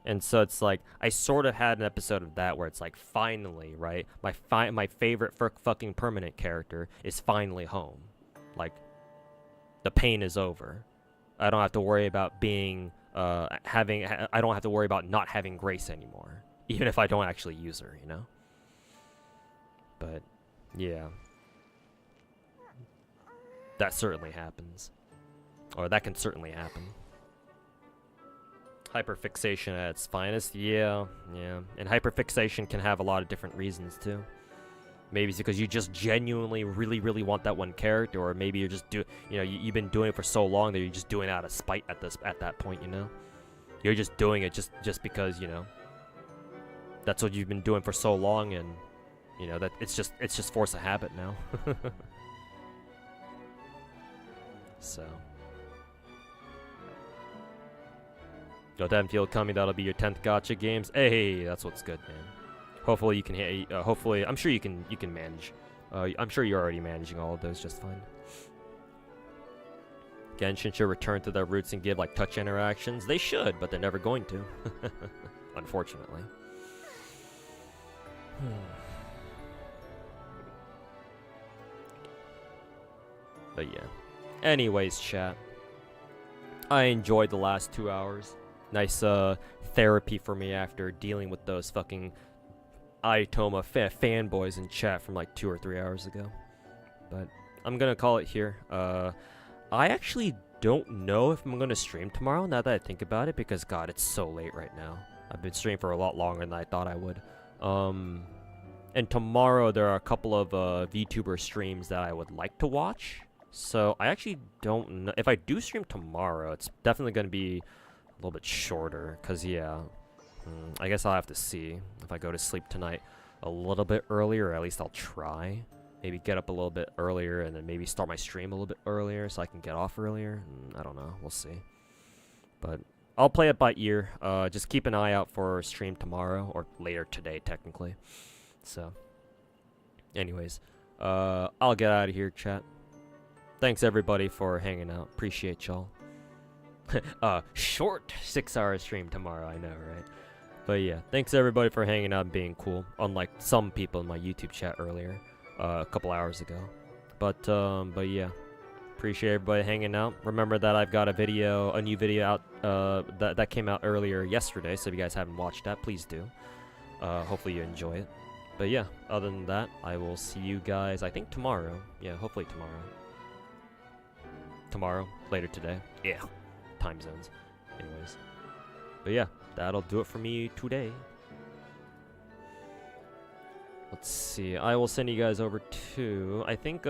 And so it's like, I sort of had an episode of that where it's like, finally, right? My favorite fucking permanent character is finally home. Like, the pain is over. I don't have to worry about being, I don't have to worry about not having Grace anymore. Even if I don't actually use her, you know? But, yeah. That certainly happens. Or that can certainly happen. Hyperfixation at its finest, yeah. And hyperfixation can have a lot of different reasons too. Maybe it's because you just genuinely really want that one character, or maybe you're just you've been doing it for so long that you're just doing it out of spite at that point, you know. You're just doing it just because, you know, that's what you've been doing for so long, and you know that it's just force of habit now. So, got that feel coming. That'll be your 10th gacha games. Hey, that's what's good, man. Hopefully you can. Hopefully, I'm sure you can manage. I'm sure you're already managing all of those just fine. Genshin should return to their roots and give like touch interactions. They should, but they're never going to. Unfortunately. But yeah. Anyways, chat. I enjoyed the last 2 hours. Nice therapy for me after dealing with those fucking Aitoma fanboys in chat from like 2 or 3 hours ago. But I'm gonna call it here. I actually don't know if I'm gonna stream tomorrow now that I think about it, because God, it's so late right now. I've been streaming for a lot longer than I thought I would. And tomorrow there are a couple of VTuber streams that I would like to watch. So I actually don't know. If I do stream tomorrow, it's definitely going to be a little bit shorter. Because, yeah, I guess I'll have to see if I go to sleep tonight a little bit earlier. Or at least I'll try. Maybe get up a little bit earlier and then maybe start my stream a little bit earlier so I can get off earlier. I don't know. We'll see. But I'll play it by ear. Just keep an eye out for stream tomorrow, or later today, technically. So, anyways, I'll get out of here, chat. Thanks everybody for hanging out. Appreciate y'all. Short 6-hour stream tomorrow, I know, right? But yeah, thanks everybody for hanging out and being cool. Unlike some people in my YouTube chat earlier, a couple hours ago. But yeah, appreciate everybody hanging out. Remember that I've got a new video out that came out earlier yesterday. So if you guys haven't watched that, please do. Hopefully you enjoy it. But yeah, other than that, I will see you guys, I think tomorrow. Yeah, hopefully tomorrow. Tomorrow, later today. Yeah, time zones. Anyways. But yeah, that'll do it for me today. Let's see. I will send you guys over to, I think,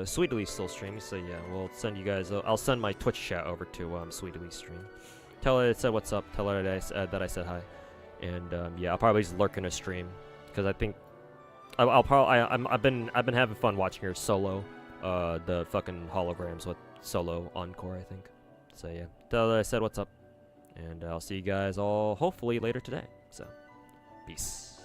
Sweetly's still streaming. So yeah, we'll send you guys, I'll send my Twitch chat over to Sweetly's stream. Tell her I said what's up. Tell her that I said hi. And yeah, I'll probably just lurk in a stream. Because I think I've been having fun watching her solo the fucking holograms with solo encore, I think. So yeah, tell her I said what's up, and I'll see you guys all hopefully later today. So peace.